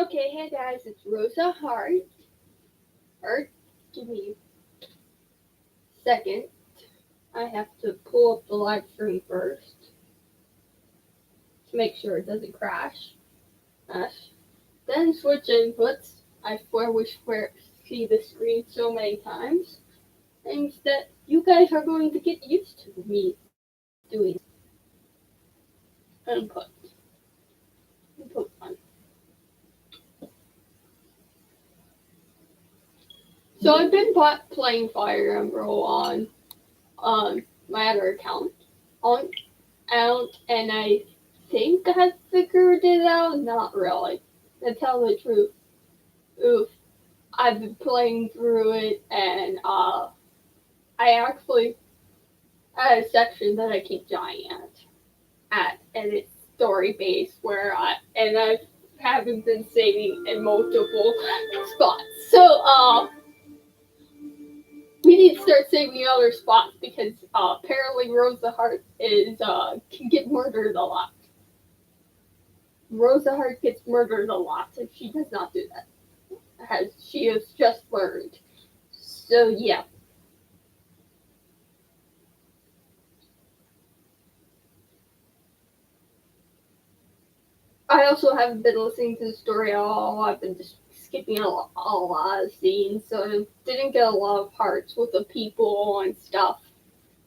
Okay, hey guys, it's Rosa Hart. Give me a second. I have to pull up the live stream first to make sure it doesn't crash. Then switch inputs. I swear we see the screen so many times. Things that you guys are going to get used to me doing. Input. Input 1. So I've been playing Fire Emblem on my other account. And I think I figured it out. Not really. To tell the truth. Oof. I've been playing through it, and I actually had a section that I keep dying and it's story based and I haven't been saving in multiple spots. So we need to start saving other spots because apparently Rosa Hart can get murdered a lot. Rosa Hart gets murdered a lot if she does not do that, as she has just learned. So yeah. I also haven't been listening to the story at all. I've been just skipping a lot of scenes, so I didn't get a lot of parts with the people and stuff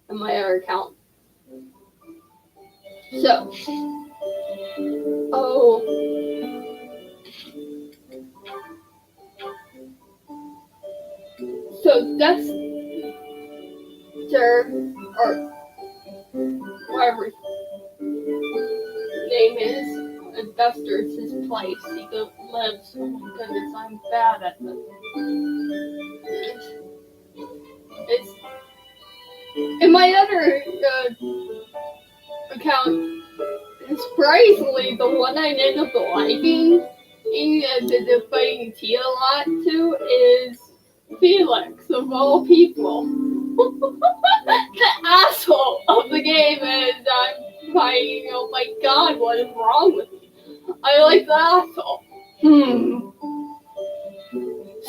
on my other account. So, so Dexter, or whatever his name is, Duster's his place. He lives. Oh my goodness, I'm bad at this. It's in my other account. Surprisingly, the one I ended up liking and fighting Tia a lot to is Felix, of all people. The asshole of the game is oh my god, what is wrong with me? I like the asshole.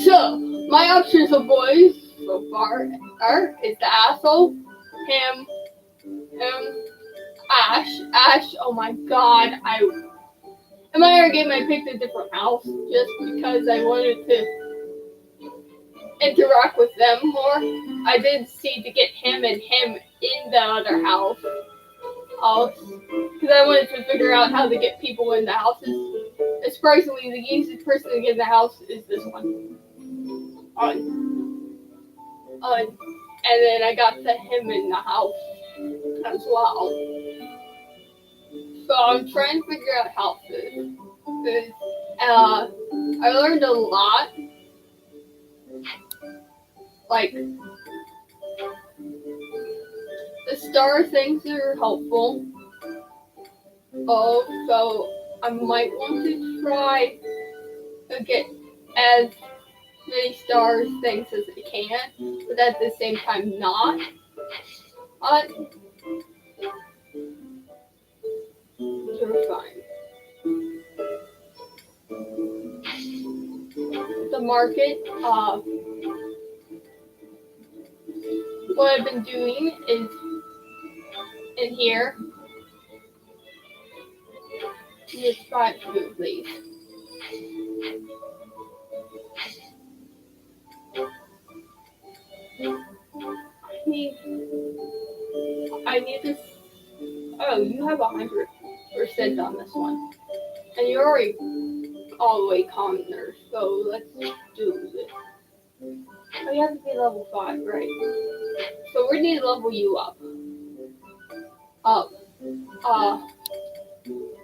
So, my options of boys so far is the asshole, him, Ash, oh my god, in my other game I picked a different house just because I wanted to interact with them more. I did see to get him in the other house. Because I wanted to figure out how to get people in the houses. Surprisingly, the easiest person to get in the house is this one. And then I got to him in the house as well. So I'm trying to figure out houses. I learned a lot. Like, the star things are helpful. So I might want to try to get as many stars things as I can, but at the same time not. You're fine. The market, what I've been doing is in here. Let's try food, please. I need this. Oh, you have 100% on this one. And you're already all the way commoner, so let's do this. Oh, you have to be level 5, right? So we need to level you up.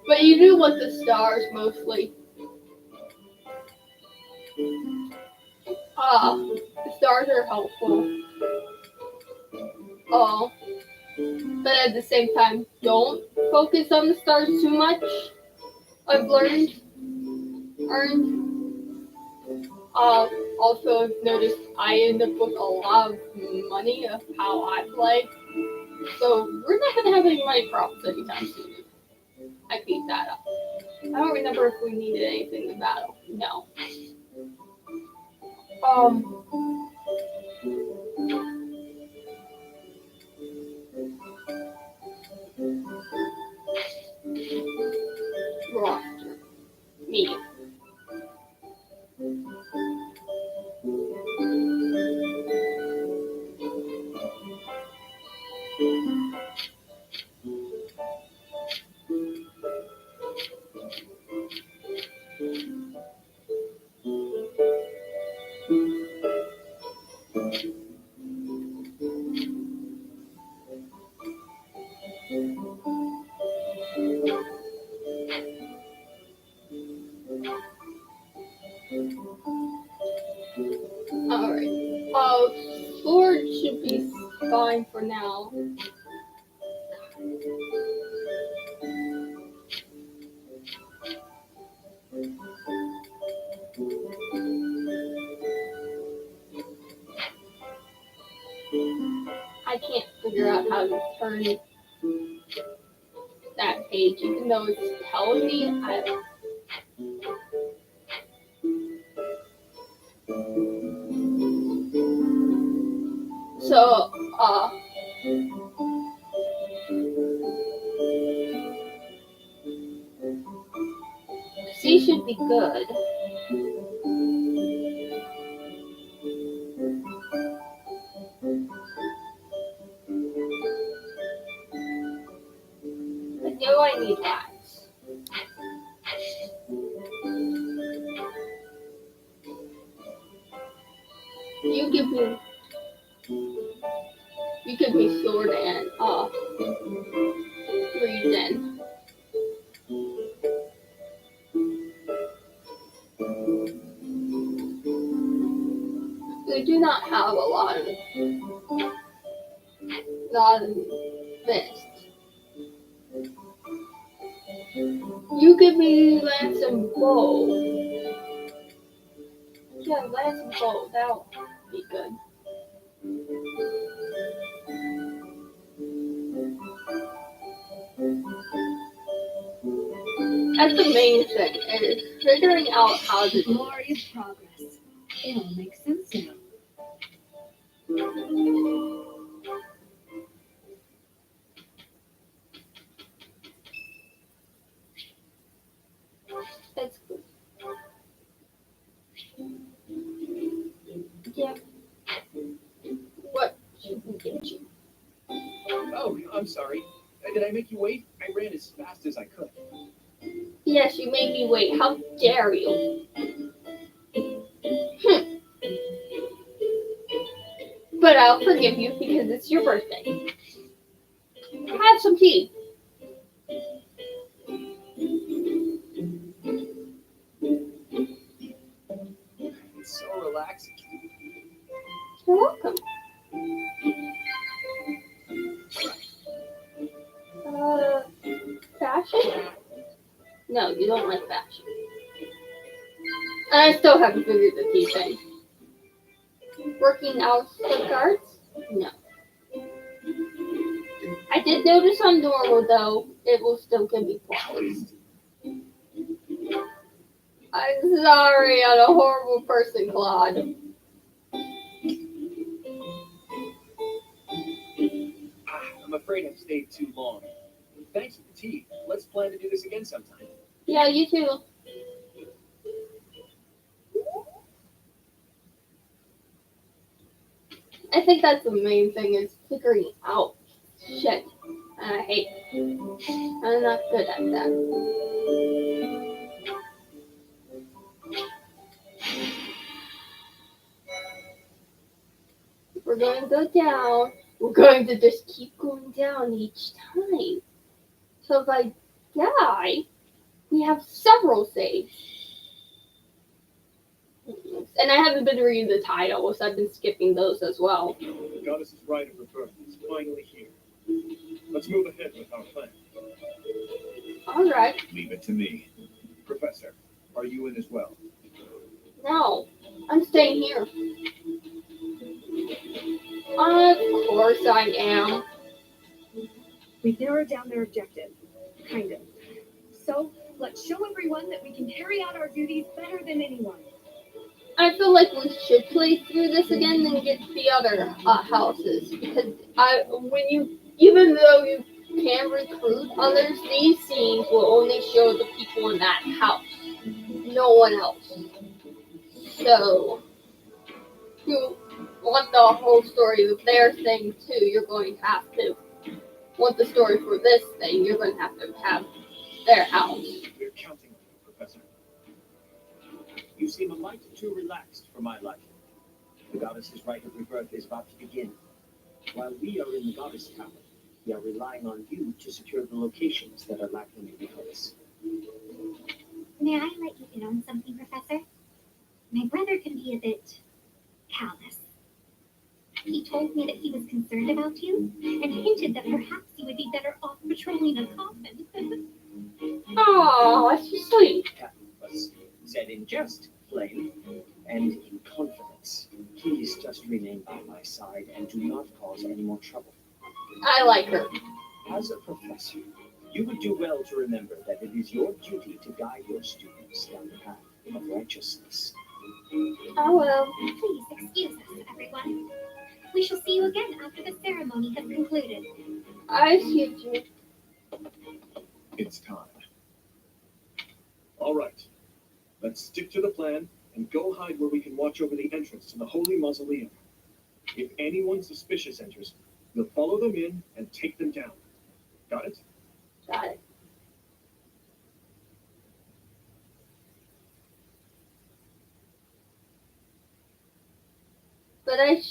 But you do want the stars mostly. The stars are helpful. But at the same time, don't focus on the stars too much. I've learned. Also, I've noticed I end up with a lot of money of how I play. So we're not going to have any money problems anytime soon. I beat that up. I don't remember if we needed anything in battle. No. Roster. Me. Alright. Sword should be fine for now. I can't figure out how to turn that page, even though it's telling me. So, C should be good. But do I need that? You give me sword and reason. We do not have a lot of this. You give me lance and bow. Yeah, lance and bow. That'll be good. That's the main thing, is figuring out how to do Glorious progress. It all makes sense now. That's good. Yeah. What should we get you? Oh, I'm sorry. Did I make you wait? I ran as fast as I could. Yes, you made me wait. How dare you? But I'll forgive you because it's your birthday. Have some tea. It's so relaxing. You're welcome. Fashion? No, you don't like fashion. And I still haven't figured the tea thing. Working out for cards? No. I did notice on normal though, it will still give me points. I'm sorry, I'm a horrible person, Claude. I'm afraid I've stayed too long. Thanks for the tea. Let's plan to do this again sometime. Yeah, you too. I think that's the main thing, is figuring out shit. And I hate it. I'm not good at that. We're going to go down. We're going to just keep going down each time. So if I die, we have several saves. And I haven't been reading the titles. I've been skipping those as well. The goddess's rite of rebirth is finally here. Let's move ahead with our plan. Alright. Leave it to me. Professor, are you in as well? No, I'm staying here. Of course I am. We've narrowed down their objective. Kind of. So let's show everyone that we can carry out our duties better than anyone. I feel like we should play through this again and get the other houses because even though you can recruit others, these scenes will only show the people in that house, no one else. So, if you want the whole story of their thing too, you're going to have to want the story for this thing. You're going to have their house. We're counting on you, Professor. You seem a mite too relaxed for my liking. The goddess's rite of rebirth is about to begin. While we are in the goddess tower, we are relying on you to secure the locations that are lacking in the goddess. May I let you in on something, Professor? My brother can be a bit callous. He told me that he was concerned about you and hinted that perhaps you would be better off patrolling a coffin. Oh, that's just sweet. That was said in jest, plain, and in confidence. Please just remain by my side and do not cause any more trouble. I like her. As a professor, you would do well to remember that it is your duty to guide your students down the path of righteousness. Oh well. Please excuse us, everyone. We shall see you again after the ceremony has concluded. I excuse you. It's time. All right. Let's stick to the plan and go hide where we can watch over the entrance to the Holy Mausoleum. If anyone suspicious enters, we'll follow them in and take them down. Got it? Got it. But I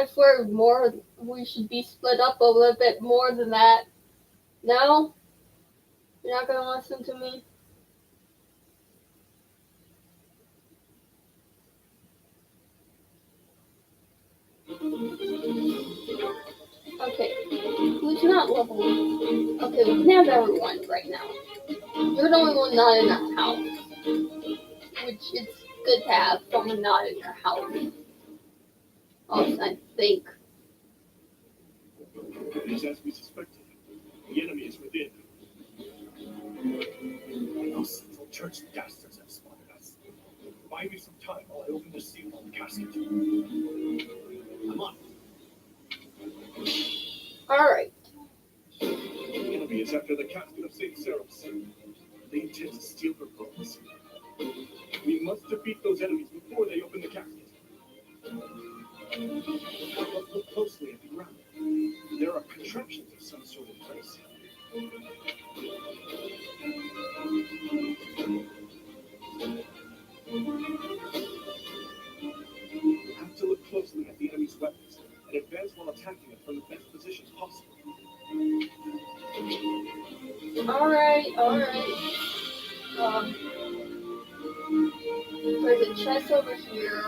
swear we should be split up a little bit more than that. No? You're not gonna listen to me? Okay. Who's not level 1? Okay, we can have everyone right now. You're the only one not in our house. Which it's good to have someone not in your house. Also, I think. It is as we suspected. The enemy is within. Those central church dastards have spotted us. Buy me some time while I open the seal on the casket. I'm on. Alright. The enemy is after the casket of St. Ceros. They intend to steal her bones. We must defeat those enemies before they open the casket. But look closely at the ground. There are contraptions of some sort in place. You have to look closely at the enemy's weapons and advance while attacking it from the best position possible. Alright. There's a chest over here.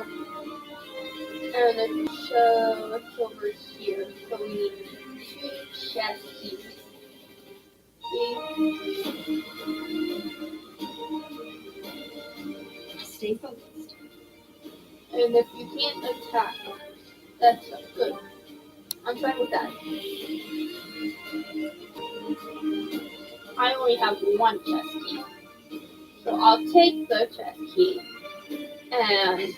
And a chest over here. So we need 2 chest keys. See? Stay focused. And if you can't attack, that's good. I'm fine with that. I only have 1 chest key. So I'll take the chest key. And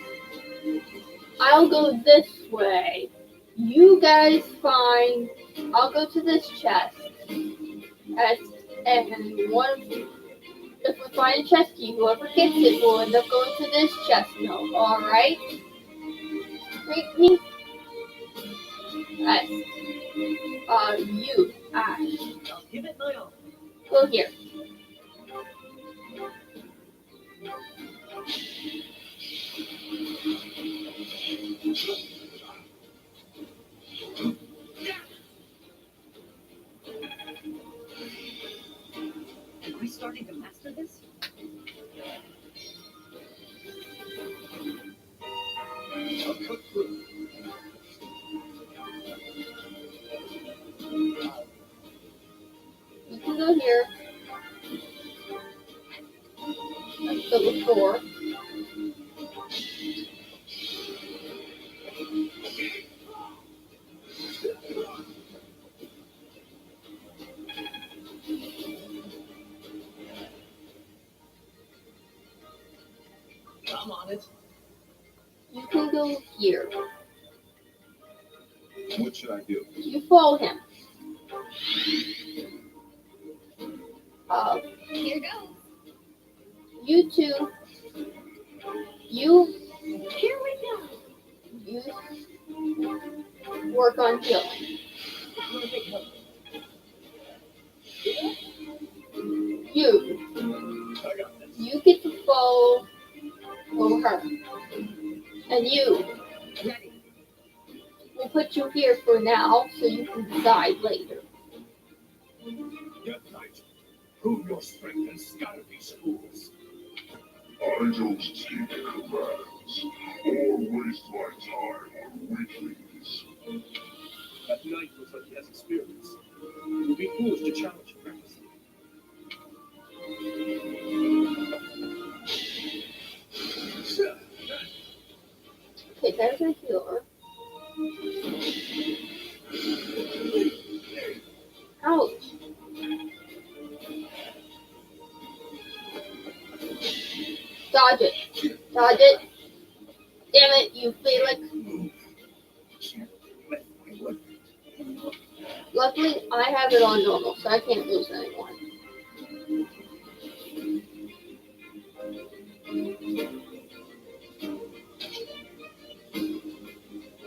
I'll go this way. You guys find. I'll go to this chest. And if we find a chest key, whoever gets it will end up going to this chest note. Alright? Right, me? Yes. You, Ash. I'll give it my all. Go here. Am I starting to master this? I'll cut through. You can go here. That's the door. it? You can go here. What should I do? You follow him. Here goes. You two. You Here we go. work on healing. I got this. You get to follow her. And you. Ready. We'll put you here for now so you can decide later. Death Knight, prove your strength and scatter these fools. I don't take commands or waste my time on weaklings. That knight looks like he has experience. It would be foolish to challenge him recklessly. Okay, there's a healer. Ouch. Dodge it. Dodge it. Damn it, you Felix. Luckily, I have it on normal, so I can't lose anymore.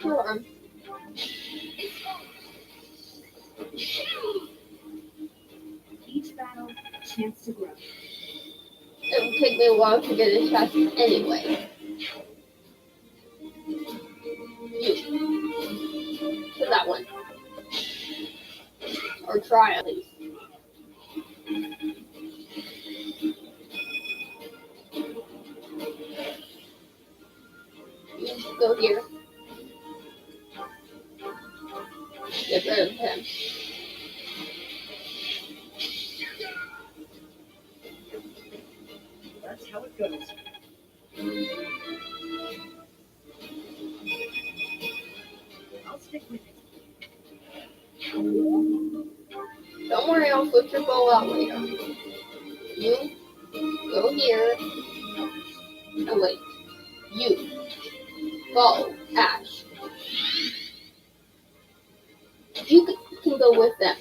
Sure. Each battle, chance to grow. It would take me a while to get a chest anyway. You. To that one. Or try at least. You go here. Get rid of him. That's how it goes. I'll stick with it. Don't worry, I'll switch your bow out later. You go here. Oh wait. You follow Ash. You can go with them.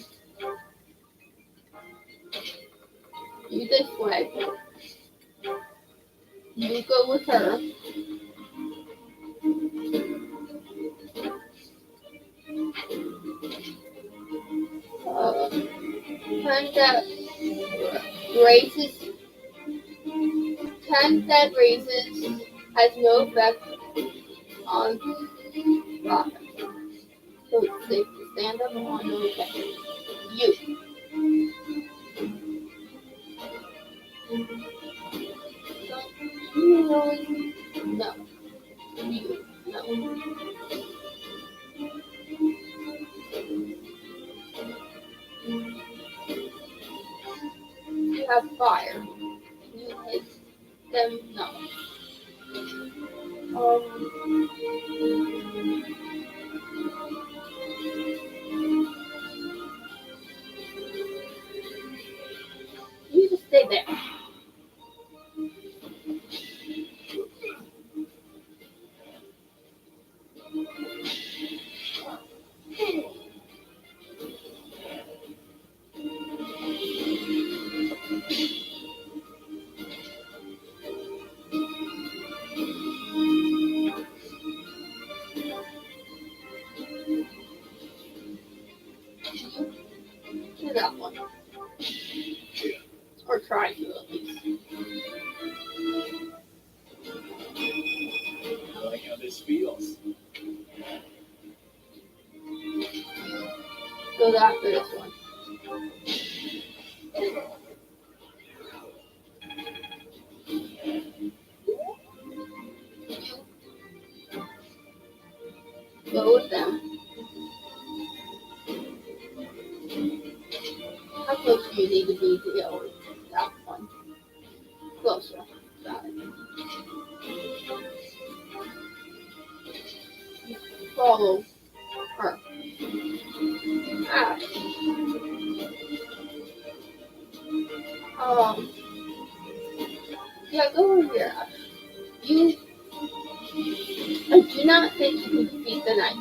You this way. You go with her. Turn that raises. Turn that raises has no effect on rocket. So it's safe to stand up on no effect. You. You really? No. You. No. You have fire. You hit them. No. You just stay there. To that one. Or try to at least. I like how this feels. Go after this one. Go with them. How close do you need to be to go with that one? Closer. Got it. Follow her. Ash. Yeah, go over here, Ash. You I do not think you can defeat the knight.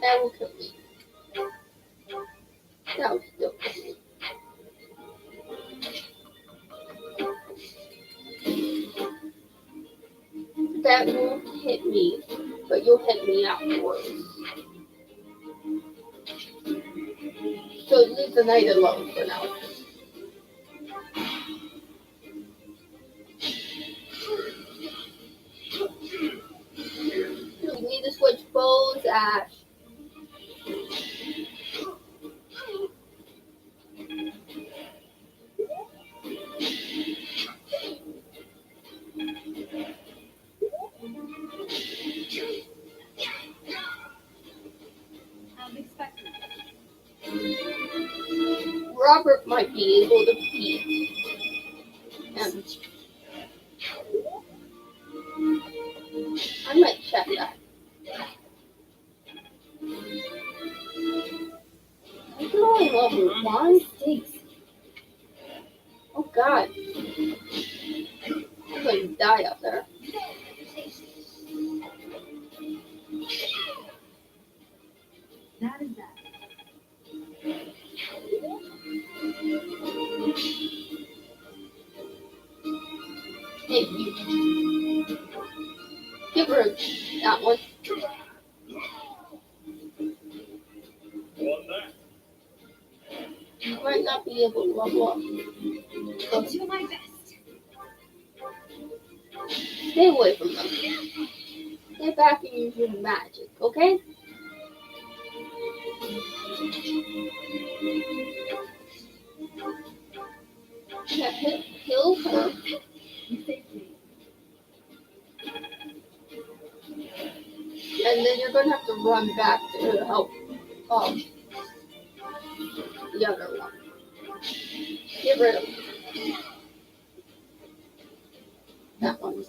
That will kill me. That will still kill me. That will hit me, but you'll hit me afterwards. So leave the knight alone for now. We need to switch bows, Ash. As expected. Robert might be able to beat him. I might check that. I'm only level 1. Stinks. Oh god. I'm going to die up there. That is that. Hey, you. Give her that one. On that. You might not be able to level up. I'll do my best. Stay away from them. Stay back and use your magic, okay? Yeah, heal her. You saved me. And then you're gonna have to run back to help the other one. Get rid of that one.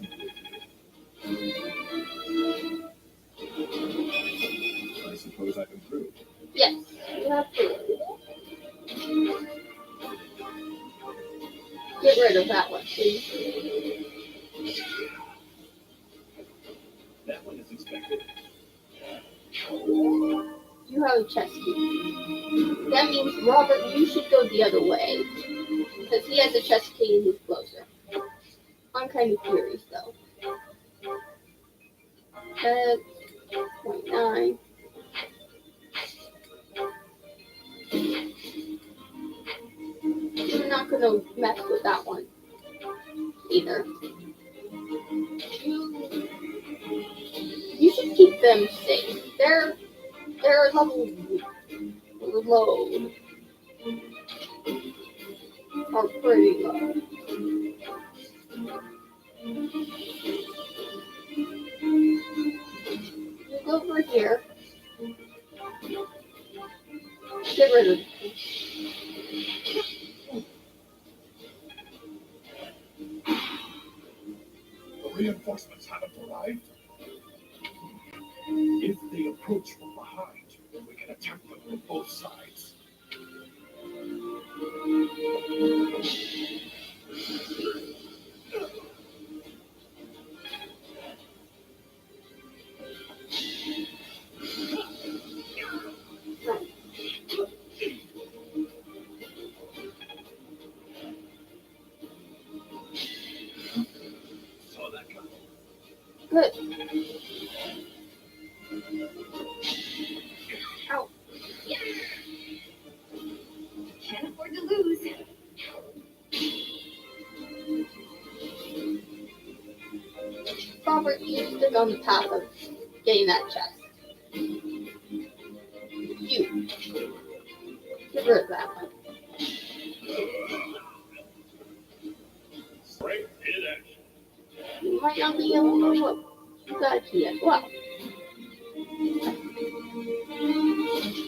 I suppose I've improved. Yes, you have to. Get rid of that one, please. That one is expected. You have a chest key. That means, Robert, you should go the other way. Because he has a chest key and he's closer. I'm kind of curious, though. That's 0.9. You're not going to mess with that one either. You should keep them safe. They're level low. Or pretty low. You go over here. Get rid of them. The reinforcements haven't arrived. If they approach from behind, we can attack them from both sides. Saw that coming. Good. Ow. Can't afford to lose. Robert, you stick on the path of getting that chest. You. Get rid of that one. Strength in action. You might not be able to look. You got a key as well.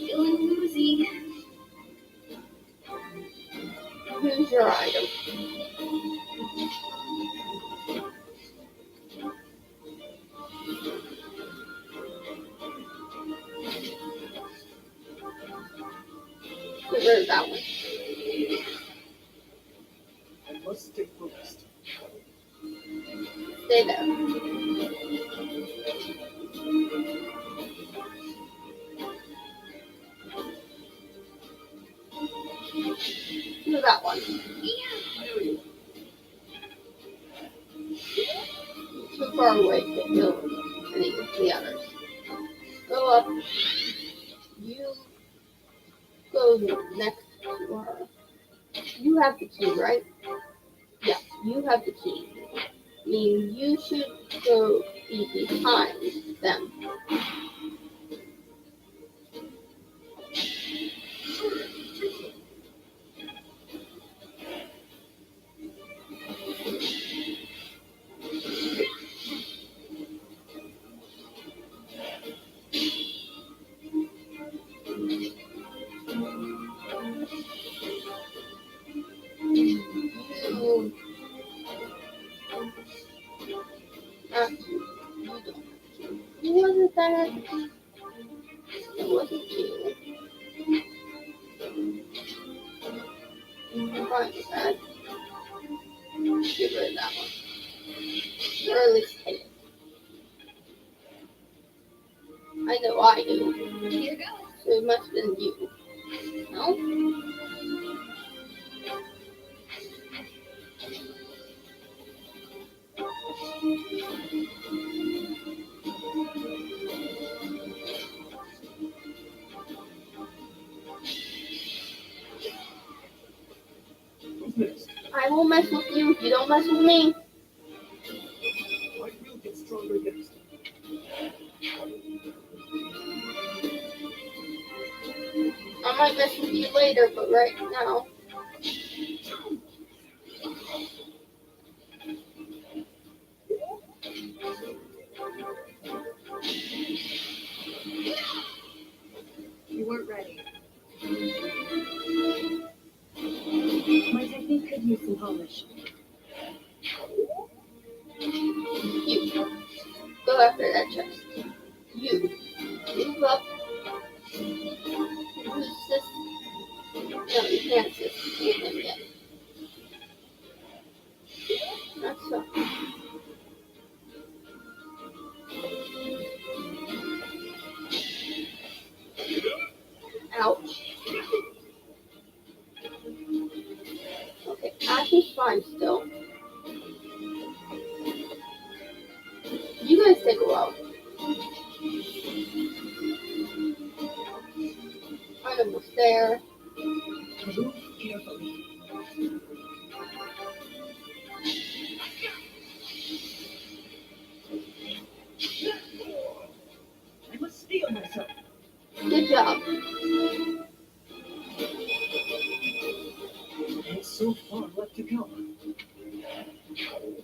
Feeling woozy. Use your item. Stay there. Do that one. Too far away to kill any of the others. Go up. You go next to her. You have the key, right? Yeah, you have the key. I mean, you should go be behind them. You, not you. You don't. Who was it that? It wasn't you. I'm fine with that. Get rid of that one. Or at least hit it. I know I do. Here goes. So it must have been you. No? Who's next? I won't mess with you if you don't mess with me. Fight will get stronger next. I might mess with you later, but right now. You weren't ready. My technique could use some polish. You. Go after that chest. You. Move up. Assist. No, you can't assist him yet. That's so. Ouch. Okay, Ash is fine still. You guys take a while. I'm almost there. Move carefully. I must steel myself. Good job. And so far left to go.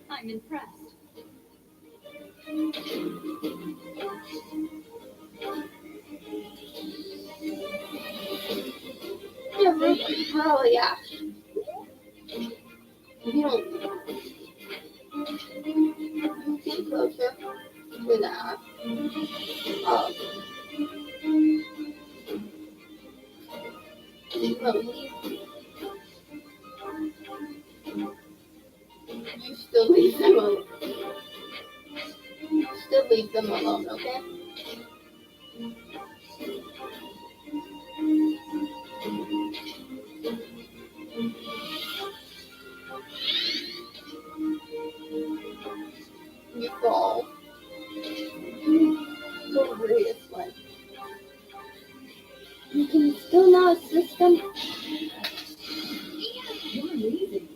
I'm impressed. Yeah, probably Ash. You don't. You get closer to that. Slowly. You still leave them alone. Still leave them alone, okay? You fall. Go over this way. You can still not assist them. You're amazing.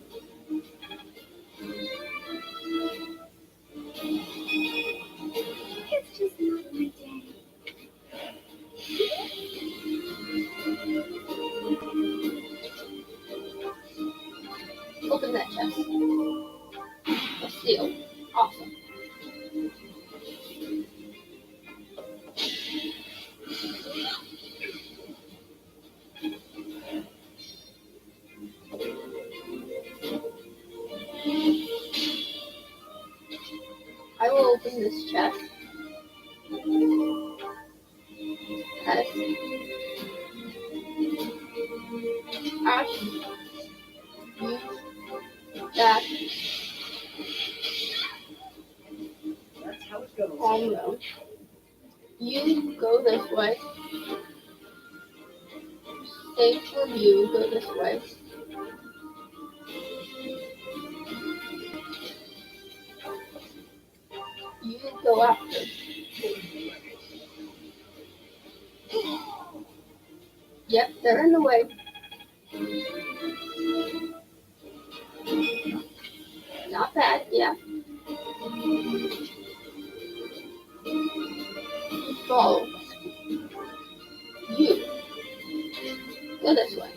It's just not my day. Open that chest. A seal. Awesome. I will open this chest. As Ash, use that homeroom. You go this way. Same for you, go this way. You go after. Yep, they're in the way. Not bad, yeah. Follow. You go this way.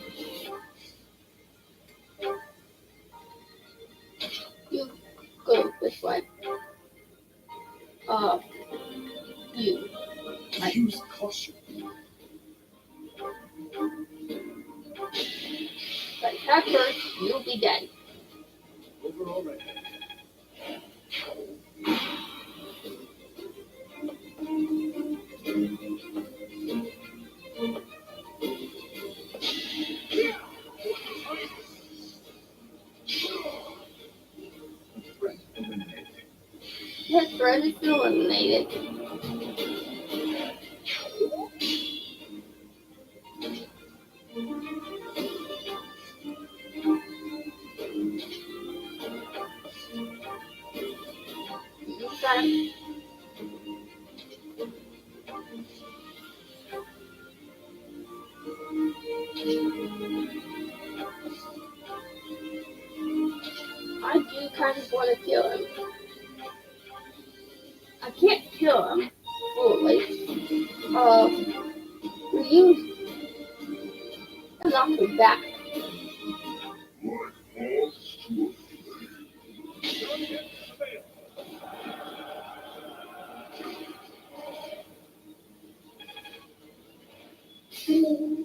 You go this way. You. Use caution. But attack first, you'll be dead. Over already. Threat eliminated. His threat is eliminated. Use that. I do kind of want to kill him. I can't kill him fully. We use knock him back. Like moths to a Fail.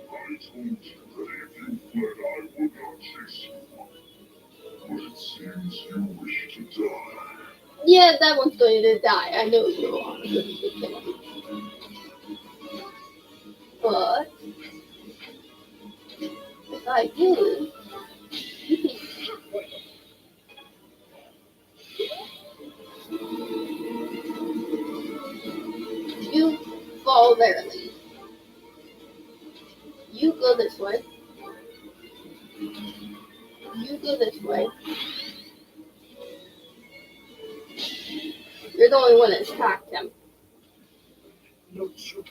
I told you that if you fled, I would not chase you. But it seems you wish to die. Yeah, that one's going to die. I know you are going to kill him. But if I do, you can you fall barely. You go this way. You go this way. You're the only one that's attacked him. No choice.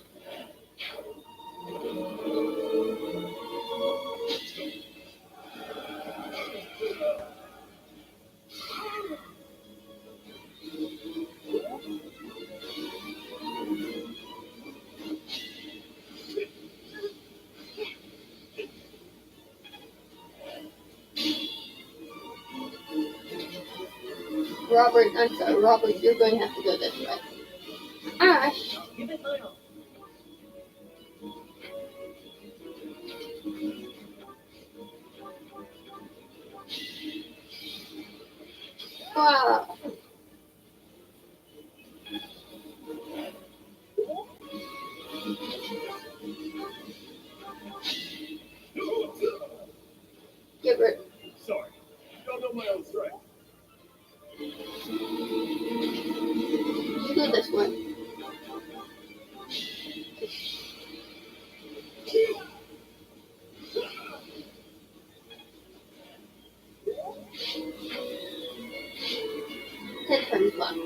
Robert, I'm sorry, Robert, you're going to have to go this way. Ash, Give it my all. wow. Give her. Sorry. Don't know my own strength. You go this way. Ten turns left.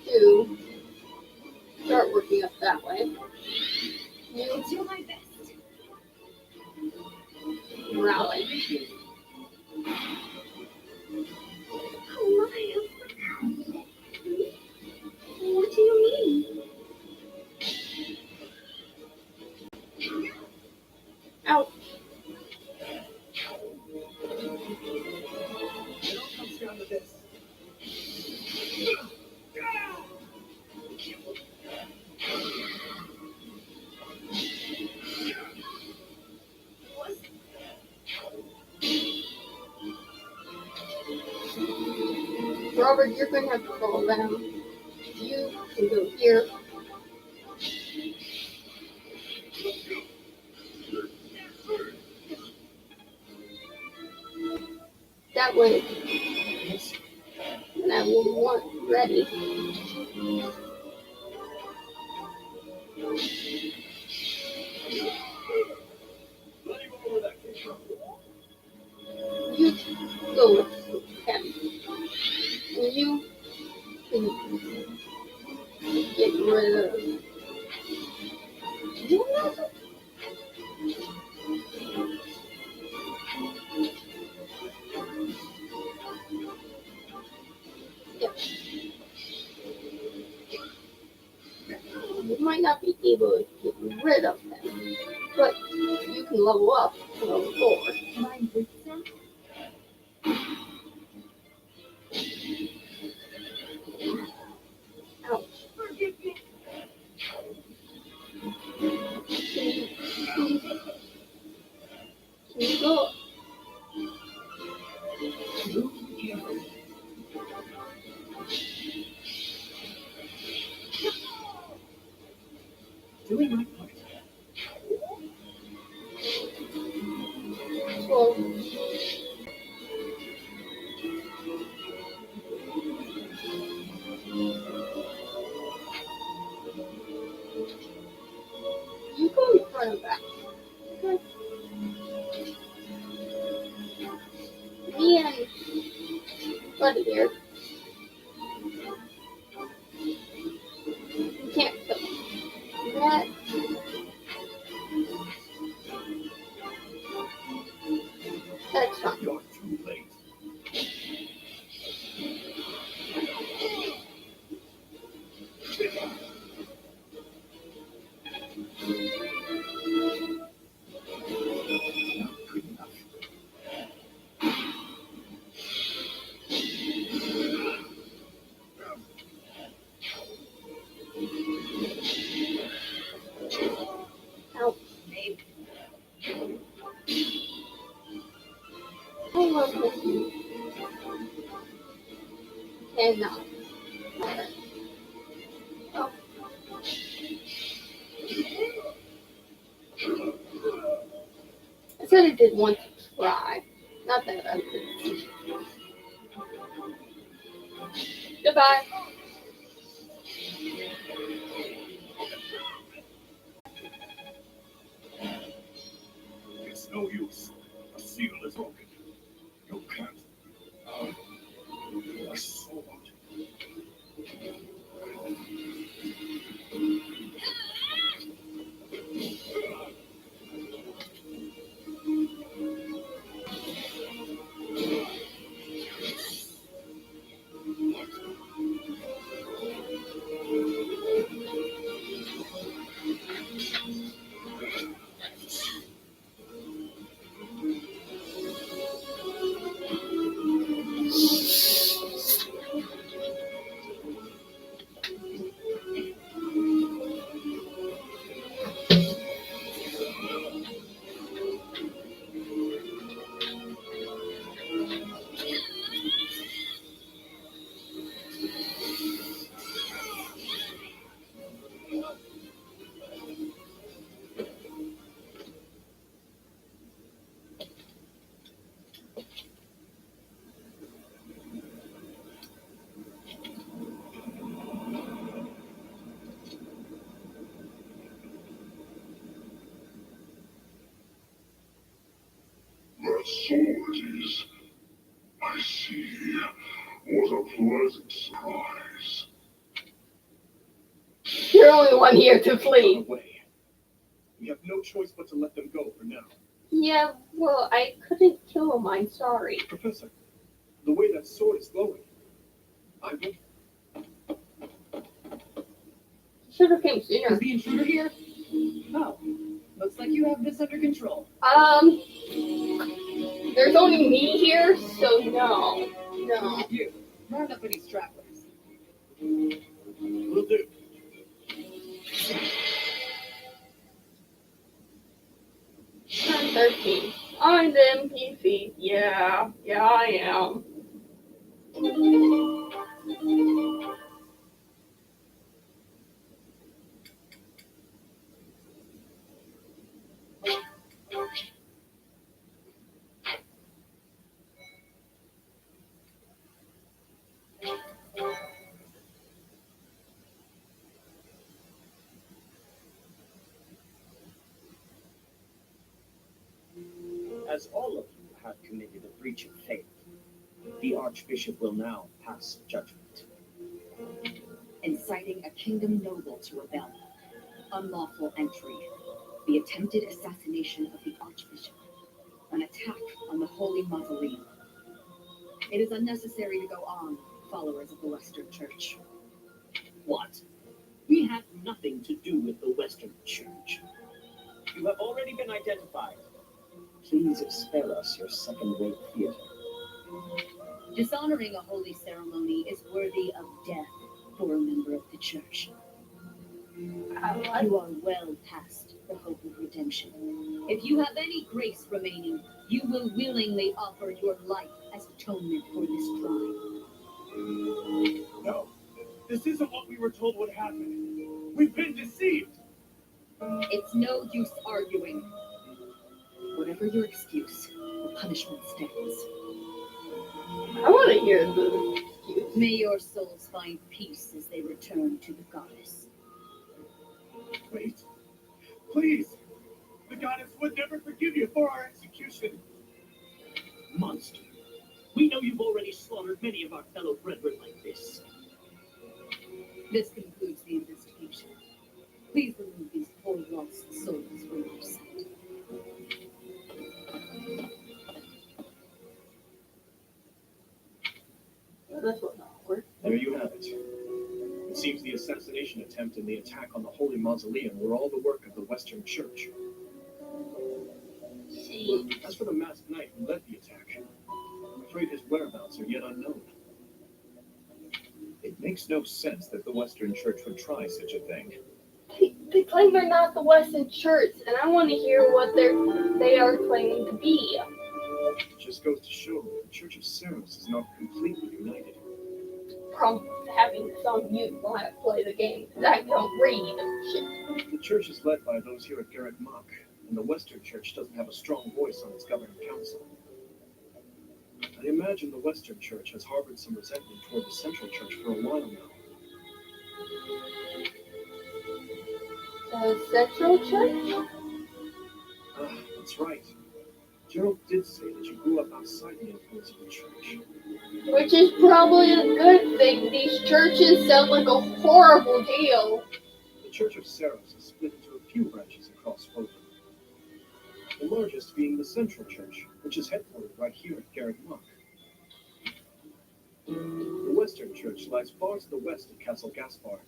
You start working up that way. You I'll do my best. rally. Oh, Miles. What do you mean? Out. It all comes down to this. Robert, you're gonna have to follow them. You can go here. That way. And I will want ready. You go with him. And you can get rid of you know, yep. You might not be able to get rid of them, but you can level up to level 4. My good son? Ouch. Forgive me. Can you go? Doing my part. Well, you go in front of that. Okay. Me and Buddy here. You can't kill him. That. That's fine. You're too late. Not good enough. Ouch. Maybe. I love this. Cannot. Oh. I said I did want to try. Not that I could. Goodbye. It's no use. The seal is broken. You can't. I saw it. That sword is, I see, was a pleasant surprise. You're the only one here to flee. Away. We have no choice but to let them go for now. Yeah, well, I couldn't kill him. I'm sorry. Professor, the way that sword is glowing, I will. Should have came Is sooner. the intruder here? No. Looks like you have this under control. There's only me here, so no. No. You. Round up any stragglers. Will do. 13. I'm the NPC. Yeah, I am. As all of you have committed a breach of faith, the Archbishop will now pass judgment. Inciting a kingdom noble to rebel, unlawful entry, the attempted assassination of the Archbishop, an attack on the Holy Mausoleum. It is unnecessary to go on, followers of the Western Church. What? We have nothing to do with the Western Church. You have already been identified. Please spare us your second-rate theater. Dishonoring a holy ceremony is worthy of death for a member of the Church. You are well past the hope of redemption. If you have any grace remaining, you will willingly offer your life as atonement for this crime. No, this isn't what we were told would happen. We've been deceived. It's no use arguing. Whatever your excuse, the punishment stands. I want to hear the excuse. May your souls find peace as they return to the goddess. Wait, please. The goddess would never forgive you for our execution. Monster. We know you've already slaughtered many of our fellow brethren like this. This concludes the investigation. Please remove these poor lost souls from your sight. This was awkward. There you have it. It seems the assassination attempt and the attack on the Holy Mausoleum were all the work of the Western Church. See, As for the masked knight who led the attack, I'm afraid his whereabouts are yet unknown. It makes no sense that the Western Church would try such a thing. they claim they're not the Western Church, and I want to hear what they are claiming to be. It just goes to show that the Church of Saros is not completely united. From having some youth want to play the game, 'cause I don't read shit. The Church is led by those here at Garrett Mach, and the Western Church doesn't have a strong voice on its governing council. I imagine the Western Church has harbored some resentment toward the Central Church for a while now. The Central Church? That's right. Gerald did say that you grew up outside the influence of the Church. Which is probably a good thing. These churches sound like a horrible deal. The Church of Saros is split into a few branches across Fodor. The largest being the Central Church, which is headquartered right here at Garrett Mach. The Western Church lies far to the west of Castle Gaspar,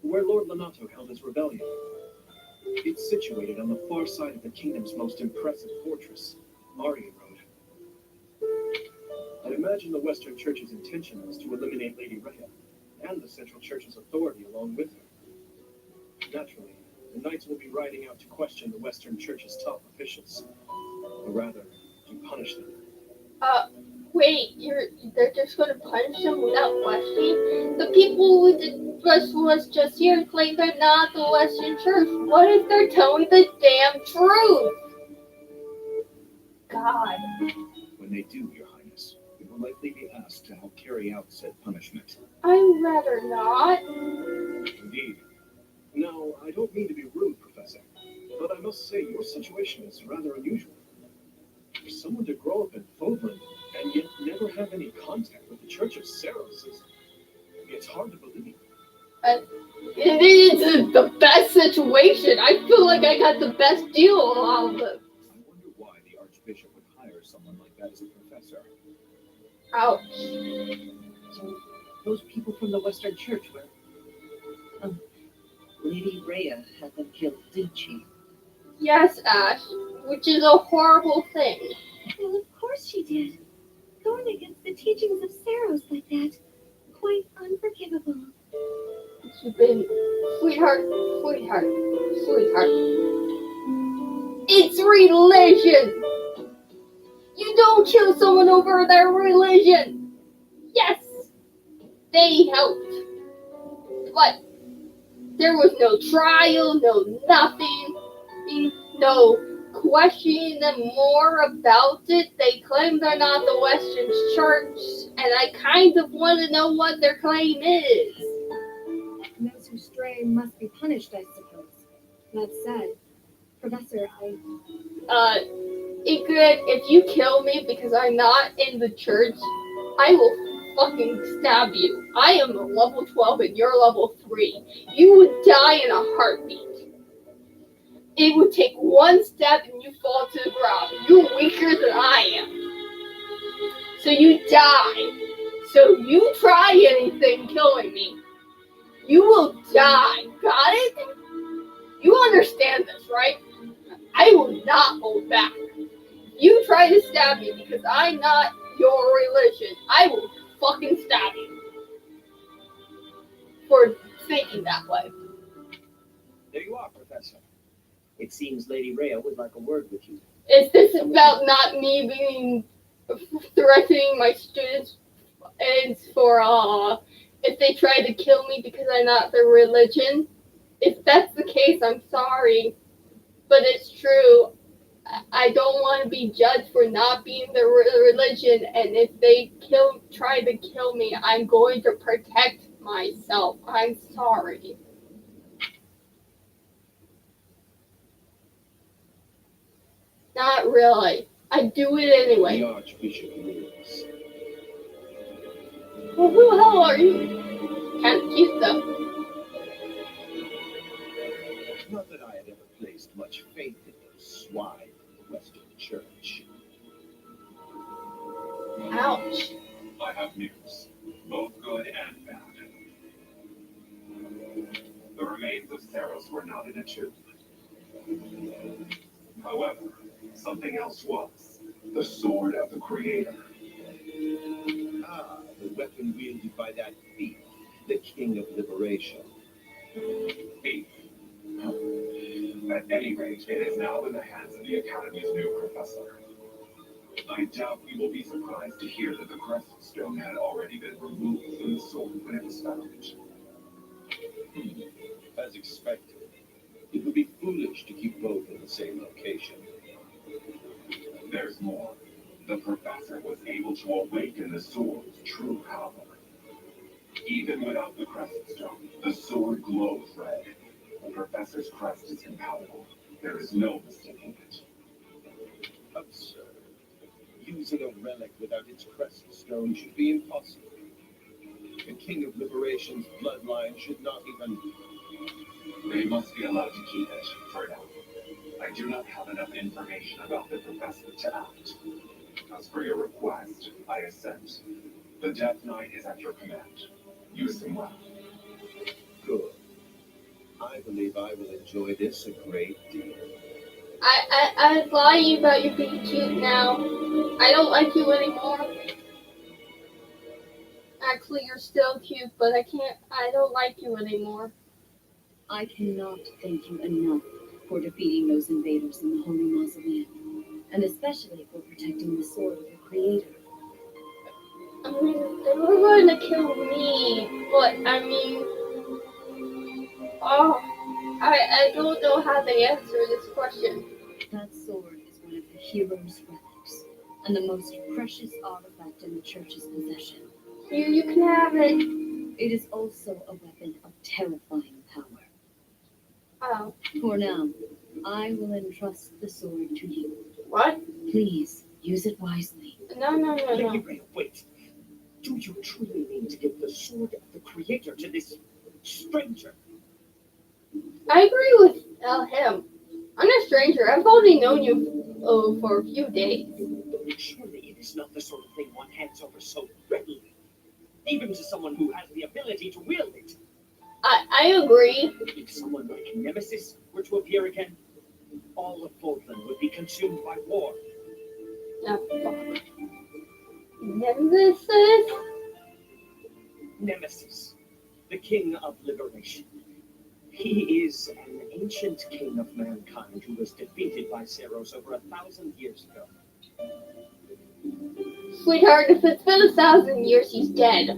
where Lord Lonato held his rebellion. It's situated on the far side of the kingdom's most impressive fortress, Marion Road. I'd imagine the Western Church's intention was to eliminate Lady Rhea, and the Central Church's authority along with her. Naturally, the knights will be riding out to question the Western Church's top officials, or rather, to punish them. Wait, they're just gonna punish them without questioning? The people with the dress was just here claim they're not the Western Church. What if they're telling the damn truth? God. When they do, Your Highness, you will likely be asked to help carry out said punishment. I'd rather not. Indeed. Now, I don't mean to be rude, Professor, but I must say your situation is rather unusual. For someone to grow up in Fodland and yet never have any contact with the Church of Saros it's hard to believe. It is the best situation. I feel like I got the best deal out of it. I wonder why the Archbishop would hire someone like that as a professor. Ouch. So, those people from the Western Church were... Lady Rhea had them killed, didn't she? Yes, Ash, which is a horrible thing. Well, of course she did. Going against the teachings of Saros like that, quite unforgivable. You've been, sweetheart. It's religion. You don't kill someone over their religion. Yes, they helped. But there was no trial, no nothing, no questioning them more about it. They claim they're not the Western Church, and I kind of want to know what their claim is. Those who stray must be punished, I suppose. That said, Professor, Ingrid, if you kill me because I'm not in the church, I will fucking stab you. I am a level 12 and you're level 3. You would die in a heartbeat. It would take one step and you fall to the ground. You're weaker than I am. So you die. So you try anything killing me, you will die. Got it? You understand this, right? I will not hold back. You try to stab me because I'm not your religion, I will fucking stab you for thinking that way. There you are, Professor. It seems Lady Rhea would like a word with you. Is this about not me being threatening my students and for if they try to kill me because I'm not their religion? If that's the case, I'm sorry, but it's true. I don't want to be judged for not being their religion, and if they try to kill me, I'm going to protect myself. I'm sorry. Not really. I do it anyway. The Archbishop rules. Well, who the hell are you? Kind of cute though. Not that I had ever placed much faith in those swine of the Western Church. Ouch. I have news, both good and bad. The remains of Saros were not in a tomb. However, something else was. The sword of the Creator. Ah, the weapon wielded by that thief, the King of Liberation. Thief. At any rate, it is now in the hands of the Academy's new professor. I doubt you will be surprised to hear that the Crescent Stone had already been removed from the sword when it was found. As expected, it would be foolish to keep both in the same location. There's more. The professor was able to awaken the sword's true power. Even without the Crescent Stone, the sword glows red. The professor's crest is infallible. There is no mistaking it. Absurd. Using a relic without its Crescent Stone should be impossible. The King of Liberation's bloodline should not even... They must be allowed to keep it for now. I do not have enough information about the professor to act. As for your request, I assent. The Death Knight is at your command. Use him well. Good. I believe I will enjoy this a great deal. I was lying about you being cute now. I don't like you anymore. Actually, you're still cute, but I don't like you anymore. I cannot thank you enough for defeating those invaders in the Holy Mausoleum, and especially for protecting the sword of the Creator. I mean, they were going to kill me, but I mean, I don't know how they answer this question. That sword is one of the hero's relics, and the most precious artifact in the Church's possession. Here, you can have it. It is also a weapon of terrifying power. Oh, For now, I will entrust the sword to you. what? Please, use it wisely. No. Lady Rhea, wait. Do you truly mean to give the sword of the Creator to this stranger? I agree with him. I'm a stranger. I've only known you for a few days. Surely it is not the sort of thing one hands over so readily, even to someone who has the ability to wield it. I agree. If someone like Nemesis were to appear again, all of Fodlan would be consumed by war. Fuck. Nemesis? Nemesis, the King of Liberation. He is an ancient king of mankind who was defeated by Saros over 1,000 years ago. Sweetheart, if it's been 1,000 years, he's dead.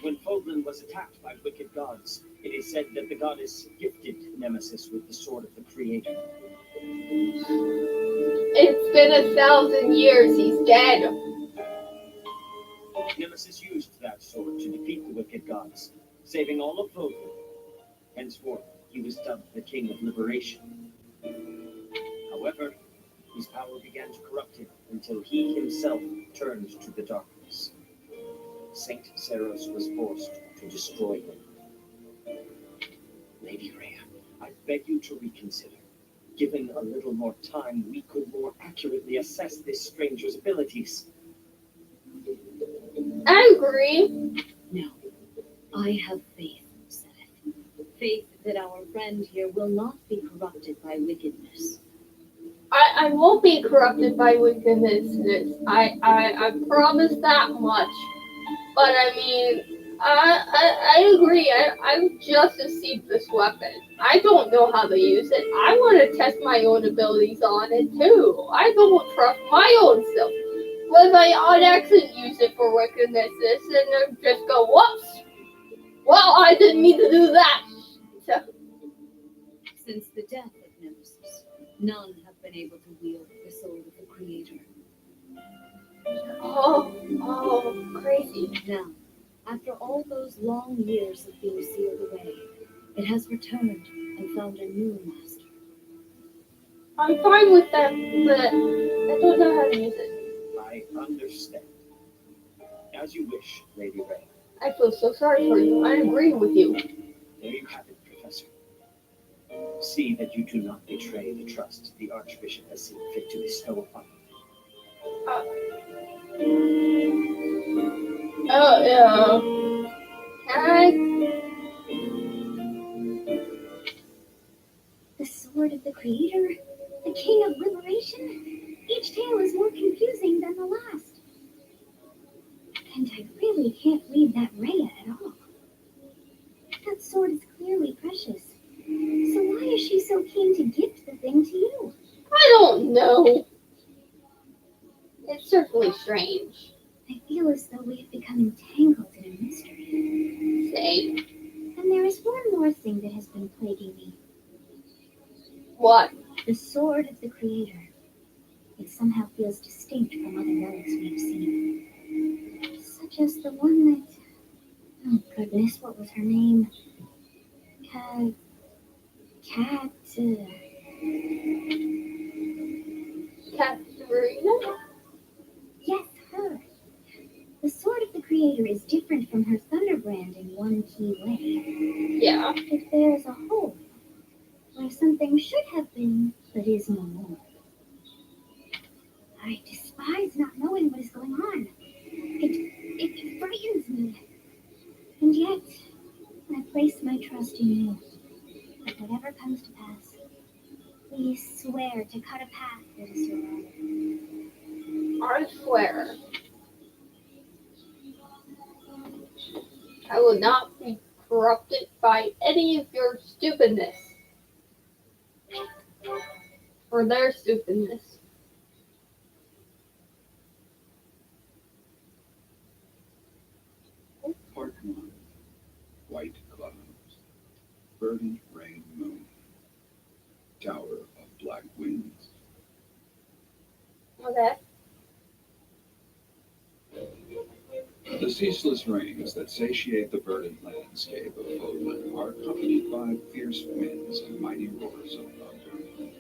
When Fodlan was attacked by wicked gods. It is said that the goddess gifted Nemesis with the sword of the Creator. It's been 1,000 years. He's dead. Nemesis used that sword to defeat the wicked gods, saving all of Vodun. Henceforth, he was dubbed the King of Liberation. However, his power began to corrupt him until he himself turned to the darkness. Saint Seros was forced to destroy him. Lady Rhea, I beg you to reconsider. Given a little more time, we could more accurately assess this stranger's abilities. I agree. No, I have faith, Seth. Faith that our friend here will not be corrupted by wickedness. I won't be corrupted by wickedness. I promise that much. But I mean, I agree. I've just received this weapon. I don't know how to use it. I want to test my own abilities on it too. I don't trust my own self. What if I on accident use it for wickedness and then just go, whoops! Well, I didn't mean to do that. So, Since the death of Nemesis, none have been able to wield the sword of the Creator. oh, crazy. Now, after all those long years of being sealed away, it has returned and found a new master. I'm fine with that, but I don't know how to use it. I understand. As you wish, Lady Rhea. I feel so sorry for you. I agree with you. There you have it, Professor. See that you do not betray the trust the Archbishop has seen fit to bestow upon you. Oh, yeah. Can The sword of the Creator? The King of Liberation? Each tale is more confusing than the last. And I really can't read that Rhea at all. That sword is clearly precious. So why is she so keen to gift the thing to you? I don't know. It's certainly strange. I feel as though we've become entangled in a mystery. Say, And there is one more thing that has been plaguing me. what? The sword of the Creator. It somehow feels distinct from other relics we've seen. Such as the one that... Oh goodness, what was her name? Cat... Katharina? Yes, her. The sword of the Creator is different from her Thunderbrand in one key way. Yeah. It bears a hole where something should have been, but is no more. I despise not knowing what is going on. It frightens me. And yet, I place my trust in you. That whatever comes to pass, please swear to cut a path that is your own. I swear. I will not be corrupted by any of your stupidness. Or their stupidness. Part 1. White clouds. Verdant rain moon. Tower of black winds. Okay. The ceaseless rains that satiate the verdant landscape of Vodland are accompanied by fierce winds and mighty roars of thunder.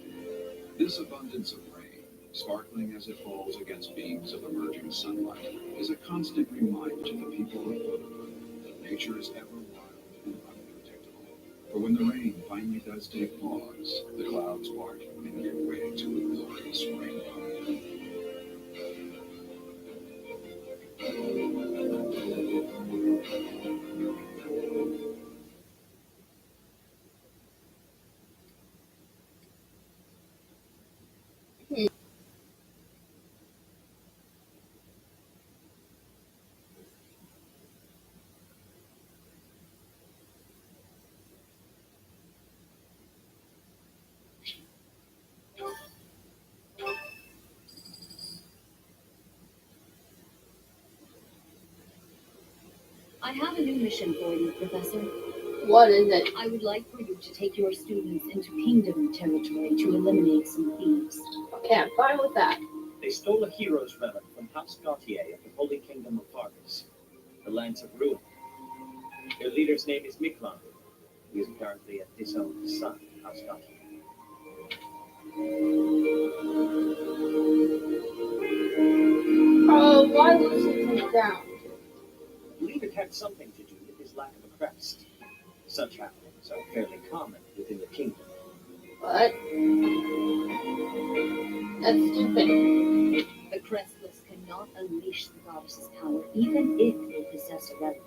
This abundance of rain, sparkling as it falls against beams of emerging sunlight, is a constant reminder to the people of Vodland that nature is ever wild and unpredictable. For when the rain finally does take pause, the clouds part and give way to a glorious rainbow. I have a new mission for you, Professor. What is it? I would like for you to take your students into Kingdom territory to eliminate some thieves. Okay, I'm fine with that. They stole a hero's relic from House Gautier of the Holy Kingdom of Vargas, the Lance of Ruin. Their leader's name is Miklan. He is apparently a disowned son of House Gautier. Why listen to the sound? I believe it had something to do with his lack of a crest. Such happenings are fairly common within the kingdom. What? That's stupid. The Crestless cannot unleash the goddess's power, even if they possess a relic.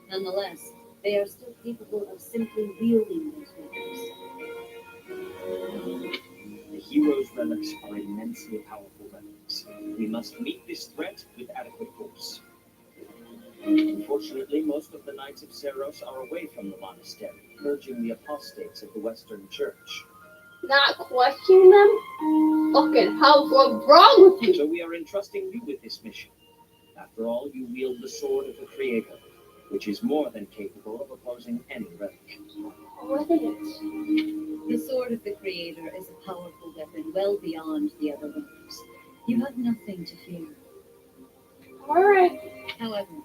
Nonetheless, they are still capable of simply wielding those weapons. The hero's relics are immensely powerful weapons. We must meet this threat with adequate force. Unfortunately, most of the Knights of Seros are away from the monastery, purging the apostates of the Western Church. Not questioning them? Fucking hell, what's wrong with you? So we are entrusting you with this mission. After all, you wield the sword of the Creator, which is more than capable of opposing any relic. What is it? The sword of the Creator is a powerful weapon well beyond the other weapons. You have nothing to fear. Alright. However,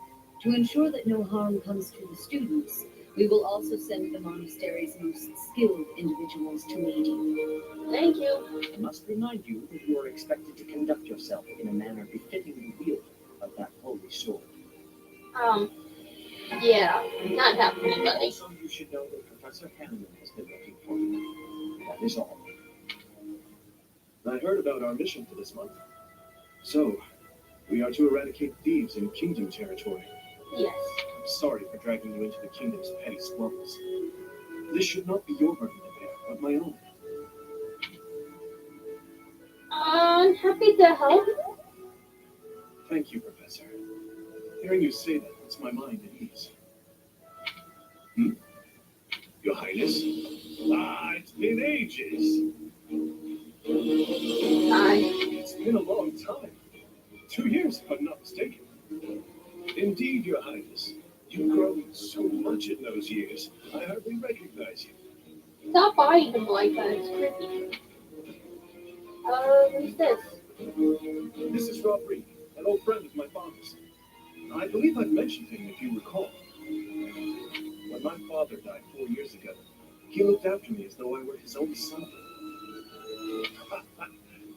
to ensure that no harm comes to the students, we will also send the monastery's most skilled individuals to aid you. Thank you. I must remind you that you are expected to conduct yourself in a manner befitting the wielder of that holy sword. Yeah, not happening, buddy. Also, you should know that Professor Hanneman has been looking for you. That is all. I heard about our mission for this month. So, we are to eradicate thieves in Kingdom territory. Yes. I'm sorry for dragging you into the Kingdom's petty squabbles. This should not be your burden to bear, but my own. I'm happy to help. Thank you, Professor. Hearing you say that puts my mind at ease. Your Highness? It's been ages. Hi. It's been a long time. 2 years, if I'm not mistaken. Indeed, Your Highness. You've grown so much in those years, I hardly recognize you. Stop eyeing him like that, it's creepy. Who's this? This is Rob Reed, an old friend of my father's. I believe I've mentioned him, if you recall. When my father died 4 years ago, he looked after me as though I were his own son.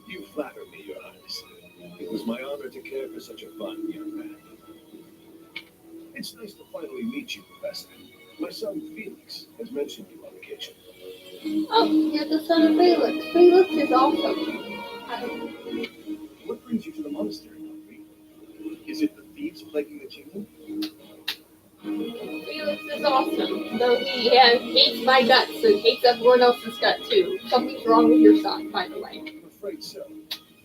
You flatter me, Your Highness. It was my honor to care for such a fine young man. It's nice to finally meet you, Professor. My son Felix has mentioned you on occasion. Oh, you're the son of Felix. Felix is awesome. What brings you to the monastery, Humphrey? Is it the thieves plaguing the kingdom? Felix is awesome, though he hates my guts and hates everyone else's gut too. Something's wrong with your son, by the way. I'm afraid so.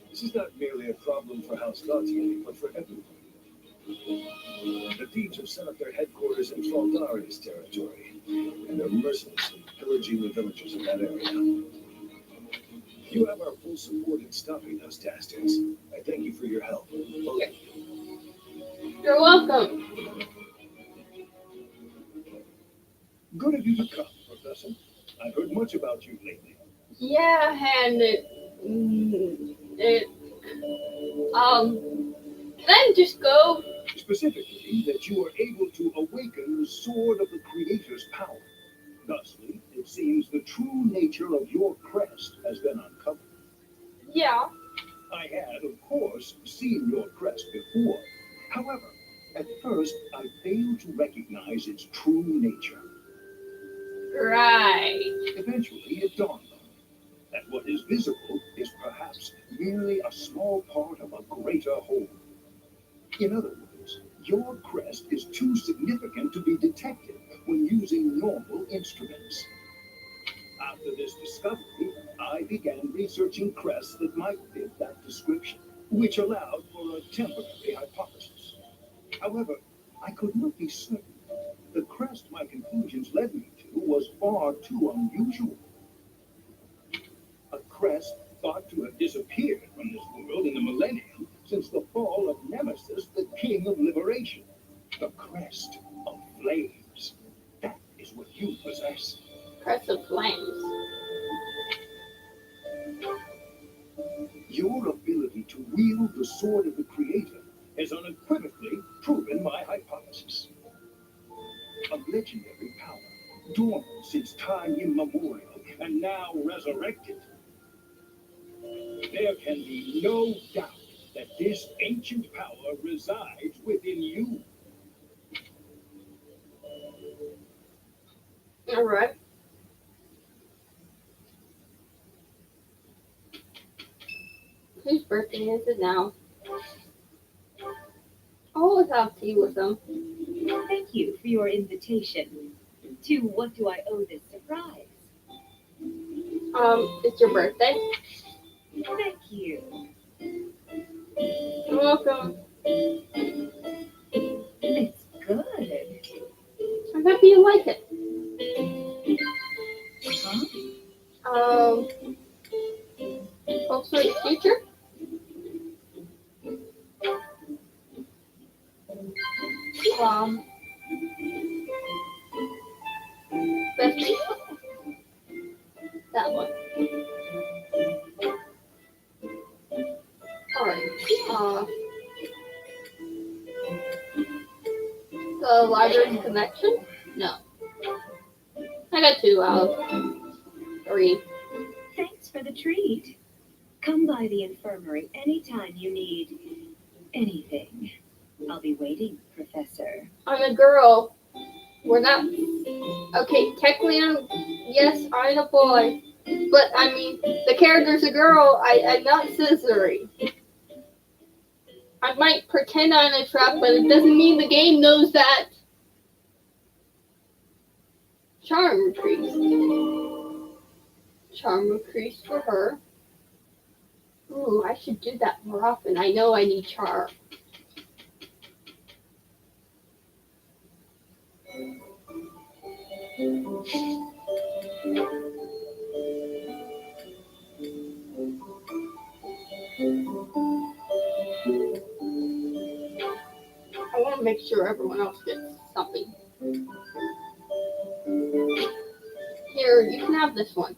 This is not merely a problem for House Gautier, but for everyone. The thieves have set up their headquarters in Traldari's territory, and they're mercilessly pillaging the villagers in that area. You have our full support in stopping those dastards. I thank you for your help. Both of you. You're welcome. Good of you to come, Professor. I've heard much about you lately. Yeah, and can I just go? Specifically, that you are able to awaken the sword of the Creator's power. Thusly, it seems the true nature of your crest has been uncovered. Yeah. I had, of course, seen your crest before. However, at first, I failed to recognize its true nature. Right. Eventually, it dawned on me that what is visible is perhaps merely a small part of a greater whole. In other words, your crest is too significant to be detected when using normal instruments. After this discovery, I began researching crests that might fit that description, which allowed for a temporary hypothesis. However, I could not be certain. The crest my conclusions led me to was far too unusual. A crest thought to have disappeared from this world in the millennium since the fall of Nemesis, the King of Liberation. The crest flames. That is what you possess. Impressive flames. Your ability to wield the sword of the Creator has unequivocally proven my hypothesis. A legendary power, dormant since time immemorial, and now resurrected. There can be no doubt that this ancient power resides within you. Alright. Whose birthday is it now? I'll always have tea with them. Thank you for your invitation. To what do I owe this surprise? It's your birthday. Thank you. You're welcome. It's good. I'm happy you like it. Huh? Hopes for the future. Best that one. Alright. The library connection? No. I got 2 out of 3. Thanks for the treat. Come by the infirmary anytime you need anything. I'll be waiting, Professor. I'm a girl. We're not. Okay, technically, I'm a boy. But, I mean, the character's a girl. I'm not scissoring. I might pretend I'm a trap, but it doesn't mean the game knows that. Charm increase. Charm increase for her. Ooh, I should do that more often. I know I need charm. I want to make sure everyone else gets something. Here, you can have this one.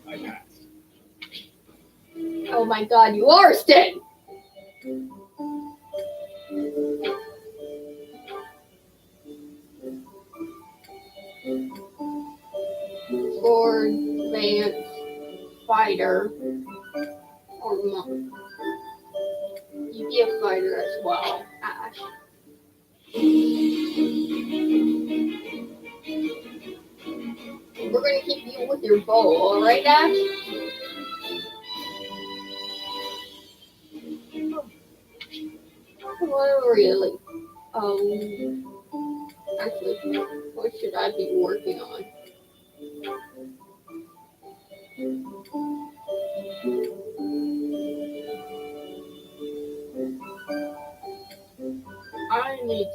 I passed. Oh my god, you are Sting! Sword, lance, fighter, or monk. You be a fighter as well, Ash. We're gonna keep you with your bow, alright, Ash? What really? Actually, what should I be working on? I need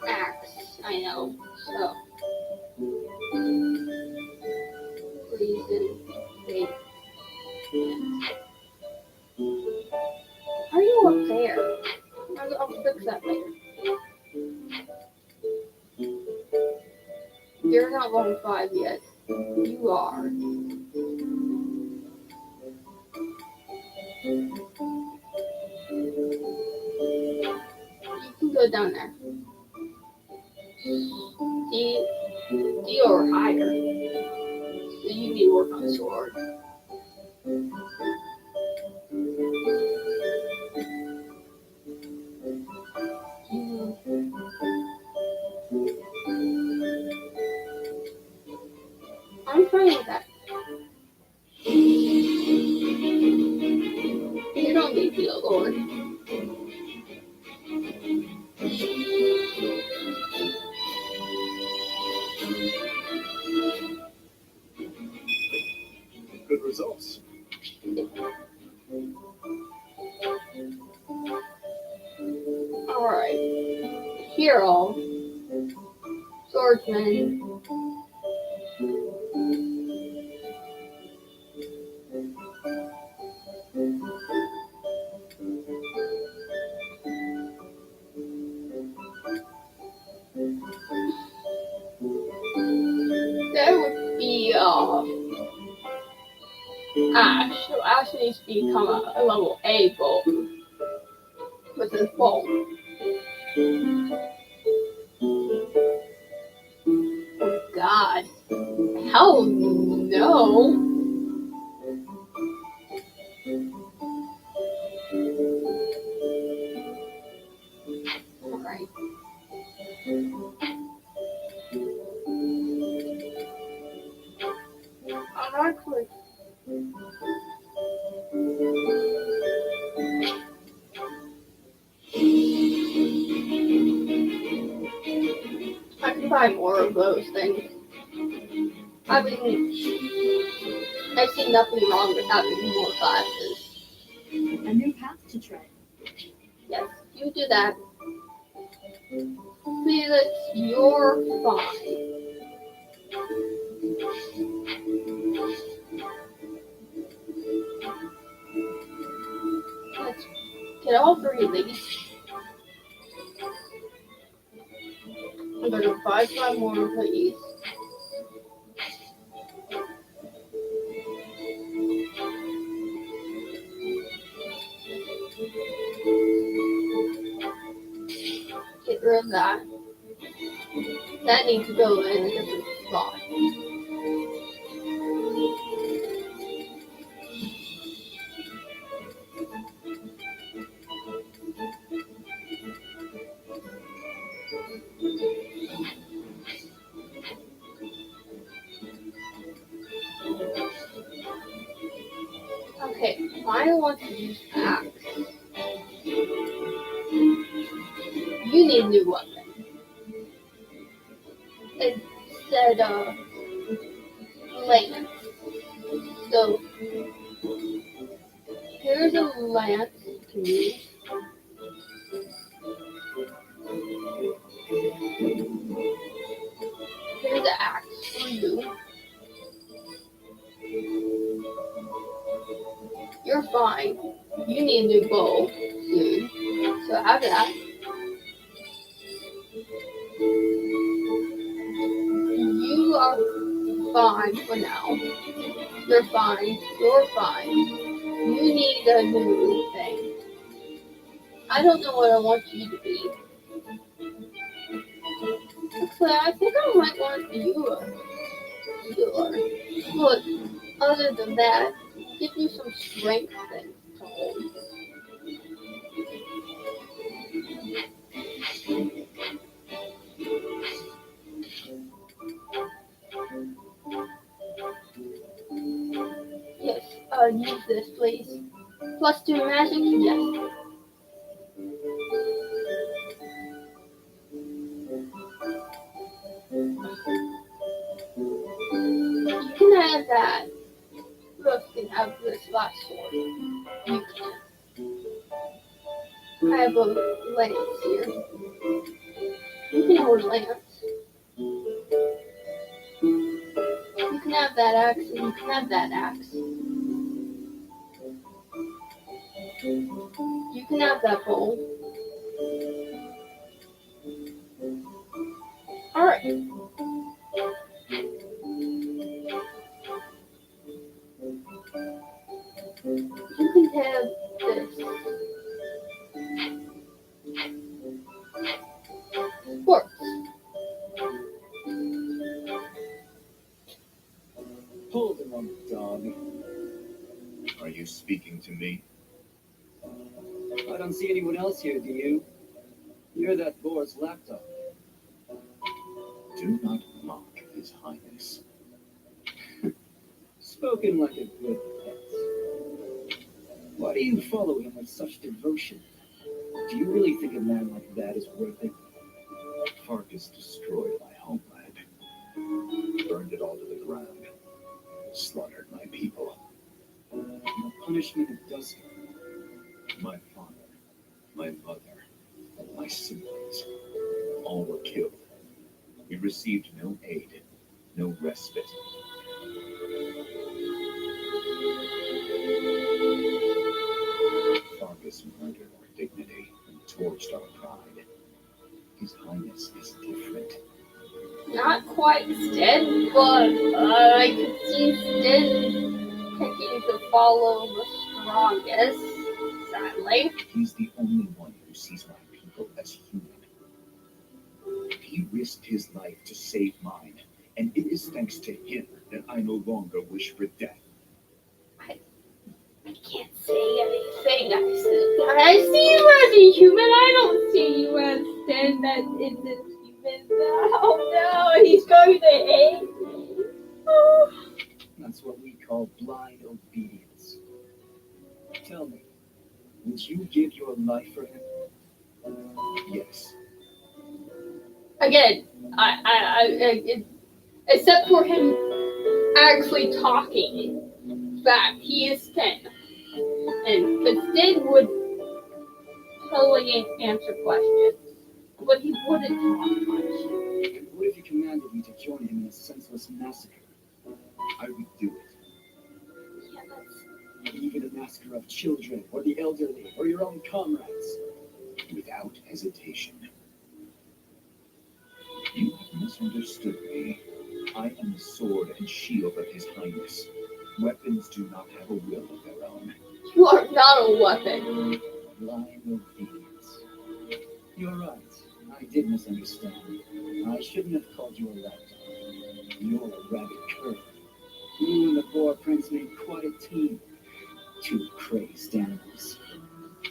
axe, I know, so. Reason, wait. How are you up there? I'll fix that later. You're not level 5 yet. You are. You can go down there. D or higher. So you need to work on sword. I'm fine with that. You don't need to be a lord. Good results. hero, swordsman. There would be Ash. So Ash needs to become a level A bow with his bow. Oh God. Hell no. Alright. I'm actually I can buy more of those things. I mean, I see nothing wrong with having more classes. A new path to tread. Yes, you do that. Felix, you're fine. Let's get all three of these. I'm gonna buy 5 more of these. Get rid of that. That needs to go in a different spot. Okay, I want to use axe. You need a new weapon. Instead of lance. So here's a lance you can use. Here's an axe for you. You're fine. You need a new bow soon. So have that. You are fine for now. You're fine. You're fine. You need a new thing. I don't know what I want you to be. Actually, I think I might want you a healer. But other than that, give you some strength and to hold. Yes, use this, please. Plus 2 magic? Yes. You can have that. Rook can have this last sword. You can. I have a lance here. You can hold a lance. You can have that axe and you can have that axe. You can have that bowl. Alright. You can have this. Works. Hold him on the dog. Are you speaking to me? I don't see anyone else here, do you? You're that boar's lapdog. Do not mock His Highness. Spoken like a good pet. Why do you follow him with such devotion? Do you really think a man like that is worth it? Farkas destroyed my homeland, burned it all to the ground, slaughtered my people. And the punishment it does My father, my mother, and my siblings. all were killed. We received no aid, no respite. Fargus murdered our dignity and torched our pride. His Highness is different. Not quite Sten, but I could see Sten picking to follow the strongest, sadly. He's the only one who sees my people as human. He risked his life to save mine, and it is thanks to him that I no longer wish for death. I can't say anything. I see you as a human. I don't see you as Sten that isn't human. Oh no, he's going to hate me. Oh. That's what we call blind obedience. Tell me, would you give your life for him? Yes. Again, except for him actually talking, that he is Sten. And because Sten would totally answer questions, but he wouldn't talk much. And what if you commanded me to join him in a senseless massacre? I would do it. Yeah, that's... Even a massacre of children, or the elderly, or your own comrades. Without hesitation. You have misunderstood me. I am the sword and shield of His Highness. Weapons do not have a will of their own. You are not a weapon. Blind obedience. You're right. I did misunderstand. I shouldn't have called you a lapdog. You're a rabid cur. You and the boar prince made quite a team. Two crazed animals.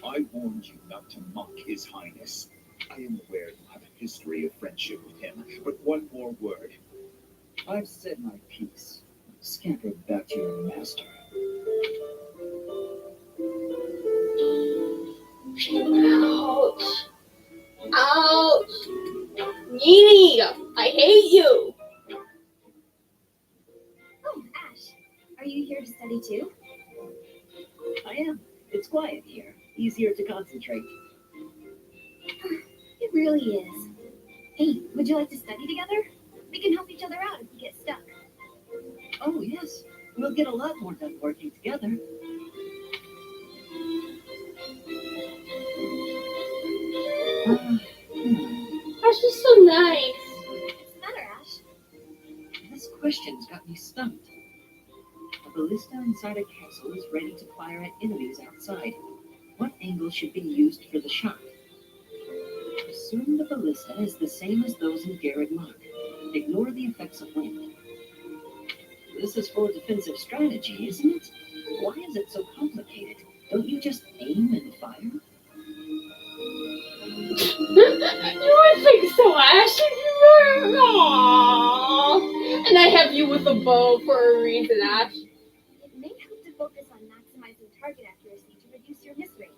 I warned you not to mock His Highness. I am aware you have a history of friendship with him, but one more word. I've said my piece. Scamper back to your master. Ouch. Ouch. Needy, I hate you. Oh, Ash, are you here to study too? I am. It's quiet here. Easier to concentrate. It really is. Hey, would you like to study together? We can help each other out if we get stuck. Oh, yes. We'll get a lot more done working together. That's just so nice. What's the matter, Ash? This question's got me stumped. A ballista inside a castle is ready to fire at enemies outside. What angle should be used for the shot? Assume the ballista is the same as those in Garreg Mach. Ignore the effects of wind. This is for defensive strategy, isn't it? Why is it so complicated? Don't you just aim and fire? You think so, Ash? Aww. And I have you with a bow for a reason, Ash. It may help to focus on maximizing target accuracy to reduce your miss rate.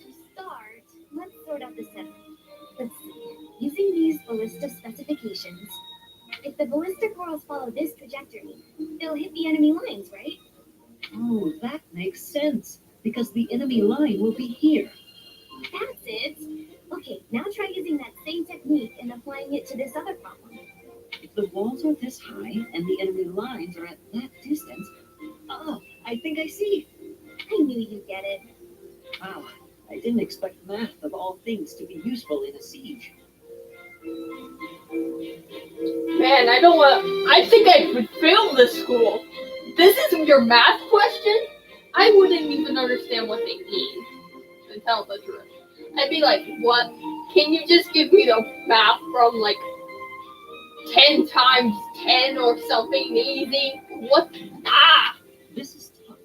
To start, let's sort out the setup. Let's see. Using these ballista specifications, if the ballistic corals follow this trajectory, they'll hit the enemy lines, right? Oh, that makes sense. Because the enemy line will be here. That's it. Okay, now try using that same technique and applying it to this other problem. If the walls are this high and the enemy lines are at that distance... Oh, I think I see. I knew you'd get it. Wow, I didn't expect math of all things to be useful in a siege. Man, I think I would fail this school. This is your math question? I wouldn't even understand what they mean, to tell the truth. I'd be like, what? Can you just give me the math from like 10 times 10 or something easy? What? Ah! This is tough.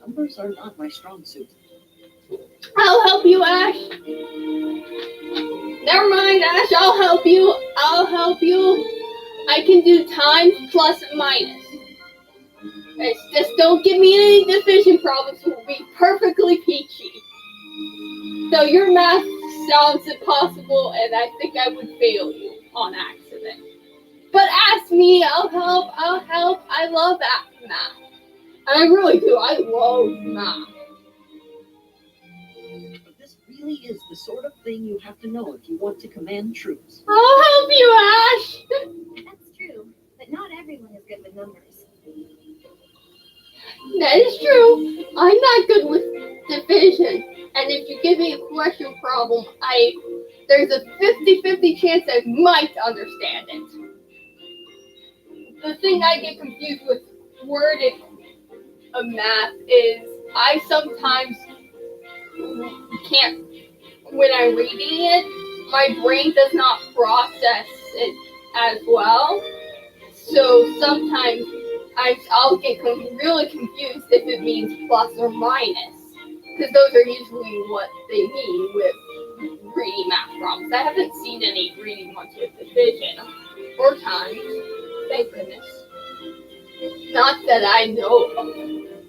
Numbers are not my strong suit. I'll help you, Ash. Never mind, Ash. I'll help you. I can do times plus and minus. Just don't give me any division problems. We'll be perfectly peachy. So your math sounds impossible, and I think I would fail you on accident. But ask me. I'll help. I love that math. And I really do. I love math. But this really is the sort of thing you have to know if you want to command troops. I'll help you, Ash! That's true, but not everyone is good with numbers. That is true. I'm not good with division. And if you give me a question problem, there's a 50-50 chance I might understand it. The thing I get confused with worded math is I sometimes can't, when I'm reading it, my brain does not process it as well. So sometimes I'll get really confused if it means plus or minus, because those are usually what they mean with reading math problems. I haven't seen any reading ones with division or times, thank goodness. Not that I know of.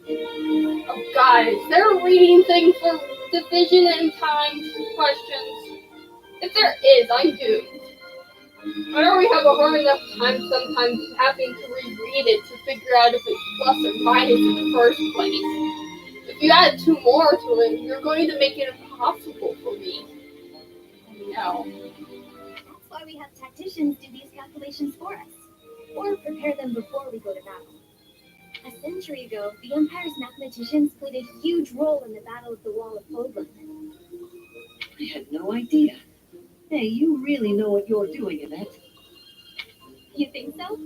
Oh God, is there a reading thing for division and times questions? If there is, I'm doomed. I already have a hard enough time sometimes having to reread it to figure out if it's plus or minus in the first place. If you add 2 more to it, you're going to make it impossible for me. No. That's why we have tacticians do these calculations for us, or prepare them before we go to battle. A century ago, the Empire's mathematicians played a huge role in the Battle of the Wall of Odlin. I had no idea. Hey, you really know what you're doing, Annette. You think so?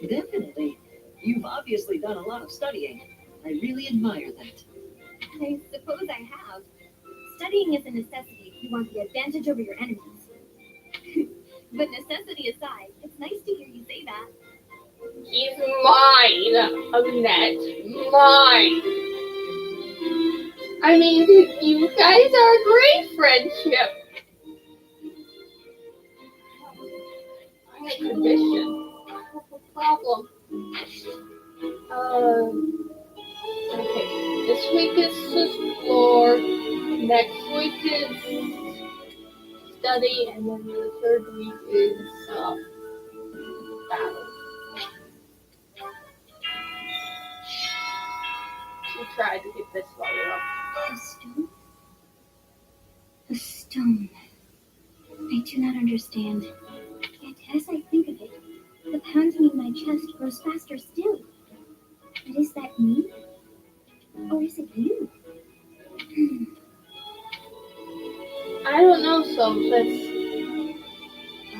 Definitely. You've obviously done a lot of studying. I really admire that. I suppose I have. Studying is a necessity if you want the advantage over your enemies. But necessity aside, it's nice to hear you say that. He's mine, Annette. Mine. I mean, you guys are a great friendship. I'm a tradition. What's the problem? Okay. This week is explore. Next week is study, and then the third week is battle. We'll try to get this level up. A stone? A stone. I do not understand. Yet as I think of it, the pounding in my chest grows faster still. But is that me? Or is it you? I don't know, Sophus.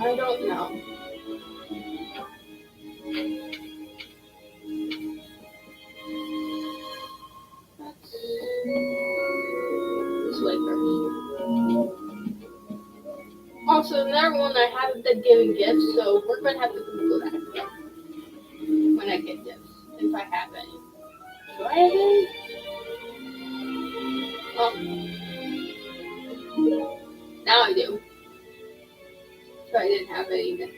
I don't know. This way first. Also, another one I haven't been giving gifts, so we're gonna have to Google that when I get gifts, if I have any. Do I have any? Oh. Now I do. So I didn't have any then.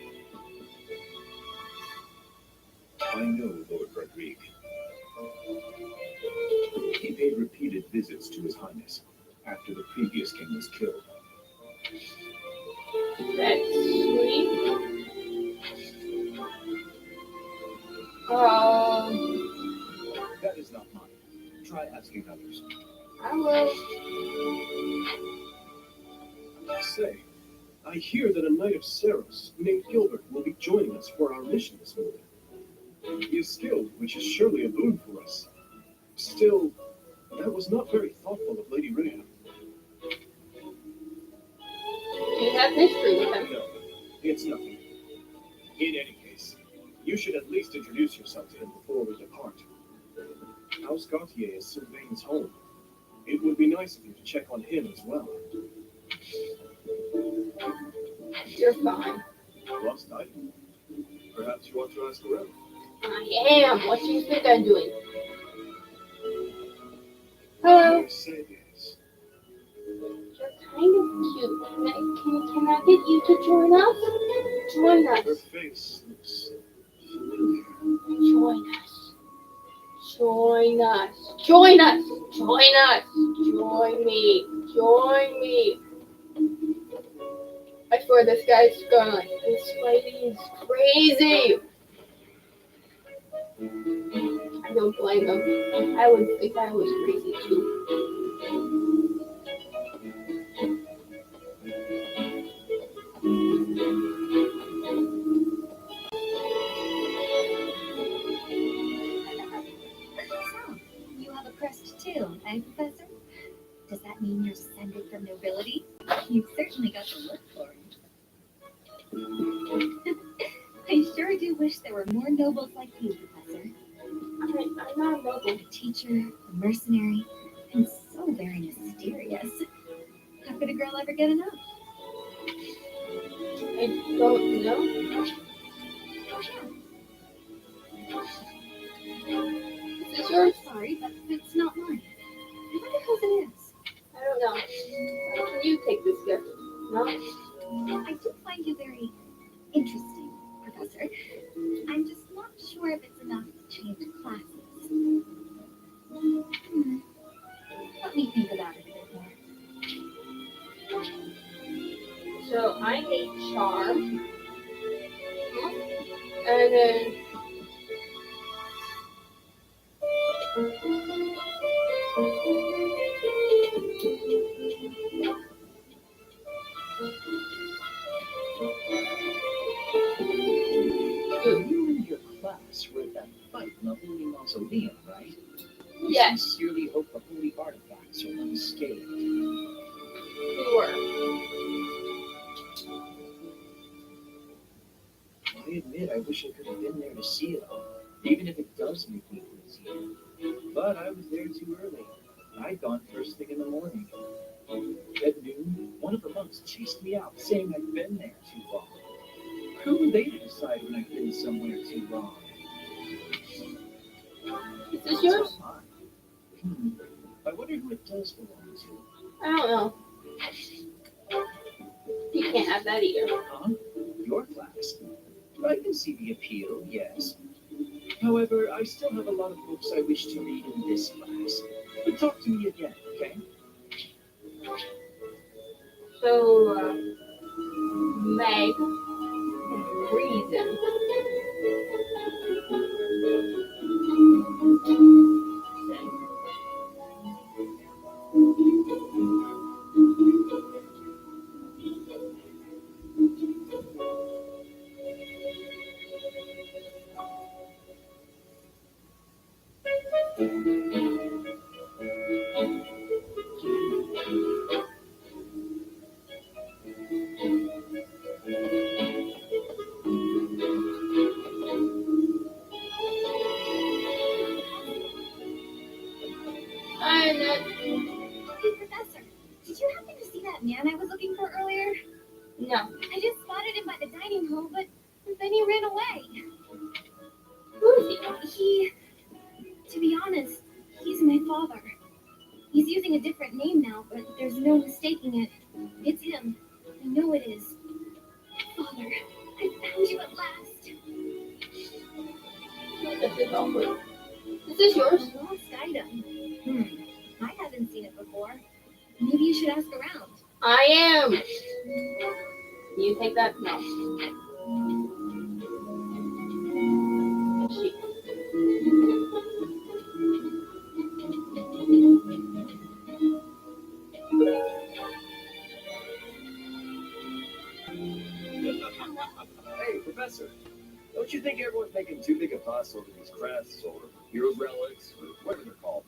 I know Lord Rodrigue. He paid repeated visits to His Highness after the previous king was killed. That's sweet. That is not mine. Try asking others. I will. Say, I hear that a knight of Saros named Gilbert will be joining us for our mission this morning. He is skilled, which is surely a boon for us. Still, that was not very thoughtful of Lady Rhea. Do you have history with him? No, it's nothing. In any case, you should at least introduce yourself to him before we depart. House Gautier is Sylvain's home. It would be nice of you to check on him as well. You're fine. Lost item. Perhaps you want to ask around. I am. What do you think I'm doing? Hello. Mercedes. You're kind of cute. Can I get you to join us? Join Her us. face looks familiar. Join us. Join us. Join us. Join us. Join me. Join me. I swear this guy's going like, this lady is crazy. I don't blame him. I would think I was crazy too. that mean you're descended from nobility? You've certainly got the look for it. I sure do wish there were more nobles like you, Professor. I'm not a noble. A teacher, a mercenary, and so very mysterious. How could a girl ever get enough? I don't know. Is this yours? Sorry, but it's not mine. I wonder whose it is. I don't know. Can you take this gift? No? I do find you very interesting, Professor. I'm just not sure if it's enough to change classes. Let me think about it a bit more. So I need charm. And then You and your class were at that fight in the Holy Mausoleum, right? We yes, sincerely hope the holy artifacts are unscathed. we were. I admit I wish I could have been there to see it all, even if it does make me easier. But I was there too early. I'd gone first thing in the morning. At noon, one of the monks chased me out, saying I'd been there too long. Who were they to decide when I've been somewhere too long? Is this yours? So am I wonder who it does belong to. I don't know. You can't have that either. Huh? Your class? I can see the appeal, yes. However, I still have a lot of books I wish to read in this class. But talk to me again, okay? So, Meg, reason. I'm not. Hey, Professor, did you happen to see that man I was looking for earlier? No. I just spotted him by the dining hall, but then he ran away. Who is he? To be honest, he's my father. He's using a different name now, but there's no mistaking it. It's him. I know it is. Father, I found you at last. This is awkward. Is this yours? A lost item. I haven't seen it before. Maybe you should ask around. I am. You take that? No. She- Hey, Professor, don't you think everyone's making too big a fuss over these crests or hero relics or whatever they're called?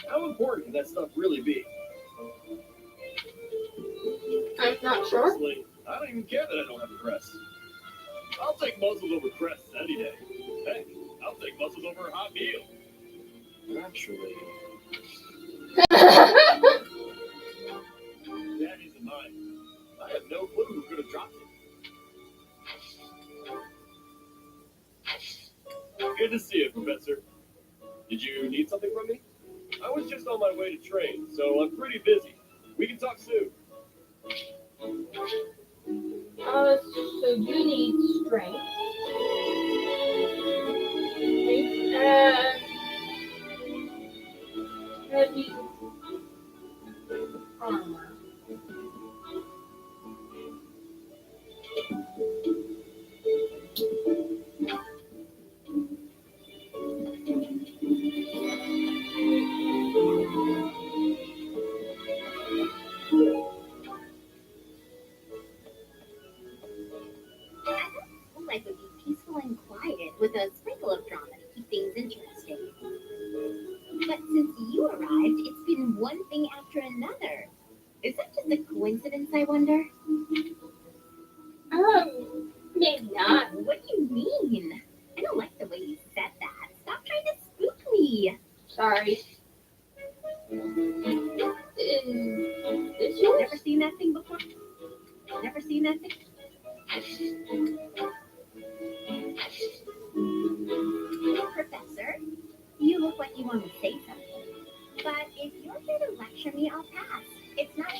How important can that stuff really be? I'm not sure. Personally, I don't even care that I don't have a crest. I'll take muzzles over crests any day. Heck, I'll take muzzles over a hot meal. Actually, that isn't mine. I have no clue who could have dropped it. Good to see you, Professor. Did you need something from me? I was just on my way to train, so I'm pretty busy. We can talk soon. So you need strength. And heavy armor. I don't feel like Is that just a coincidence, I wonder? Maybe not. What do you mean? I don't like the way you said that. Stop trying to spook me. Sorry. Is this yours? Never seen that thing before? Never seen that thing? Professor, you look like you want to say something. But if you're here to lecture me, I'll pass. It's not.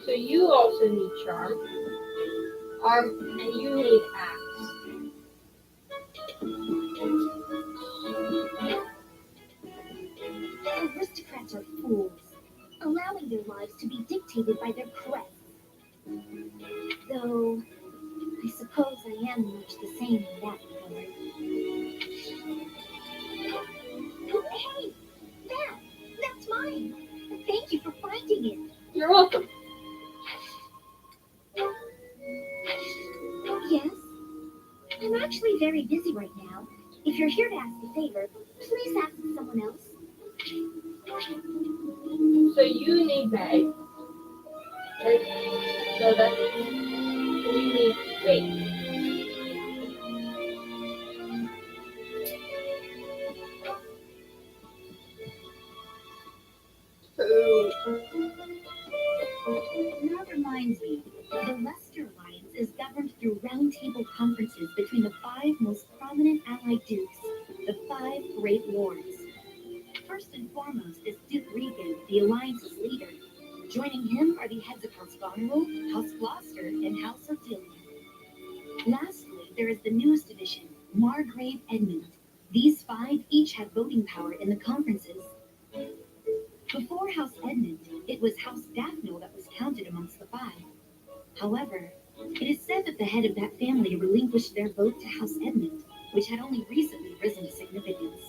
So you also need charm. And you need axe. Aristocrats are fools, allowing their lives to be dictated by their crests. Though, I suppose I am much the same in that regard. Hey, that's mine. Thank you for finding it. You're welcome. Yes, I'm actually very busy right now. If you're here to ask a favor, please ask someone else. So you need bag. Right? So that's we need weight. So That reminds me, the Leicester Alliance is governed through roundtable conferences between the 5 most prominent allied dukes, the 5 great lords. First and foremost is Duke Regan, the Alliance's leader. Joining him are the heads of House Goneril, House Gloucester, and House of Dillian. Lastly, there is the newest addition, Margrave Edmund. These 5 each have voting power in the conferences. Before House Edmund, it was House Daphno that was counted amongst the 5. However, it is said that the head of that family relinquished their vote to House Edmund, which had only recently risen to significance.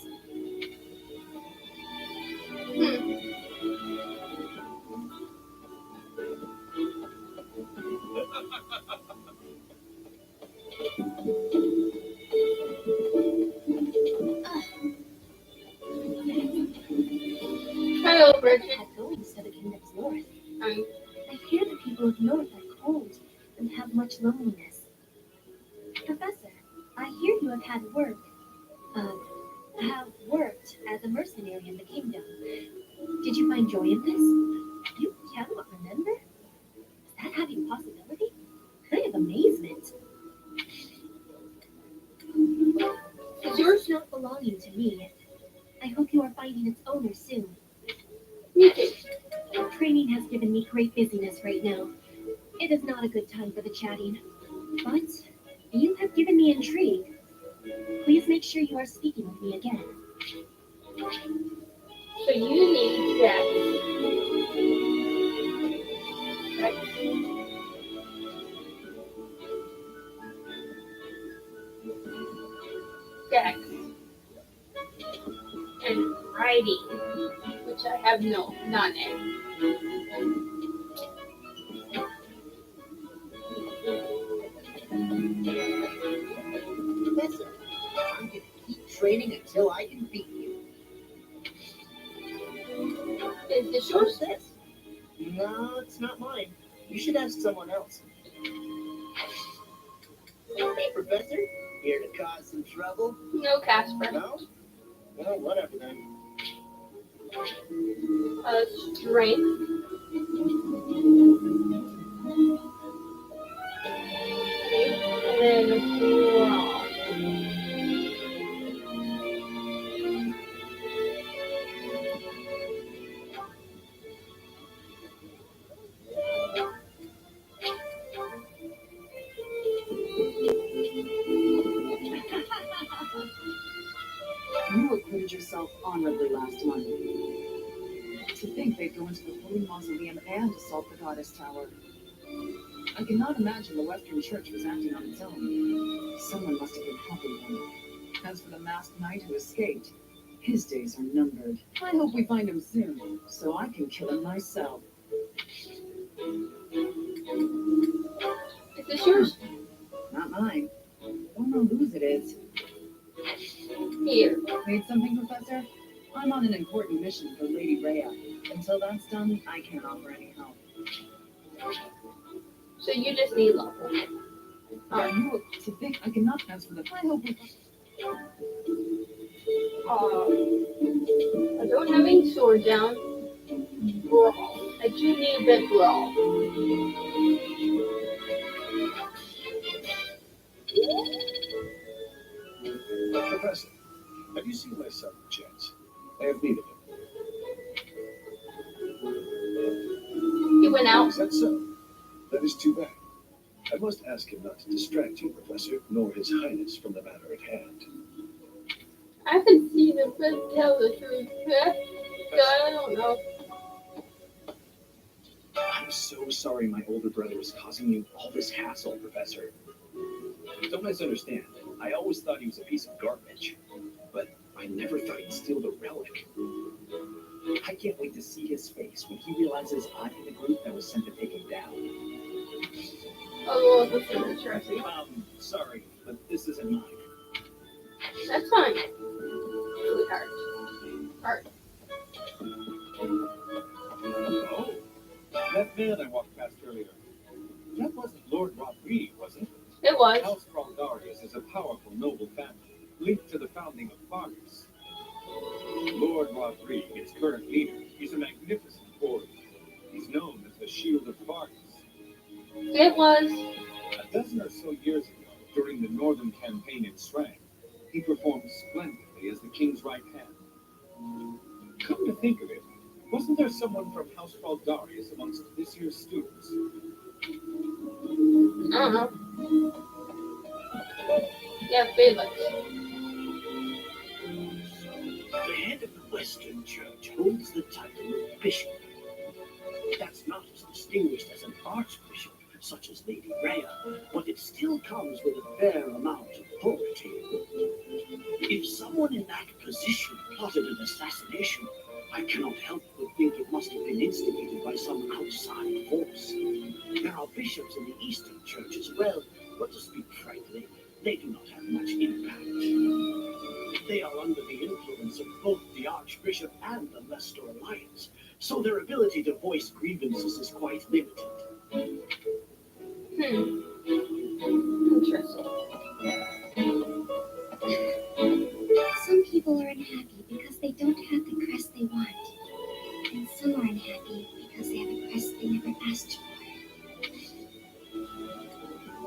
hello, Bridget. Had going to the kingdoms north. Um, I hear the people of north are cold and have much loneliness. Professor, I hear you have worked as a mercenary in the kingdom. Did you find joy in this? You cannot remember? Is that having possibility? Kind of amazement. is yours? Not belonging to me. I hope you are finding its owner soon. Me too. Training has given me great busyness right now. It is not a good time for the chatting. But you have given me intrigue. Please make sure you are speaking with me again. So you need that. Right. Dex. And writing, which I have none in. Professor, I'm gonna keep training until I can beat you. Is this yours? What's this? No, it's not mine. You should ask someone else. Hey, Professor, here to cause some trouble? No, Casper. No? Well, whatever then. Strength. And then brawl. You acquitted yourself honorably last month. To think they'd go into the Holy Mausoleum and assault the Goddess Tower. I cannot imagine the Western Church was acting on its own. Someone must have been helping them. As for the masked knight who escaped, his days are numbered. I hope we find him soon, so I can kill him myself. Is this yours? Not mine. Don't know whose it is. Here. Need something, Professor? I'm on an important mission for Lady Rhea. Until that's done, I can't offer any help. So you just need love. Are you to think I cannot ask for the I hope we I don't have any sword down. Brawl. I do need a bit brawl. Professor, have you seen my son, Chance? I have need of him. He went out. Is that so? That is too bad. I must ask him not to distract you, Professor, nor His Highness from the matter at hand. I haven't seen him, but tell the truth. So I don't know. I'm so sorry my older brother is causing you all this hassle, Professor. Don't misunderstand. I always thought he was a piece of garbage. But I never thought he'd steal the relic. I can't wait to see his face when he realizes I'm in the group that was sent to take him down. Oh, well, this is interesting. Sorry, but this isn't mine. That's fine. Sweetheart. Heart. Oh, that man I walked past earlier. That wasn't Lord Rodrigue, was it? It was. House Fraldarius is a powerful noble family, linked to the founding of Fargus. Lord Rodrigue, its current leader, is a magnificent warrior. He's known as the Shield of Fargus. It was. A dozen or so years ago, during the Northern Campaign in Srang, he performed splendidly as the king's right hand. Come to think of it, wasn't there someone from House Fraldarius amongst this year's students? I don't know. Yeah, Felix. The head of the Western Church holds the title of bishop. That's not as distinguished as an archbishop, such as Lady Rhea, but it still comes with a fair amount of authority. If someone in that position plotted an assassination, I cannot help but think it must have been instigated by some outside force. There are bishops in the Eastern Church as well, but to speak frankly, they do not have much impact. They are under the influence of both the Archbishop and the Leicester Alliance, so their ability to voice grievances is quite limited. Interesting. Some people are unhappy because they don't have the crest they want. And some are unhappy because they have a crest they never asked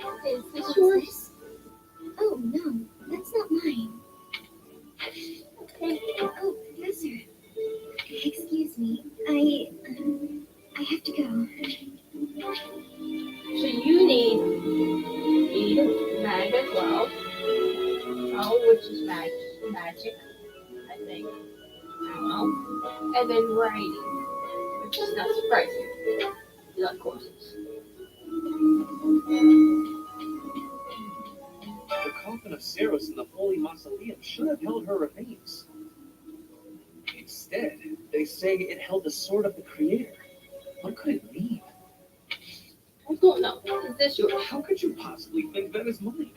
for. Is this What's yours? this? Oh, no, that's not mine. Okay. Oh, Professor. Excuse me. I have to go. So you need mag as well. Oh, which is magic, I think. I don't know. And then writing, which is not surprising. You like courses. The coffin of Ceres in the Holy Mausoleum should have held her remains. Instead, they say it held the sword of the Creator. What could it mean? I don't know. Is this yours? How could you possibly think that is mine?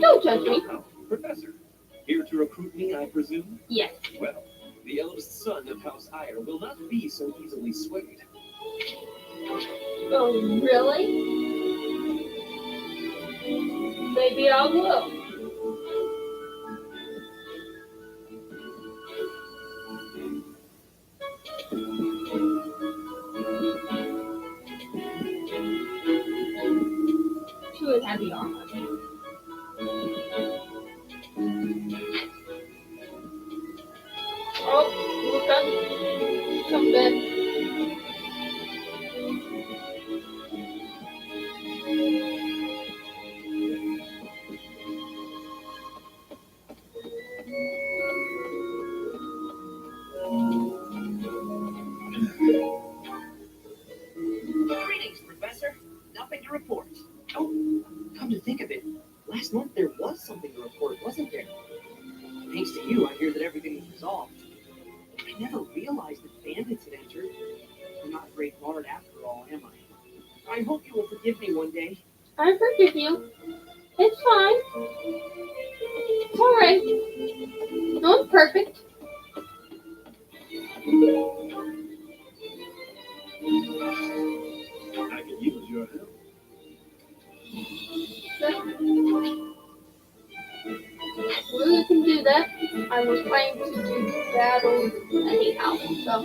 Don't judge me. Oh, Professor. Here to recruit me, I presume? Yes. Well, the eldest son of House Eyre will not be so easily swayed. Oh, really? Maybe I will. She would have the armor. Oh, look up. Something. Greetings, Professor. Nothing to report. Oh, come to think of it, last month there was something to report, wasn't there? Thanks to you, I hear that everything was resolved. I never realized that bandits had entered. I'm not a great bard after all, am I? I hope you will forgive me one day. I forgive you. It's fine. It's alright. Don't I was planning to do battles anyhow, so.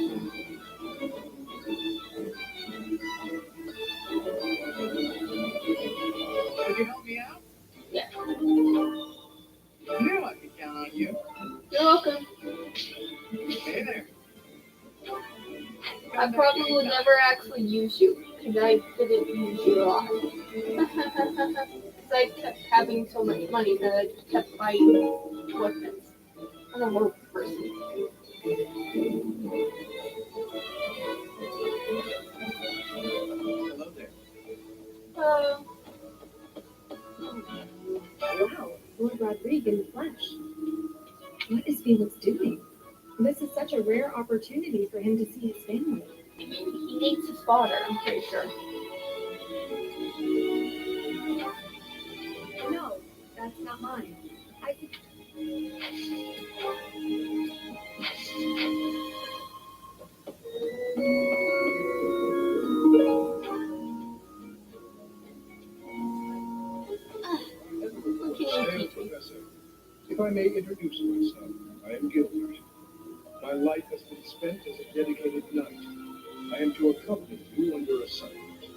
Could you help me out? Yeah. Knew I could count on you. You're welcome. Hey there. I probably would never actually use you, because I didn't use you a lot. Because I kept having so much money that I kept buying weapons. I'm a horrible person. Hello there. Wow, Lord Rodrigue in the flesh. What is Felix doing? This is such a rare opportunity for him to see his family. I mean, he needs his father, I'm pretty sure. No, that's not mine. Professor, if I may introduce myself, I am Gilbert. My life has been spent as a dedicated knight. I am to accompany you on your assignment.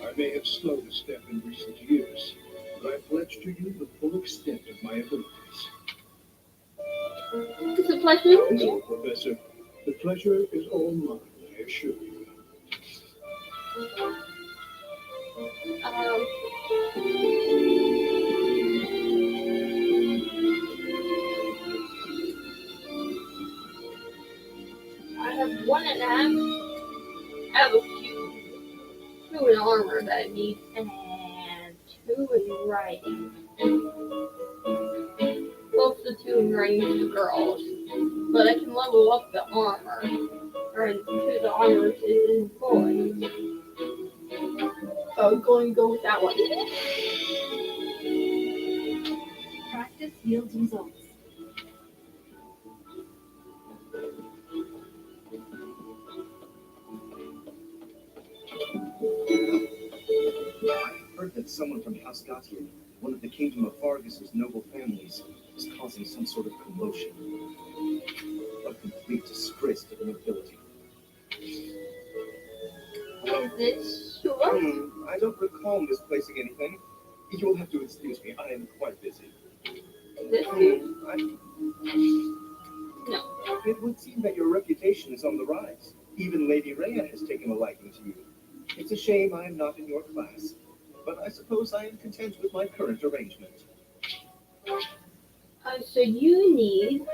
I may have slowed a step in recent years, but I pledge to you the full extent of my abilities. It's a pleasure to meet you. Professor, the pleasure is all mine, I assure you. I have 1.5. I have a few. 2 in armor that I need, and 2 in writing. Both the 2 in writing are girls, but I can level up the armor, or to the armor is in boys. So I'm going to go with that one. Practice yields results. I've heard that someone from House Gautier, one of the Kingdom of Fargus's noble families, is causing some sort of commotion. A complete disgrace to the nobility. Is this sure? I don't recall misplacing anything. You will have to excuse me. I am quite busy. This No. It would seem that your reputation is on the rise. Even Lady Rhea has taken a liking to you. It's a shame I am not in your class, but I suppose I am content with my current arrangement. So you need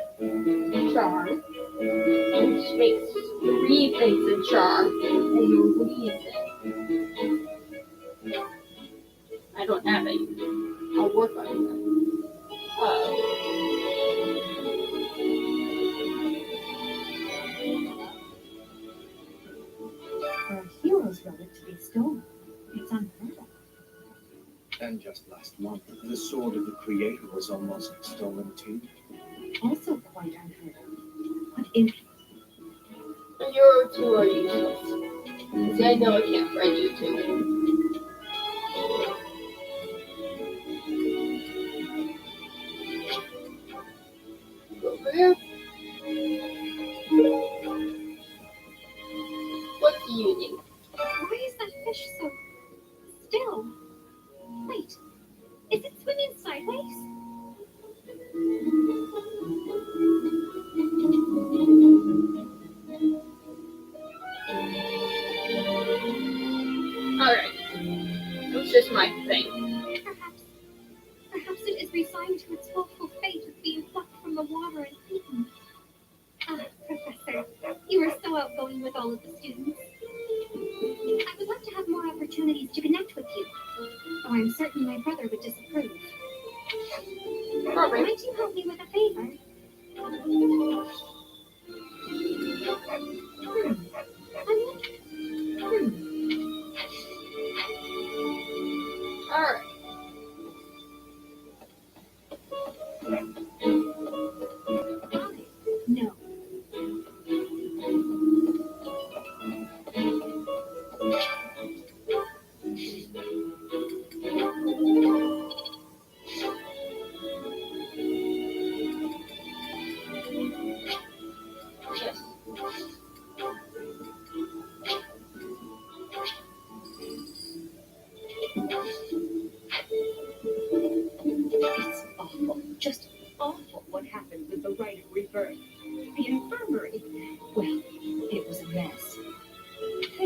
charm, which makes 3 things of charm, and reason. I don't have any. I'll work on it. For a hero's relic to be stolen, it's unheard of. And just last month, the sword of the Creator was almost stolen too. Also quite unheard of. What impudence. You 2 are useless. See, I know I can't friend you 2. Go over here. What do you need? Why is that fish so still? Wait, is it swimming sideways? Alright. It was just my thing. Perhaps it is resigned to its woeful fate of being plucked from the water and eaten. Ah, Professor, you are so outgoing with all of the students. I would love to have more opportunities to connect with you, though I'm certain my brother would disapprove. Robert. Might you help me with a favor? Alright. No.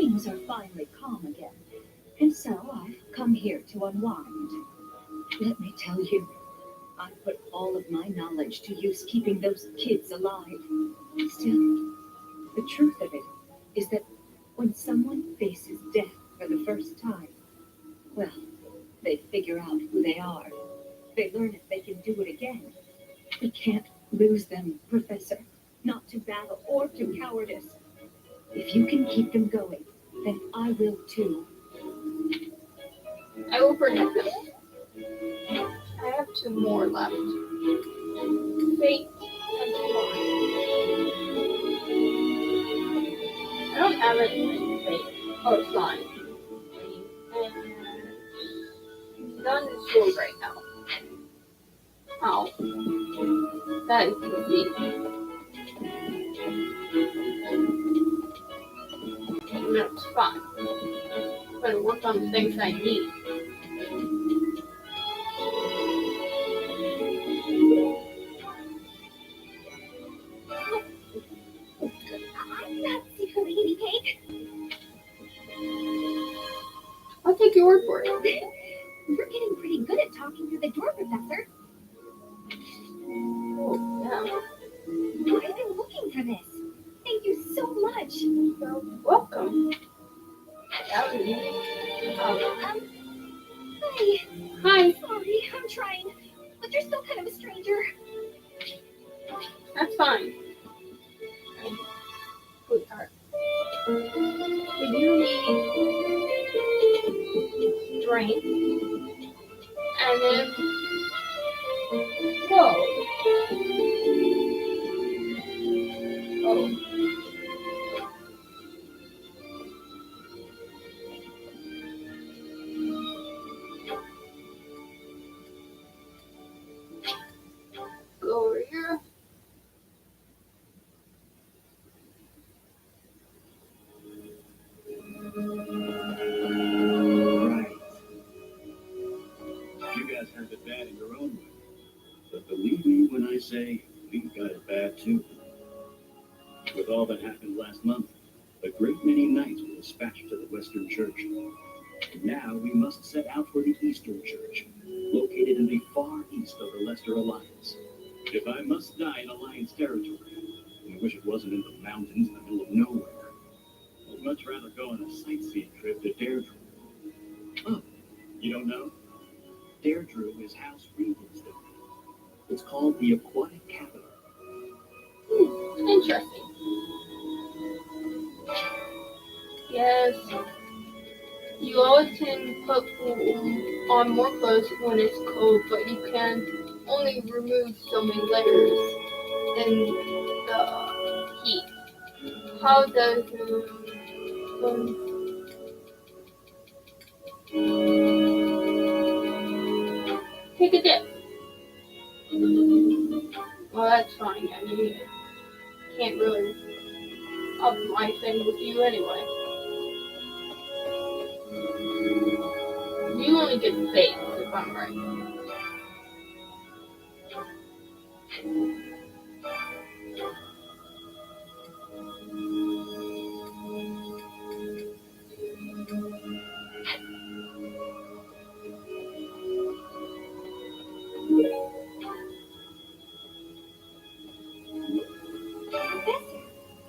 things are finally calm again, and so I've come here to unwind. Let me tell you, I've put all of my knowledge to use keeping those kids alive. Still, the truth of it is that when someone faces death for the first time, well, they figure out who they are. They learn if they can do it again. We can't lose them, Professor. Not to battle or to cowardice. If you can keep them going, then I will too. I will protect them. I have 2 more left. Fate and Tomorrow. I don't have anything fate or sign. And none is sword right now. Ow. That is easy. That's fine. I'm gonna work on the things I need. I'm not sick of guinea pig. I'll take your word for it. You're getting pretty good at talking through the door, Professor. Oh, yeah. I've been looking for this. Thank you so much. You're welcome. That was easy. Hi. Hi. Sorry, I'm trying, but you're still kind of a stranger. That's fine. Sweetheart. Do you need drink? And then whoa. Oh. Go over here. Right. You guys have it bad in your own way. But believe me when I say we've got it bad too. With all that happened last month, a great many knights were dispatched to the Western Church. And now we must set out for the Eastern Church, located in the far east of the Leicester Alliance. If I must die in Alliance territory, I wish it wasn't in the mountains in the middle of nowhere. I'd much rather go on a sightseeing trip to Deirdre. Oh, you don't know? Deirdre is House Regan's domain. It's called the Aquatic Capital. Interesting. Yes. You always can put on more clothes when it's cold, but you can only remove so many layers in the heat. How does take a dip? Well, that's fine. I mean, can't really up my thing with you anyway. You only get face, if I'm right. Professor,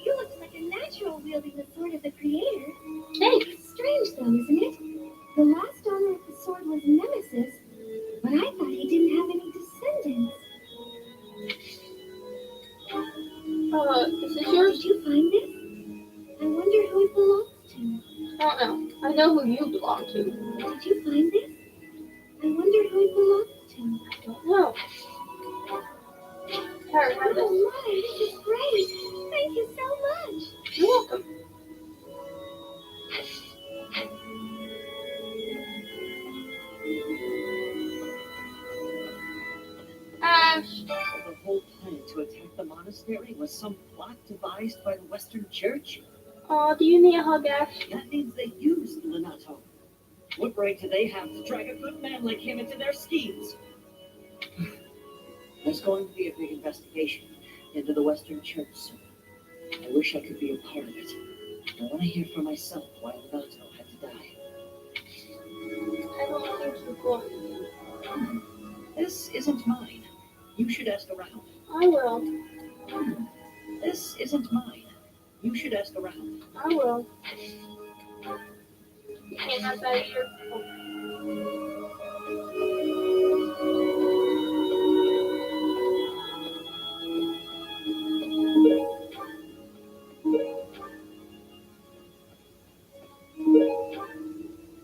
you look like a natural wielding the sword of the Creator. Thanks. It's strange, though, isn't it? The last owner of the sword was Nemesis, but I thought he didn't have any descendants. Is this yours? Did you find this? I wonder who it belongs to. I don't know. I know who you belong to. Did you find this? I wonder who it belongs to. I don't know. Here, have this. Oh my, this is great. Thank you so much. You're welcome. Ash. So the whole plan to attack the monastery was some plot devised by the Western Church? Aw, do you need a hug, Ash? That means they used Lenato. What right do they have to drag a good man like him into their schemes? There's going to be a big investigation into the Western Church soon. I wish I could be a part of it. I want to hear for myself why Alberto had to die. I don't think you're going to. This isn't mine. You should ask around. I will. This isn't mine. You should ask around. I will. And that's out of your.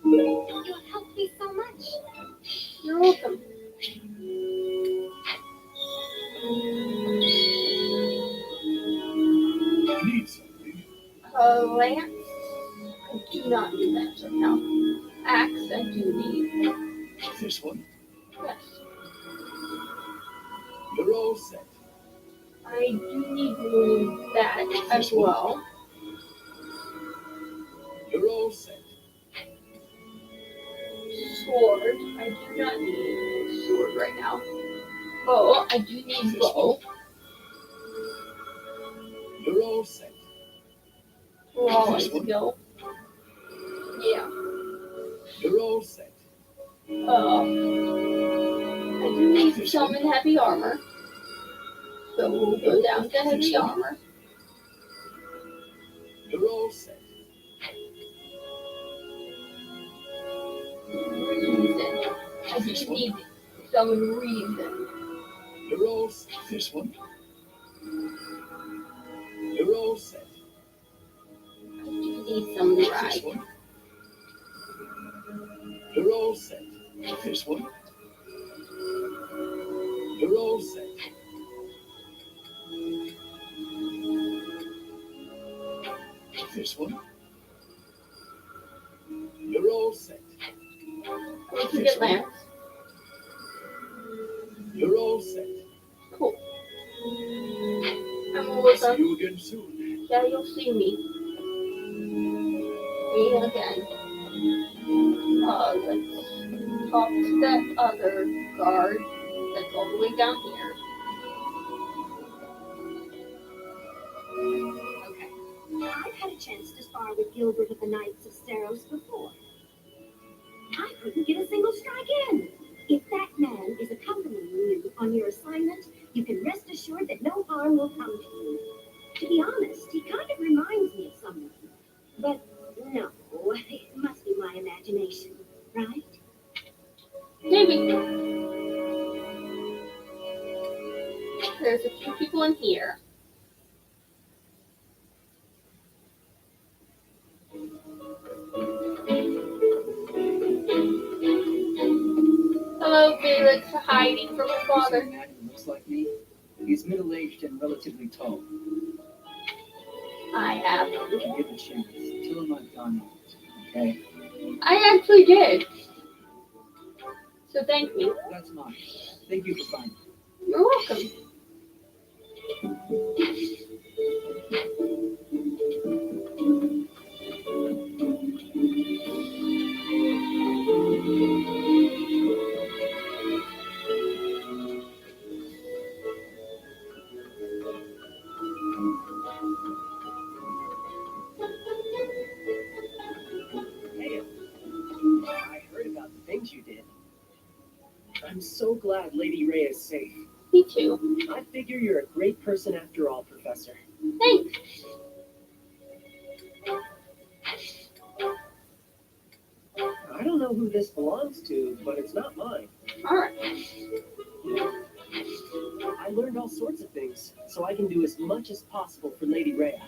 You have helped me so much. You're welcome. Need something. Lance, I do not need that right now. Axe, I do need. This one. Yes. You're all set. I do need that as well. You're all set. Sword, I do not need sword right now. Bow, I do need bow. You're all set. We're all ready to go. Yeah. You're all set. I do need to summon heavy armor. So we'll go down to heavy armor. You're all set. Reason. I do need to summon reason. You're all set. This one. You're all set. I do need some This ride. one. You're all set. This one. You're all set. This one. You're all set. We can get Lance. You're all set. Cool. And we'll work See on. you again soon. Yeah, you'll see me. Me again. Let's talk to that other guard that's all the way down here. Okay. I've had a chance to spar with Gilbert of the Knights of Saros before. I couldn't get a single strike in. If that man is accompanying you on your assignment, you can rest assured that no harm will come to you. To be honest, he kind of reminds me of someone. But no, it must be my imagination, right? Maybe. There's a few people in here. Hello, Felix, hiding from his father. Man who looks like me. He's middle-aged and relatively tall. I have. You can give a chance. Tell him I've done it. Okay? I actually did. So thank you. That's mine. Thank you for finding it. You're welcome. Hey, I heard about the things you did. I'm so glad Lady Ray is safe. Me too. I figure you're a great person after all, Professor. Thanks. I don't know who this belongs to, but it's not mine. Alright. I learned all sorts of things, so I can do as much as possible for Lady Rhea.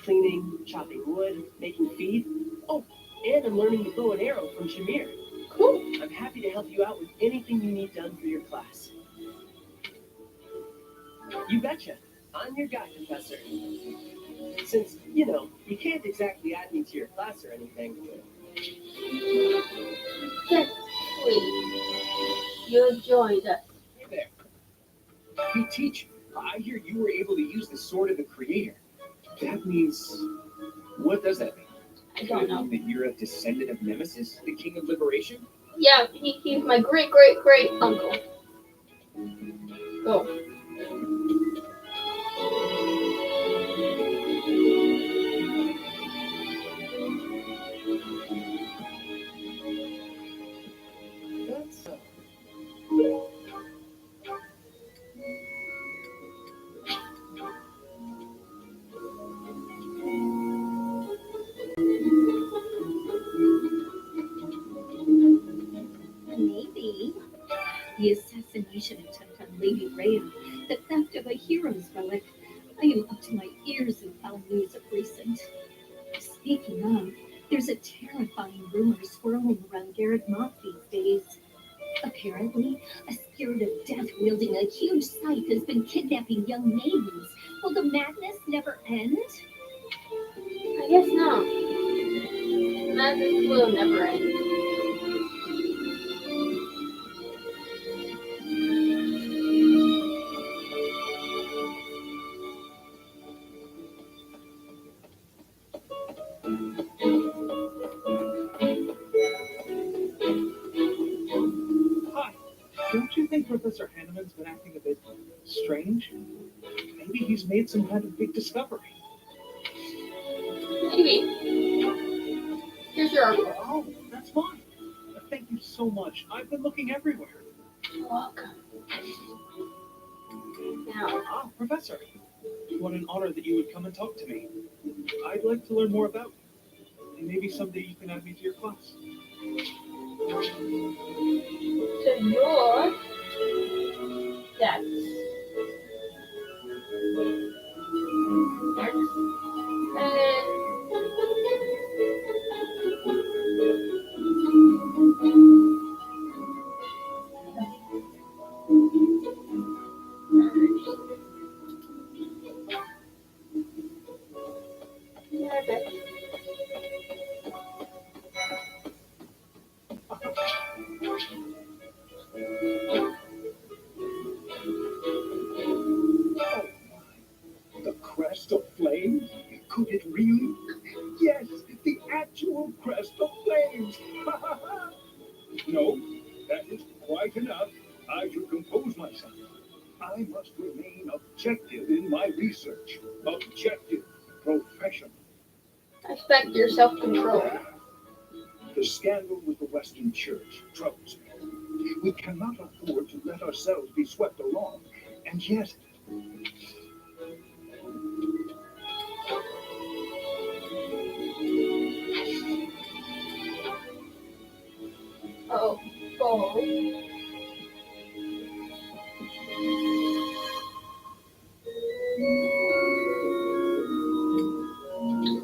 Cleaning, chopping wood, making feed. Oh, and I'm learning the bow and arrow from Shamir. Cool. I'm happy to help you out with anything you need done for your class. You betcha. I'm your guy, Professor. Since, you can't exactly add me to your class or anything. That's sweet. You joined us. Hey there. Hey, teacher. I hear you were able to use the sword of the Creator. That means... What does that mean? I don't know. Does it mean that you're a descendant of Nemesis, the King of Liberation? Yeah, he's my great great great uncle. Go. The assassination attempt on Lady Rhea, the theft of a hero's relic. I am up to my ears in foul news of recent. Speaking of, there's a terrifying rumor swirling around Garrett Moth these days. Apparently, a spirit of death wielding a huge scythe has been kidnapping young maidens. Will the madness never end? I guess not. Madness will never end. Hi. Don't you think Professor Hanneman's been acting a bit strange? Maybe he's made some kind of big discovery. Maybe. Here's your article. Oh, that's mine. Thank you so much. I've been looking everywhere. You're welcome. Now, Ah, Professor. What an honor that you would come and talk to me. I'd like to learn more about you. And maybe someday you can add me to your class. so your that's The crest of flames? Could it really? Yes, the actual crest of flames! No, that is quite enough. I should compose myself. I must remain objective in my research. Objective, professional. expect your self-control. The scandal with the Western Church troubles me. We cannot afford to let ourselves be swept along. And yet, Oh, goal.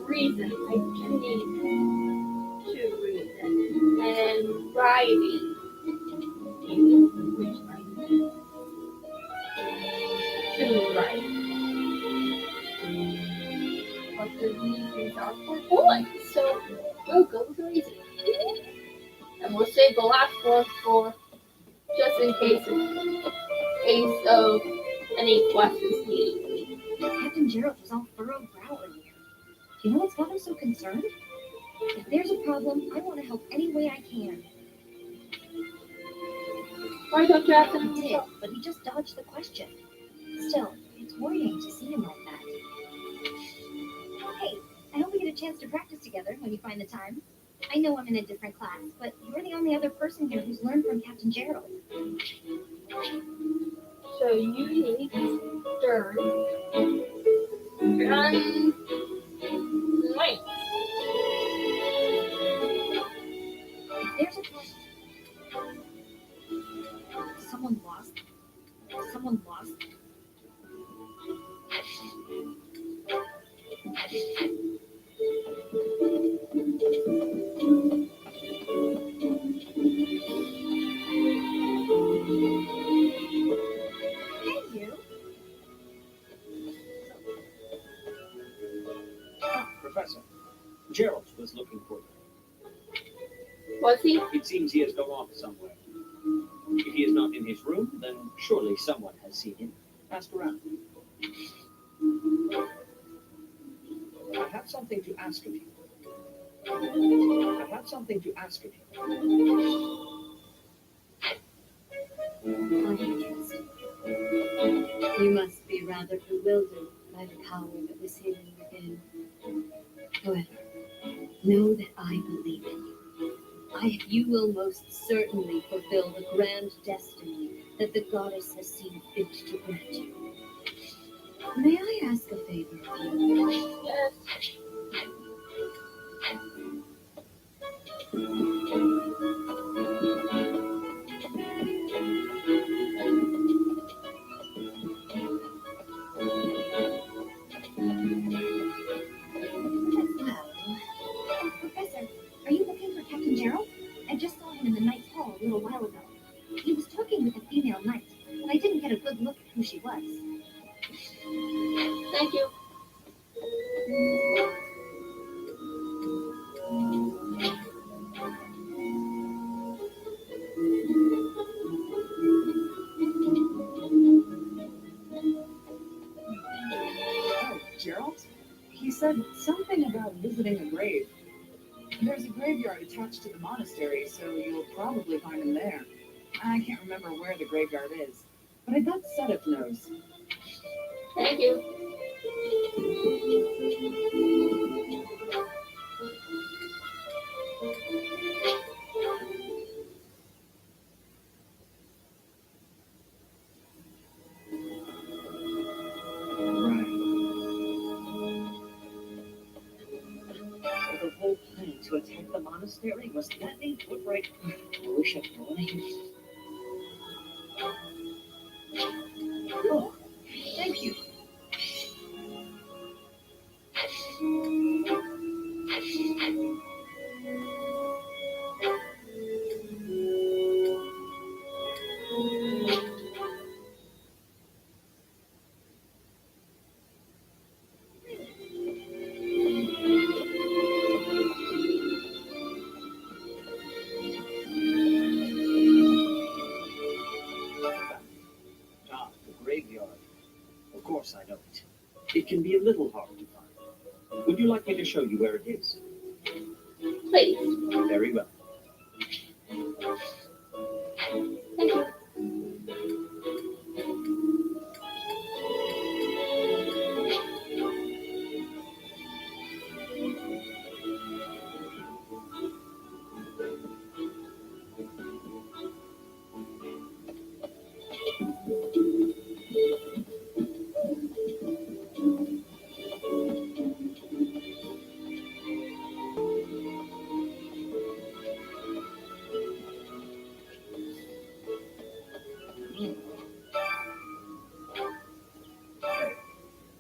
Reason. I do need to reason. And writing. Which writing? To write. But the reasons are for boys, so we'll go with reason. And we'll save the last one for just in case of any questions needed. Captain Gerald was all furrowed brow earlier. You know what's got him so concerned? If there's a problem, I want to help any way I can. Why don't you ask him? He did, but he just dodged the question. Still, it's worrying to see him like that. Hey, I hope we get a chance to practice together when you find the time. I know I'm in a different class, but you're the only other person here who's learned from Captain Gerald. So you need stern and length. There's a question. Someone lost. Someone lost. Hey, you. Professor, Gerald was looking for you. Was he? It seems he has gone off somewhere. If he is not in his room, then surely someone has seen him. Ask around. I have something to ask of you. I have something to ask of you. My interest. You must be rather bewildered by the power that was hidden within. However, know that I believe in you. You will most certainly fulfill the grand destiny that the goddess has seen fit to grant you. May I ask a favor of you? Yes. There's a graveyard attached to the monastery, so you'll probably find him there. I can't remember where the graveyard is, but I bet Sedith knows. Thank you. Right. So the whole plan to attack the monastery was that being put right? I wish I'd known it. Oh, thank you. Ah, the graveyard. Of course I know it. It can be a little hard to find. Would you like me to show you where it is? Please. Very well. Thank you. Hey,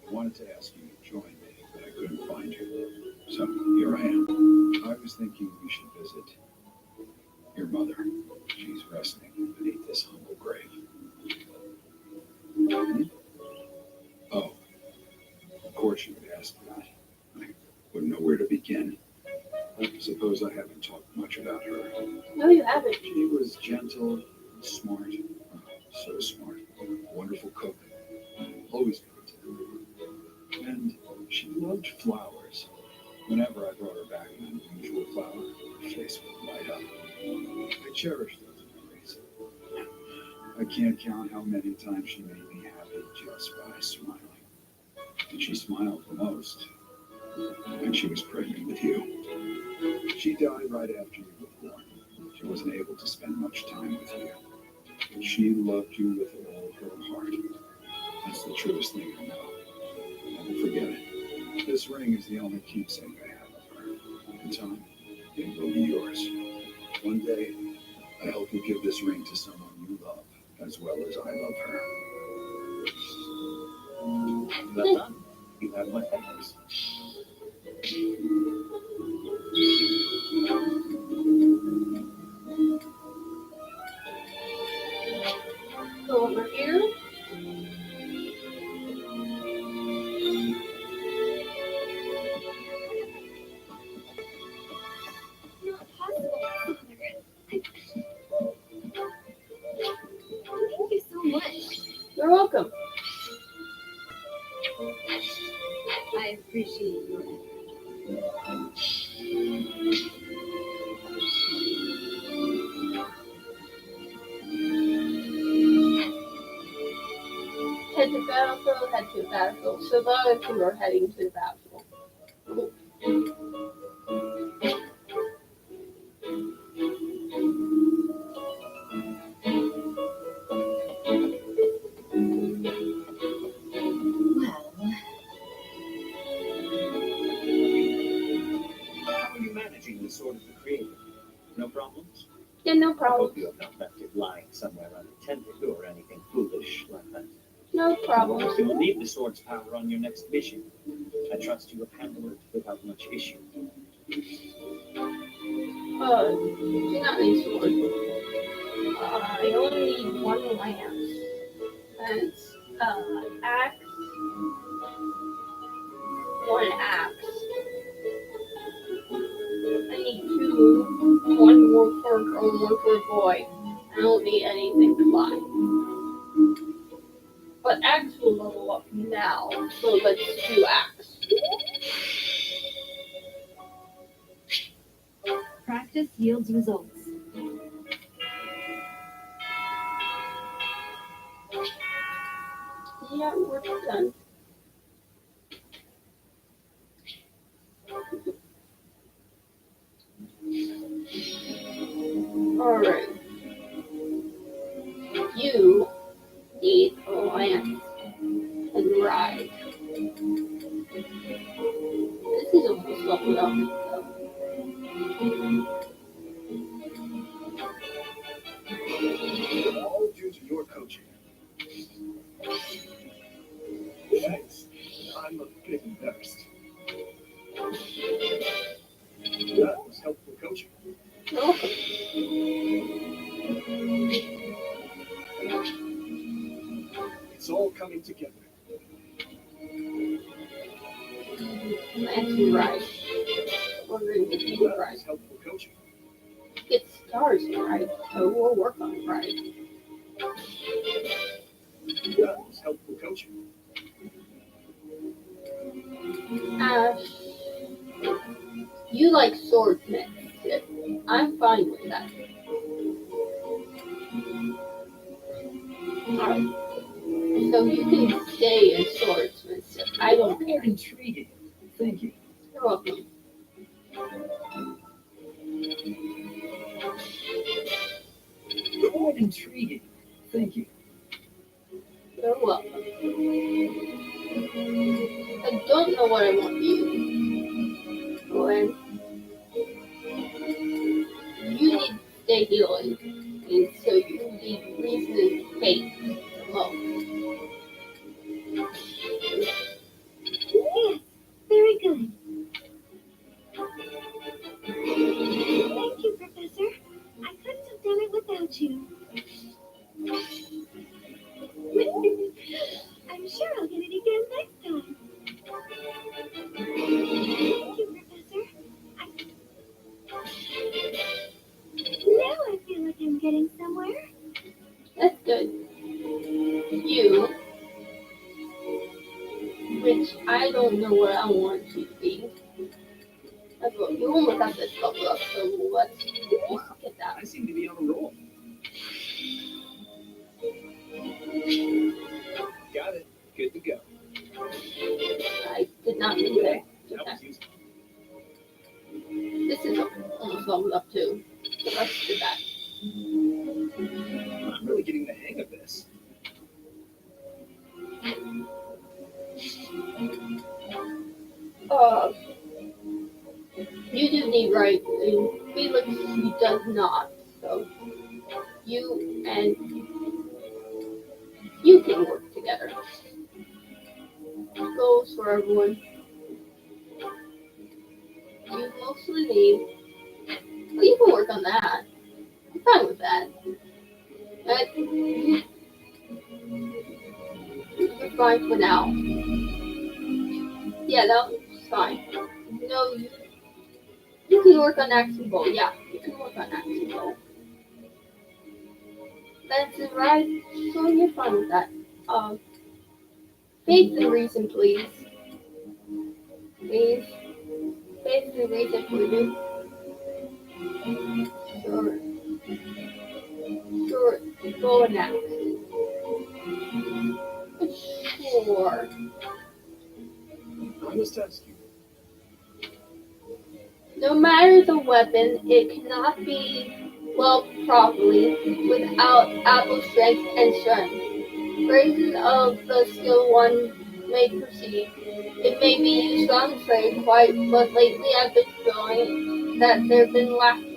I wanted to ask you to join me, but I couldn't find you. So here I am. I was thinking we should visit your mother. She's resting beneath this humble grave. Oh, of course you would ask that. I wouldn't know where to begin. I suppose I haven't talked much about her. No, you haven't. She was gentle and smart. Oh, so smart. A wonderful cook. Always good to her. And she loved flowers. Whenever I brought her back an unusual flower, her face would light up. I cherish those memories. I can't count how many times she made me happy just by smiling. And she smiled the most when she was pregnant with you. She died right after you were born. She wasn't able to spend much time with you. But she loved you with all her heart. That's the truest thing I know. Never forget it. This ring is the only keepsake I have of her. In time, it will be yours. One day, I hope you give this ring to someone you love as well as I love her. Well done. You have my thanks. Go over here. Not possible, Father. Thank you so much. You're welcome. I appreciate your effort. Head to battlefield, head to battlefield. So those two are heading to the battlefield. Cool. Well, How are you managing the Sword of the Creator? No problems? Yeah, no I problem. hope you have not left it lying somewhere unattended or anything foolish like that. No problem. You will need the sword's power on your next mission. I trust you have handled it without much issue. Do not need sword. I only need one lance. And axe. One axe. I need two. One more for a girl, one for a boy. I don't need anything to buy. But axe will level up now, so let's do axe. Practice yields results. Yeah, we're done. Alright. You need a lance and ride. This is almost leveled up. All due to your coaching. Thanks. I'm a bit embarrassed. That was helpful coaching. No. It's all coming together. Lance and ride. Wondering if you That ride. was helpful coaching. Get stars to ride, so we'll work on ride. That was helpful coaching. Ash, you like swordsmanship. I'm fine with that. Alright. So you can stay in swordsmanship. I don't care. Intriguing. Thank you. You're welcome. Quite intriguing. Thank you. You're welcome. I don't know what I want you. Gwen. You need to stay healing. And so you need reason and faith the most. Yes, very good. Thank you, Professor. I couldn't have done it without you. I'm sure I'll get it again next time. Thank you, Professor. Now I feel like I'm getting somewhere. That's good. You, which I don't know what I want you to be. That's what you almost have this level up, so let's just get that. I seem to be on a roll. Got it. Good to go. I did not mean that. That was useful. This is almost leveled up too. So let's do that. I'm really getting the hang of this. You do need right, and Felix does not. So you and you can work together. Goals for everyone. You mostly need. Well, you can work on that. I'm fine with that. But you're fine for now. Yeah, that's fine. No, you can work on action bowl. Yeah, you can work on action bowl. That's it, right? So you're fine with that. Faith and reason, please. Please. Faith and reason for you. Sure. Sure. Go and act. Sure. I must ask you. No matter the weapon, it cannot be well properly without apple strength and strength. Version of the skill one may proceed. It may be used on trade quite, but lately I've been feeling that they've been lacking.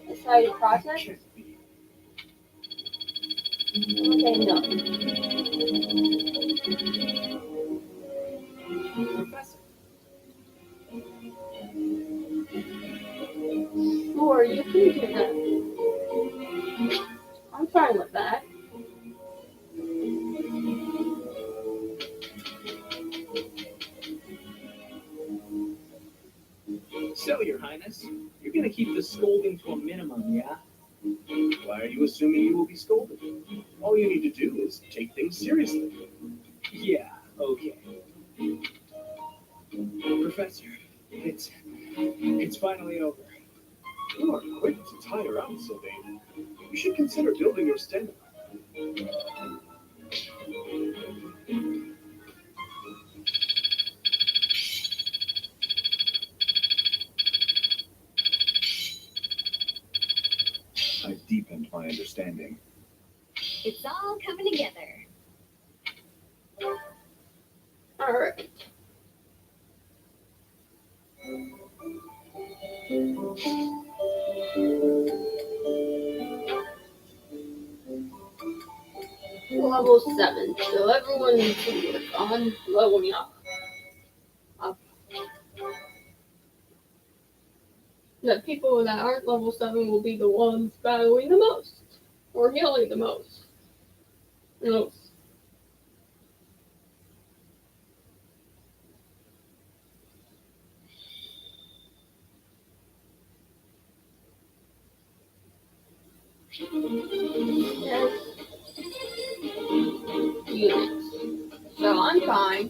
That's how you process? Okay, no. Professor. Sure, you can do that. I'm fine with that. So, Your Highness, you're going to keep the scolding to a minimum, yeah? Why are you assuming you will be scolded? All you need to do is take things seriously. Yeah, okay. Professor, it's finally over. You are quick to tire out, Sylvain. You should consider building your stamina. I've deepened my understanding. It's all coming together. Alright. Level 7, so everyone needs to work on leveling up. The people that aren't level 7 will be the ones battling the most, or healing the most. No. Yes. Units. So I'm fine,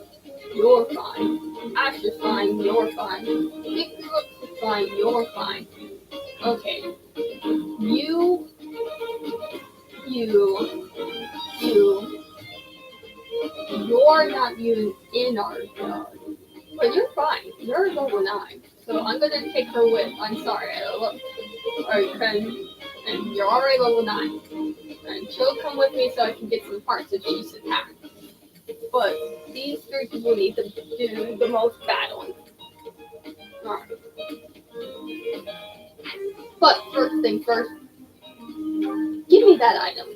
you're fine. Ash is fine, you're fine. Big Crooks is fine, you're fine. Okay. You, you're not even in our job. But you're fine. You're level 9. So I'm gonna take her with. I'm sorry. Alright, and you're already level 9. And she'll come with me so I can get some parts if she's attacked. But these 3 people need to do the most battling. Alright. But first thing first, give me that item.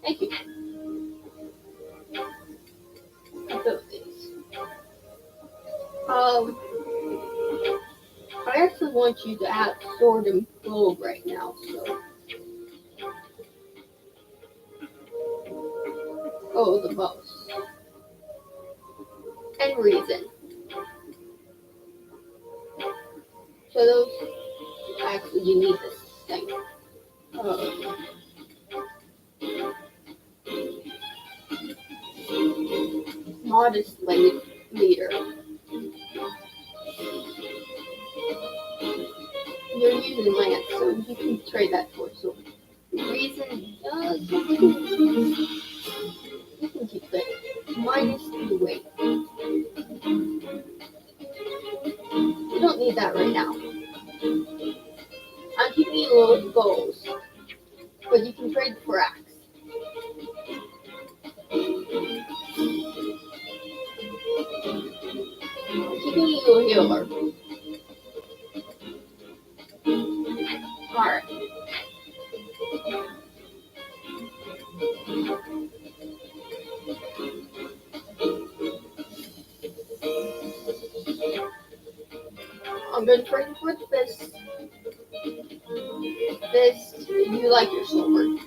Thank you. Abilities. I actually want you to add sword and bow right now, so. Oh, the most. And reason. So those, actually you need this thing. Modest leader. You're using lance, so you can trade that for sword. Reason, you can keep it. Minus 2 weight. You don't need that right now. I'm keeping you low goals, but you can trade for axe. I'm keeping you a healer. Alright. I'm gonna trade for this. This, you like your sword.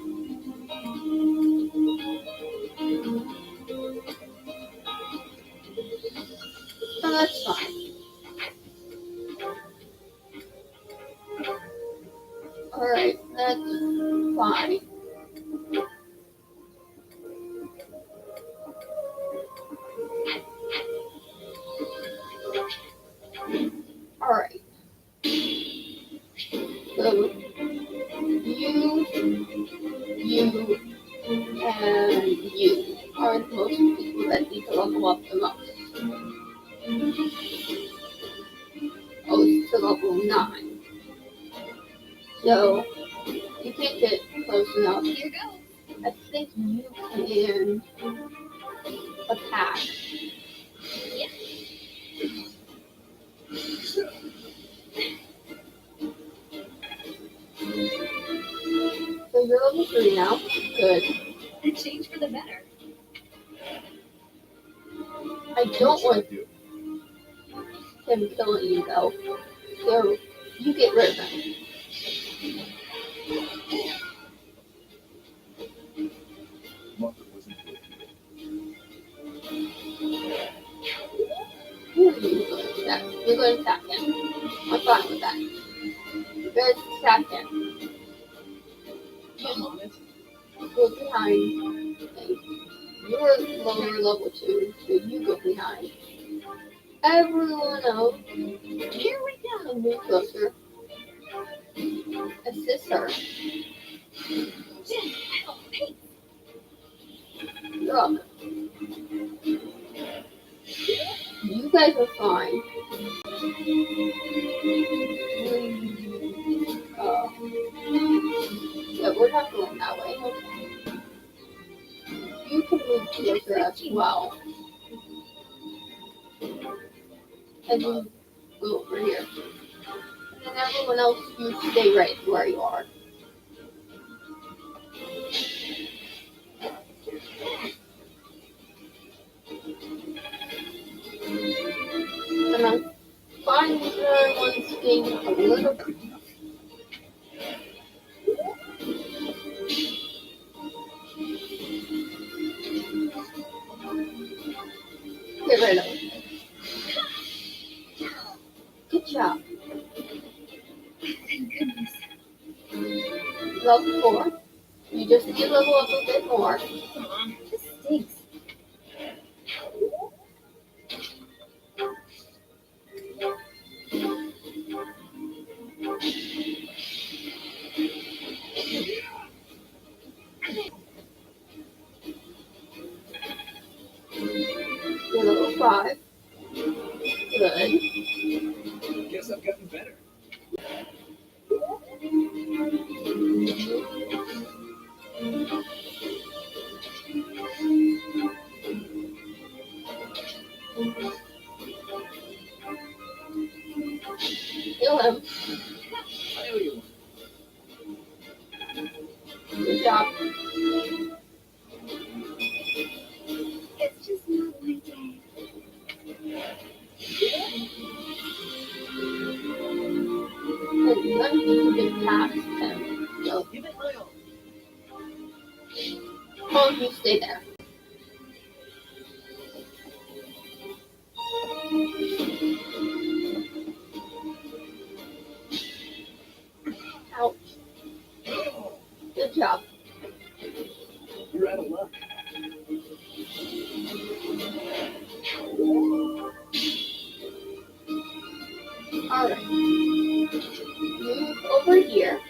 So that's fine. Alright, that's fine. Alright. So, you, and you are the most people that need to level up the most. Oh, it's to level 9. So, you can't get close enough. Here goes. I think you can attack. Yeah. So you're level 3 now. Good. A change for the better. I don't want him killing you though. So you get rid of him. Mother wasn't with me. attack. You're going to attack him. I'm fine with that. You're going to attack him. I'm on it. Go behind. Okay. You're lower level 2, so you go behind. Everyone else, here we go. Move closer. Assist her. You're up. You guys are fine. Yeah, we're not going that way. Okay. You can move closer as well. And you go over here. And then everyone else, you stay right where you are. And I'm fine with everyone staying a little bit. Get rid of it. Good job. Thank goodness. Level 4. You just need to level up a bit more. This stinks. You're level 5. Good. Guess I've gotten better. Kill him. I owe you one. Good job. It's just not my day. And none of you can get past him. So, Give it my all. all of you stay there. Ouch. Good job. You're out of luck. Alright. Move over here.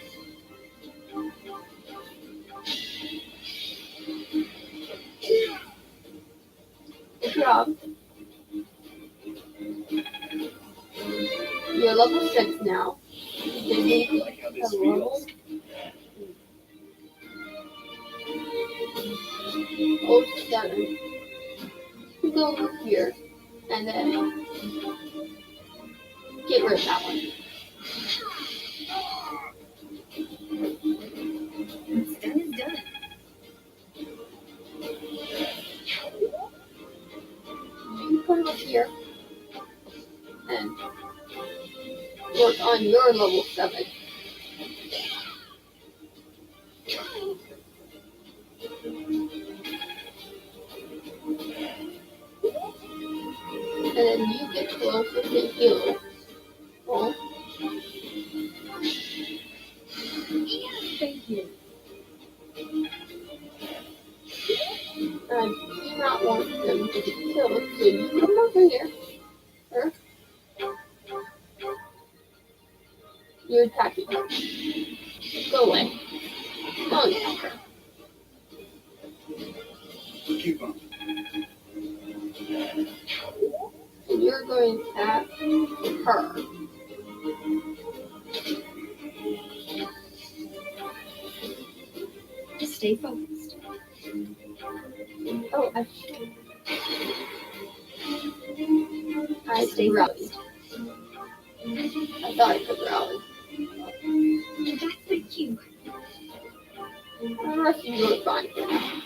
Good job. You're level 6 now. You just need I like how to this level. feels. Oh, 7. You go over here. And then get rid of that one. What's done is done. You come up here and work on your level 7. And then you get closer to heal. Well, Thank you. I do not want them to be killed, so you come over here. Her. You're attacking her. Go away. Don't attack her. Keep up. And you're going to attack her. Just stay focused. Oh, I should. I Stay could rally. focused. I thought I could rally. That's my cue. The rest of you are fine for now.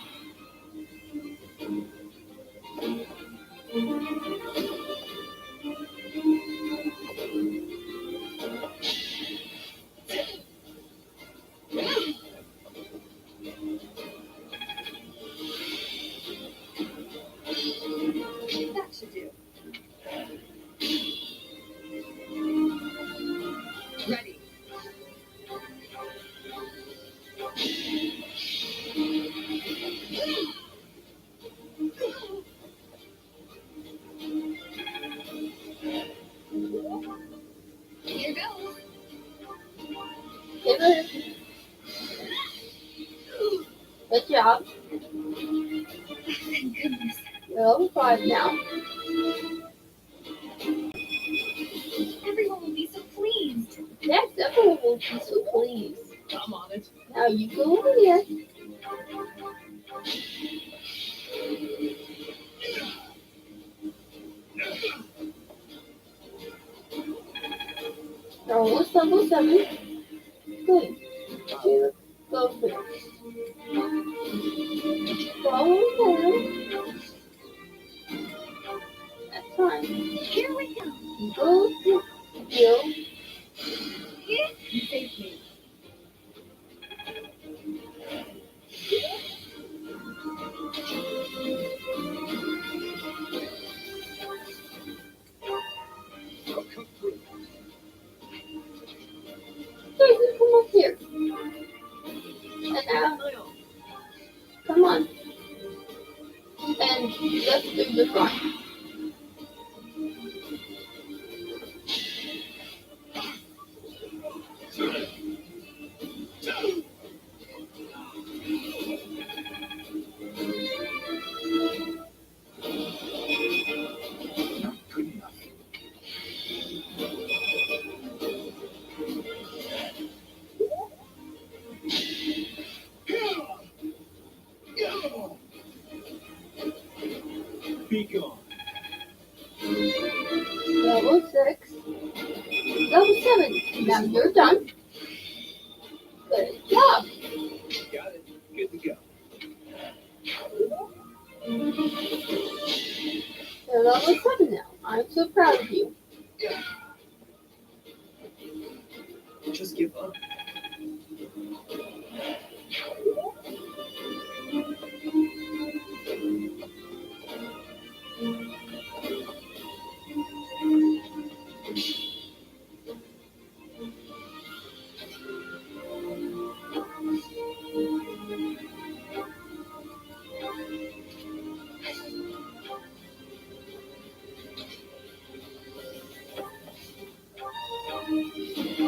That should do. job. Thank goodness. You're level 5 now. Everyone will be so pleased. Yes, everyone will be so pleased. I'm on it. Now you go over here. You're almost level 7. Good. You go here. Follow him. That's fine. Here we go. Go to you. You saved me. I'll come through. Jason, come up here. And now, come on. And let's do the front. Not good enough. Be gone. Level 6. Level 7. Now you're done. Good job. Got it. Good to go. You're level 7 now. I'm so proud of you. Just give up.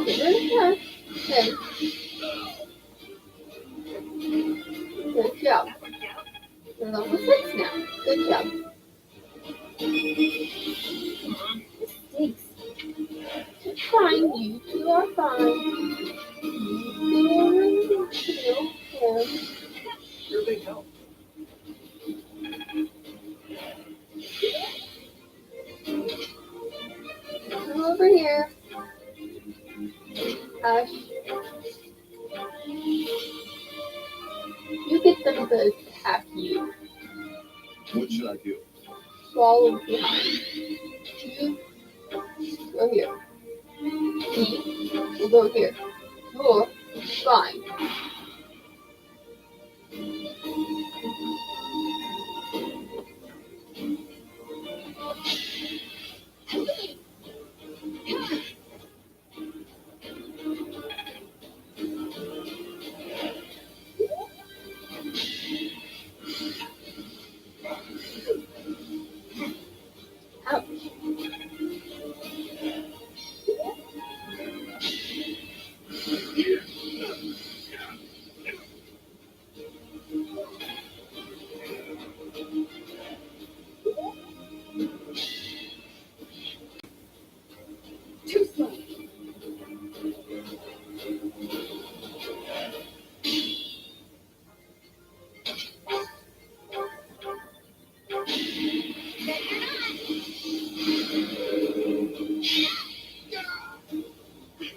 Give her a chance. Okay. Good job. You're level 6 now. Good job. This stinks. It's fine. You two are fine. You feel him. You're a big help. Come over here. Ash. You get them to attack you. What should I do? Follow behind. You go here. He will go here. You're fine. Ouch. Too slow.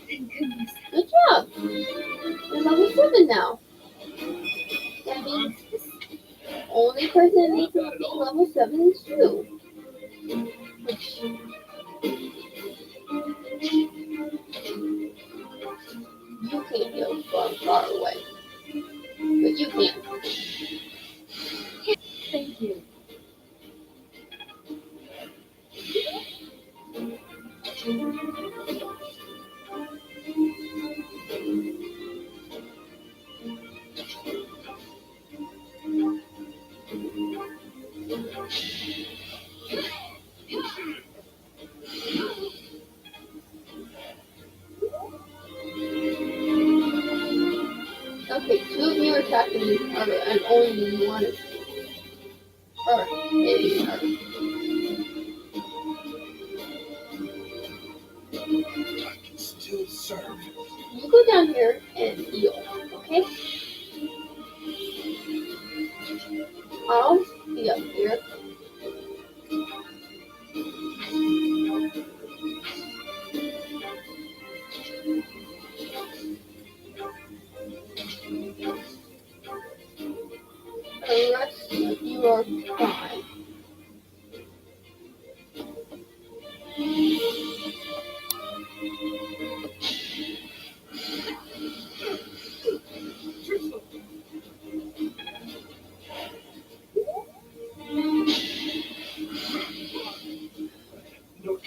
Thank goodness. Good job. You're level 7 now. That means the only person that needs to be level 7 is you. Which you can't go far away. But you can. Thank you. Okay, 2 of you are attacking her and only one is her, hitting her. I can still serve. You go down here and heal, okay? I'll be up here. The rest of you are fine. No,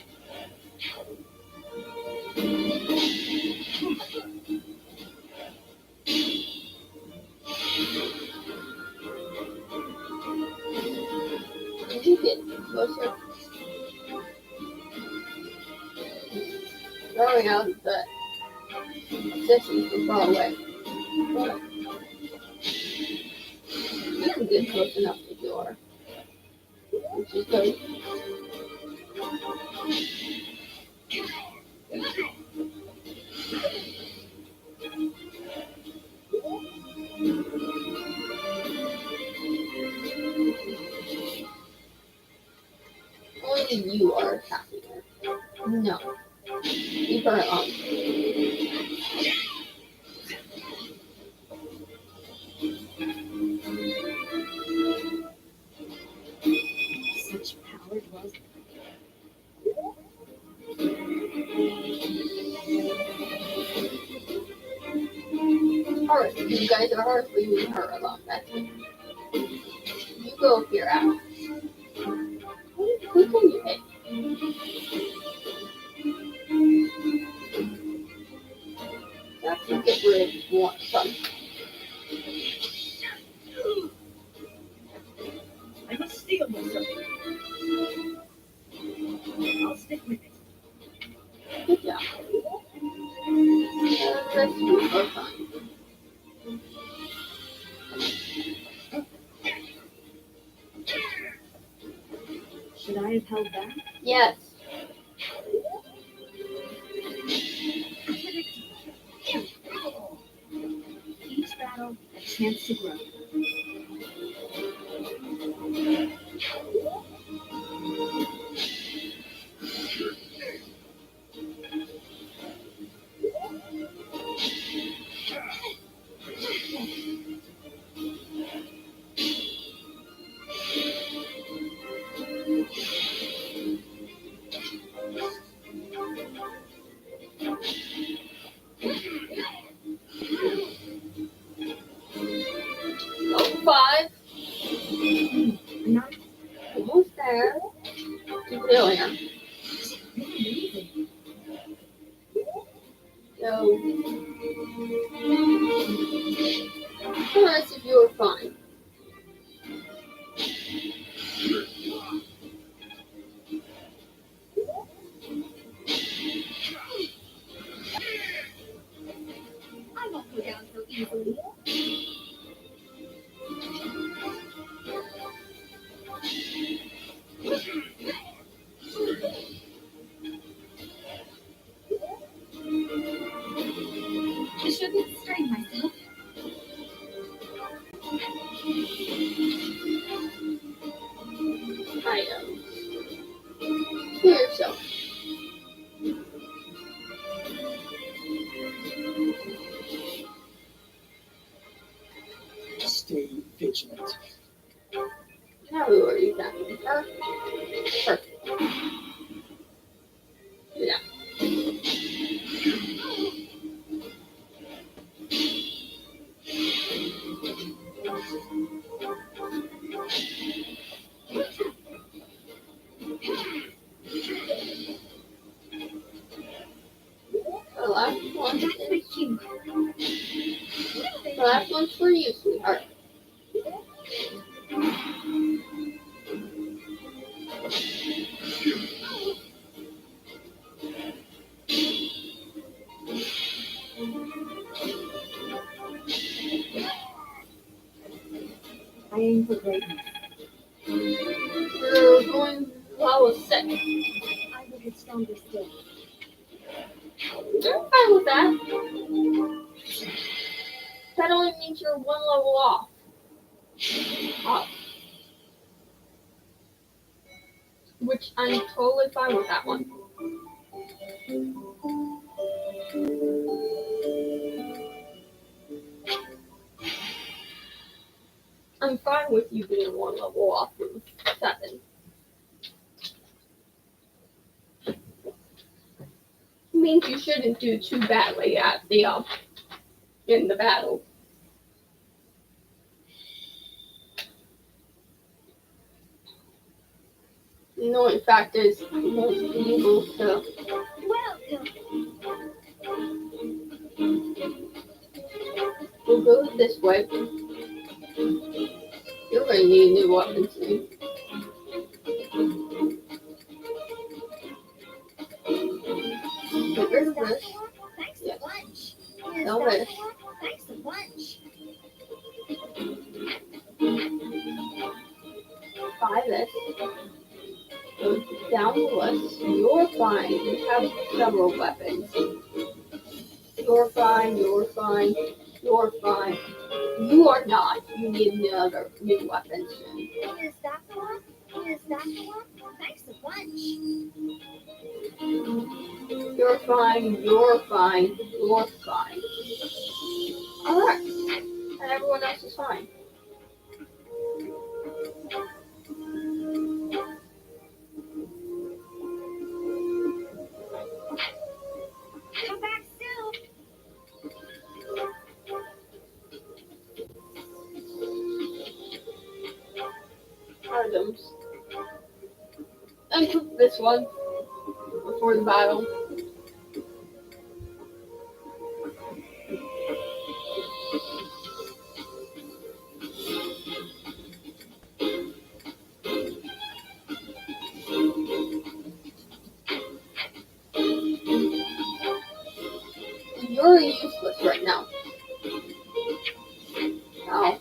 You get closer. Throwing out the assistants from far away. But you can get close enough to the door. Which is good. Only you are attacking her. No. Leave her alone. Such power dwells. Alright, you guys are leaving her alone. That's it. You go here out. Who can you hit? You have to get rid of one from. I must steel myself. I'll stick with it. Good job. The rest of you are fine. Should I have held back? Yes. Each battle, a chance to grow. Oh, 5. Not Almost there. To failure. amazing. So, the rest of you are fine. I won't go down so easily. I shouldn't strain myself. Items. Heal yourself. Stay vigilant. Now who are you attacking? Her? Perfect. Yeah. The last one That's my is, cue. the last one's for you, sweetheart. for greatness. We're going level 6. I will get stronger still. I'm fine with that. That only means you're one level off. Which I'm totally fine with that one. I'm fine with you being one level off from 7. Means you shouldn't do too badly at the in the battle. The annoying fact is you won't be able to. We'll go this way. You're going to need new weapons soon. Get rid of this. Thanks Yeah. a bunch. No this. Thanks a bunch. Buy this. Go down the list. You're fine. You have several weapons. You're fine. You're fine. You're fine. You are not. You need another new weapon soon. Is that the one? Is that the one? Thanks a bunch. You're fine. You're fine. You're fine. Alright. And everyone else is fine. Come back soon. Items. And cook this one before the battle. You're useless right now. Now,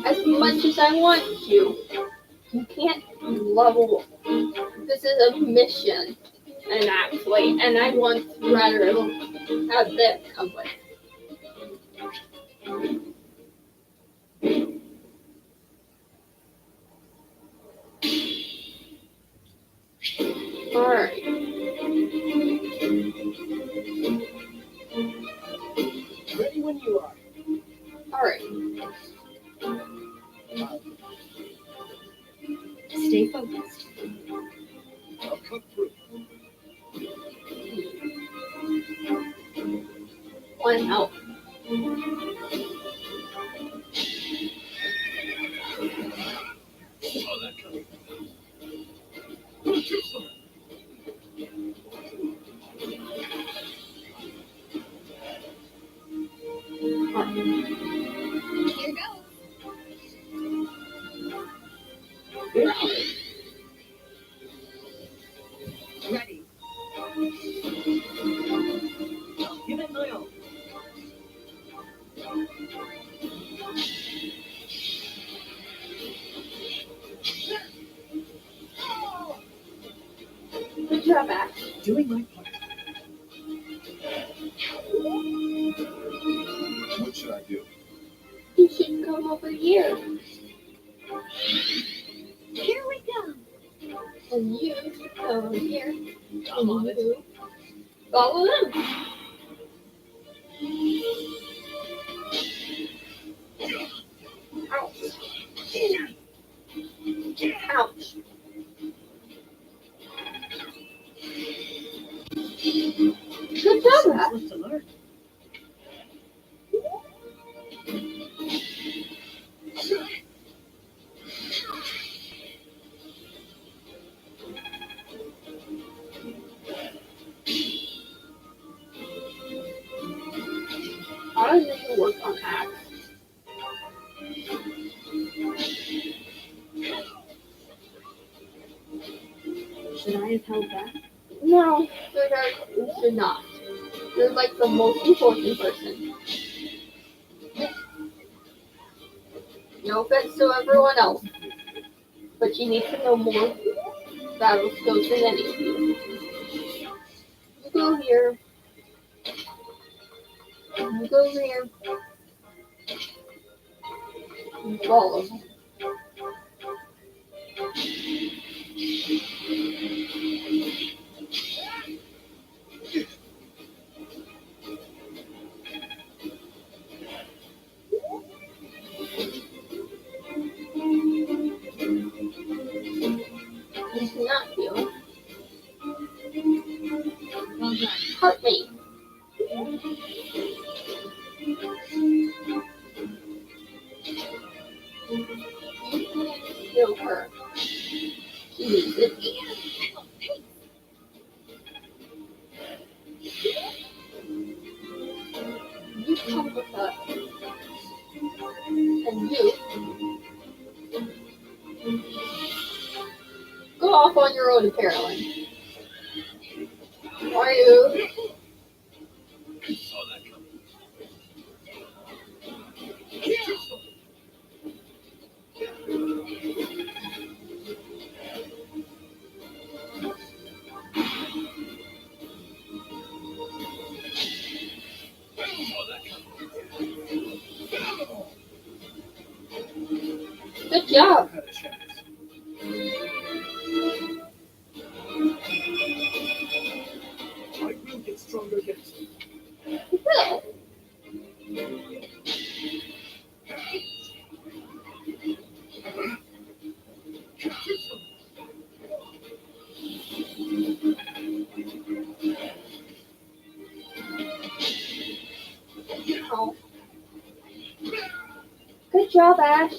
as much as I want you can't level. This is a mission, and I want rather have them come with. Alright. Ready when you are. Alright. Stay focused. I'll cut through. One help. Saw that coming. Too slow. Here goes. Ready. Give it my all. Good job, Ash. Doing my part. What should I do? You should come over here. Here we go. And you should come over here. I'm on And it. you follow them. Ouch. Ouch. Good job, Ash. Left to learn. I need to work on Ash. Should I have held back? No, you should not. You're like the most important person. No offense to everyone else, but you need to know more battle skills than any of you. You go here. You go over here. You follow. You cannot heal. Well done. Hurt me. Heal her. She needs it. You come with us. And you go off on your own, Carolyn. Are you? Good job. Had a chance. I will get stronger yet. You will. Oh. Good job, Ash.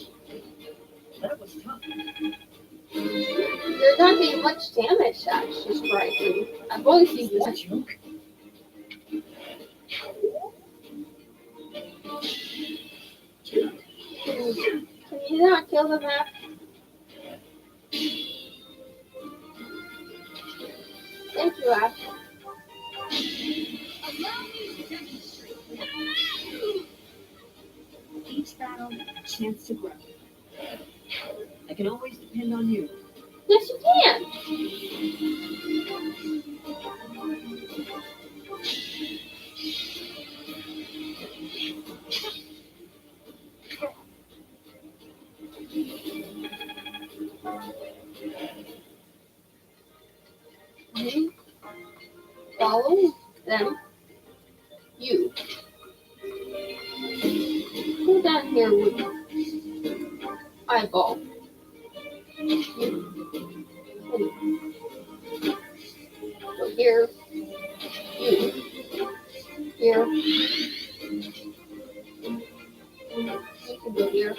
That was tough. You're not getting much damage, Ash, just right through. I've only seen Is this. this a joke? Can you not kill them, Ash? Thank you, Ash. Each battle, a chance to grow. I can always depend on you. Yes, you can. You follow them. You go down here with eyeball. You go here. You here. You can go here.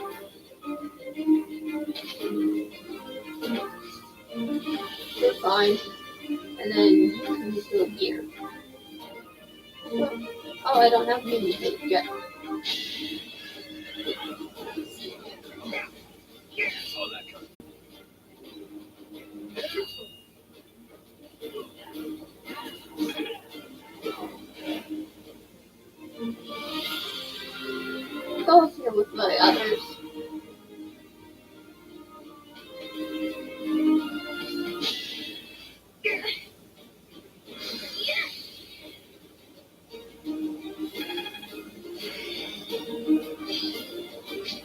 You're fine. And then you can just go here. Oh, I don't have mini food yet. Go here with my others.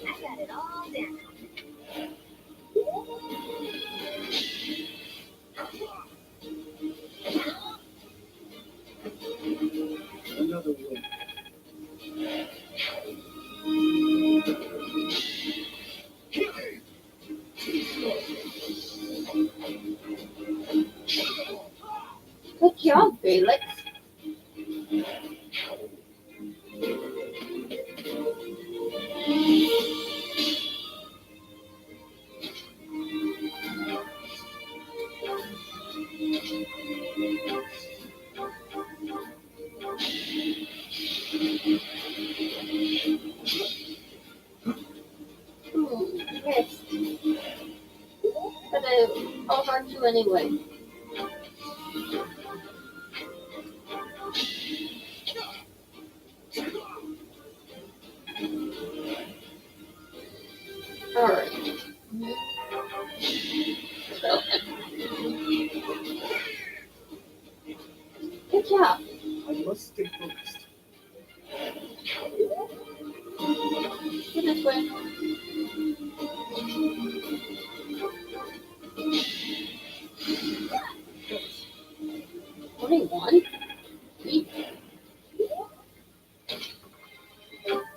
I got it all down. Another win. Good job, Felix. Yes. But I'll hurt you anyway. Alright. So, good job. I must stay focused. Go this way. Only one?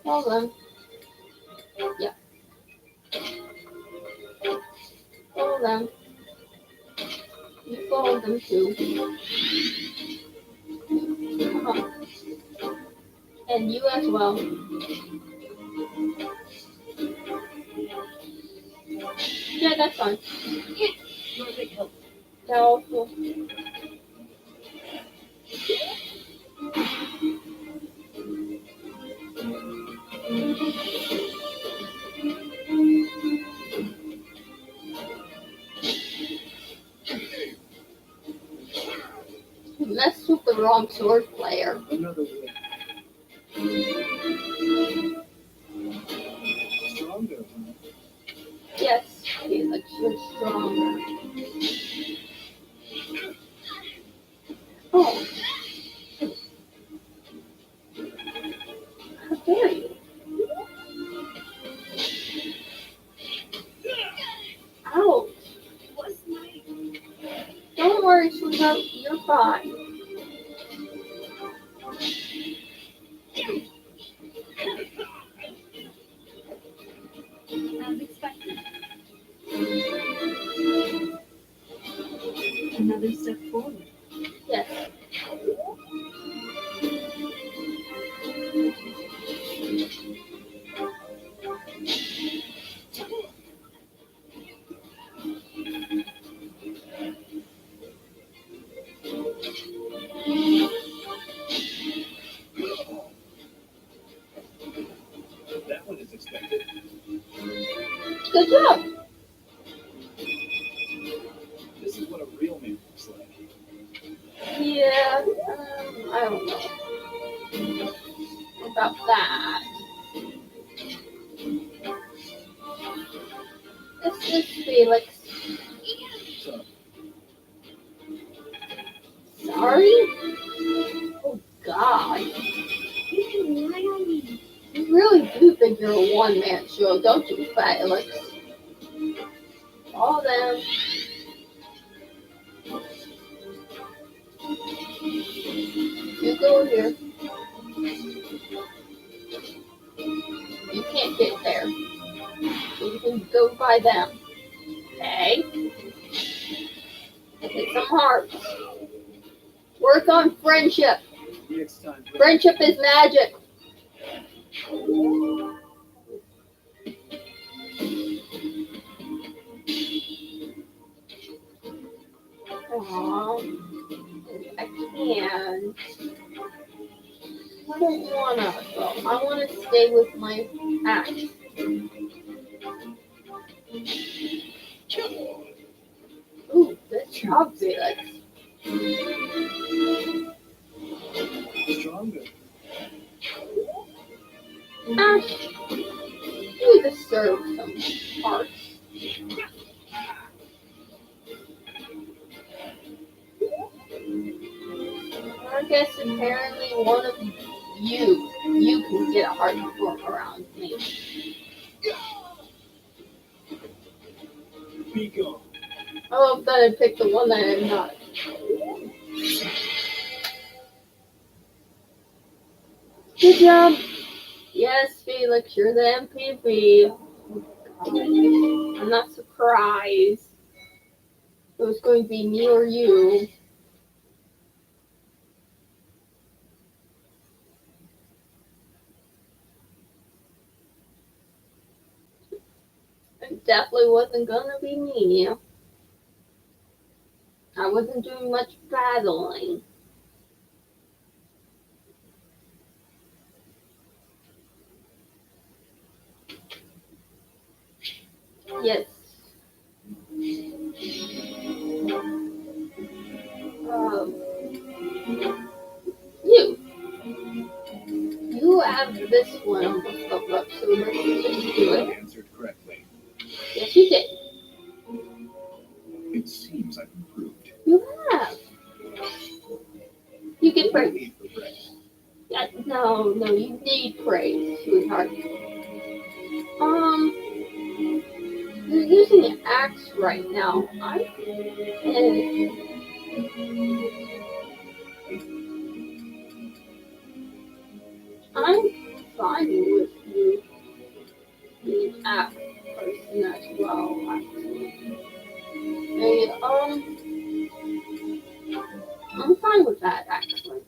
Well then. Yeah. Follow them. You follow them too. Come on. And you as well. Yeah, that's fine. You're a big help. No. You messed with the wrong sword player. Another way. Stronger, huh? Yes, Felix, you're stronger. Oh. How dare you? Ouch. Don't worry, sweetheart. You're fine. As expected. Another step forward. Yes. That one is expected. Good job. This is what a real man looks like. Yeah, I don't know about that. This is Felix. So, Sorry? Oh, God. You can rely on me. You really do think you're a one-man show, don't you, Felix? All them. You go here. You can't get there. So you can go by them. Okay? Hit some hearts. Work on friendship. next time. Friendship is magic. Aww. I can't. I don't wanna, though. I wanna stay with my axe. Ooh, good job, Felix. Stronger. Ash, you deserve some hearts. I guess apparently one of you can get a heart form around me. Be gone. I love that I picked the one that I'm not. Good job. Yes, Felix, you're the MVP. I'm not surprised. It was going to be me or you. It definitely wasn't going to be me. I wasn't doing much battling. Yes. You. You have this one on the flip up, so let's just do it. Answered correctly. No praise. need for praise. Yeah, no, you need praise, sweetheart. You're using an axe right now. And I'm fine with you being an axe person as well, actually. Hey, I'm fine with that, actually.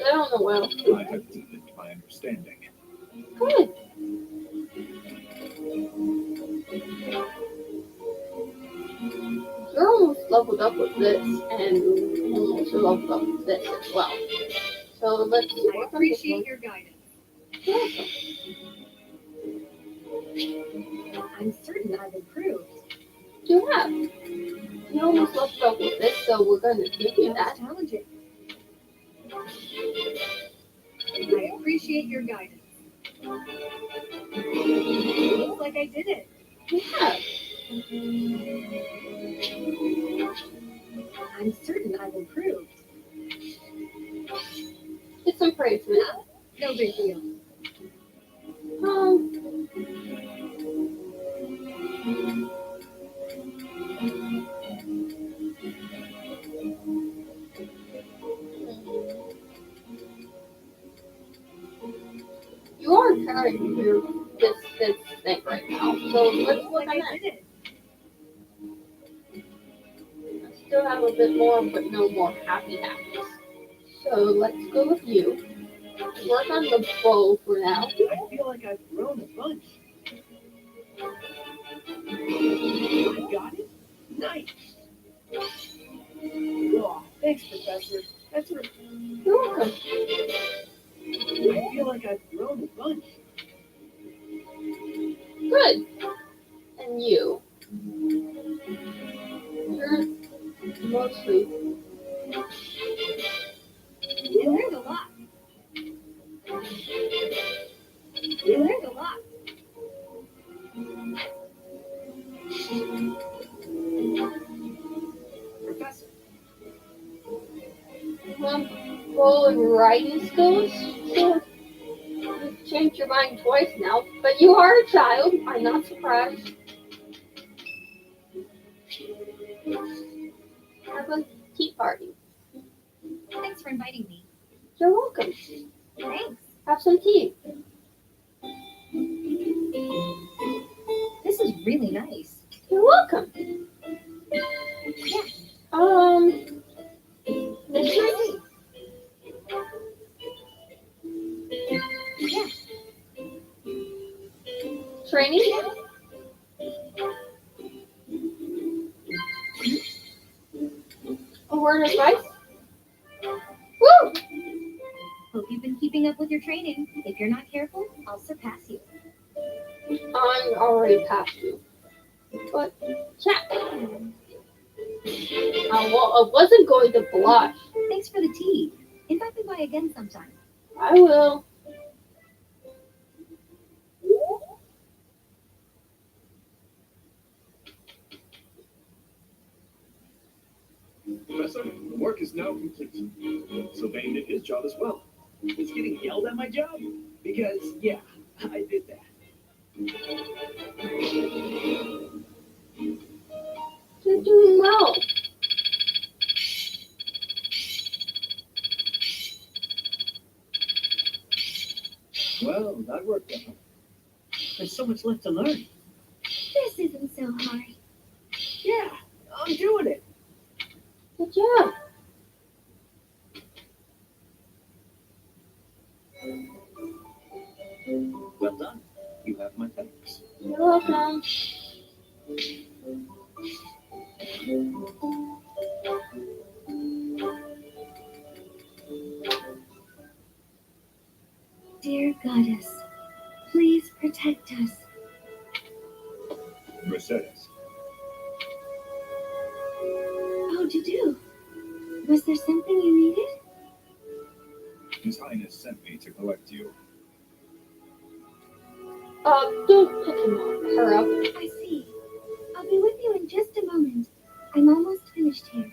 I don't know what else to I do. have deepened my understanding. Good. You're almost leveled up with this, and you're almost leveled up with this as well. So let's I work on this one. appreciate your guidance. You're welcome. I'm certain I've improved. You have. You almost leveled up with this, so we're going to give you That was that. challenging. I appreciate your guidance. Looks like I did it. Yeah. I'm certain I've improved. Get some praise for that. No big deal. You are carrying your this thing right now, so let's Looks look like at I that. did it. I still have a bit more, but no more happy happies. So let's go with you. Work on the bow for now. I feel like I've grown a bunch. I got it? Nice. Oh, thanks, Professor. That's right. You're welcome. I feel like I've grown a bunch. Good. And you? You're mostly. You learned a lot. You learned a lot. Professor, Roll and writing skills. So you've changed your mind twice now, but you are a child. I'm not surprised. Have a tea party. Thanks for inviting me. You're welcome. Thanks. Have some tea. This is really nice. You're welcome. Yeah. Mystery? Yeah. Training? A word of advice? Woo! Hope you've been keeping up with your training. If you're not careful, I'll surpass you. I'm already past you. But, chat. I wasn't going to blush. Thanks for the tea. Invite me by again sometime. I will. Professor, the work is now complete. Sylvain did his job as well. is getting yelled at my job? Because, yeah, I did that. You're doing well. Well, that worked out. There's so much left to learn. This isn't so hard. Yeah, I'm doing it. Good job. Well done. You have my thanks. You're welcome. Dear goddess, please protect us. Mercedes. How'd you do? Was there something you needed? His Highness sent me to collect you. Don't pick her up. I see. I'll be with you in just a moment. I'm almost finished here.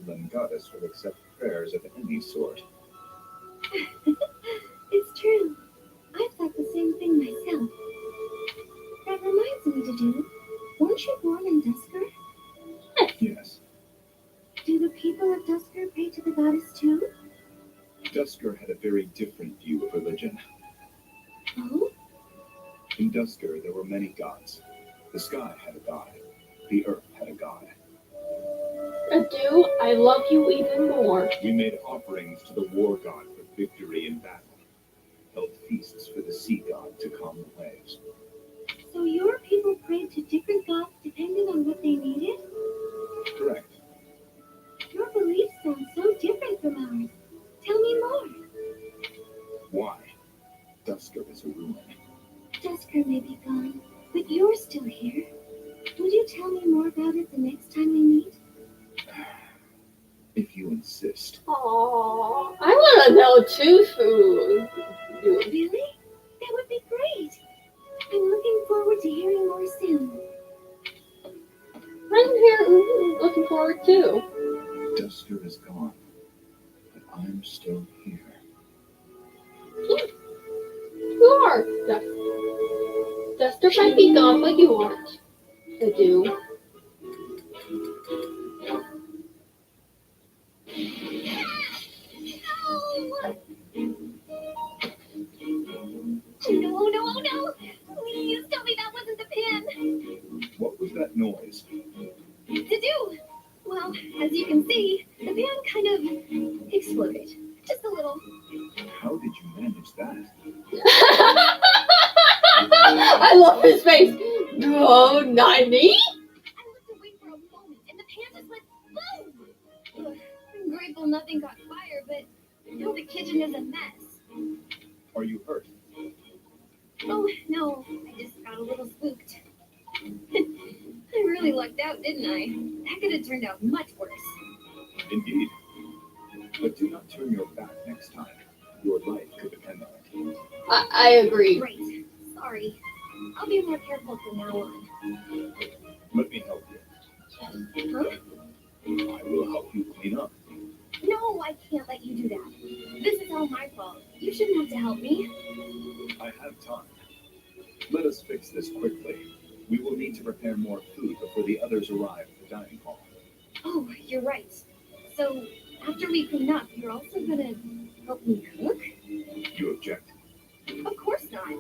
woodland goddess will accept prayers of any sort. It's true. I thought the same thing myself. That reminds me, Dudu. Weren't you born in Dusker? Yes, Do the people of Dusker pray to the goddess too? Dusker had a very different view of religion. Oh? In Dusker, there were many gods. The sky had a god. The earth had a god. Adu, I love you even more. We made offerings to the war god for victory in battle. Held feasts for the sea god to calm the waves. So your people prayed to different gods depending on what they needed? Correct. Your beliefs sound so different from ours. Tell me more. Why? Dusker is a ruin. Dusker may be gone, but you're still here. Would you tell me more about it the next time we meet? If you insist. Aww, I want to know too, Food. Really? That would be great. I'm looking forward to hearing more soon. I'm here looking forward too. Dusker is gone, but I'm still here. You are. Duster might be gone, but you aren't. Adu. No, no, no! Please tell me that wasn't the pin! What was that noise? Dudu! Well, as you can see, the pan kind of exploded. Just a little. How did you manage that? I love his face. Oh, not me? I looked away for a moment, and the pan just went boom! Ugh, I'm grateful nothing got fired, but now the kitchen is a mess. Are you hurt? Oh, no, I just got a little spooked. I really lucked out, didn't I? That could have turned out much worse. Indeed. But do not turn your back next time. Your life could depend on it. I agree. Great. Sorry. I'll be more careful from now on. Let me help you. Huh? I will help you clean up. No, I can't let you do that. This is all my fault. You shouldn't have to help me. I have time. Let us fix this quickly. We will need to prepare more food before the others arrive at the dining hall. Oh, you're right. So, after we clean up, you're also gonna help me cook? You object? Of course not.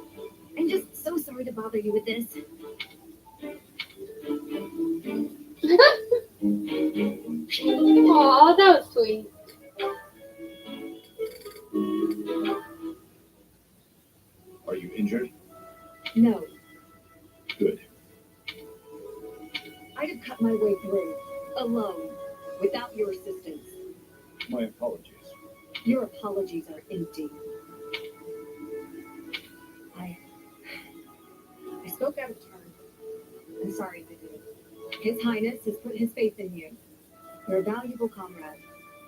I'm just so sorry to bother you with this. Aw, that was sweet. Are you injured? No, Good. I'd have cut my way through, alone, without your assistance. My apologies. Your apologies are empty. I spoke out of turn. I'm sorry if I did. His Highness has put his faith in you. You're a valuable comrade,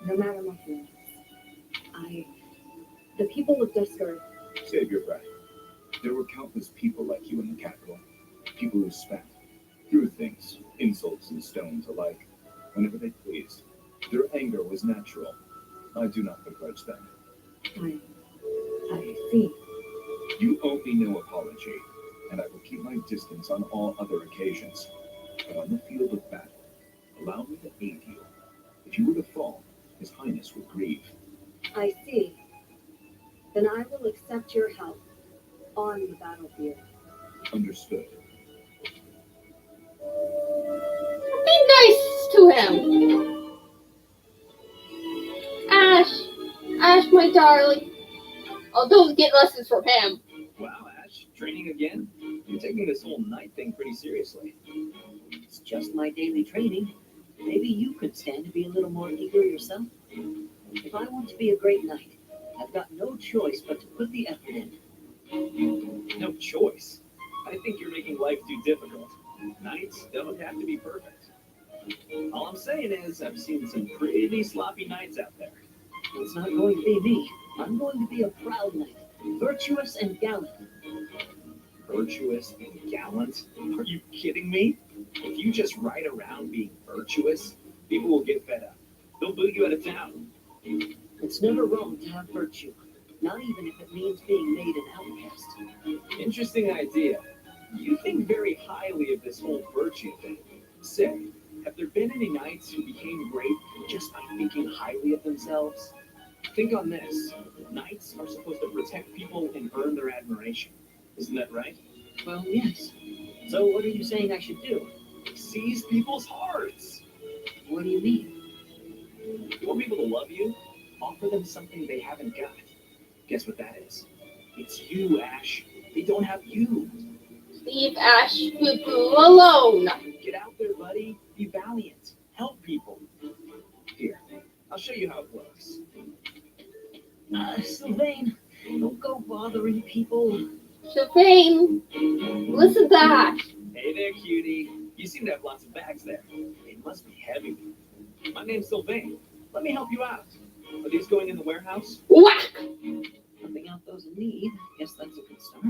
no matter my feelings. The people of Dusker, Save your breath. There were countless people like you in the capital. People who spat, threw things, insults and stones alike, whenever they pleased. Their anger was natural. I do not begrudge them. I see. You owe me no apology, and I will keep my distance on all other occasions. But on the field of battle, allow me to aid you. If you were to fall, His Highness would grieve. I see. Then I will accept your help on the battlefield. Understood. Be nice to him. Ash, my darling. Oh, don't get lessons from him. Wow, Ash, training again? You're taking this whole night thing pretty seriously. It's just my daily training. Maybe you could stand to be a little more eager yourself. If I want to be a great knight, I've got no choice but to put the effort in. No choice. I think you're making life too difficult. Knights don't have to be perfect. All I'm saying is, I've seen some pretty sloppy knights out there. It's not going to be me. I'm going to be a proud knight, virtuous and gallant. Virtuous and gallant? Are you kidding me? If you just ride around being virtuous, people will get fed up. They'll boot you out of town. It's never wrong to have virtue, not even if it means being made an outcast. Interesting idea. You think very highly of this whole virtue thing. Say, have there been any knights who became great just by thinking highly of themselves? Think on this. Knights are supposed to protect people and earn their admiration. Isn't that right? Well, yes. So what are you saying I should do? Seize people's hearts. What do you mean? You want people to love you? Offer them something they haven't got. Guess what that is? It's you, Ash. They don't have you. Leave Ash Poo-Poo alone. Get out there, buddy. Be valiant. Help people. Here, I'll show you how it works. Sylvain, don't go bothering people. Sylvain, listen to that. Hey there, cutie. You seem to have lots of bags there. They must be heavy. My name's Sylvain. Let me help you out. Are these going in the warehouse? Whack! Helping out those in need. Guess that's a good start.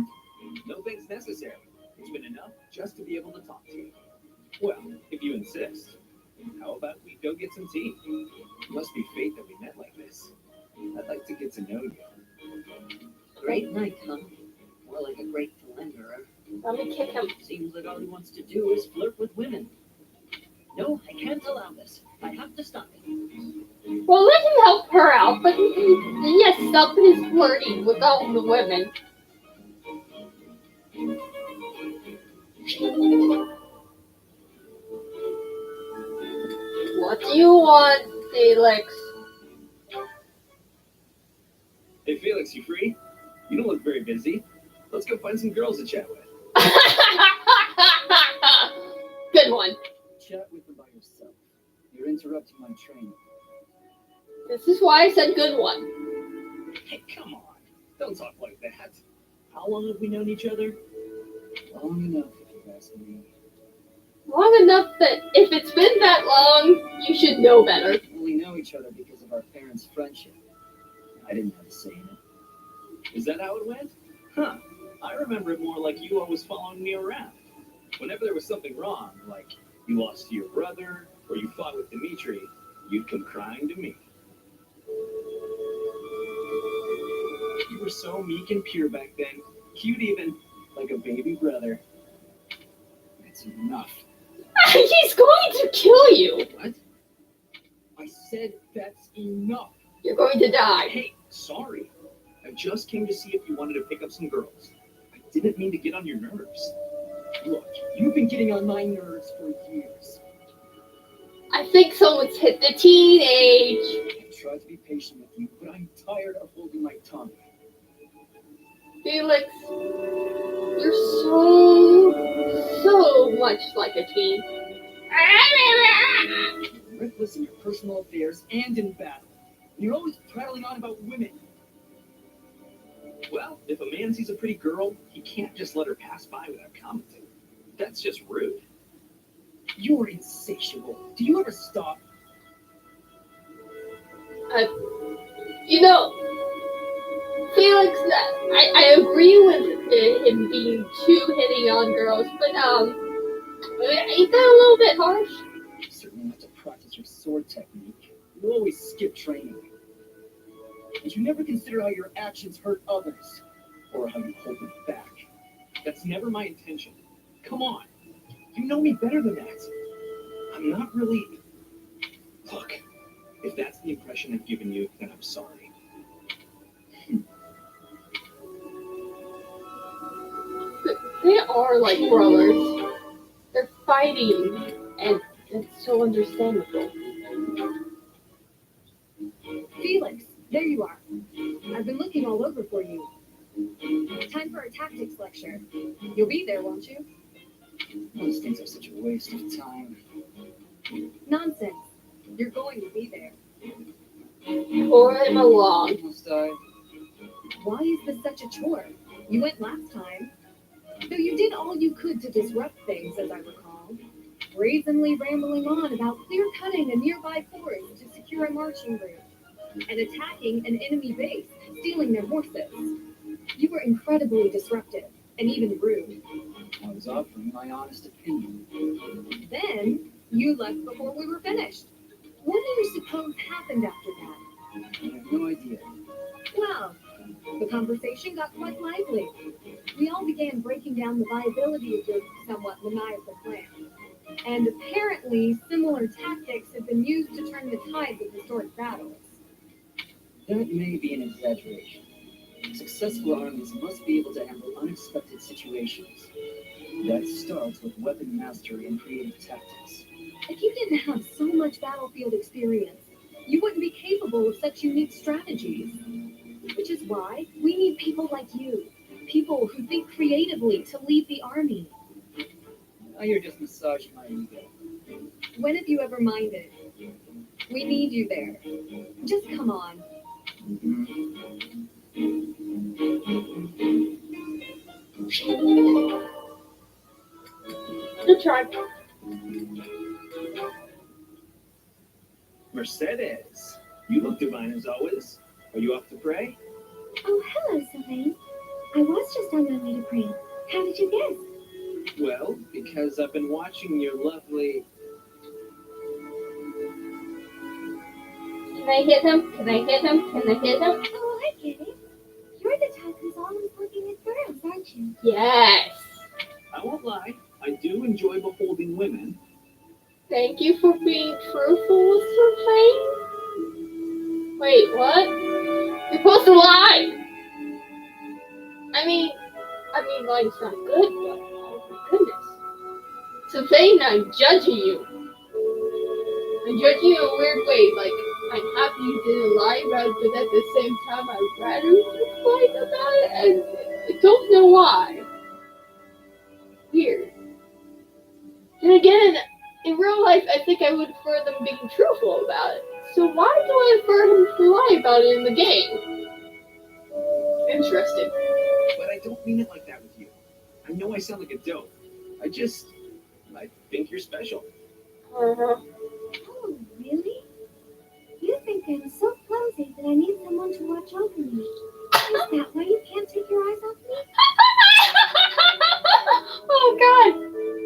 No thanks necessary. It's been enough just to be able to talk to you. Well, if you insist. How about we go get some tea? It must be fate that we met like this. I'd like to get to know you. Great night, huh? More like a great philanderer. Let me kick him. Seems like all he wants to do is flirt with women. No, I can't allow this. I have to stop it. Well, let him help her out, but yes, stop his flirting with all the women. What do you want, Felix? Hey, Felix, you free? You don't look very busy. Let's go find some girls to chat with. Good one. Chat with them by yourself. You're interrupting my training. This is why I said good one. Hey, come on. Don't talk like that. How long have we known each other? Long enough, if you ask me. Long enough that if it's been that long, you should know better. We know each other because of our parents' friendship. I didn't have a say in it. Is that how it went? Huh. I remember it more like you always following me around. Whenever there was something wrong, like you lost your brother or you fought with Dimitri, you'd come crying to me. You were so meek and pure back then, cute even, like a baby brother. That's enough. He's going to kill you. What? I said that's enough. You're going to die. Hey, sorry. I just came to see if you wanted to pick up some girls. I didn't mean to get on your nerves. Look, you've been getting on my nerves for years. I think someone's hit the teenage. I tried to be patient with you, but I'm tired of holding my tongue. Felix, you're so much like a teen. You're reckless in your personal affairs and in battle. You're always prattling on about women. Well, if a man sees a pretty girl, he can't just let her pass by without commenting. That's just rude. You're insatiable. Do you ever stop? You know, Felix, I agree with him being too hitting on girls, but ain't that a little bit harsh? You certainly have to practice your sword technique. You always skip training. And you never consider how your actions hurt others, or how you hold them back. That's never my intention. Come on. You know me better than that. I'm not really... Look, if that's the impression I've given you, then I'm sorry. They are like brothers. They're fighting, and it's so understandable. Felix, there you are. I've been looking all over for you. Time for a tactics lecture. You'll be there, won't you? Those things are such a waste of time. Nonsense. You're going to be there. Pour him along. Must I? Why is this such a chore? You went last time. Though you did all you could to disrupt things, as I recall. Brazenly rambling on about clear-cutting a nearby forest to secure a marching route. And attacking an enemy base, stealing their horses. You were incredibly disruptive, and even rude. I was offering my honest opinion. Then, you left before we were finished. What do you suppose happened after that? I have no idea. Well, the conversation got quite lively. We all began breaking down the viability of your somewhat maniacal plan. And apparently, similar tactics have been used to turn the tides of historic battles. That may be an exaggeration. Successful armies must be able to handle unexpected situations. That starts with weapon mastery and creative tactics. If you didn't have so much battlefield experience, you wouldn't be capable of such unique strategies. Which is why we need people like you. People who think creatively to lead the army. Now you're just massaging my ego. When have you ever minded? We need you there. Just come on. Good try. Mercedes, you look divine as always. Are you off to pray? Oh, hello, Sylvain. I was just on my way to pray. How did you guess? Well, because I've been watching your lovely... Can I hit him? Can I hit him? Can I hit him? Oh, I get it. You're the type who's always looking at girls, aren't you? Yes. I won't lie, I do enjoy beholding women. Thank you for being truthful, Sylvain. Wait, what? You're supposed to lie! I mean, lying's not good, but oh my goodness. Sylvain, I'm judging you. I'm judging you in a weird way, like, I'm happy you didn't lie about it, but at the same time, I'd rather you lie about it, and I don't know why. Weird. And again, in real life, I think I would prefer them being truthful about it. So why do I prefer him to lie about it in the game? Interesting. But I don't mean it like that with you. I know I sound like a dope. I think you're special. Oh, really? You think I'm so clumsy that I need someone to watch over me. Is that why you can't take your eyes off me? Oh God!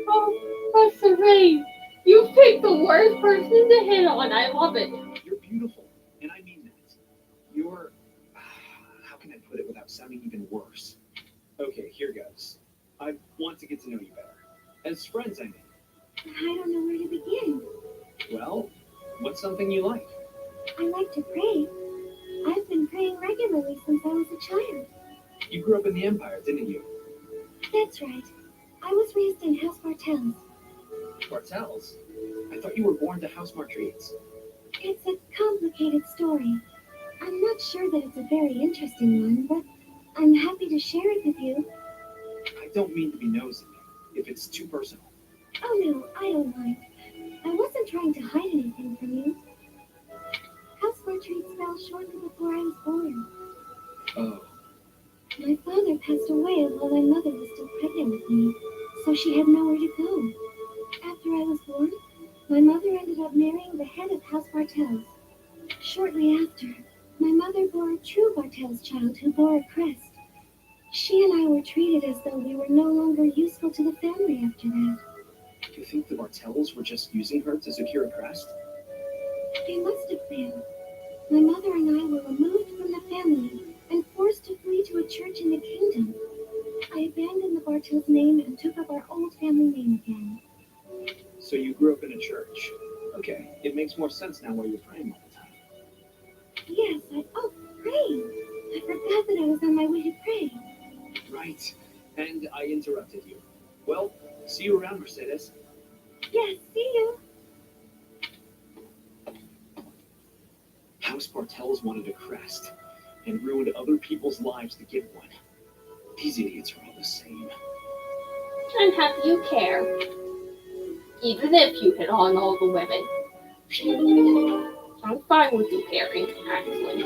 Oh, Sylvain, you picked the worst person to hit on. I love it. You're beautiful, and I mean that. You're... how can I put it without sounding even worse? Okay, here goes. I want to get to know you better. As friends, I mean. I don't know where to begin. Well, what's something you like? I like to pray. I've been praying regularly since I was a child. You grew up in the Empire, didn't you? That's right. I was raised in House Bartels. Bartels? I thought you were born to House Martreats. It's a complicated story. I'm not sure that it's a very interesting one, but I'm happy to share it with you. I don't mean to be nosy, if it's too personal. Oh no, I don't mind. I wasn't trying to hide anything from you. House Martreats fell shortly before I was born. Oh. My father passed away while my mother was still pregnant with me, so she had nowhere to go. After I was born, my mother ended up marrying the head of House Bartels. Shortly after, my mother bore a true Bartels child who bore a crest. She and I were treated as though we were no longer useful to the family after that. You think the Bartels were just using her to secure a crest? They must have been. My mother and I were removed from the family and forced to flee to a church in the kingdom. I abandoned the Bartels name and took up our old family name again. So you grew up in a church. Okay, it makes more sense now why you're praying all the time. Yes, praying. I forgot that I was on my way to pray. Right, and I interrupted you. Well, see you around, Mercedes. Yes, see you. House Bartels wanted a crest and ruined other people's lives to get one. These idiots are all the same. I'm happy you care. Even if you hit on all the women. I'm fine with you caring, actually.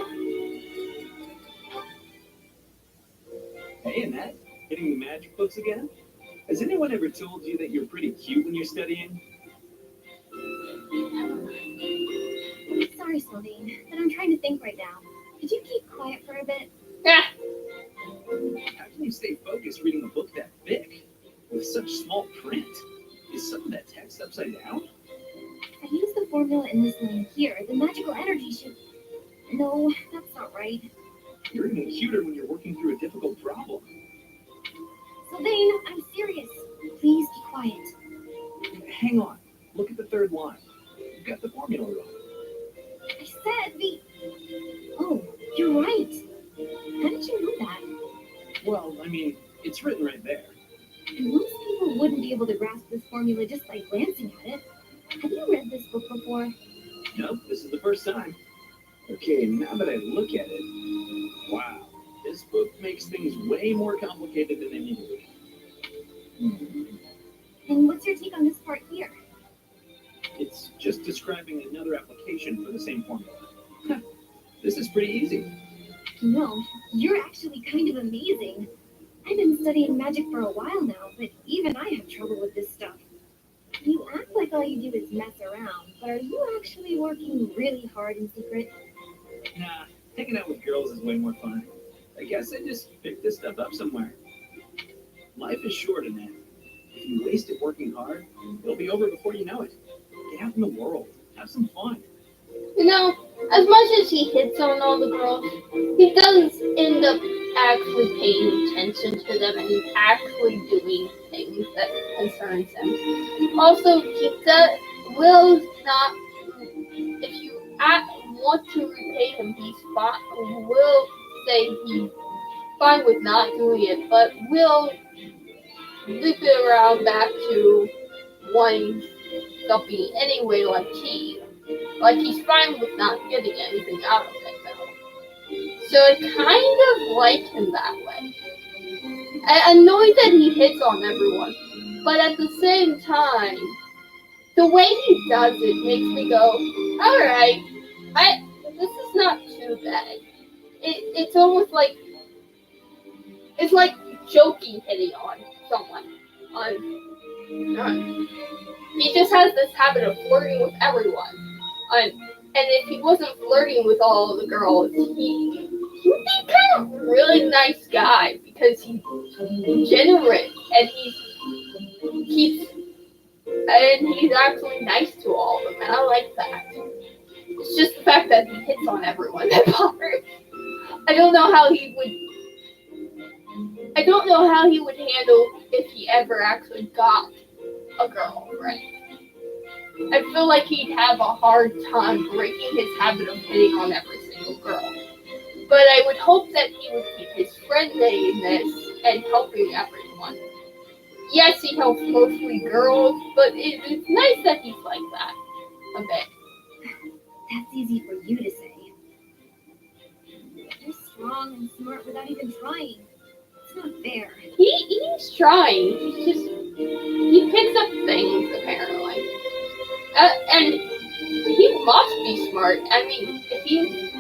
Hey, Annette, hitting the magic books again? Has anyone ever told you that you're pretty cute when you're studying? Sorry, Sylvain, but I'm trying to think right now. Could you keep quiet for a bit? Yeah. How can you stay focused reading a book that thick? With such small print? Is some of that text upside down? I use the formula in this line here, the magical energy should... No, that's not right. You're even cuter when you're working through a difficult problem. Sylvain, I'm serious. Please be quiet. Hang on. Look at the third line. You've got the formula wrong. I said the... Oh, you're right. How did you know that? Well, I mean, it's written right there. Most people wouldn't be able to grasp this formula just by glancing at it. Have you read this book before? Nope, this is the first time. Okay, now that I look at it, wow, this book makes things way more complicated than they need to be. And what's your take on this part here? It's just describing another application for the same formula. This is pretty easy. No, you're actually kind of amazing. I've been studying magic for a while now, but even I have trouble with this stuff. You act like all you do is mess around, but are you actually working really hard in secret? Nah, hanging out with girls is way more fun. I guess I just picked this stuff up somewhere. Life is short, Annette. If you waste it working hard, it'll be over before you know it. Get out in the world. Have some fun. You know, as much as he hits on all the girls, he does end up actually paying attention to them and actually doing things that concerns him. Also, will not, if you want to repay him, will say he's fine with not doing it, but will loop it around back to wanting something anyway, like he's fine with not getting anything out of it though. So I kind of like him that way. I'm annoyed that he hits on everyone, but at the same time, the way he does it makes me go, alright, this is not too bad. It's almost like, it's like joking hitting on someone. He just has this habit of flirting with everyone. And if he wasn't flirting with all of the girls, he would be kind of a really nice guy because he's genuine and he's actually nice to all of them, and I like that. It's just the fact that he hits on everyone that bothers. I don't know how he would handle if he ever actually got a girlfriend. I feel like he'd have a hard time breaking his habit of hitting on every single girl. But I would hope that he would keep his friendliness and helping everyone. Yes, he helps mostly girls, but it's nice that he's like that a bit. That's easy for you to say. You're strong and smart without even trying. It's not fair. He's trying. He picks up things apparently, and he must be smart. I mean, if he's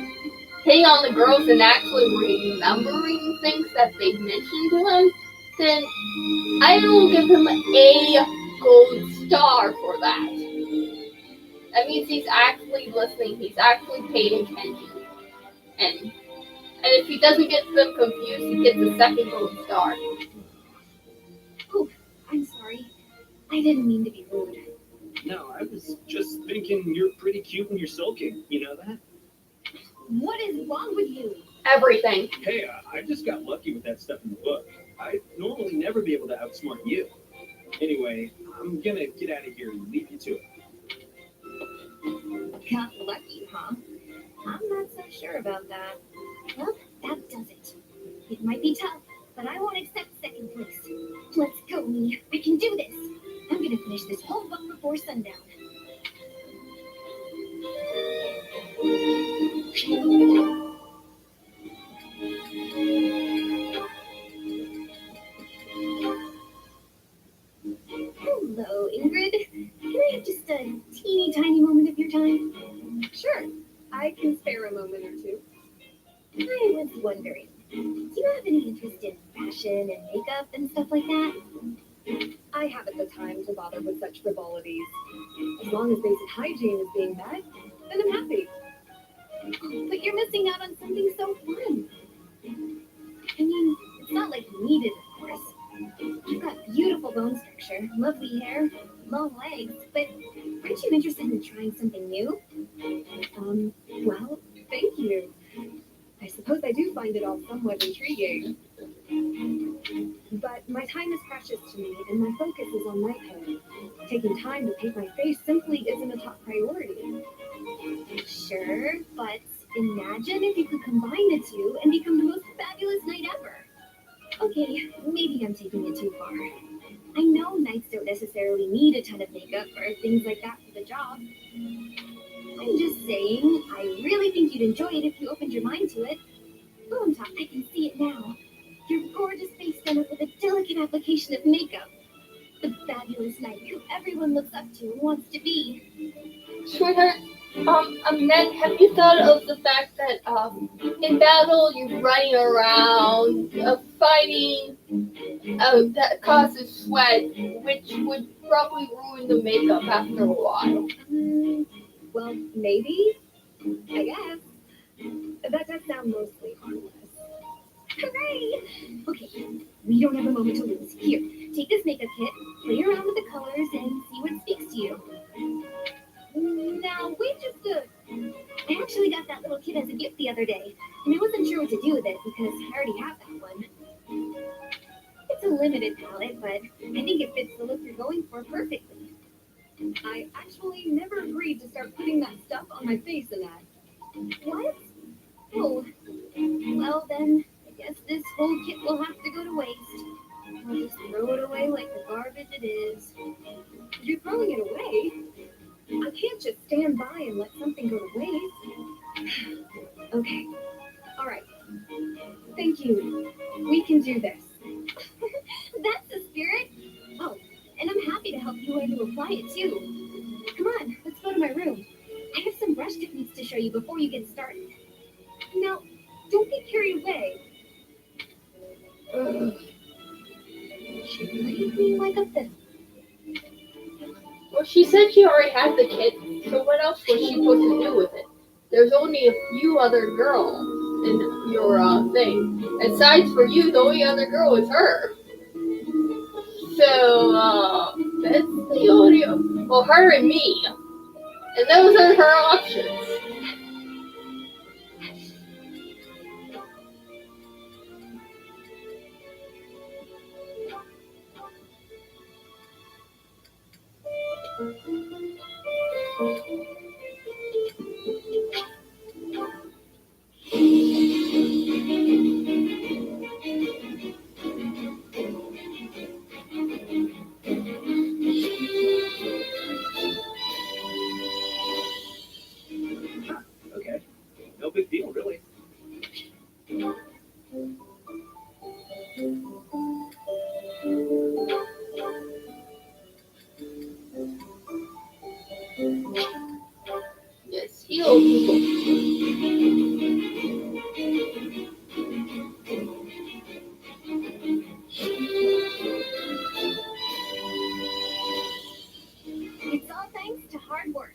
hitting on the girls and actually remembering things that they've mentioned to him, then I will give him a gold star for that. That means he's actually listening. He's actually paying attention, and if he doesn't get them confused, he gets a second gold star. Oh, I'm sorry. I didn't mean to be rude. No, I was just thinking you're pretty cute when you're sulking. You know that? What is wrong with you? Everything. Hey, I just got lucky with that stuff in the book. I'd normally never be able to outsmart you. Anyway, I'm gonna get out of here and leave you to it. Got lucky, huh? I'm not so sure about that. Well, that does it. It might be tough, but I won't accept second place. Let's go, me. I can do this. I'm gonna finish this whole book before sundown. Hello, Ingrid. Can I have just a teeny tiny moment of your time? Sure, I can spare a moment or two. I was wondering, do you have any interest in fashion and makeup and stuff like that? I haven't the time to bother with such frivolities. As long as basic hygiene is being met, then I'm happy. Oh, but you're missing out on something so fun. I mean, it's not like you need it, of course. You've got beautiful bone structure, lovely hair, long legs, but are Aren't you interested in trying something new? Well, thank you. I suppose I do find it all somewhat intriguing. But my time is precious to me, and my focus is on knighthood. Taking time to paint my face simply isn't a top priority. Sure, but imagine if you could combine the two and become the most fabulous knight ever. Okay, maybe I'm taking it too far. I know knights don't necessarily need a ton of makeup or things like that for the job. I'm just saying, I really think you'd enjoy it if you opened your mind to it. Boom top, I can see it now. Your gorgeous face done up with a delicate application of makeup. The fabulous knight who everyone looks up to and wants to be. Sweetheart, Ned, have you thought of the fact that, in battle you're running around, fighting, that causes sweat, which would probably ruin the makeup after a while? Well, maybe. I guess. That does sound mostly harmless. Hooray! Okay, we don't have a moment to lose. Here, take this makeup kit, play around with the colors, and see what speaks to you. Now, wait just a... I actually got that little kit as a gift the other day, and I wasn't sure what to do with it because I already have that one. It's a limited palette, but I think it fits the look you're going for perfectly. I actually never agreed to start putting that stuff on my face in that. What? Oh, well then, I guess this whole kit will have to go to waste. I'll just throw it away like the garbage it is. You're throwing it away? I can't just stand by and let something go to waste. Okay, all right. Thank you. We can do this. That's the spirit. Oh, and I'm happy to help you where to apply it too. Come on, let's go to my room. I have some brush techniques to show you before you get started. Now, don't get carried away. She played me like a fiddle. Well, she said she already had the kit, so what else was she supposed to do with it? There's only a few other girls in your thing. Besides for you, the only other girl is her. So, that's the only... Well, her and me. And those are her options. Okay. No big deal, really. Yes, heal people. It's all thanks to hard work.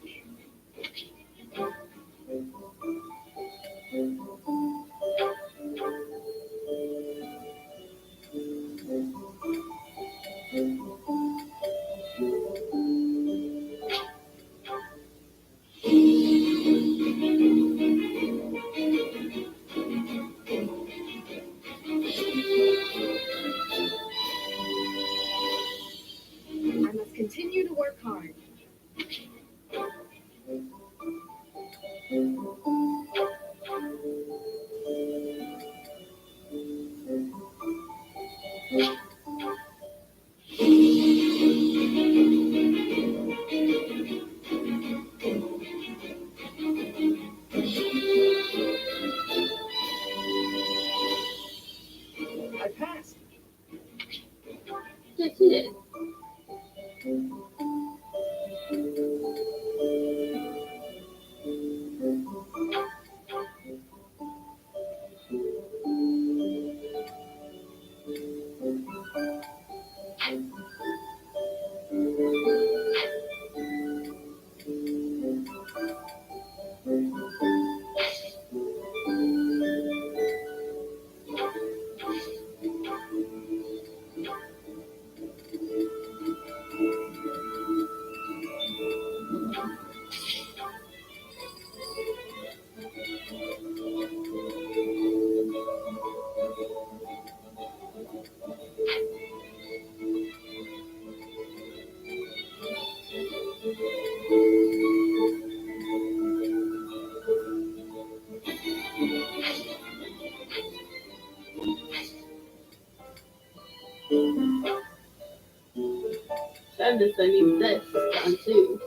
canvas, I need this done too.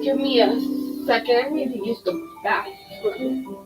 Give me a second, I need to use the bathroom.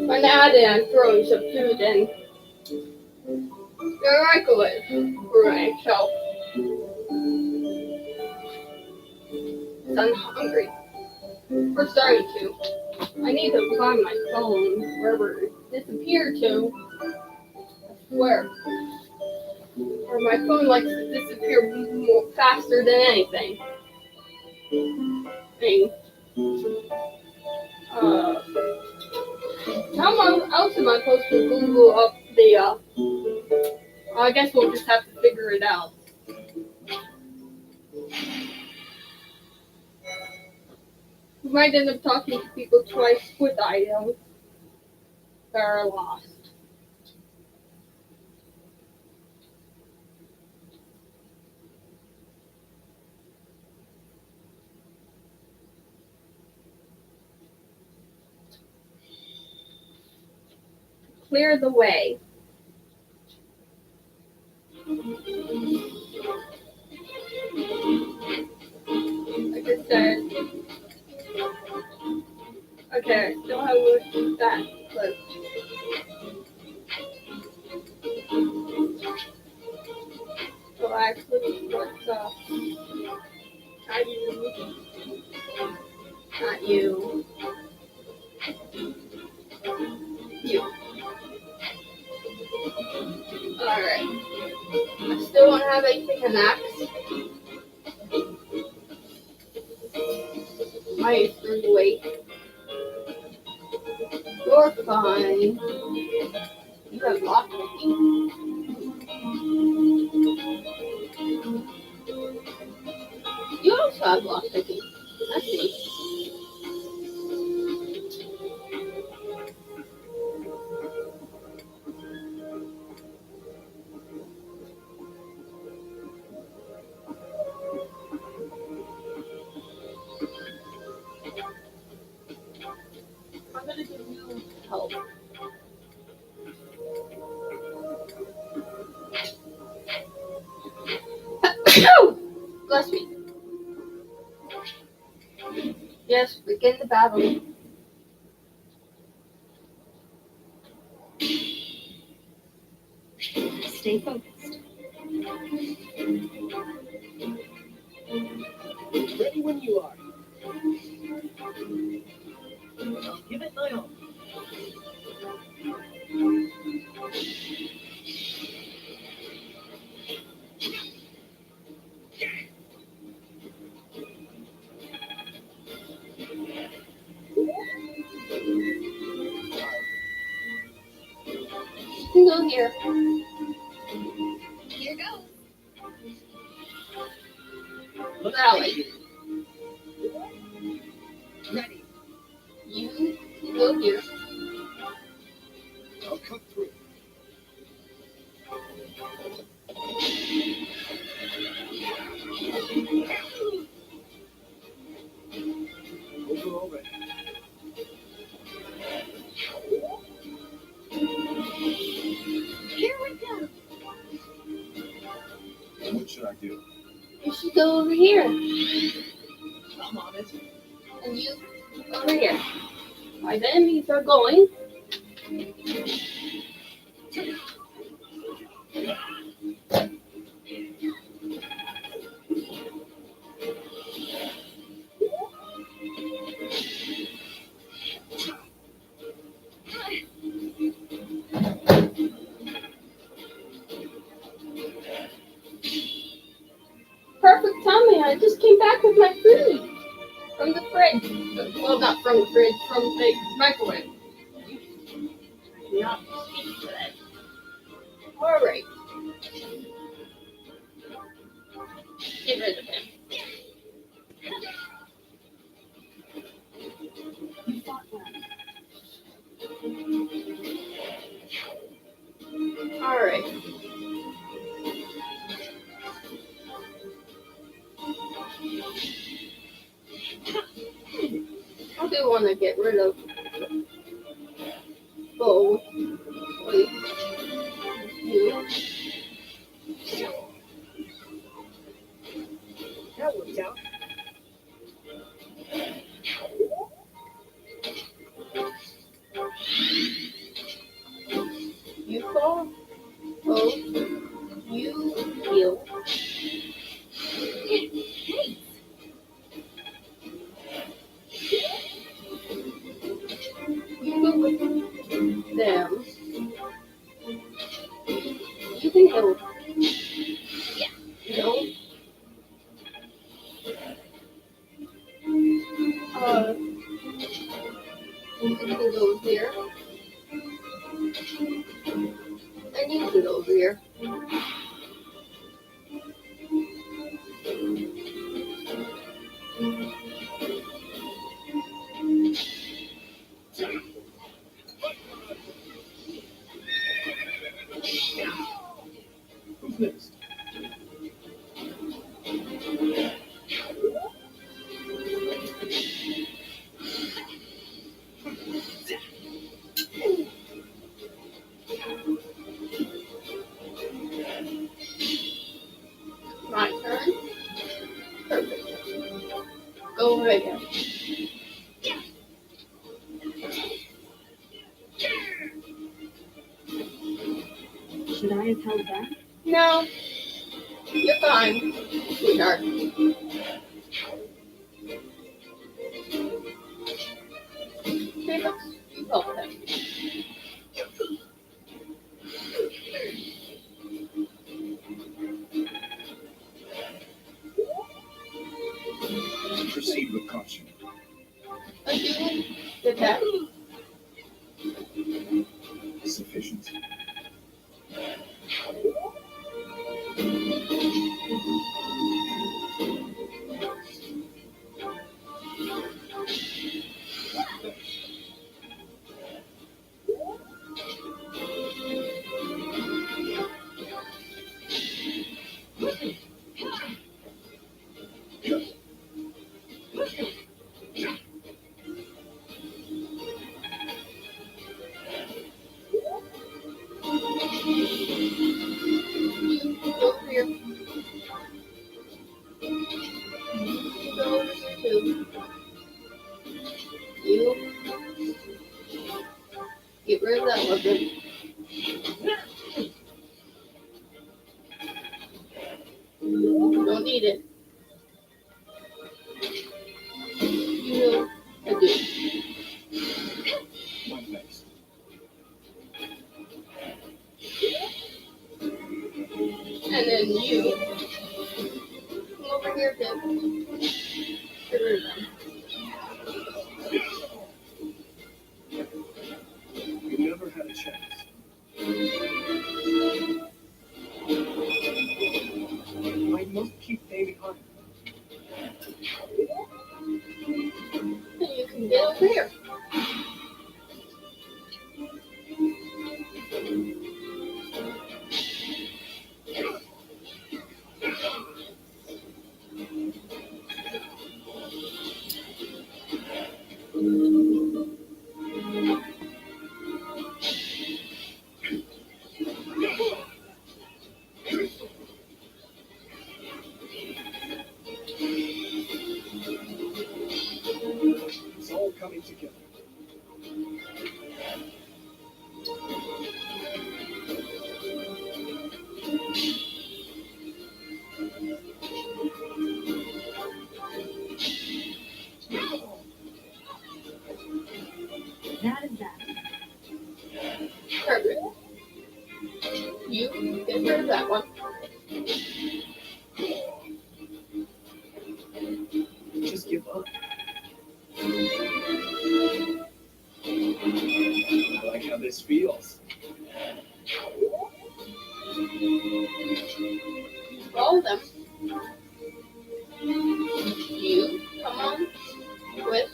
When added, I'm throwing some food in the microwave for myself. I'm hungry. We're starting to. I need to find my phone wherever it disappeared to. I swear. Or my phone likes to disappear more faster than anything. How else am I supposed to Google up the, I guess we'll just have to figure it out. We might end up talking to people twice with items that are lost. Clear the way. Like I said. Okay, I still have that, but so actually what's not you. Not you. You. Alright. I still don't have anything in axe. My through the weight. You're fine. You have lockpicking. You also have lockpicking. I see. I'm gonna give you help. Bless me. Yes, begin the battle. Stay focused. Ready when you are. I'll give it my all. You can go here. Here goes. Looks Rally. like ready. You can go here. I'll cut through. Over already. Here we go. What should I do? You should go over here. I'm on it. And you over here. My enemies are going. Perfect timing. I just came back with my food from the fridge. Well, not from the fridge, from the microwave. Not speak to that. All right. Get rid of him. You fought well. All right. I do want to get rid of both. Wait. You. That worked out. You fall. Both. You heal. You go with them. You can heal. No. You can go over here. And you can go over here. Who's next? My turn. Perfect. Go right here. Should I have held back? No. You're fine, sweetheart. Okay, let's help him. Proceed with caution. Let's do the attack. Sufficient. You go over here. You go over here too. You get rid of that weapon. don't need it. You do. My thanks. And then you come over here to get rid of them. You never had a chance. I must keep they behind. And you can get over here. It's all coming together. That is that. Perfect. You get rid of that one. Just give up. I like how this feels. Roll them. You come on with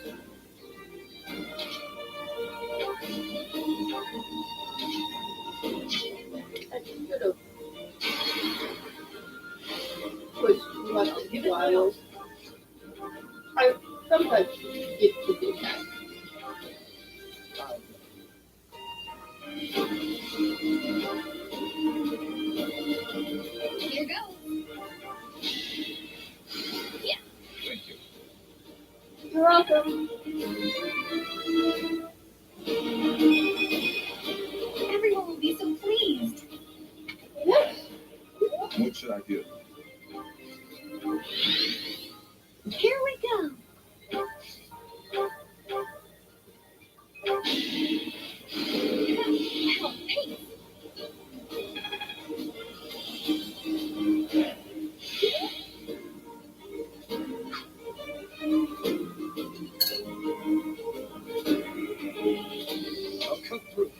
I should have pushed left while I sometimes get to do that. Here goes. Thank you. You're welcome. Everyone will be so pleased. Yes. What should I do? Here we go. Oh, thanks. I'll cut through.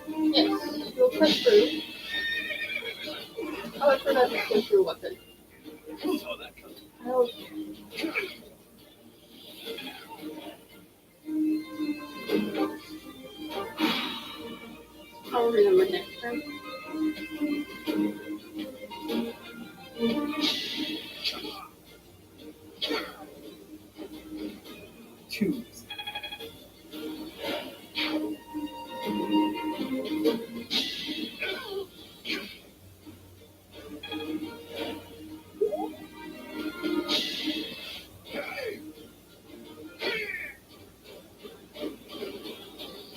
Yes. You'll cut through. Oh, I forgot to cut through weapon. Saw that coming. Oh. I'll remember next time. Choose.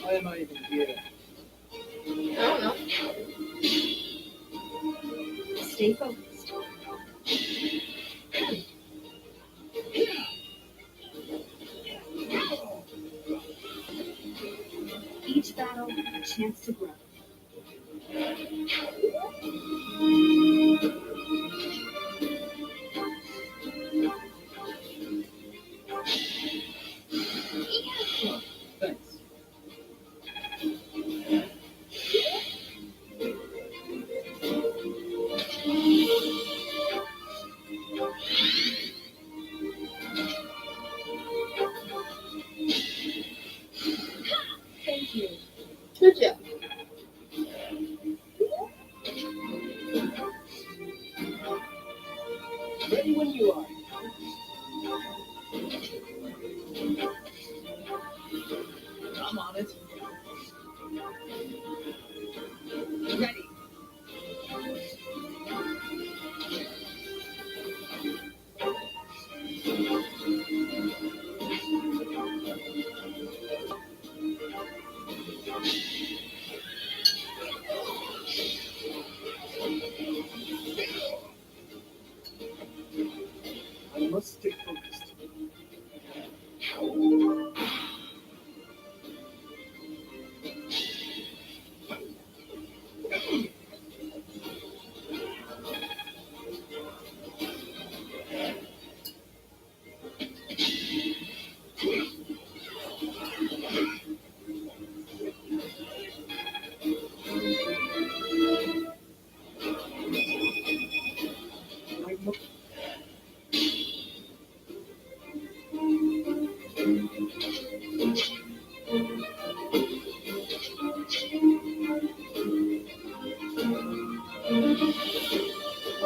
Why am I even here? I don't know. Stay focused. Each battle, a chance to grow. Thanks. Thank you. Good job.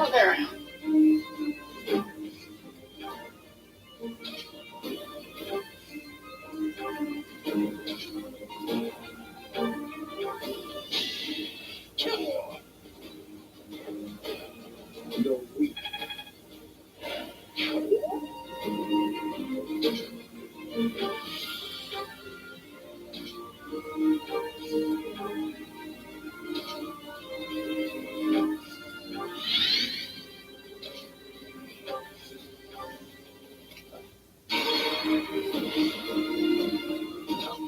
Oh, there I am. You're weak.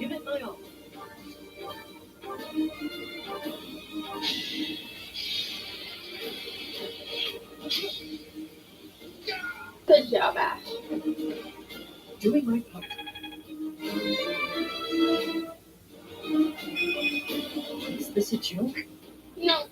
Give it my all. Good job, Ash. Doing my part. Is this a joke? No.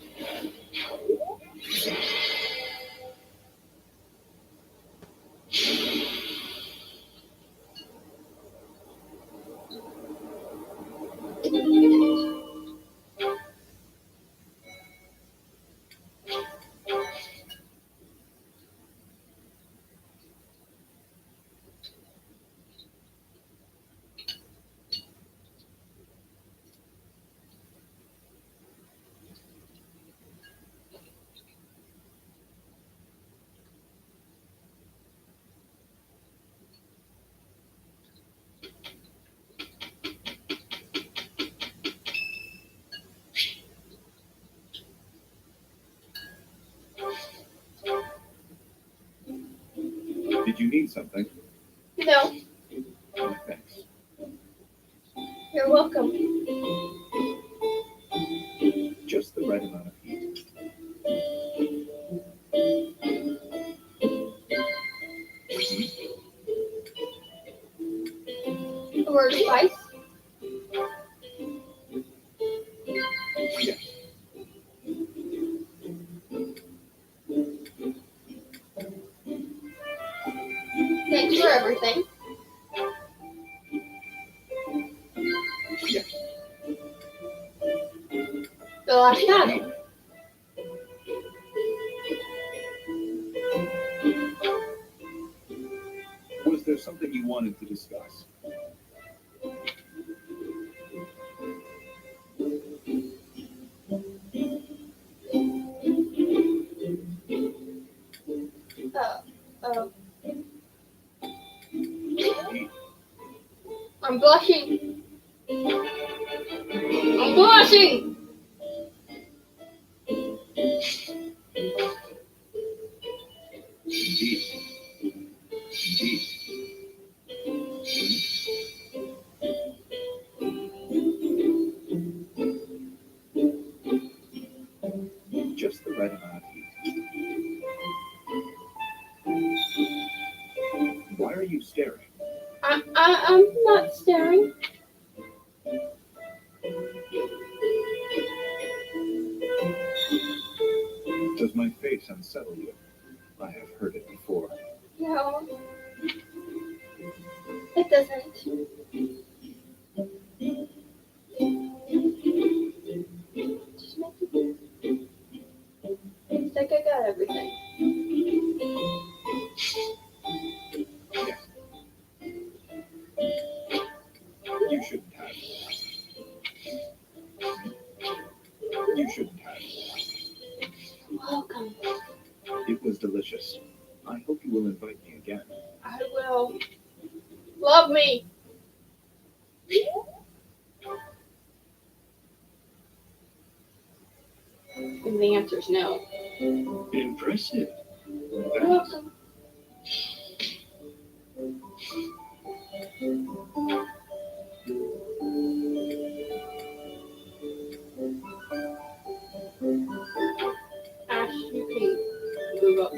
Did you need something? No. Oh, thanks. You're welcome. Just the right amount of heat. A word of advice? Yes. Thanks for everything. Yes. The last battle. Was there something you wanted to discuss? Uh, I'm blushing. I'm blushing. Indeed. Indeed. Just the right amount of heat. Why are you staring? I'm not staring. Does my face unsettle you? I have heard it before. No. It doesn't. Just make it. It's like I got everything. Yes. You shouldn't have. You shouldn't have. Welcome. It was delicious. I hope you will invite me again. I will. Love me. And the answer is no. Impressive. You're welcome. Ash, you can move up.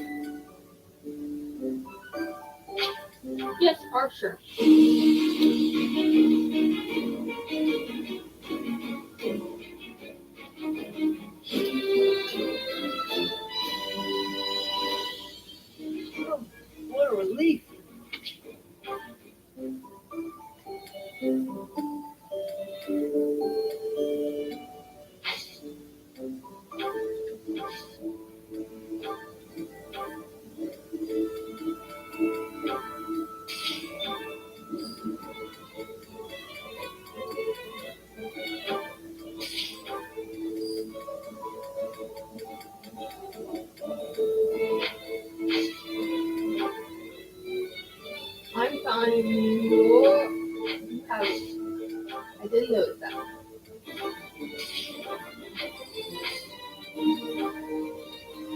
Yes, Archer. What a relief. I'm finding your house. I didn't notice that.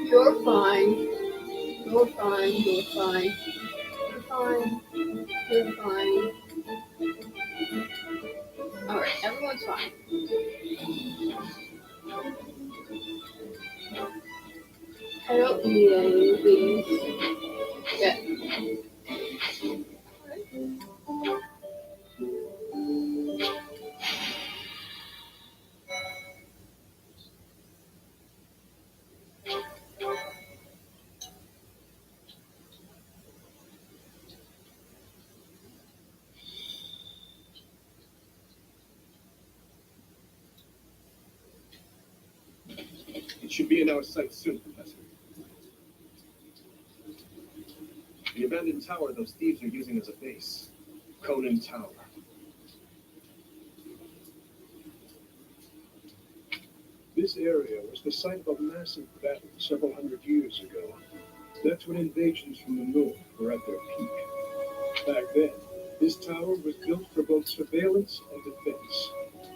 You're fine. You're fine. You're fine. You're fine. You're fine. Alright, everyone's fine. I don't need any of these yet. It should be in our sight soon, Professor. The abandoned tower those thieves are using as a base. Conan Tower. This area was the site of a massive battle several hundred years ago. That's when invasions from the north were at their peak. Back then, this tower was built for both surveillance and defense.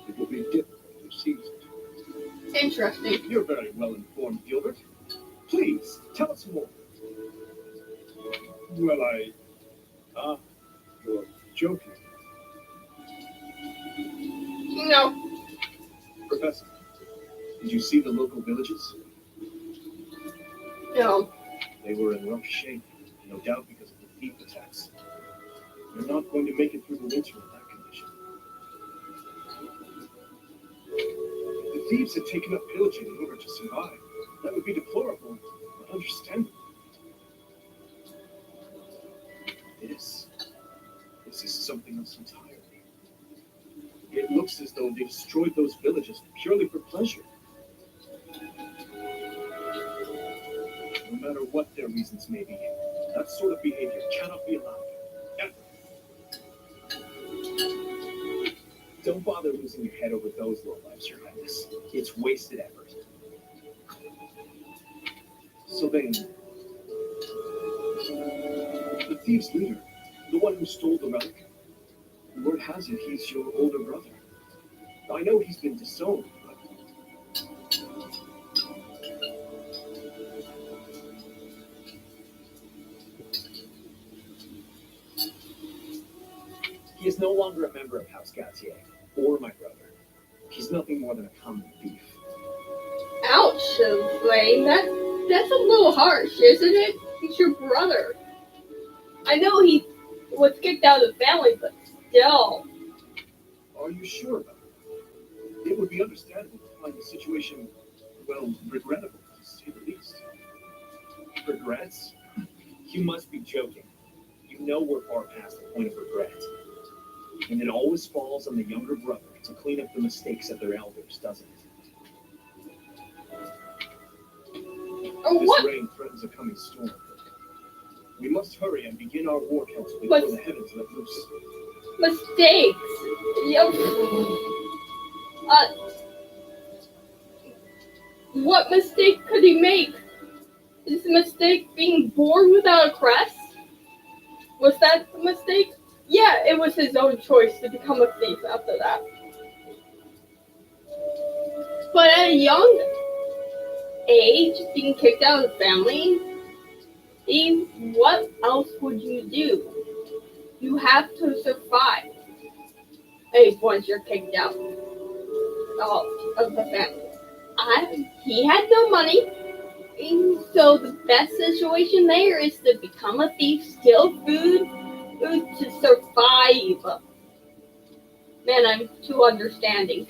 It will be difficult to seize it. Interesting. You're very well informed, Gilbert. Please, tell us more. Well, you're joking. No. Professor, did you see the local villages? No. They were in rough shape, no doubt because of the thief attacks. They're not going to make it through the winter in that condition. The thieves had taken up pillaging in order to survive. That would be deplorable, but understandable. This is something else entirely. It looks as though they destroyed those villages purely for pleasure. No matter what their reasons may be, that sort of behavior cannot be allowed. Ever. Don't bother losing your head over those lowlifes, Your Highness. It's wasted effort. Sylvain, the thieves' leader, the one who stole the relic, word has it he's your older brother. I know he's been disowned, but... He is no longer a member of House Gautier, or my brother. He's nothing more than a common thief. Ouch, Sylvain. That's a little harsh, isn't it? He's your brother. I know he was kicked out of the family, but still. Are you sure about it? It would be understandable to find the situation, well, regrettable, to say the least. Regrets? You must be joking. You know we're far past the point of regret. And it always falls on the younger brother to clean up the mistakes of their elders, doesn't it? Oh, this what? rain threatens a coming storm. We must hurry and begin our war council before the heavens let loose. Mistakes. Yep. What mistake could he make? Is the mistake being born without a crest? Was that the mistake? Yeah, it was his own choice to become a thief after that. But at a young age, being kicked out of the family, what else would you do? You have to survive once you're kicked out of the family. He had no money, and so the best situation there is to become a thief, steal food to survive. Man, I'm too understanding.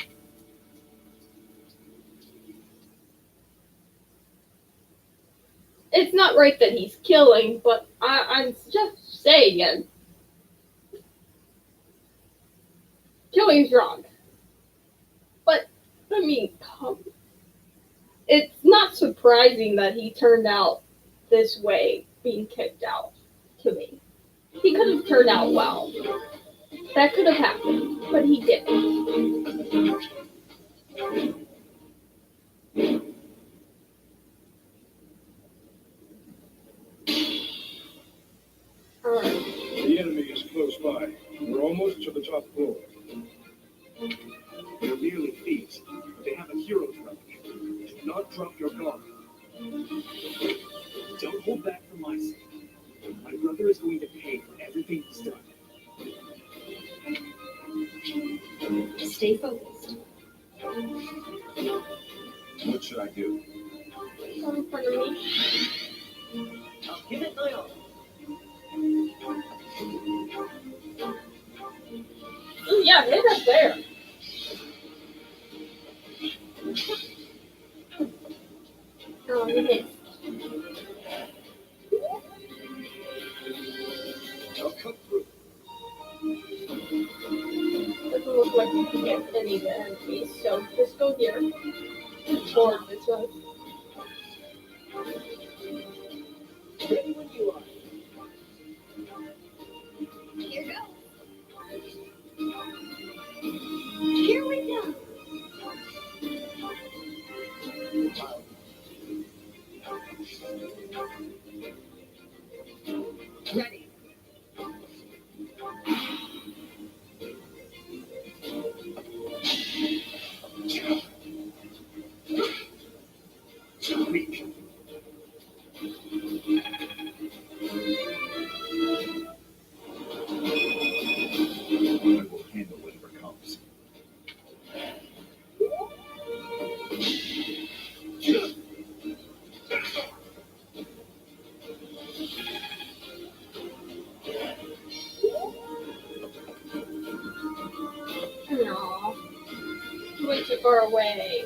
It's not right that he's killing, but I'm just saying, killing's wrong. But, I mean, it's not surprising that he turned out this way, being kicked out, to me. He could have turned out well. That could have happened, but he didn't. Alright. The enemy is close by. We're almost to the top floor. They're merely thieves, but they have a hero's relic. Do not drop your guard. Don't hold back for my sake. My brother is going to pay for everything he's done. Stay focused. What should I do? Come in front of me. I'll give it my all. Ooh, yeah, hit up there. Oh, you missed. I'll cut through. Doesn't look like you can get any of the enemies, so just go here. Or this way. Ready when you are. Here go. Here we go. Ready. Weak. I will handle whatever comes. No. Way too far away.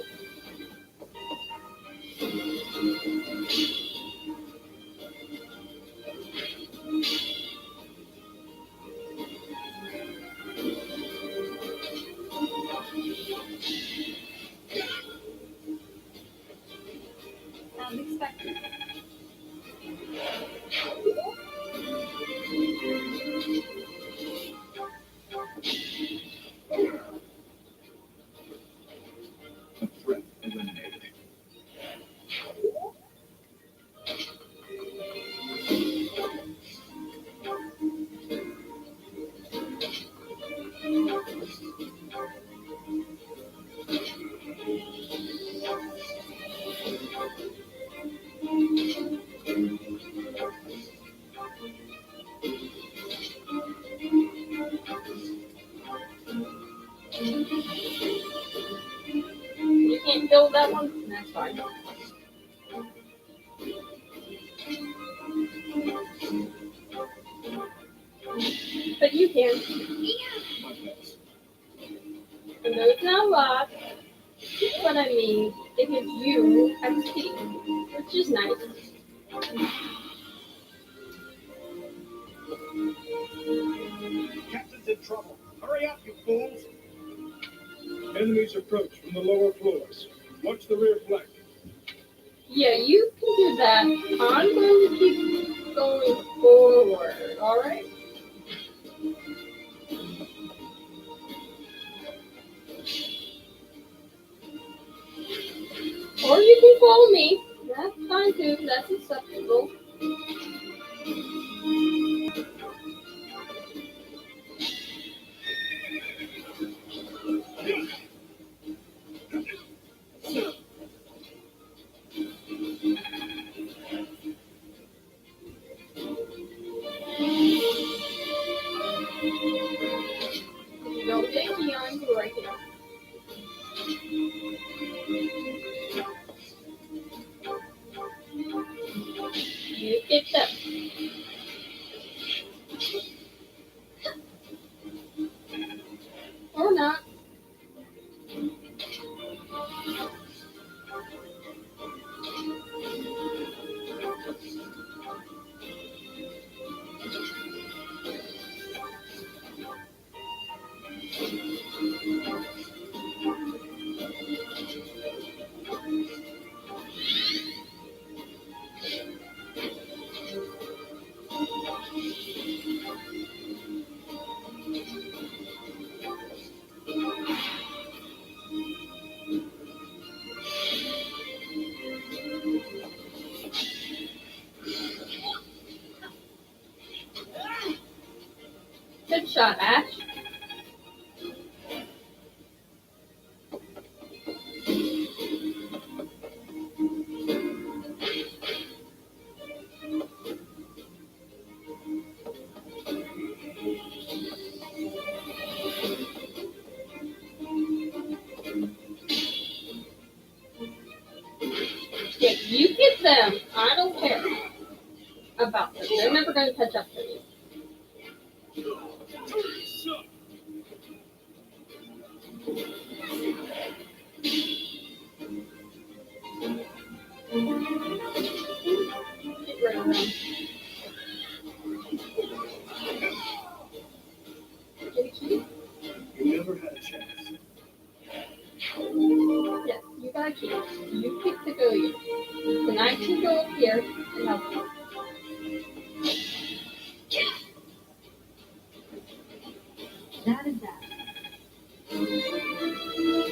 As expected. A threat eliminated. You can't kill that one? That's fine. But you can. My best. I know it's not a lot, but I mean, it gives you XP, which is nice. Captain's in trouble. Hurry up, you fools! Enemies approach from the lower floors. Watch the rear flank. Yeah, you can do that. I'm going to keep going forward, alright? Or you can follow me. That's fine too. That's acceptable. No, thank you. I'm right here. You get them. Or not. Good shot, Ash. Yeah, you get them. I don't care about them. They're never going to catch up to me. Get rid of them. Get a key? You never had a chance. Yes, you got a key. You pick the billion. Then I can go up here and help you. That is that.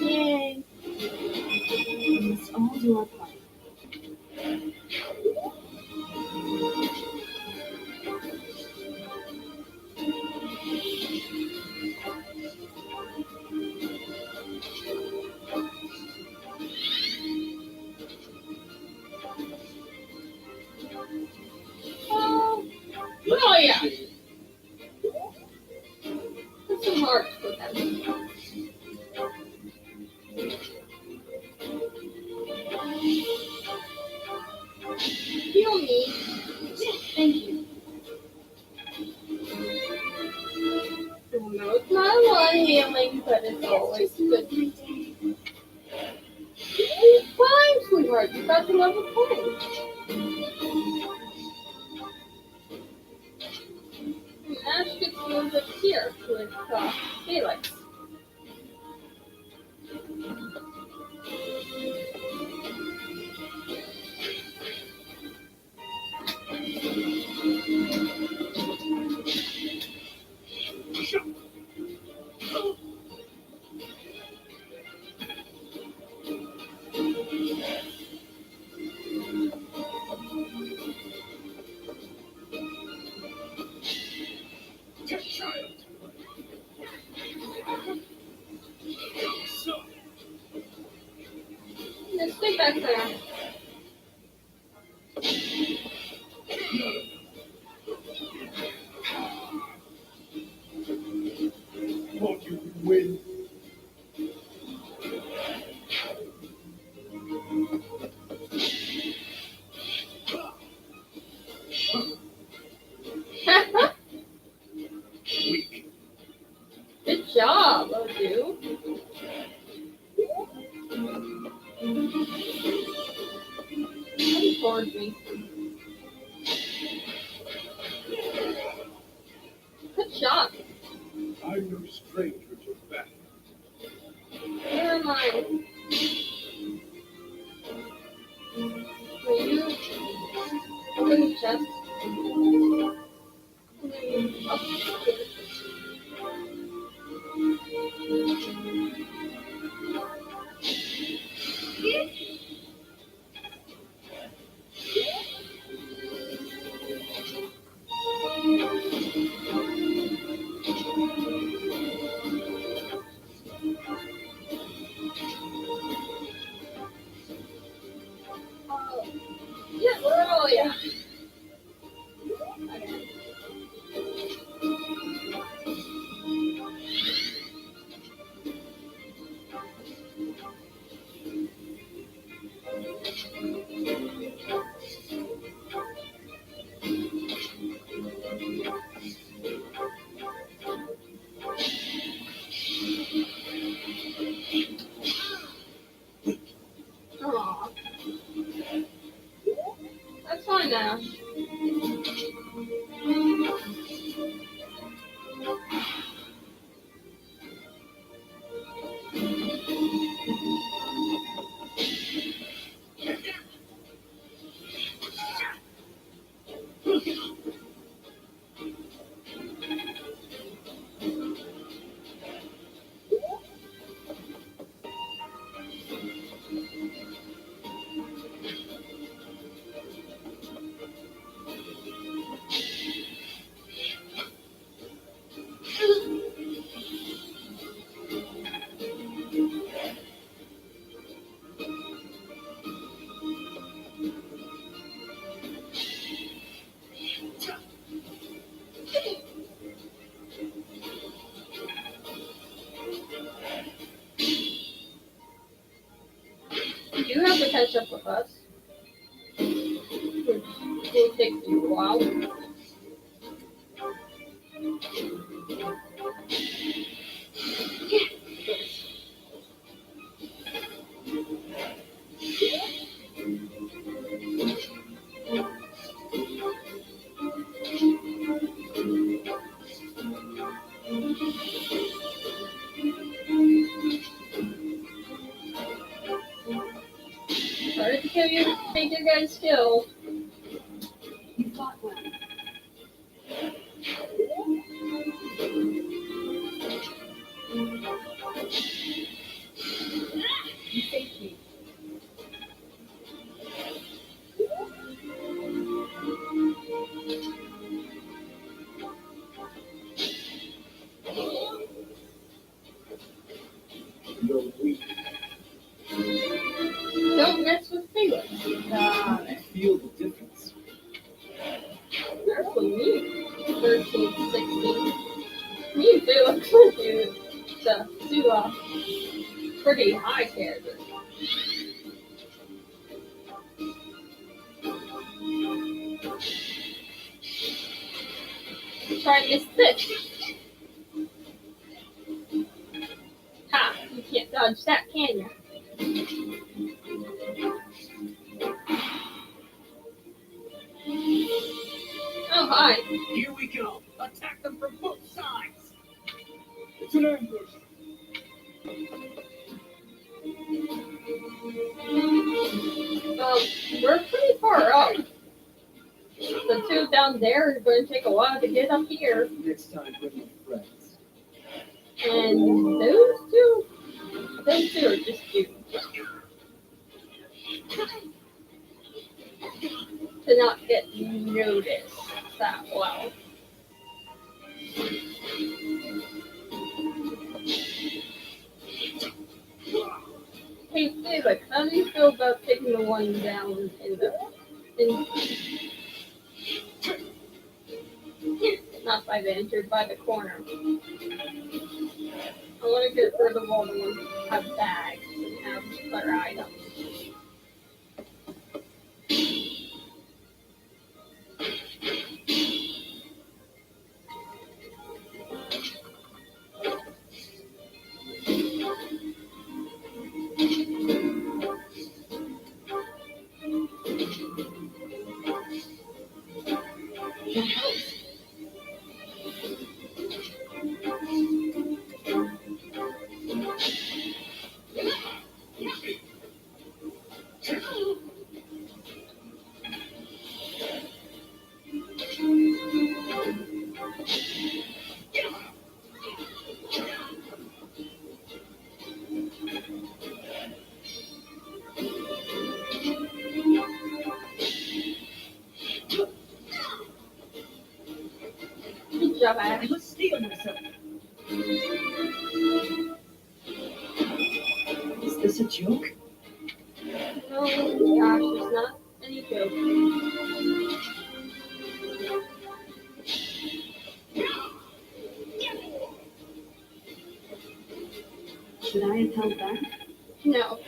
Yay. We must all do our part. Oh yeah. Put some hearts with them. You don't need. Thank you. You'll know it's not one healing, but it's always good. It's fine, sweetheart. You got to love a plane. And Ash gets moved up here with Felix. Let's stay back there. Won't you win? Weak. Good job, Odu. Come towards me. Good job. I'm no stranger to battle. Never mind. Will you open the chest? Up here. do have to catch up with us. Which will take you a while. Sorry to kill you, make you guys kill. You fought well. You saved me. You're weak. Don't mess with Felix. I feel the difference. There's with me. 13, 16. Me and Felix were two pretty high characters. Try and miss this. Ha! You can't dodge that, can you? Oh, hi. Here we go. Attack them from both sides. It's an ambush. We're pretty far up. The two down there are going to take a while to get up here. Next time, bring your friends. And those two are just cute. To not get noticed that well. Hey Felix, how do you feel about taking the one down not by the entry, by the corner? I want to get rid of all the ones that have bags and have other items. Good job, I Ash. must steel myself. Is this a joke? No, Ash, it's not any joke. Should I have held back? No.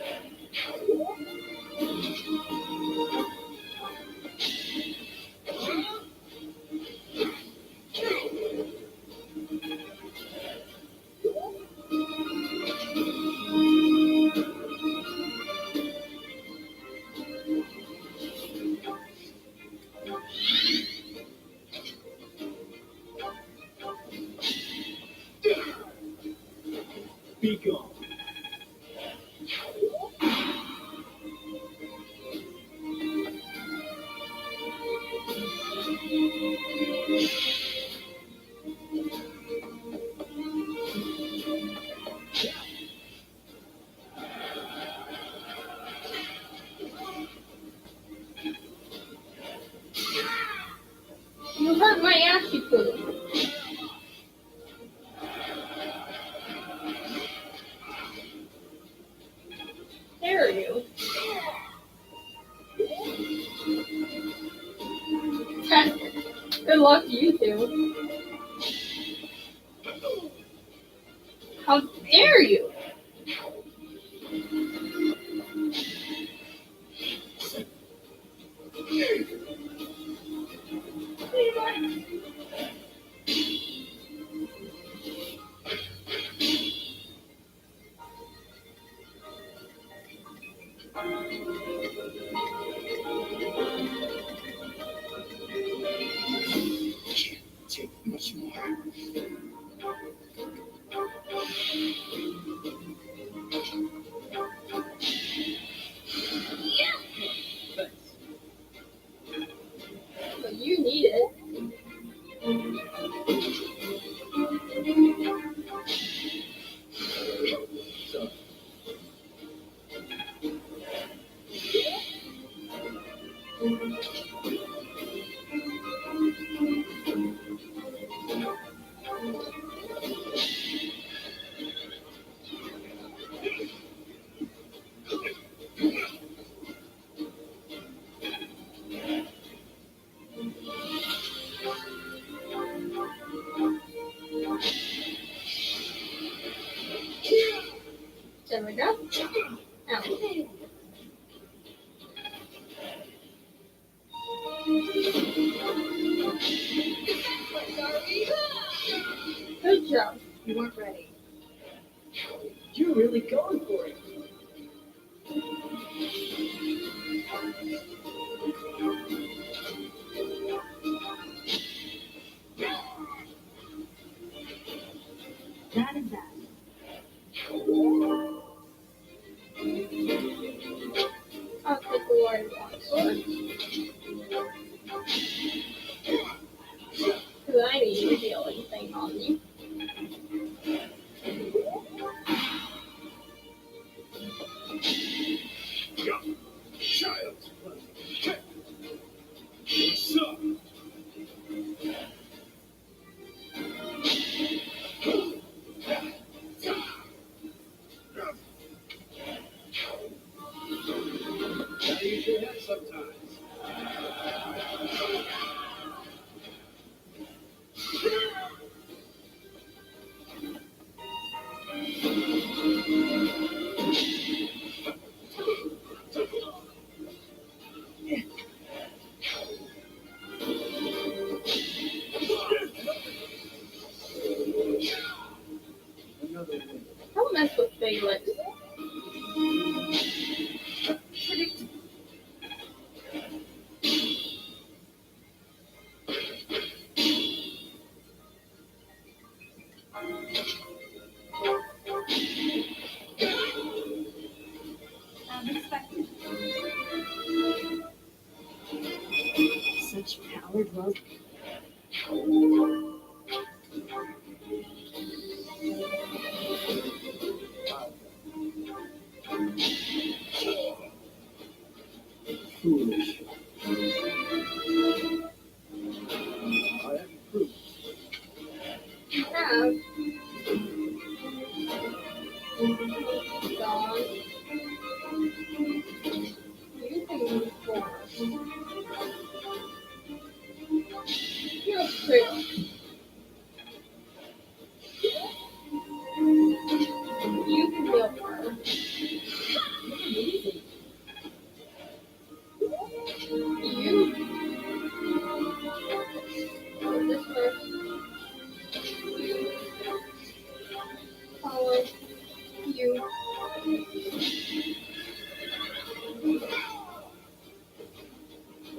Be gone. You hurt my ashy food. Dare you? Good luck to you two. How dare you? Take much more. But you need it. So, There we go. Now, good job. You weren't ready. You're really going for it. That is that. I'll take the water one. Because I need a healing thing on me. Young child. What's up? gotta use your head sometimes. Another one. Don't mess with Felix. Unexpected. Such power growth. Foolish. I haven't proved. You have. Gone. You can move forward. You're true. You can heal her. You. This first. Follow. You.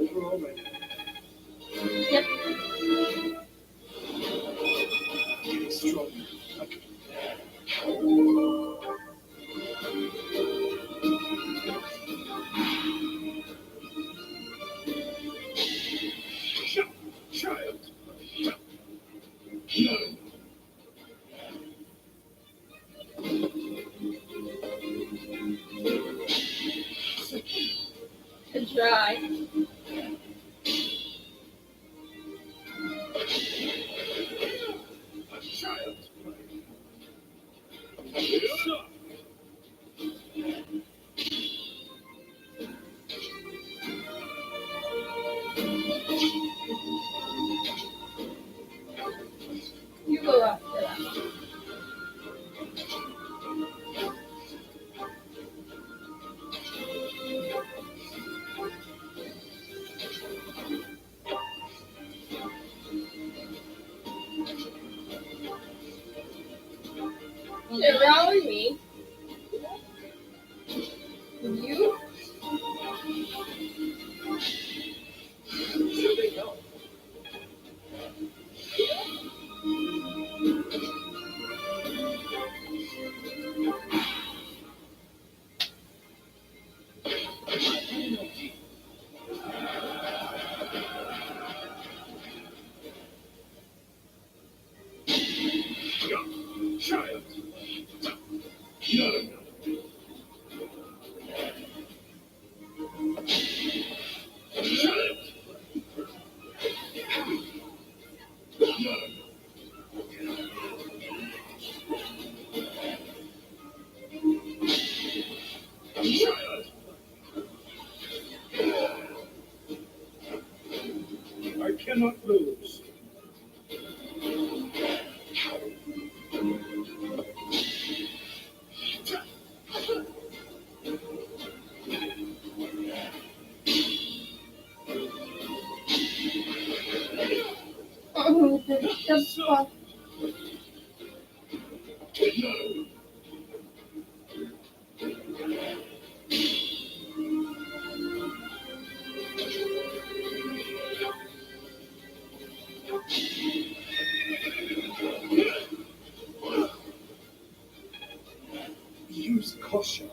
Overall, right. Yep. Getting stronger. Child. No. Good try. A child. Yes, sir. You go after that. telling me you Here they go. Child. I cannot lose. oh, the fuck. Use caution.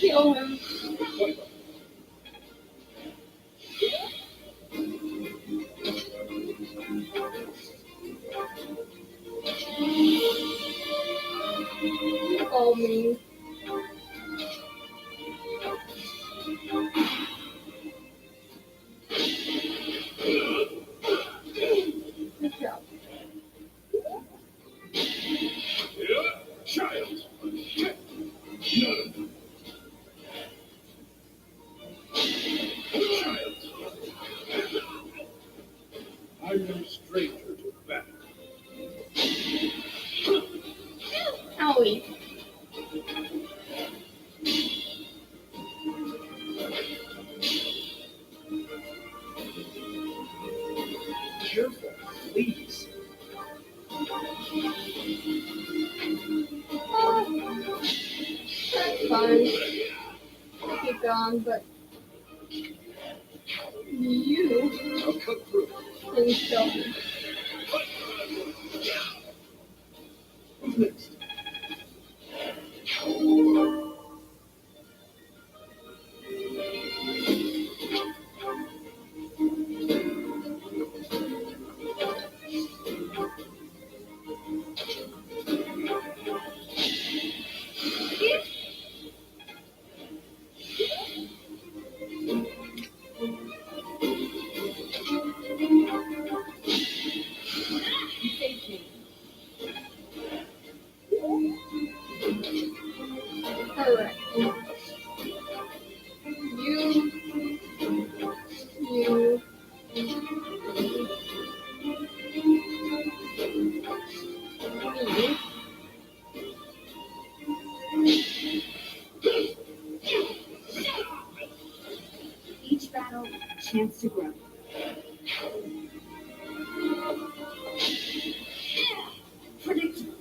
Kill him. Call me. Good job. Child. Child. I'm no stranger to battle. Owie. Careful, please. That's fine. Keep going, but you I'll cut through. can kill him. Who's next? You saved me. Alright. You. Me. Each battle, a chance to grow. Predictable.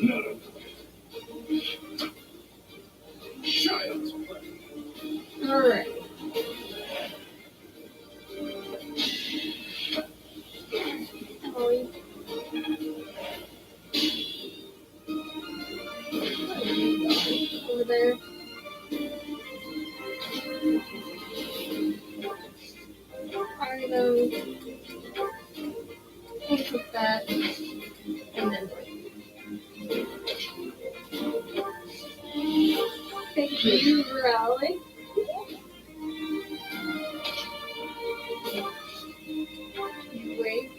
None. Child. Alright. Owie. Over there. Items. We'll put that. And then wait. Thank you, Raleigh. Wait.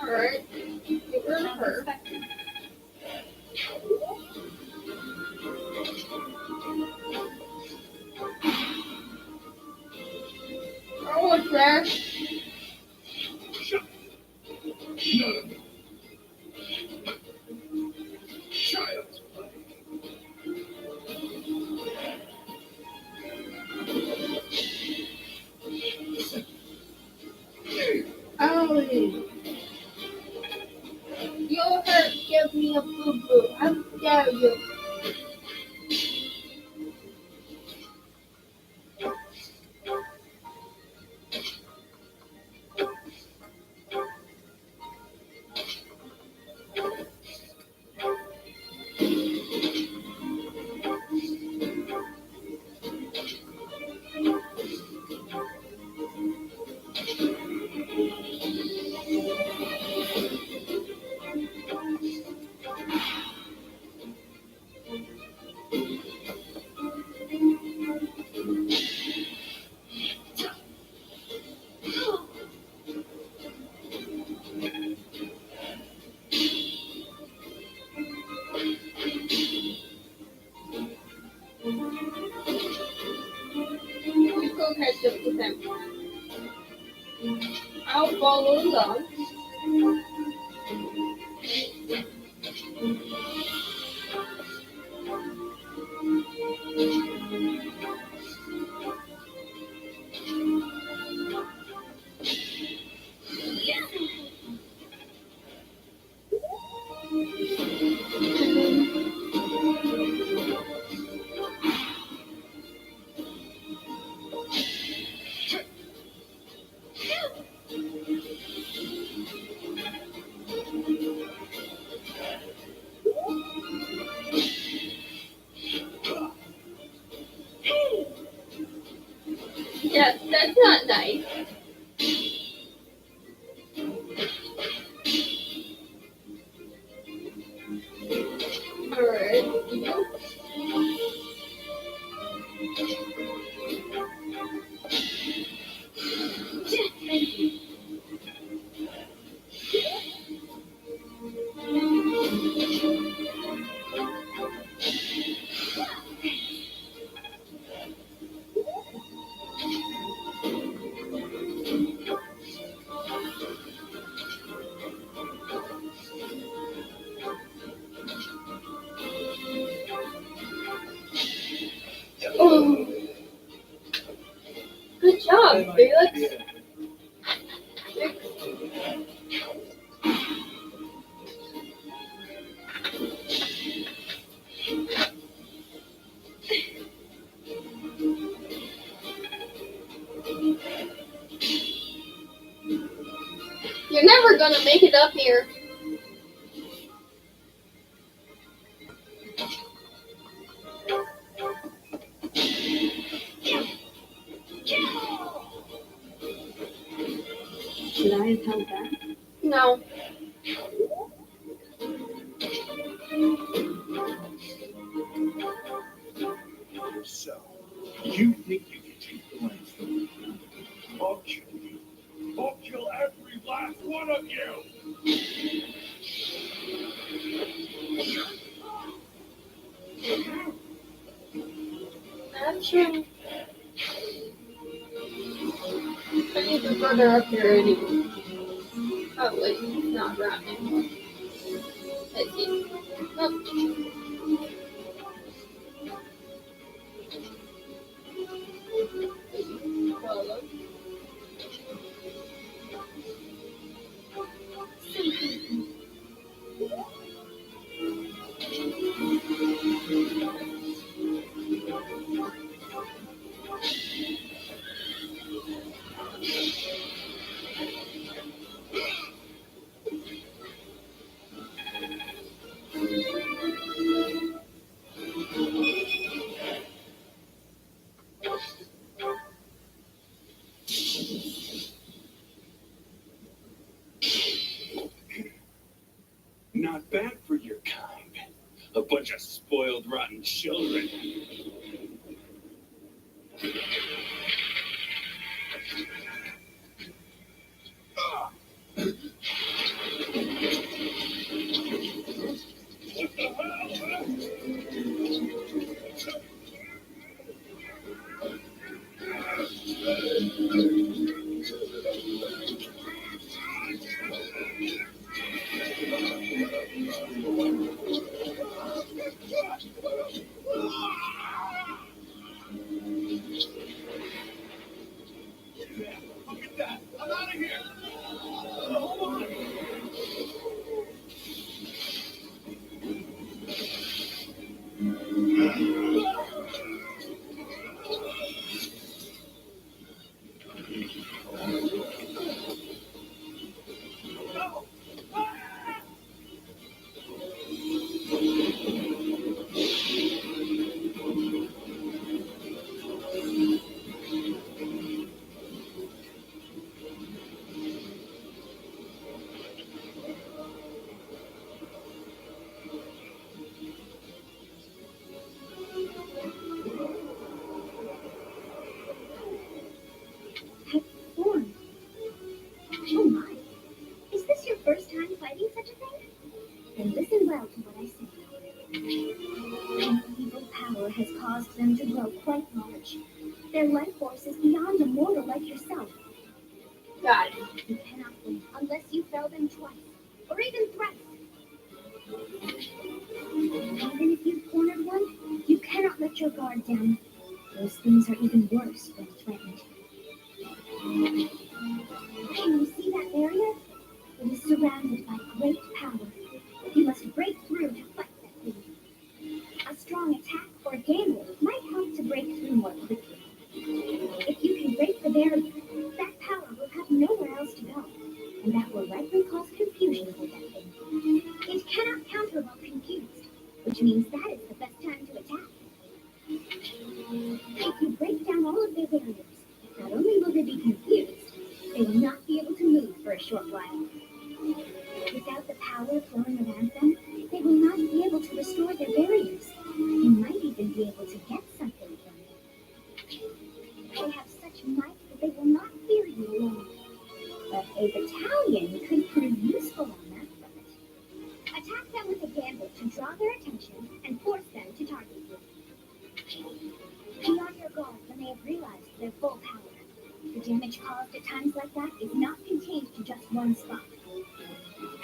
Alright. Get rid of her. Oh, what's there? Shut. None of them. Child's play. Oh, your hurt give me a boo-boo. How dare you? You go catch up with them. I'll follow along. Yeah, that's not nice. Alright, you. Oh, good job, Felix. You're never gonna make it up here. Should I have held back? No. So, you think you can take the land from me? I'll kill you. I'll kill every last one of you! Actually, I need to further up here anyway. Oh wait, he's not around anymore. Let's see. Oh. Follow. Not bad for your kind. A bunch of spoiled, rotten children. What the hell? An evil power has caused them to grow quite large. Their life force is beyond a mortal like yourself. Got it. You cannot win unless you fell them twice, or even thrice. Even if you've cornered one, you cannot let your guard down. Those things are even worse when threatened. Can you see that barrier? It is surrounded by great power. You must break through to fight that thing. A strong attack or gamble might help to break through more quickly. If you can break the barrier, that power will have nowhere else to go, and that will likely cause confusion for that thing. It cannot counter while confused, which means that is the best time to attack. If you break down all of their barriers, not only will they be confused, they will not be able to move for a short while. Without the power flowing around them, they will not be able to restore their barriers. They might even be able to get something from it. They have such might that they will not fear you alone. But a battalion could prove useful on that front. Attack them with a gamble to draw their attention and force them to target you. Be on your guard when they have realized their full power. The damage caused at times like that is not contained to just one spot.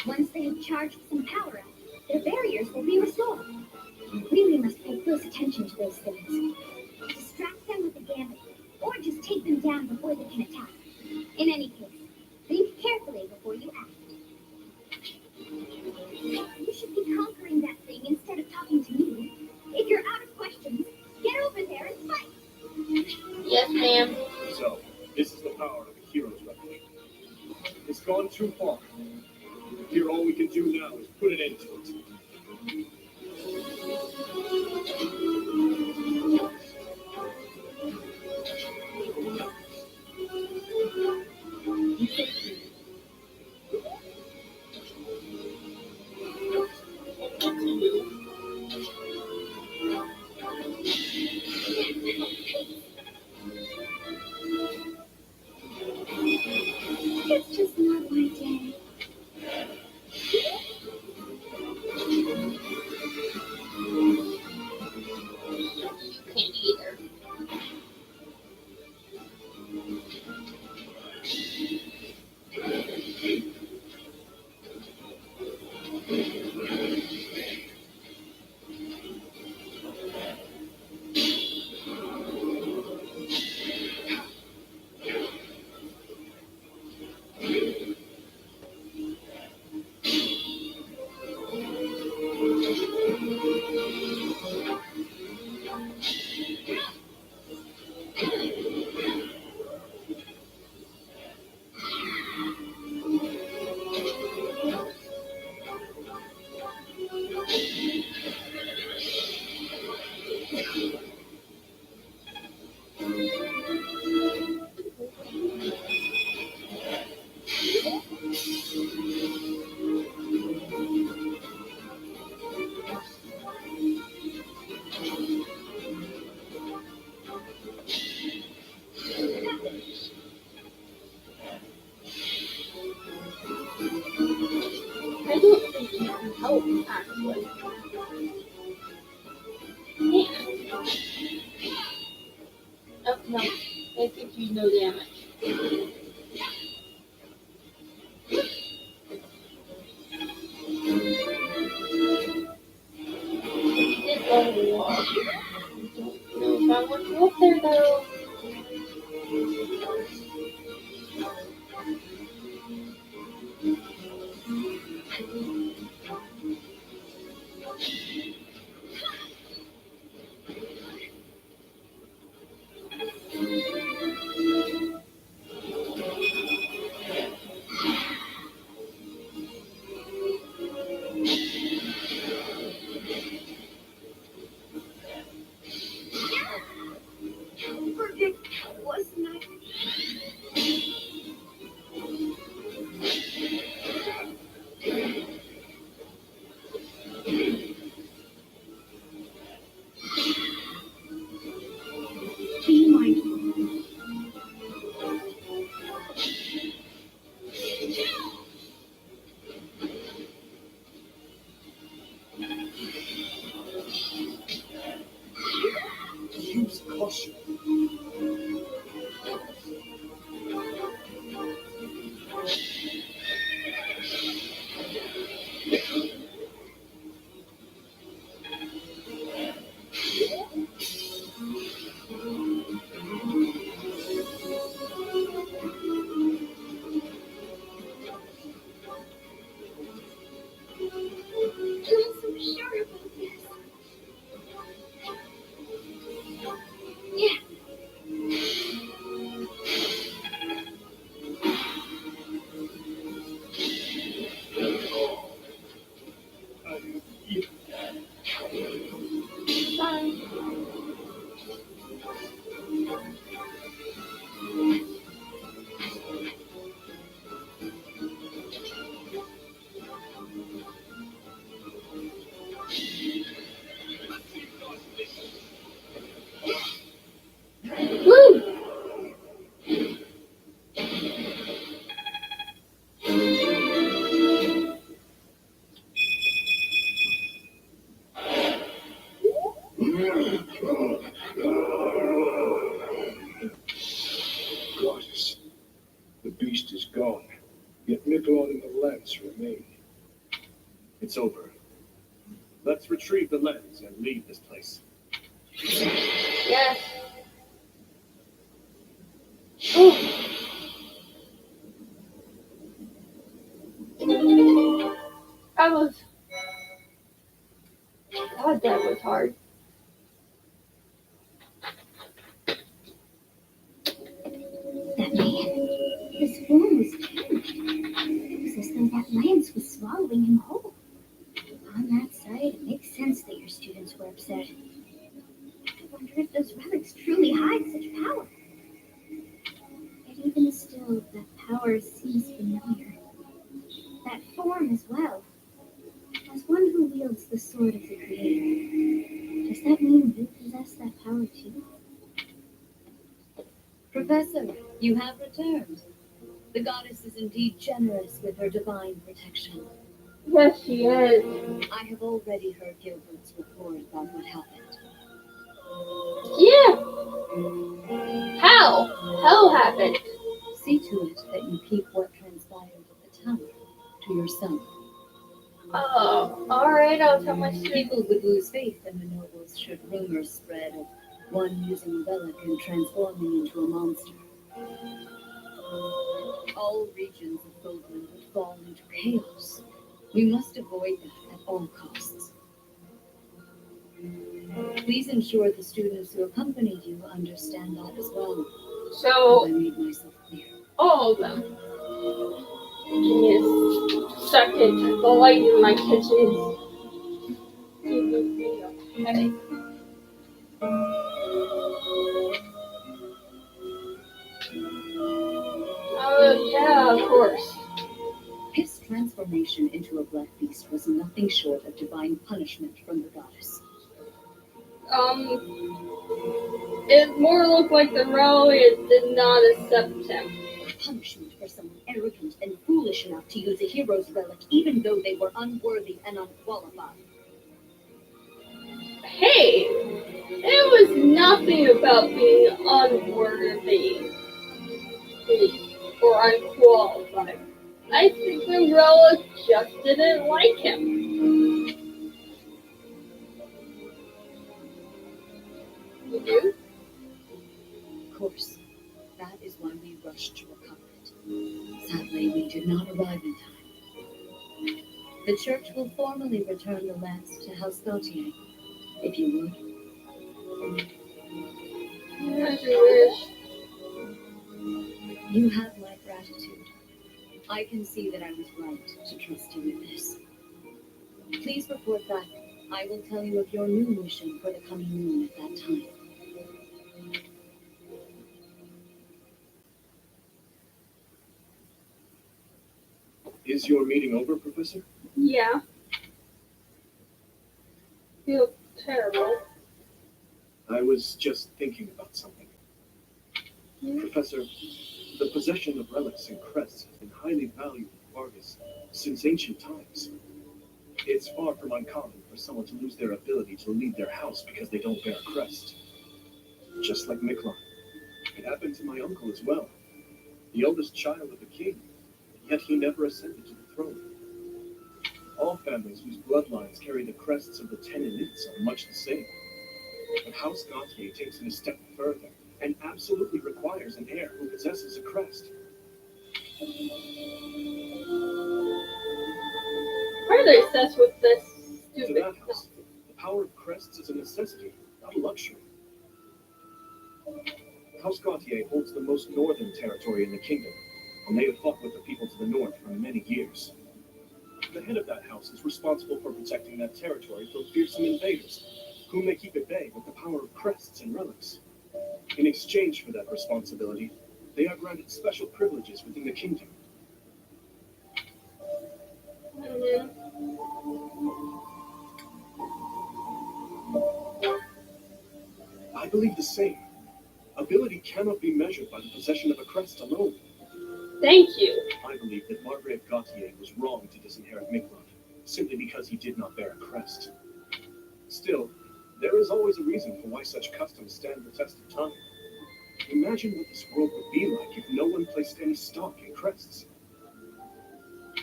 Once they have charged some power up, their barriers will be restored. You really must pay close attention to those things. Distract them with a gambit, or just take them down before they can attack. In any case, think carefully before you act. You should be conquering that thing instead of talking to me. If you're out of questions, get over there and fight. Yes, ma'am. So, this is the power of the hero's weapon. It's gone too far. Here, all we can do now is put an end to it. It's just not my day. Can't either. I don't think you can help, actually. Yeah. Oh, no. I think you know damage. You did level up. I don't know if I want to go up there, though. Forget, wasn't I? Bye. Woo! Goddess, the beast is gone, yet Miklon and the lens remain. It's over. Let's retrieve the lens and leave this place. Yes. Oh. God, that was hard. That man, his form was changed. It was as though that lance was swallowing him whole. On that side, it makes sense that your students were upset. I wonder if those relics truly hide such power. Yet even still, that power seems familiar. That form as well. As one who wields the sword of the Creator. Does that mean you possess that power too? Professor, you have returned. The goddess is indeed generous with her divine protection. Yes, she is. I have already heard Gilbert's report about what happened. Yeah. How? How happened? See to it that you keep what transpired at the tower to yourself. Oh, alright, I'll tell my students. People would lose faith in the nobles should rumors spread of one using a relic and transforming into a monster. All regions of Fodlan would fall into chaos. We must avoid that at all costs. Please ensure the students who accompanied you understand that as well. So, Have I made myself clear? all of them. Give me a second. The light in my kitchen is heavy. Oh, yeah, of course. His transformation into a black beast was nothing short of divine punishment from the goddess. It more looked like the Rebellion did not accept him. Punishment for someone arrogant and foolish enough to use a hero's relic, even though they were unworthy and unqualified. Hey, it was nothing about being unworthy or unqualified. I think the Relic just didn't like him. You do? Of course, that is why we rushed to recover it. Sadly, we did not arrive in time. The church will formally return the lance to House Gautier, if you would. As you wish. You have my gratitude. I can see that I was right to trust you with this. Please report back. I will tell you of your new mission for the coming moon at that time. Is your meeting over, Professor? Yeah. Feel terrible. I was just thinking about something. Professor, the possession of relics and crests has been highly valued in Vargas since ancient times. It's far from uncommon for someone to lose their ability to lead their house because they don't bear a crest. Just like Miklon. It happened to my uncle as well. The eldest child of the king, yet he never ascended to the throne. All families whose bloodlines carry the crests of the 10 elites are much the same. But House Gautier takes it a step further and absolutely requires an heir who possesses a crest. Why are they obsessed with this To stupid that house, the power of crests is a necessity, not a luxury. House Gautier holds the most northern territory in the kingdom, and they have fought with the people to the north for many years. The head of that house is responsible for protecting that territory from fearsome invaders, whom they keep at bay with the power of crests and relics. In exchange for that responsibility, they are granted special privileges within the kingdom. Mhm. I believe the same. Ability cannot be measured by the possession of a crest alone. Thank you. I believe that Margrave Gautier was wrong to disinherit Miklov, simply because he did not bear a crest. Still, there is always a reason for why such customs stand the test of time. Imagine what this world would be like if no one placed any stock in crests.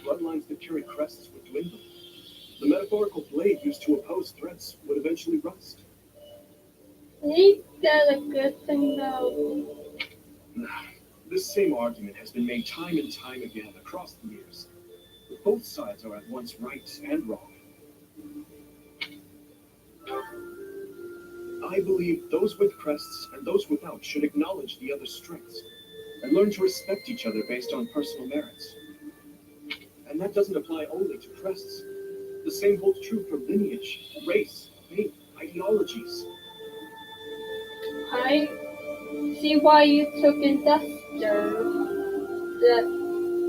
Bloodlines that carry crests would dwindle. The metaphorical blade used to oppose threats would eventually rust. Ain't that a good thing, though? This same argument has been made time and time again across the years. Both sides are at once right and wrong. I believe those with crests and those without should acknowledge the other's strengths and learn to respect each other based on personal merits. And that doesn't apply only to crests. The same holds true for lineage, race, faith, ideologies. I see why you took Induster.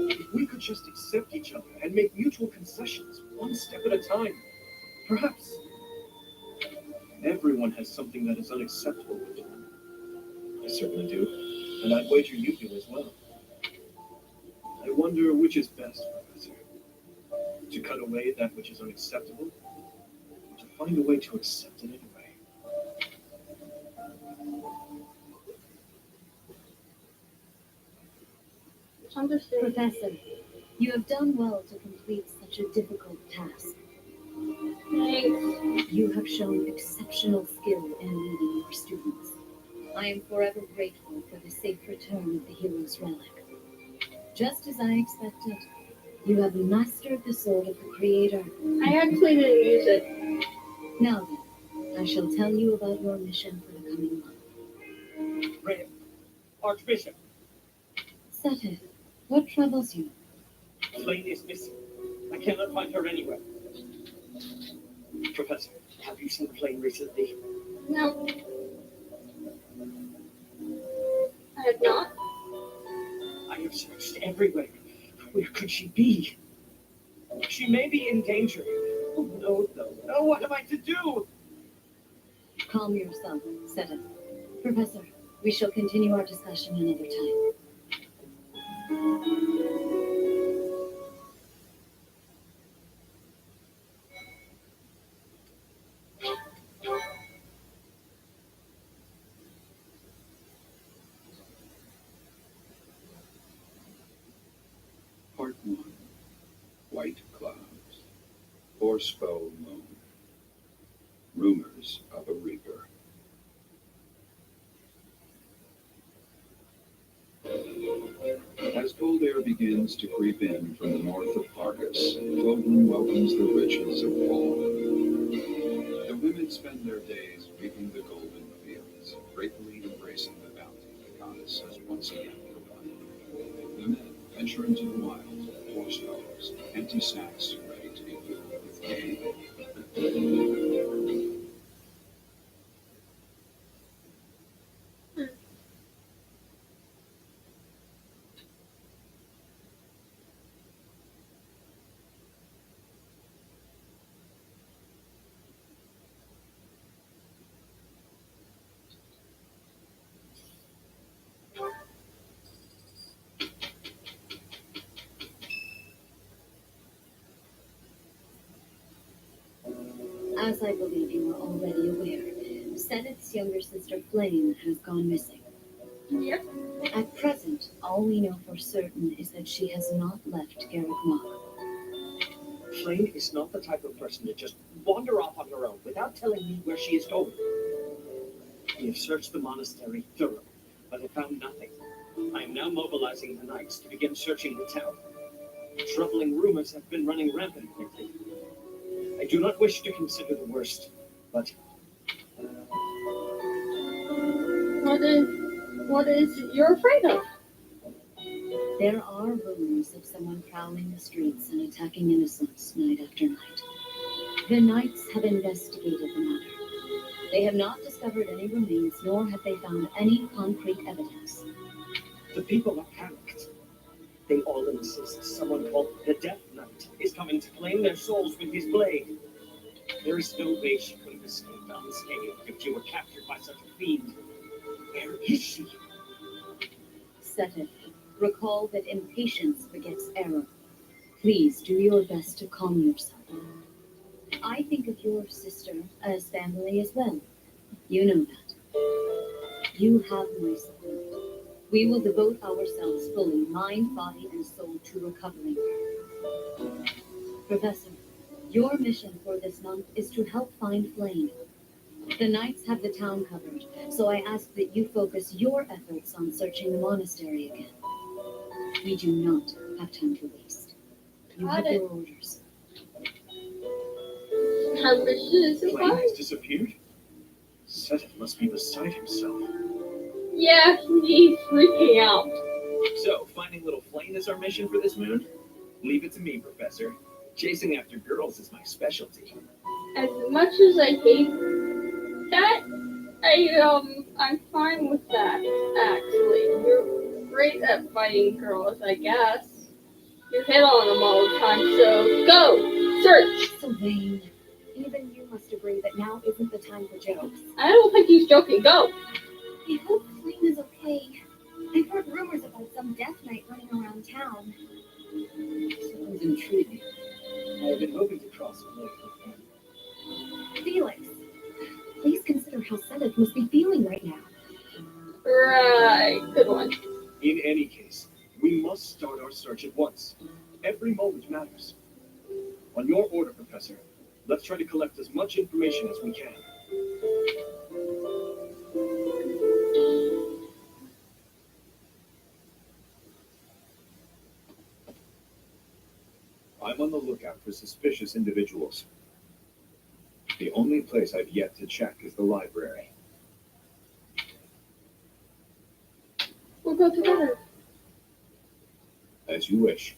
If we could just accept each other and make mutual concessions, one step at a time, perhaps. Everyone has something that is unacceptable with them. I certainly do, and I'd wager you do as well. I wonder which is best, Professor. To cut away that which is unacceptable, or to find a way to accept it anyway. Understand. Professor, you have done well to complete such a difficult task. Thanks. You have shown exceptional skill in leading your students. I am forever grateful for the safe return of the hero's relic. Just as I expected, you have mastered the sword of the Creator. I actually didn't use it. Now then, I shall tell you about your mission for the coming month. Rhea, Archbishop, Sete, what troubles you? Flame is missing. I cannot find her anywhere. Professor, have you seen Flame recently? No. I have not. I have searched everywhere. Where could she be? She may be in danger. Oh, no. What am I to do? Calm yourself, Sete. Professor, we shall continue our discussion another time. Part 1. White clouds. Forespow moon. Rumors of a reaper. As cold air begins to creep in from the north of Argus, Cloveland welcomes the riches of fall. The women spend their days reaping the golden fields, gratefully embracing the bounty the goddess has once again provided. The men venture into the wild, horsepows, empty sacks ready to be filled with game. As I believe you are already aware, Setet's younger sister Flame has gone missing. Yep. At present, all we know for certain is that she has not left Garrick Mach. Flame is not the type of person to just wander off on her own without telling me where she is going. We have searched the monastery thoroughly, but have found nothing. I am now mobilizing the knights to begin searching the town. Troubling rumors have been running rampant lately. I do not wish to consider the worst, but What is you're afraid of? There are rumors of someone prowling the streets and attacking innocents night after night. The Knights have investigated the matter. They have not discovered any remains, nor have they found any concrete evidence. The people are panicked. They all insist someone called the Death Knight is coming to claim their souls with his blade. There is no way she could have escaped unscathed if she were captured by such a fiend. Where is she? Seth, recall that impatience begets error. Please do your best to calm yourself. I think of your sister as family as well. You know that. You have my support. We will devote ourselves fully, mind, body, and soul, to recovering her. Professor, your mission for this month is to help find Flame. The Knights have the town covered, so I ask that you focus your efforts on searching the monastery again. We do not have time to waste. You have your orders. Her mission is Flame surprised. has disappeared? Seth must be beside himself. Yeah, he's freaking out. So, finding little Flame is our mission for this moon? Leave it to me, Professor. Chasing after girls is my specialty. As much as I hate that, I'm fine with that. Actually, you're great at fighting girls, I guess. You hit on them all the time, so go search. Sylvain, even you must agree that now isn't the time for jokes. I don't think he's joking. Go. I hope Flame is okay. I've heard rumors about some Death Knight running around town. Sounds intriguing. I've been hoping to cross a lake with him. Felix, please consider how Seth must be feeling right now. Right, good one. In any case, we must start our search at once. Every moment matters. On your order, Professor, let's try to collect as much information as we can. I'm on the lookout for suspicious individuals. The only place I've yet to check is the library. We'll go together. As you wish.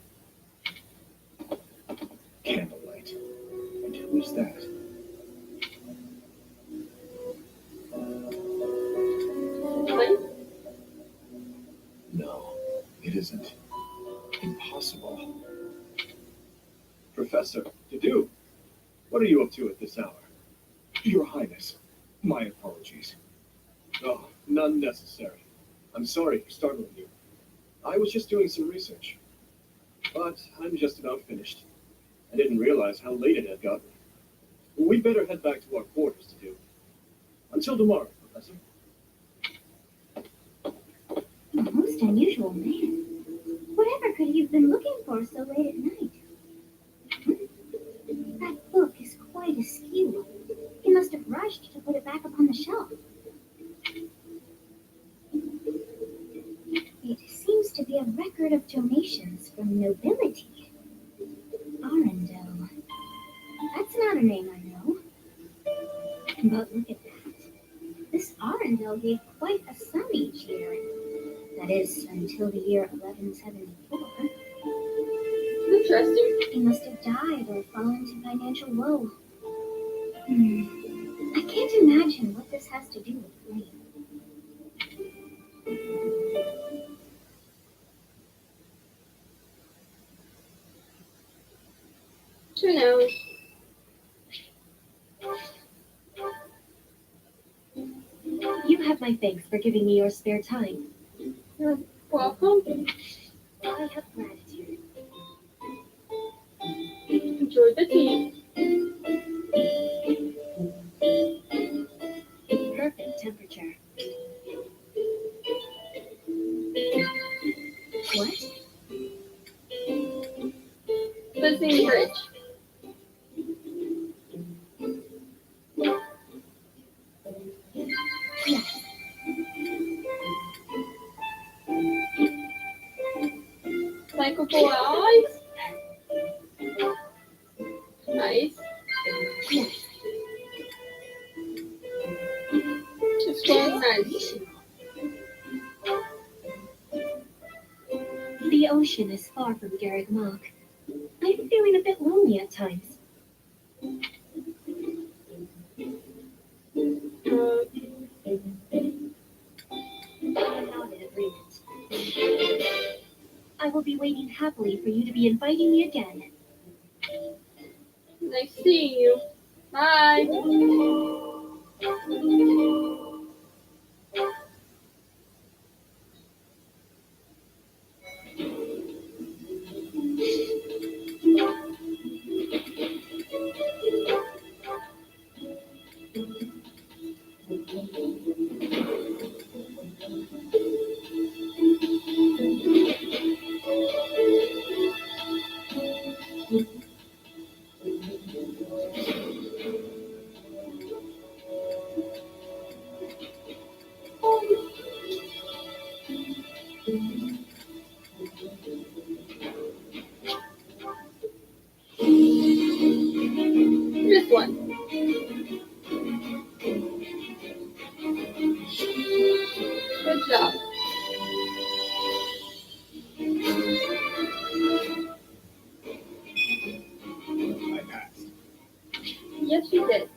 Candlelight. And who is that? Flame? No, it isn't. Impossible. Professor, Dedu, what are you up to at this hour? Your Highness, my apologies. Oh, none necessary. I'm sorry for startling you. I was just doing some research. But I'm just about finished. I didn't realize how late it had gotten. We'd better head back to our quarters to do. Until tomorrow, Professor. A most unusual man. Whatever could he have been looking for so late at night? That book is quite askew. He must have rushed to put it back upon the shelf. It seems to be a record of donations from nobility. Arundel. That's not a name I know. But look at that. This Arundel gave quite a sum each year. That is, until the year 1174. Interesting. He must have died or fallen into financial woe. I can't imagine what this has to do with Flame. Who knows? You have my thanks for giving me your spare time. You're welcome. I have gratitude. Enjoy the tea. Perfect temperature. What? Visiting bridge. Yes. Likable eyes. Nice. Yes. Just one nice. The The ocean is far from Garreg Mach. I'm feeling a bit lonely at times. I'm not in agreement. I will be waiting happily for you to be inviting me again. Nice seeing you. Bye. This one. Good job. I passed. Yes, you did.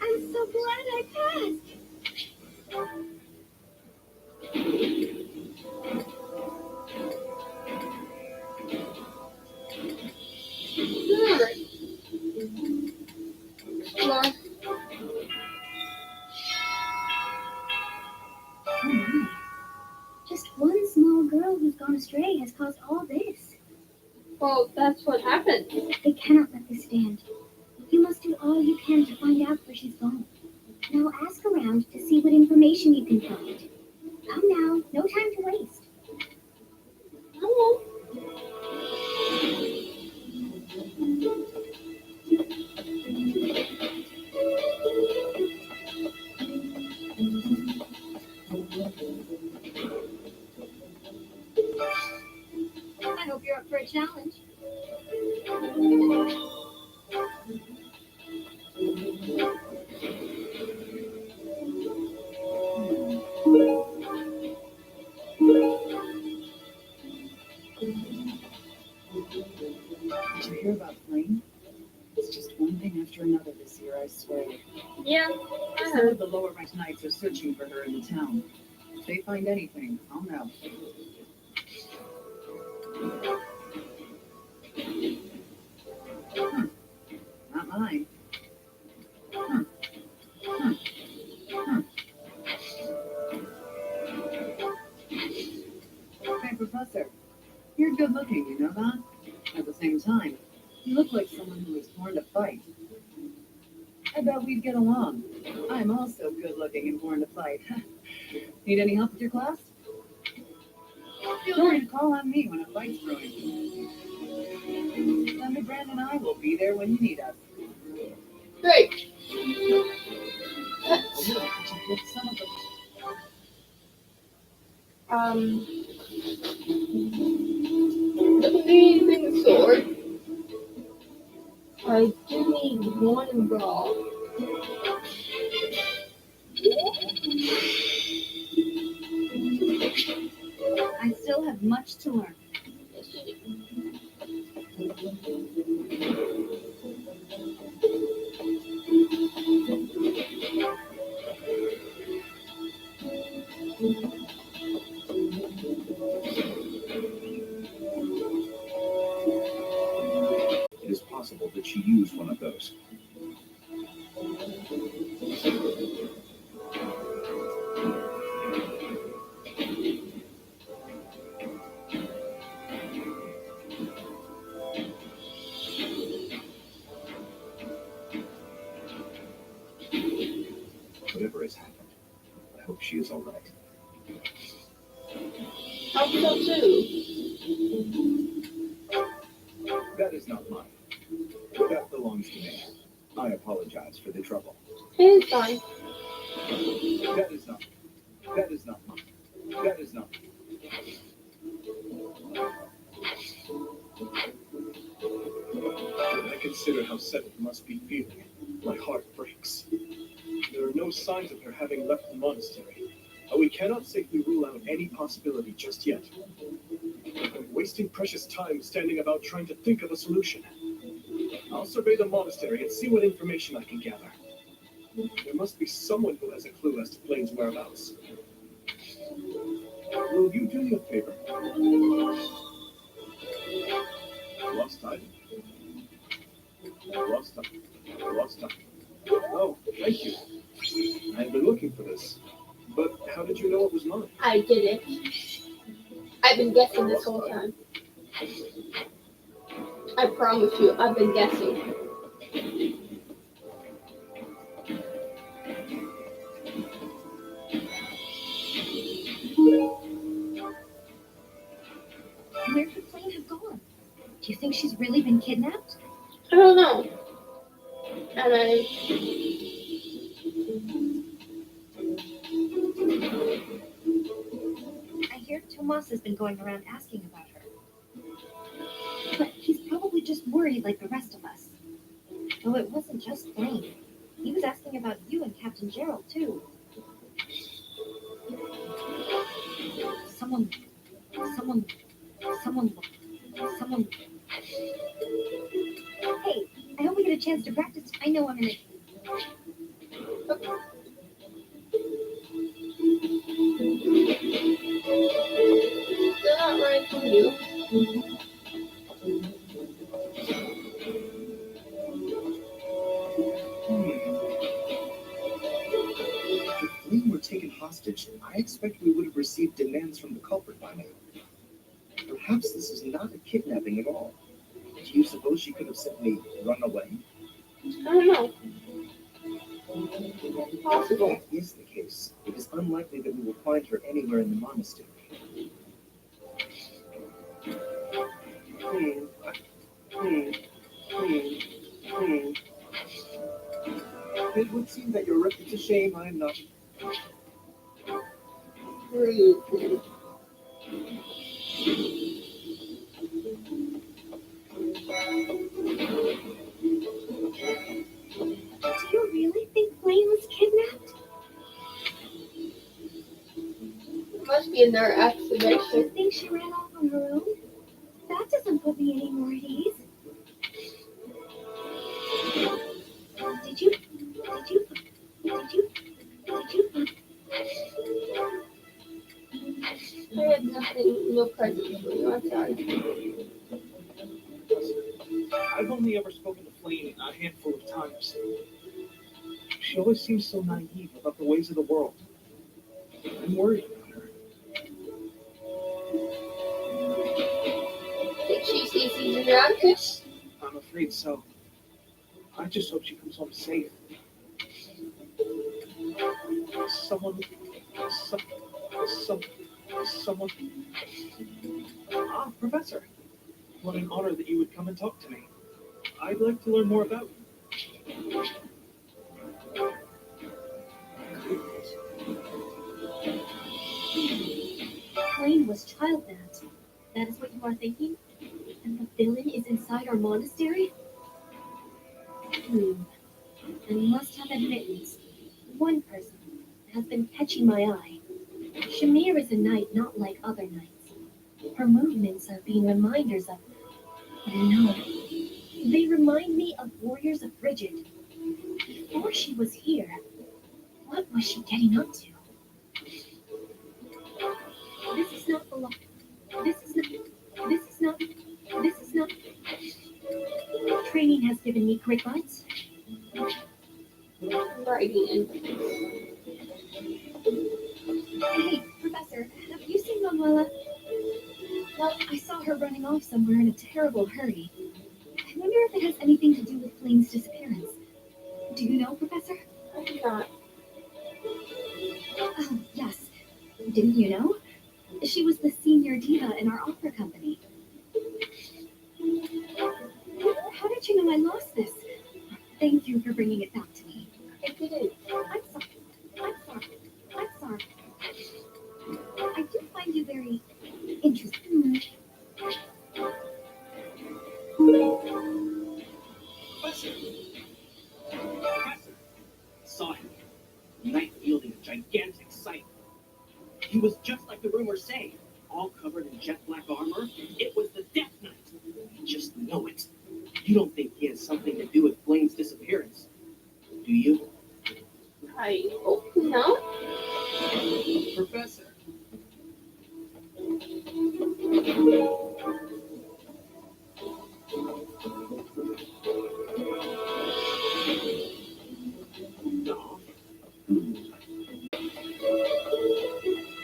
I'm so glad I passed. Alright. Explore. Oh my. Just one small girl who's gone astray has caused all this. Well, that's what happened. They cannot let this stand. You must do all you can to find out where she's gone. Now ask around to see what information you can find. Come now, no time to waste. Hello. I hope you're up for a challenge. Did you hear about Flame? It's just one thing after another this year, I swear. Yeah, I Some heard. of the lower ranked knights are searching for her in the town. If they find anything, I'll know. Huh. Not mine. Huh. Huh. Huh. Hey, Professor. You're good looking, you know that? At the same time, you look like someone who was born to fight. I bet we'd get along. I'm also good looking and born to fight. Need any help with your class? Feel free to call on me when a fight's brewing. Thunderbrand and I will be there when you need us. Great. Some of the The amazing sword. I do need one raw. I still have much to learn. Yes, you do. It is possible that she used one of those. Gerald too. That is not mine. That belongs to me. I apologize for the trouble. It's fine. That is not. That is not mine. That is not. When I consider how Settle must be feeling, my heart breaks. There are no signs of her having left the monastery, but we cannot safely rule out any possibility just yet. I'm wasting precious time standing about trying to think of a solution. I'll survey the monastery and see what information I can gather. There must be someone who has a clue as to Flame's whereabouts. Will you do me a favor? Lost time. Lost time. Lost time. Oh, thank you. I've been looking for this. But how did you know it was mine? I didn't. I've been guessing this whole time. I promise you, I've been guessing. Where could Flame have gone? Do you think she's really been kidnapped? I don't know. And I hear Tomas has been going around asking about her. But he's probably just worried like the rest of us. Though it wasn't just Flame. He was asking about you and Captain Gerald, too. Someone. Hey, I hope we get a chance to practice. I know I'm in it. they're not right from you. If Flame were taken hostage, I expect we would have received demands from the culprit by now. Perhaps this is not a kidnapping at all. Do you suppose she could have simply run away? I don't know. If Possible. that is the case, it is unlikely that we will find her anywhere in the monastery. It would seem that your rep is a shame I am not. Breathe. Do you really think Flame was kidnapped? Must be another Do exhibition. you think she ran off on her own? That doesn't put me any more at ease. Did you? I had nothing, no presents for you. I'm sorry. I've only ever spoken to Flame a handful of times. She always seems so naive about the ways of the world. I'm worried about her. Think she sees these reactions? I'm afraid so. I just hope she comes home safe. Someone. Ah, Professor. What an honor that you would come and talk to me. I'd like to learn more about you. Flame was child that. That is what you are thinking? And the villain is inside our monastery? I must have admittance. One person has been catching my eye. Shamir is a knight not like other knights. Her movements are being reminders of... No. They remind me of warriors of Frigid. Before she was here, what was she getting up to? This is not the law. This is not... Training has given me quick lights. Writing in. Hey, Professor, have you seen Manuela? Well, I saw her running off somewhere in a terrible hurry. I wonder if it has anything to do with Flame's disappearance. Do you know, Professor? I do not. Oh, yes. Didn't you know? She was the senior diva in our opera company. How did you know I lost this? Thank you for bringing it back to me. I didn't. I'm sorry. I'm sorry. I'm sorry. I do find you very interesting. Professor! Professor! Saw him. Knife wielding a gigantic scythe. He was just like the rumors say. All covered in jet black armor. It was the Death Knight. You just know it. You don't think he has something to do with Flame's disappearance, do you? I hope not. Professor. No.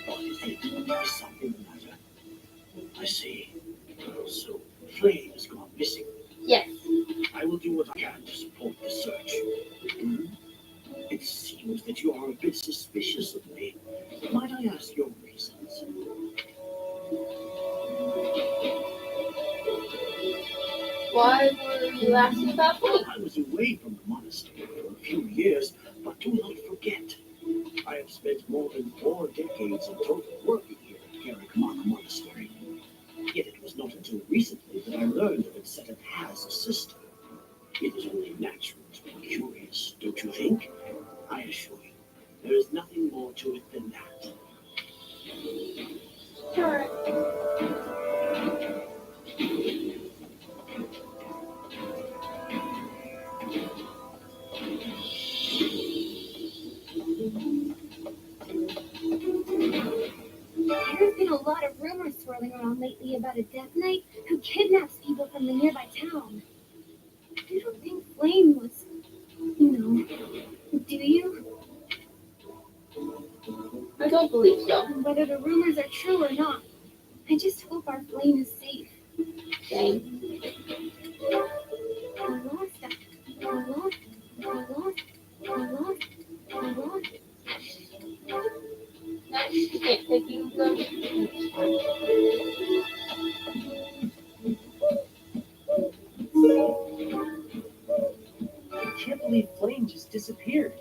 What is it? Is something the matter? I see. So, Flame has gone missing. Yes. I will do what I can to support the search. It seems that you are a bit suspicious of me. Might I ask your reasons? Why were you asking about me? I was away from the monastery for a few years, but do not forget, I have spent more than 4 decades in total working here at Garrick Monastery. Yet it was not until recently that I learned that Seta has a sister. It is only natural to be curious, don't you think? I assure you, there is nothing more to it than that. Alright. There's been a lot of rumors swirling around lately about a Death Knight who kidnaps people from the nearby town. I don't think Flame was, do you? I don't believe so. Whether the rumors are true or not, I just hope our Flame is safe. Same. I lost that. I lost. I lost. I lost. I lost. Nice. You can't take you them. I can't believe Flame just disappeared.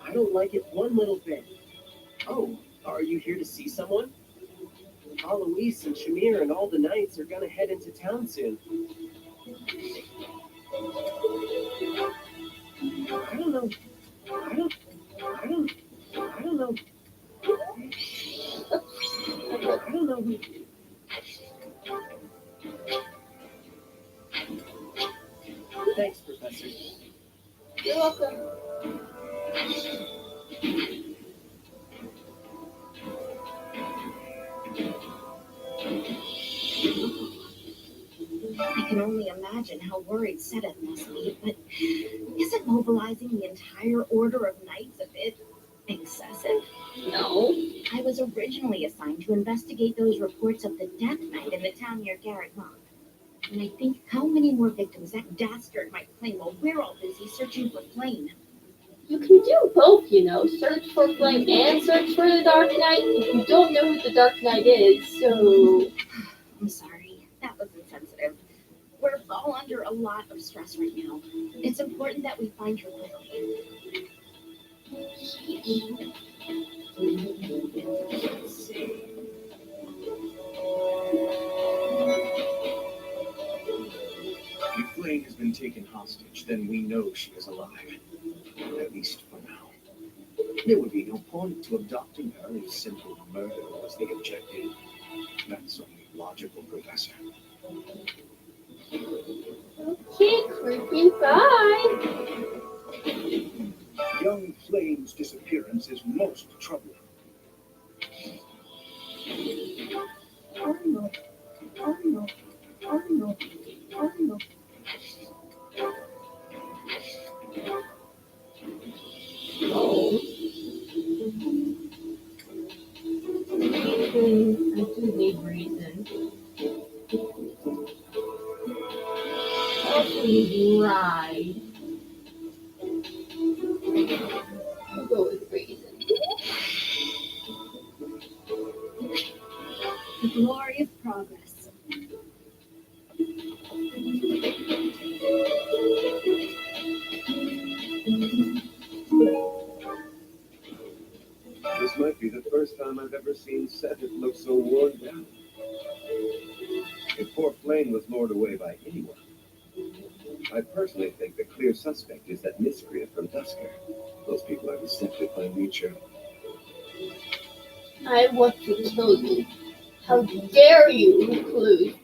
I don't like it one little bit. Oh, are you here to see someone? Alois and Shamir and all the knights are gonna head into town soon. I don't know. I don't know. I don't know who. Thanks, Professor. You're welcome. I can only imagine how worried Seta must be, but isn't mobilizing the entire order of knights a bit excessive? No. I was originally assigned to investigate those reports of the Death Knight in the town near Garrett Mock. And I think how many more victims that dastard might claim while we're all busy searching for Flame. You can do both, search for Flame and search for the Dark Knight. You don't know who the Dark Knight is, so... I'm sorry, that was insensitive. We're all under a lot of stress right now. It's important that we find her quickly. If Flame has been taken hostage, then we know she is alive. At least for now. There would be no point to abducting her if simple murder was the objective. That's only logical, Professor. Okay, creepy, bye! Young Flame's disappearance is most troubling. Arnold. Arnold. Arnold. Arnold. Oh. I do need reason. Also need ride. We'll go with reason. This might be the first time I've ever seen Cedric look so worn down. If poor Flame was lured away by anyone, I personally think the clear suspect is that miscreant from Dusker. Those people are deceptive by nature. I want to kill you. How dare you recluse him?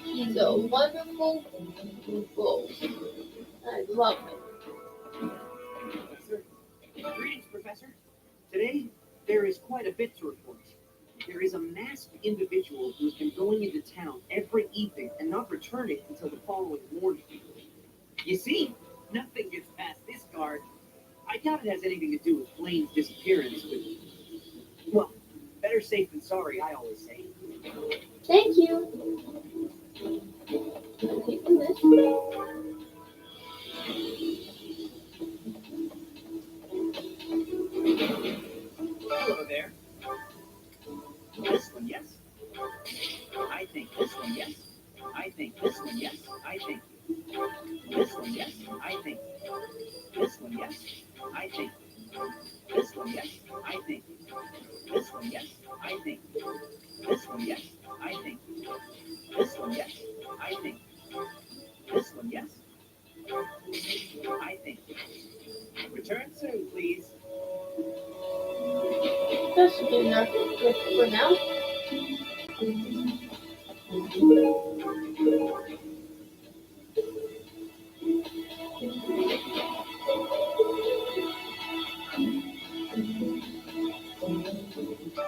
He's a wonderful bull. I love him. Professor? Greetings, Professor. Today, there is quite a bit to report. There is a masked individual who's been going into town every evening and not returning until the following morning. You see, nothing gets past this guard. I doubt it has anything to do with Flame's disappearance, but, well, better safe than sorry, I always say. Thank you. Taking this. Hello there. This one, yes? I think this one, yes? I think this one, yes? I think this one, yes? I think this one, yes? I think this one, yes? I think this one, yes? I think this one, yes? I think this one, yes? I think this one, yes? I think. Return soon, please. That should be enough for now.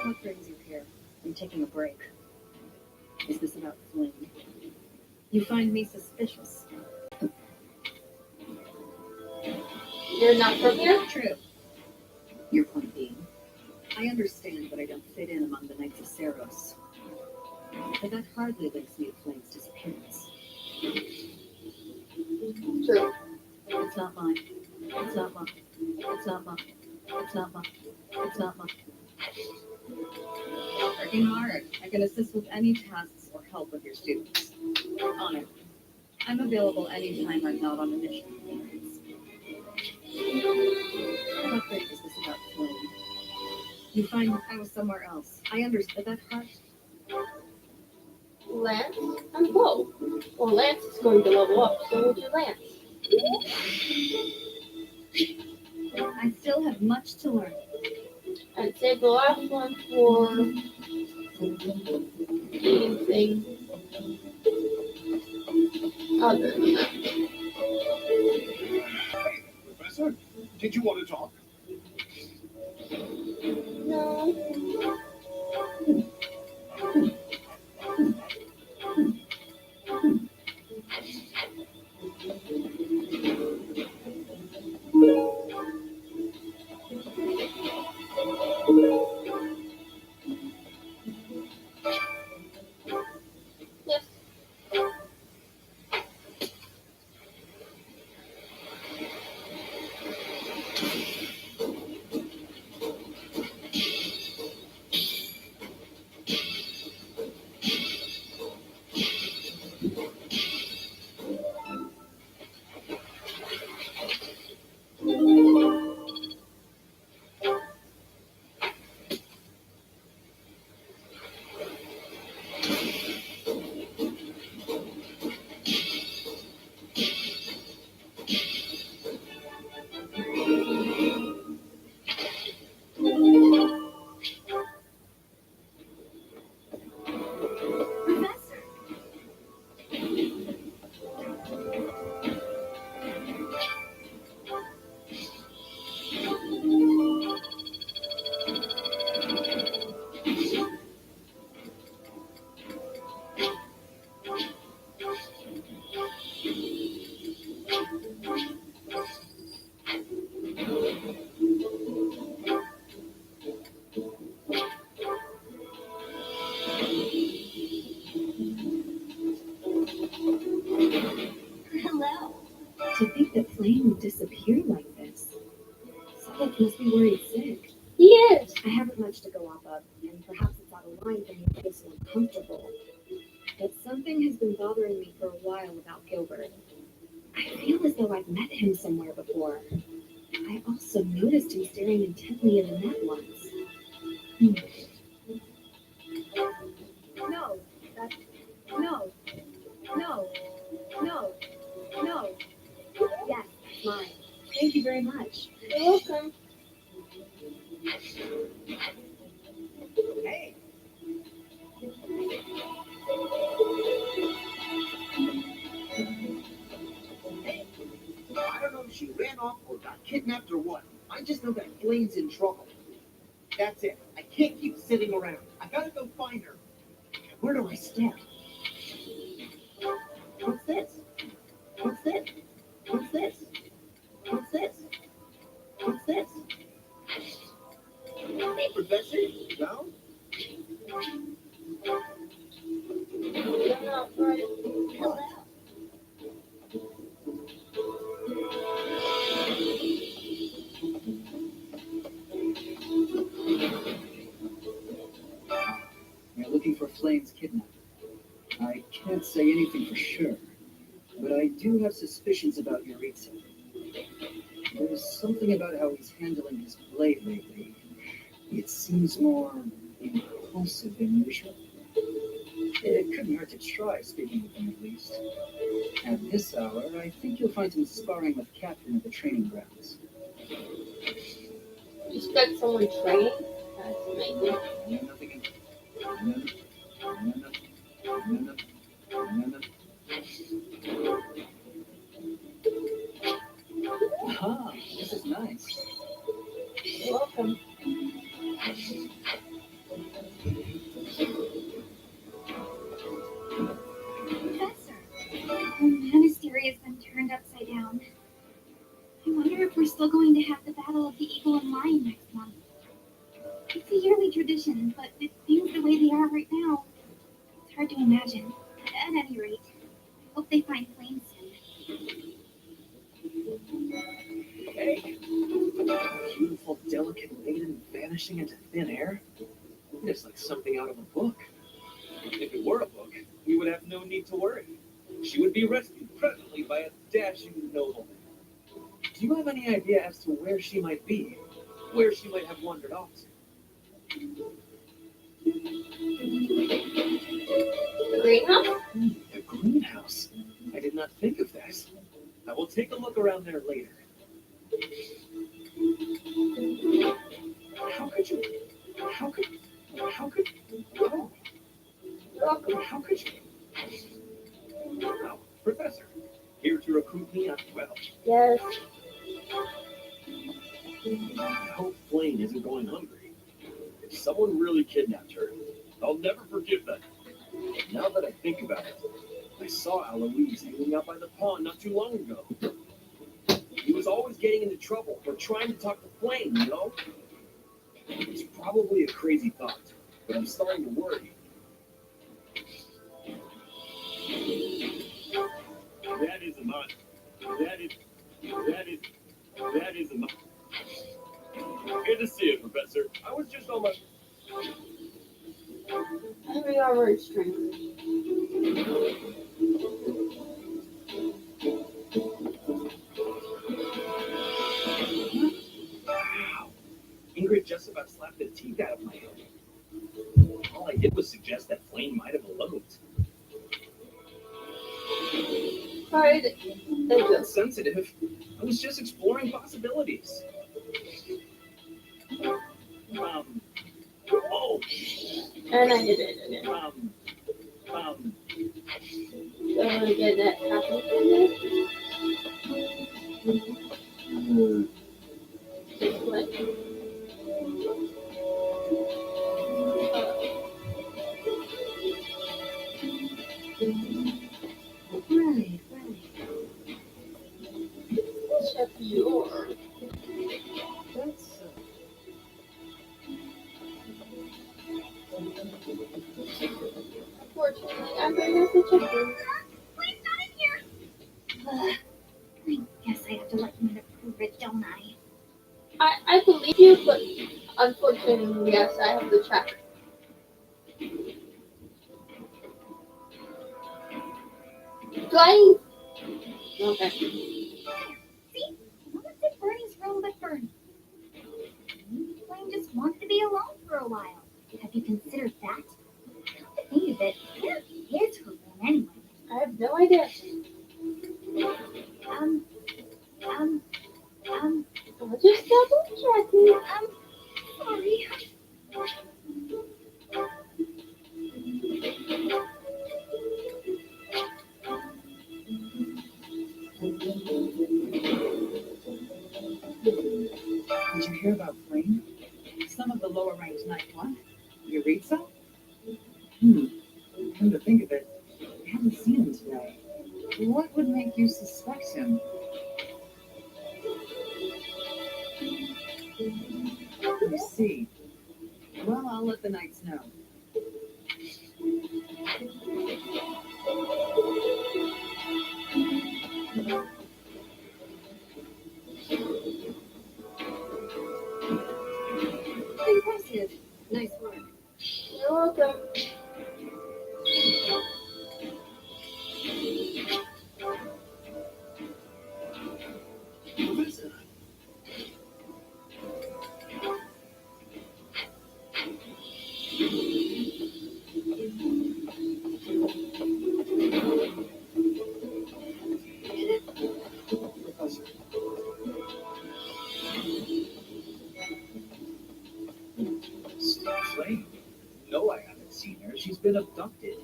What brings you here? I'm taking a break. Is this about Flynn? You find me suspicious. You're not from here? True. Your point being, I understand that I don't fit in among the Knights of Ceros. But that hardly links me to Flame's disappearance. True. It's not mine. It's not mine. It's not mine. It's not mine. It's not mine. Working hard. I can assist with any tasks or help with your students. On it. I'm available anytime I'm not on a mission. What great is this about Flynn? You find I was somewhere else. I understood that hurt. Lance and Bo. Well, Lance is going to level up, so will do Lance. I still have much to learn. And save the last one for anything other than that. Professor, did you want to talk? No. Yes. Hello. To think that Flame would disappear like this. Someone must be worried sick. He is. I haven't much to go off of, and perhaps it's not out of line for me to feel so uncomfortable. But something has been bothering me for a while about Gilbert. I feel as though I've met him somewhere before. I also noticed him staring intently at Annette once. No, that's... No. No. No. No. Yes, mine. Thank you very much. You're welcome. Hey, hey, I don't know if she ran off or got kidnapped or what. I just know that Flame's in trouble. That's it. I can't keep sitting around. I gotta go find her. Where do I start? What's this? What's this? What's this? What's this? What's this? Hey, Professor? No? You're not right. What? You're looking for Flame's kidnapper. I can't say anything for sure, but I do have suspicions about Yuritsa. There's something about how he's handling his blade lately. It seems more impulsive than usual. It couldn't hurt to try speaking with him at least. At this hour, I think you'll find him sparring with Catherine at the training grounds. Expect someone trained? That's amazing. Nothing. No. Ah, this is nice. You're welcome. Professor, the monastery has been turned upside down. I wonder if we're still going to have the Battle of the Eagle and Lion next month. It's a yearly tradition, but with things the way they are right now, it's hard to imagine. At any rate, I hope they find Flame soon. Hey, beautiful, delicate maiden vanishing into thin air. It's like something out of a book. If it were a book, we would have no need to worry. She would be rescued presently by a dashing nobleman. Do you have any idea as to where she might be? Where she might have wandered off to? The greenhouse? The greenhouse? I did not think of that. I will take a look around there later. How could you? Oh, You're welcome. how could you? Oh, Professor, here to recruit me? Well, Yes. I hope Flame isn't going hungry. If someone really kidnapped her, I'll never forgive them. Now that I think about it, I saw Eloise hanging out by the pond not too long ago. He was always getting into trouble for trying to talk to Flame, you know? It's probably a crazy thought, but I'm starting to worry. That is a mod. That is a mod. Good to see you, Professor. I was just on my... We are very strange. Wow. Ingrid just about slapped the teeth out of my head. All I did was suggest that Flame might have eloped. Sorry. That's sensitive. I was just exploring possibilities. Oh. And I did it again. Get that happened to me. Just like... Right. Check your... That's... Unfortunately, I'm going to have to check in. Flame's not in here! I guess I have to let you prove it, don't I? I believe you, but unfortunately, yes, I have to check. Flying? Okay. See? No one's in Bernie's room but Bernie. Maybe Blaine just wants to be alone for a while. Have you considered that? Come to think of it, where is her room anyway? I have no idea. I'll just double checking. Sorry. Did you hear about Flame? Some of the lower ranked knight, what? You read so? Come to think of it, I haven't seen him today. What would make you suspect him? I see. Well, I'll let the knights know. Impressive. Nice work. You're welcome. Professor. Professor. Flame? No, I haven't seen her. She's been abducted.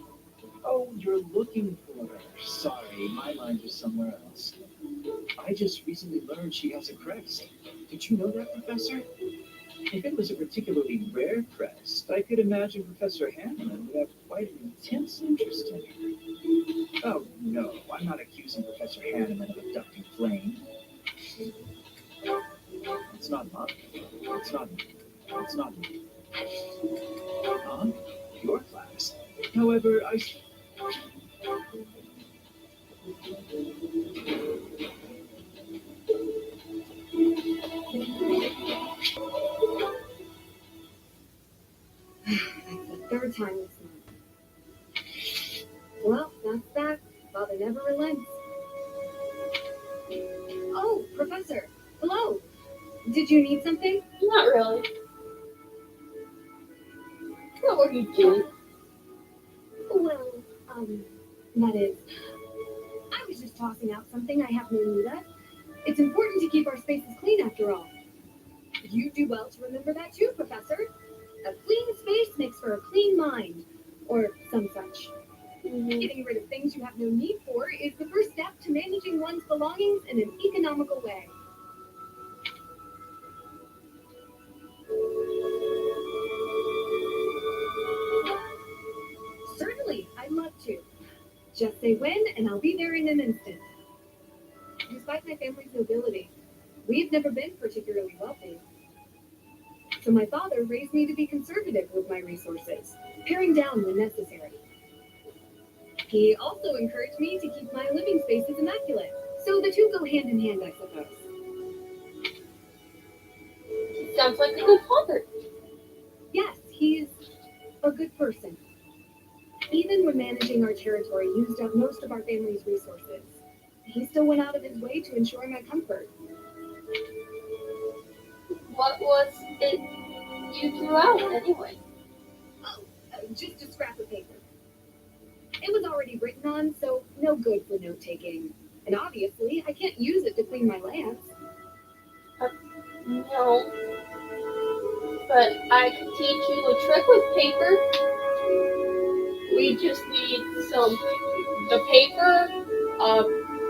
Oh, you're looking for her. Sorry, my mind was somewhere else. I just recently learned she has a crest. Did you know that, Professor? If it was a particularly rare crest, I could imagine Professor Hanlon would have quite an intense interest in her. Oh, no, I'm not accusing Professor Hanneman of abducting Flame. It's not mine. It's not your class. However, That's the third time this month. Well, that's that. Father never relents. Oh, Professor. Hello. Did you need something? Not really. What were you doing? Well, that is, I was just tossing out something I have no need of. It's important to keep our spaces clean after all. You do well to remember that too, Professor. A clean space makes for a clean mind, or some such. Getting rid of things you have no need for is the first step to managing one's belongings in an economical way. Certainly, I'd love to. Just say when, and I'll be there in an instant. Despite my family's nobility, we've never been particularly wealthy. So my father raised me to be conservative with my resources, paring down when necessary. He also encouraged me to keep my living spaces immaculate. So the two go hand in hand, I suppose. Sounds like a good father. Yes, he's a good person. Even when managing our territory used up most of our family's resources, he still went out of his way to ensure my comfort. What was it you threw out anyway? Oh, just a scrap of paper. It was already written on, so no good for note-taking. And obviously, I can't use it to clean my lamps. No. But I could teach you a trick with paper. We just need the paper,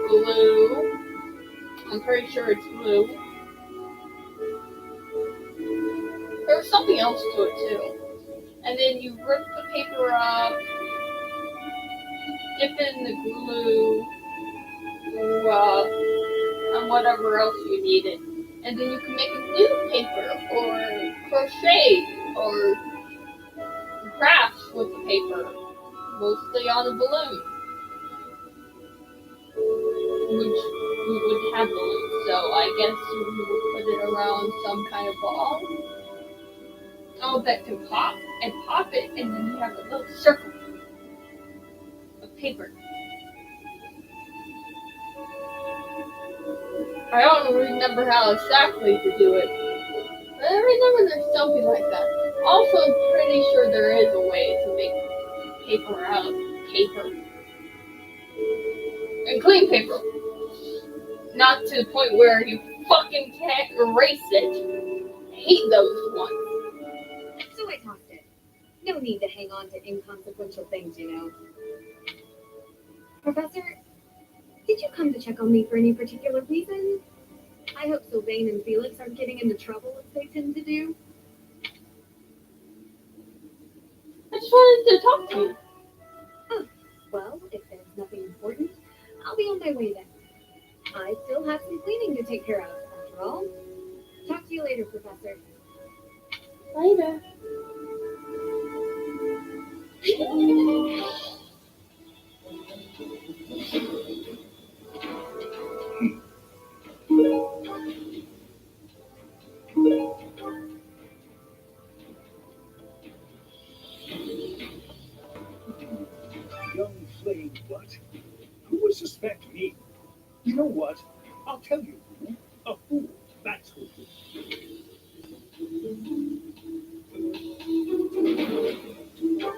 glue. I'm pretty sure it's glue. There's something else to it too. And then you rip the paper up, dip it in the glue, and whatever else you need it. And then you can make a new paper, or crochet, or crafts with the paper, mostly on a balloon. Which we would have balloons, so I guess you would put it around some kind of ball. Oh, that can pop it, and then you have a little circle of paper. I don't remember how exactly to do it, but I remember there's something like that. Also, I'm pretty sure there is a way to make paper out of paper. And clean paper. Not to the point where you fucking can't erase it. I hate those ones. So I tossed it. No need to hang on to inconsequential things, you know. Professor, did you come to check on me for any particular reason? I hope Sylvain and Felix aren't getting into trouble as they tend to do. I just wanted to talk to you. Oh, well, if there's nothing important, I'll be on my way then. I still have some cleaning to take care of, after all. Talk to you later, Professor. Later. Young flame butt. Who would suspect me? You know what? I'll tell you. A fool. That's who.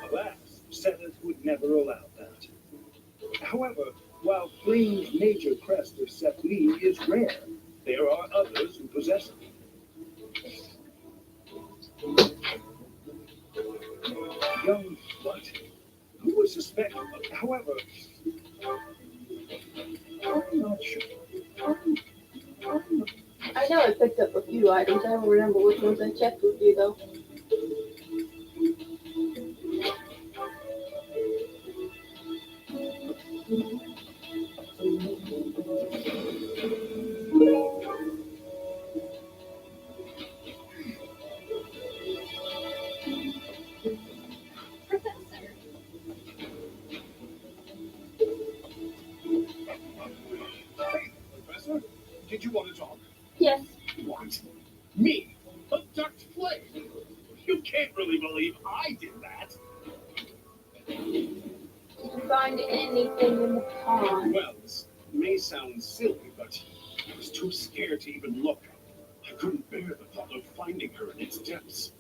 Alas, Senate would never allow that. However, while Flame's major crest of Sepli is rare, there are others who possess it. Young slut. Who would suspect? However, I'm not sure. I know I picked up a few items. I don't remember which ones I checked with you though. Professor. Hey, Professor, did you want to talk? Yes. What? Me? Abduct Flame? You can't really believe I did that. Did you find anything in the pond? Well, this may sound silly, but I was too scared to even look. I couldn't bear the thought of finding her in its depths.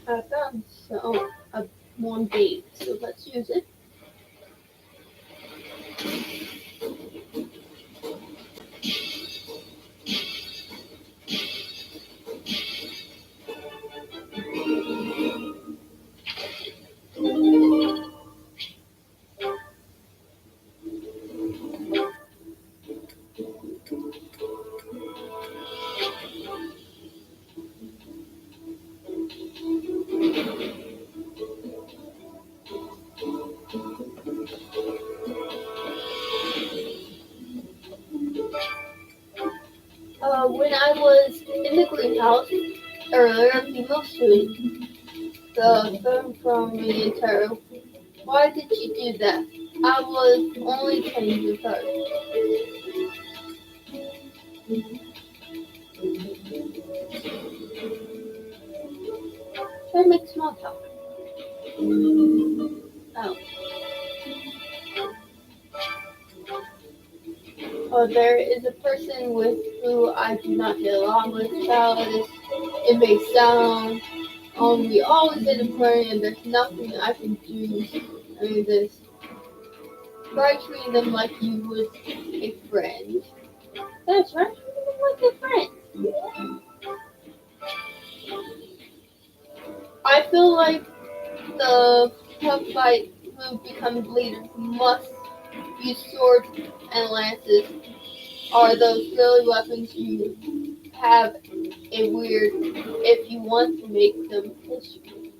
I found one bait, so let's use it. When I was in the greenhouse earlier, female student, the film from the entire. Why did you do that? I was only playing with her. Try to make small talk. Oh. Oh, there is a person with who I do not get along with about this. It may sound we always in a play and there's nothing I can do. I mean this. Try treating them like you would a friend. That's right, treating them like a friend. I feel like the tough fight who becomes leaders must use swords and lances. Are those really weapons you have a weird if you want to make them history?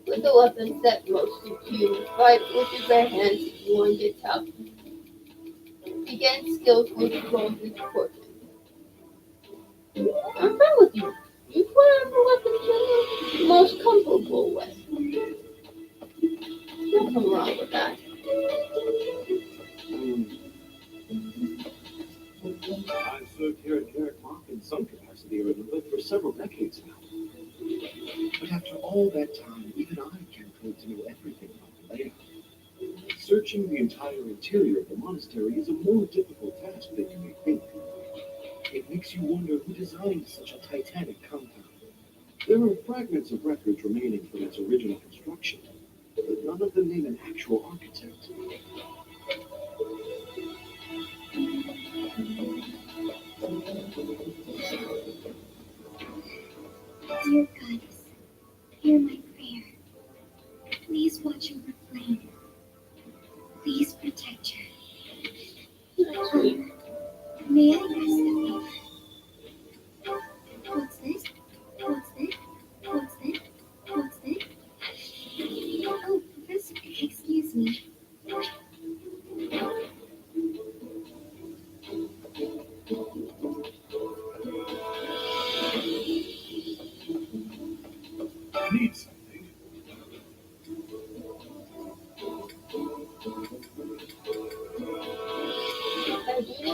With the weapons that most of you fight with your bare hands if you want to get tough. Begin skills with both is important. I'm fine with you. Use whatever weapons you're most comfortable with. Nothing wrong with that. I've served here at Garrett Park in some capacity or another for several decades now. But after all that time, even I can't claim to know everything about the layout. Searching the entire interior of the monastery is a more difficult task than you may think. It makes you wonder who designed such a titanic compound. There are fragments of records remaining from its original construction, but none of them name an actual architect. Dear goddess, hear my prayer. Please watch over Flame. Please protect her. May I rest the faith? What's this? What's this? What's this? What's this? Oh, Professor, excuse me. Need something?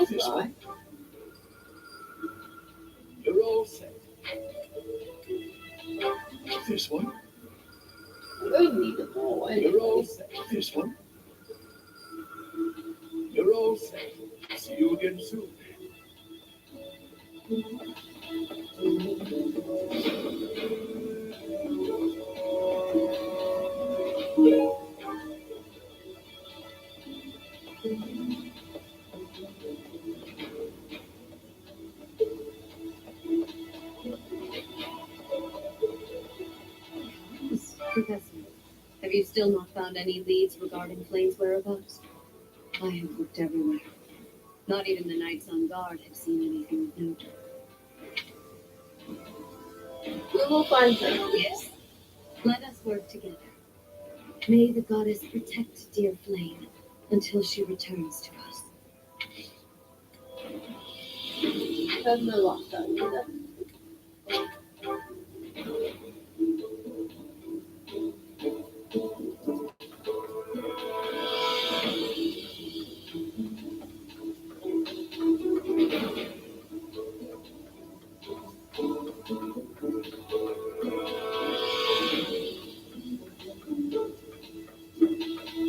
This one? You're all set. This one? You're all set. This one? You're all set. See you again soon. Professor, have you still not found any leads regarding Flame's whereabouts? I have looked everywhere. Not even the knights on guard have seen anything of note. We will find her. Yes. Let us work together. May the goddess protect dear Flame until she returns to us. That's my last time.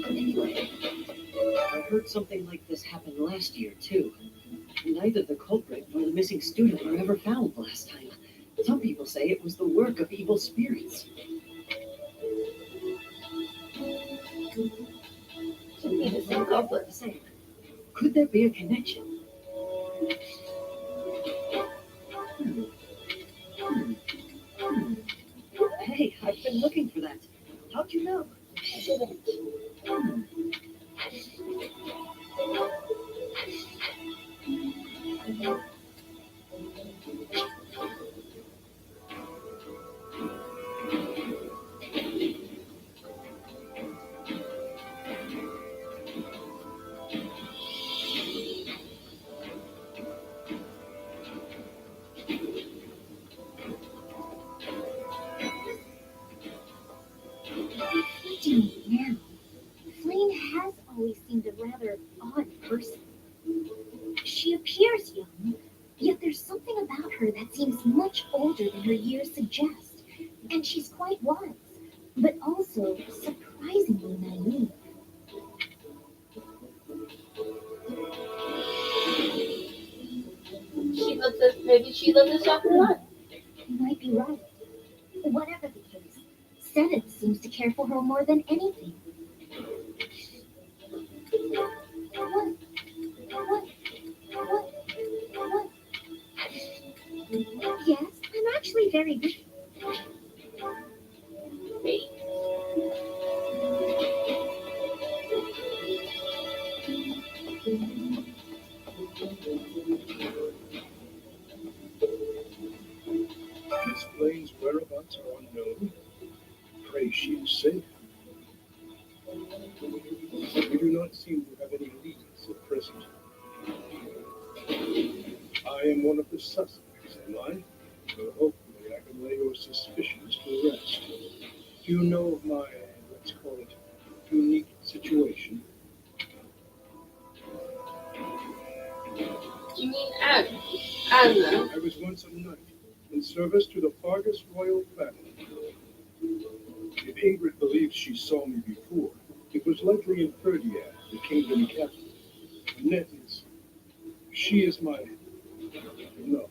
Anyway, I heard something like this happened last year, too. Neither the culprit nor the missing student were ever found last time. Some people say it was the work of evil spirits. Should be the same culprit. Same. Could there be a connection? Hey, I've been looking for that. How'd you know? I didn't. What do you mean now? Flame has always seemed a rather odd person. She appears young, yet there's something about her that seems much older than her years suggest. And she's quite wise, but also surprisingly naive. Maybe she lived this after that. You might be right. Whatever the case, Senate seems to care for her more than anything. What? Yes, I'm actually very good. Wait. Miss Flame's whereabouts are unknown. Pray she is safe. We do not seem to have any leads at present. I am one of the suspects, am I? So hopefully I can lay your suspicions to rest. Do you know of my, let's call it, unique situation? You mean Anna? I was once a knight in service to the Fargus royal family. If Ingrid believes she saw me before, it was likely in Ferdiad, the kingdom capital. Net is... She is my... No.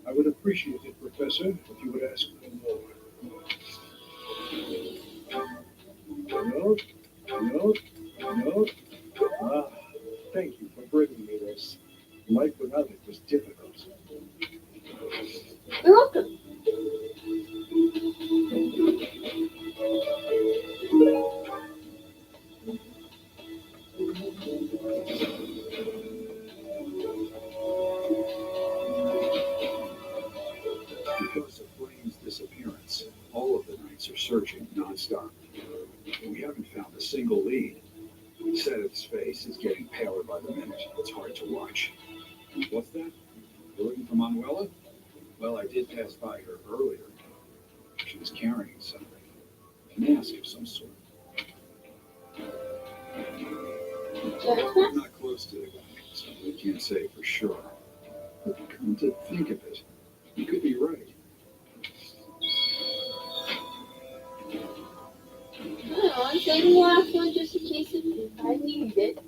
I would appreciate it, Professor, if you would ask no more. No, no, no. Ah, thank you for bringing me this. Life without it was difficult. You're welcome. Because of Flame's disappearance, all of the Knights are searching nonstop. We haven't found a single lead. Sedith's face is getting paler by the minute. It's hard to watch. What's that? You're looking for Manuela? Well, I did pass by her earlier. She was carrying something. A mask of some sort. I'm not close to the guy, so I can't say for sure. But come to think of it, you could be right. I'm saving the last one just in case I needed it.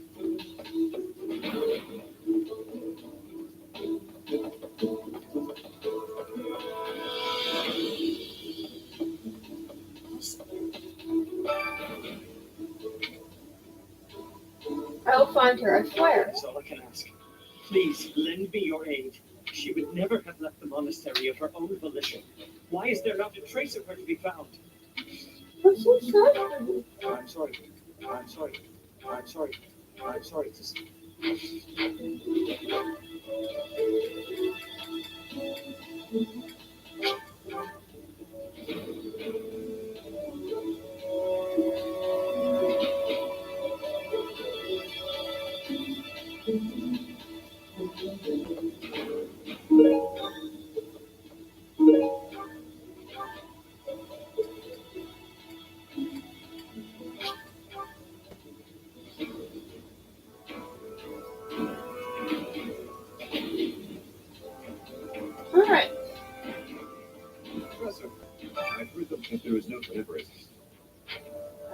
I'll find her, I swear. That's all I can ask. Please, lend me your aid. She would never have left the monastery of her own volition. Why is there not a trace of her to be found? I'm so sorry. I'm sorry. I'm sorry. I'm sorry. I'm sorry. Just... Alright. Professor, I've heard that there is no deliberate.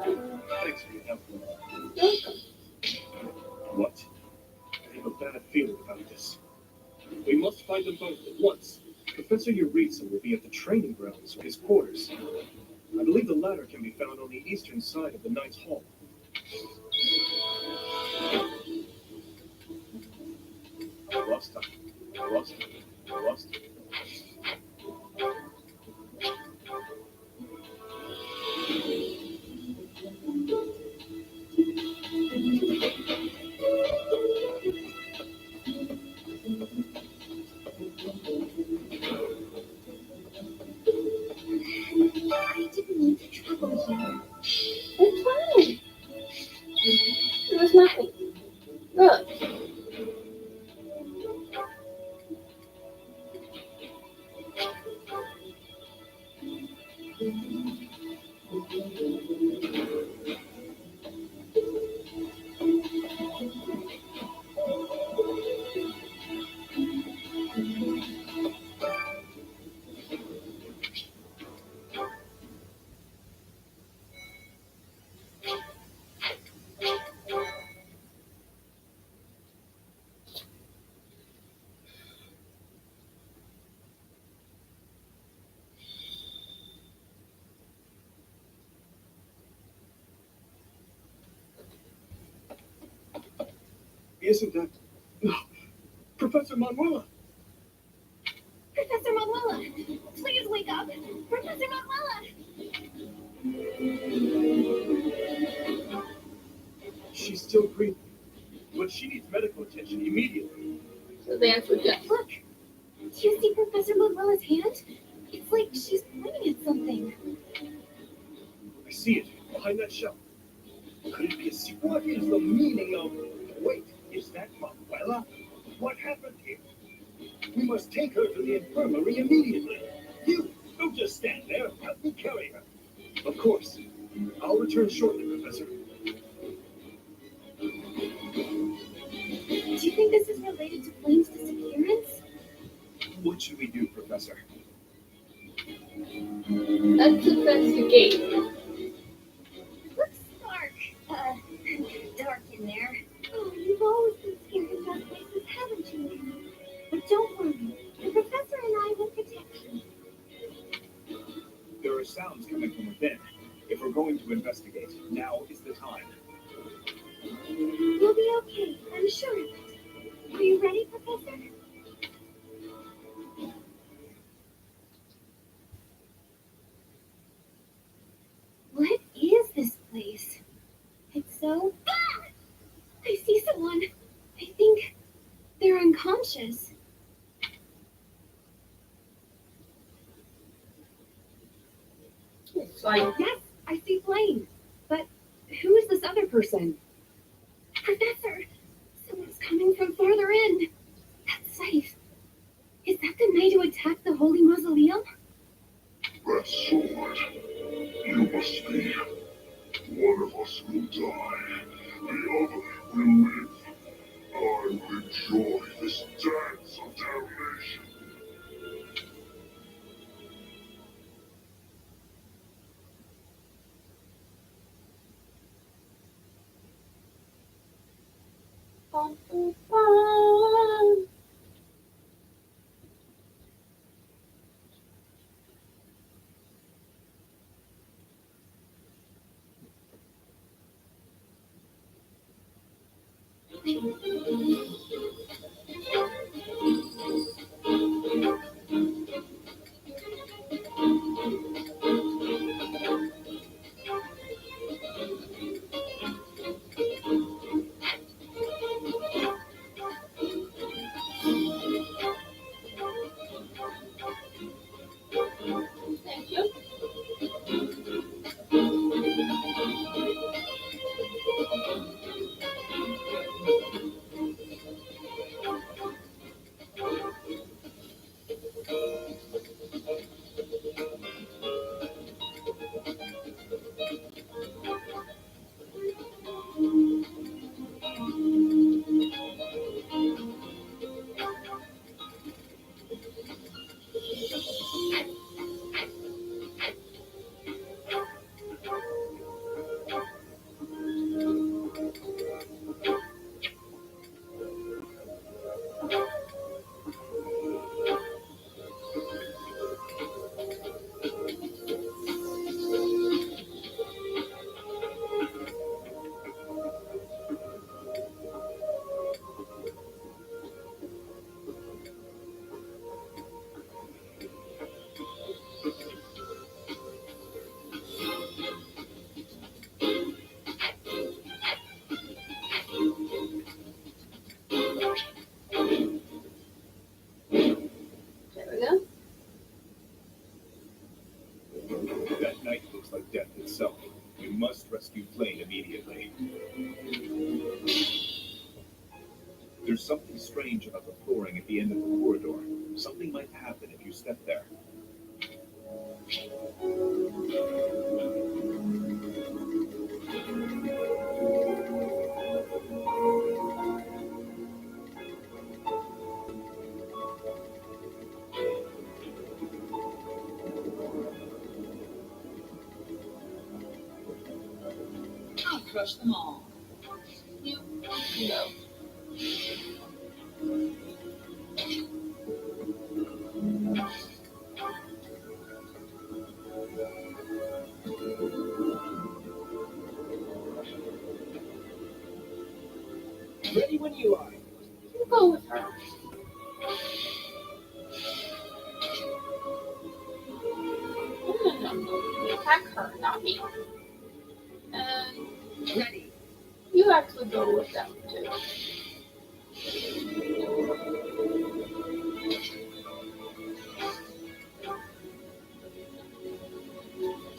Thanks for your help. Welcome. What? I have a bad feeling about this. We must find them both at once. Professor Euritza will be at the training grounds or his quarters. I believe the latter can be found on the eastern side of the Knight's Hall. I lost time. I lost time. I lost time. I didn't mean to trouble you. It's fine. It was nothing. Look. Isn't that... No. Professor Manuela! Professor Manuela, please wake up. Professor Manuela. She's still breathing, but she needs medical attention immediately. So the answer is yes. Look, do you see Professor Manuela's hand? It's like she's pointing at something. I see it, behind that shelf. Could it be a secret? What is the meaning of... Wait, is that Manuela? What happened here? We must take her to the infirmary immediately. You, don't just stand there. Help me carry her. Of course. I'll return shortly, Professor. Do you think this is related to Flame's disappearance? What should we do, Professor? Let's investigate. Looks dark in there. Oh, you've always been scared of dark places, haven't you? But don't worry, the professor and I will protect you. There are sounds coming from within. If we're going to investigate, now is the time. You'll be okay, I'm sure of it. Are you ready, Professor? What is this place? It's so... Ah! I see someone. I think they're unconscious. It's like, Yes, I see flame. But who is this other person? Professor, someone's coming from farther in. That's safe. Is that the night to attack the Holy Mausoleum? That sword. You must be. One of us will die. The other will live. I will enjoy this dance of damnation. bum, bum, bum. Thank you. There we go. That night looks like death itself. We must rescue Flame immediately. There's something strange about the flooring at the end of the corridor. Something might happen if you step there. I'll crush them all. You know. Ready when you are. You go with her. No. Attack her, not me. And Ready. you actually go with them too.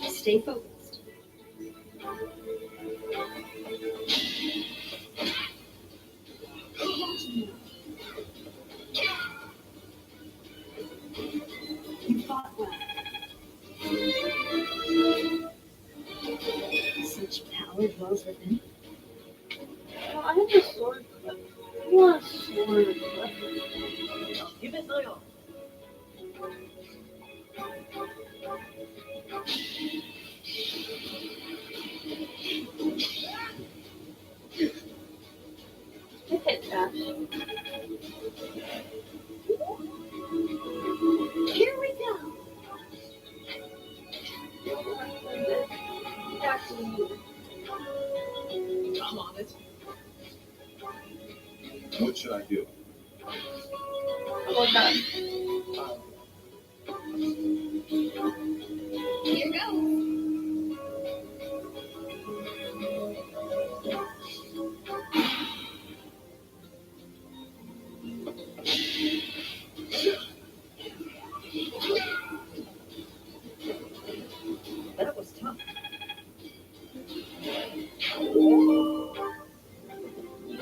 Stay focused. You fought well. Such power dwells within. Well, I have a sword clip. I want a sword clip. I'll give it my all. Look at that. Here we go. That's you. I'm on it. What should I do? Well done. Here goes. That was tough. You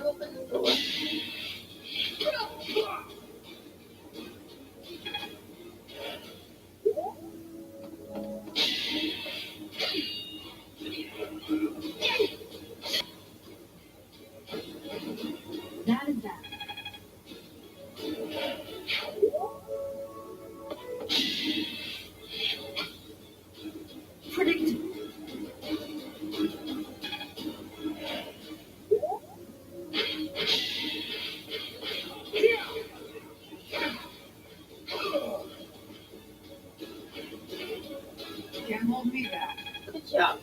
open the door. That is that. Predictable. Can't hold me back. Good job.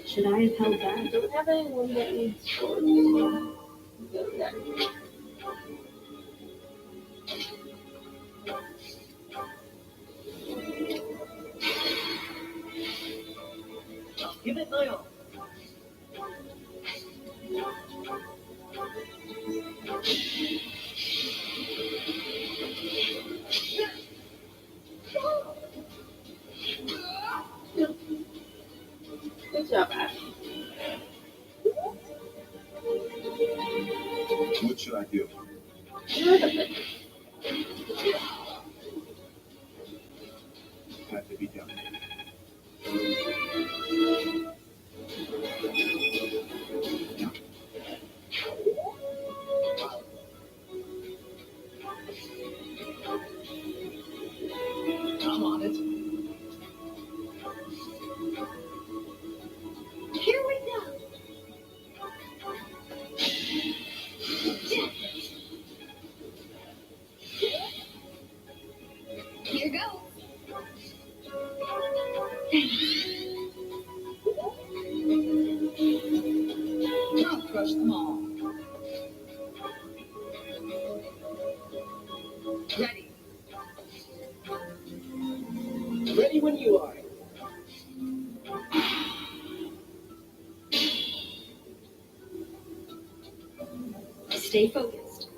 Should I have held I back? don't have anyone that needs swords. Go there. I'll give it my all. Good job, Ash. What should I do? Get rid of it. Had to be done. I'm on it. Here we go. Here goes. I'll crush them all. Ready. Ready when you are. Stay focused.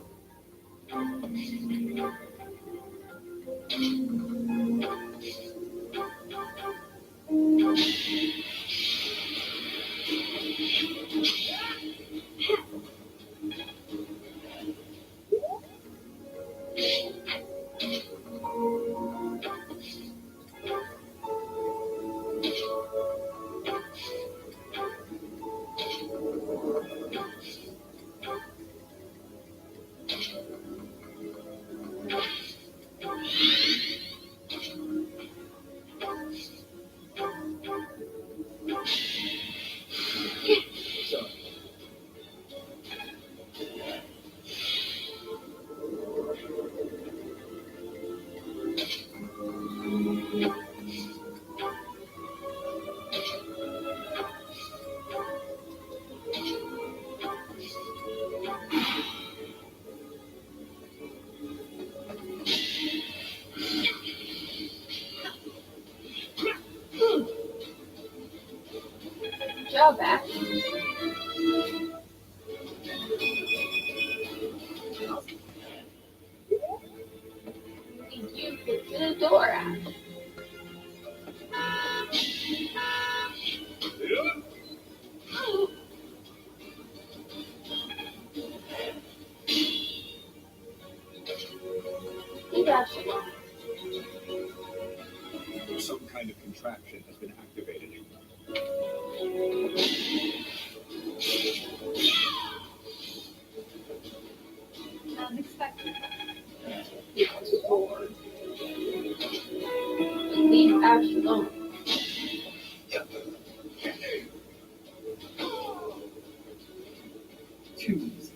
Good job, Ash. Did you get to the door, Ash? Leave Ash alone. Some kind of contraption has been activated. As expected. Sword. Leave Ash alone. Too easy.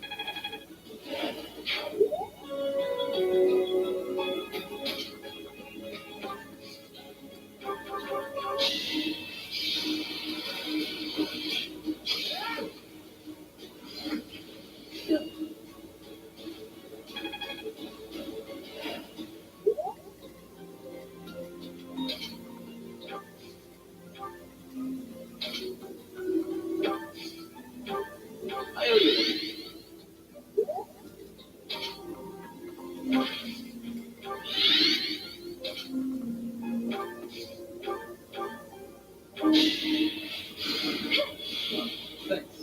I owe you Thanks.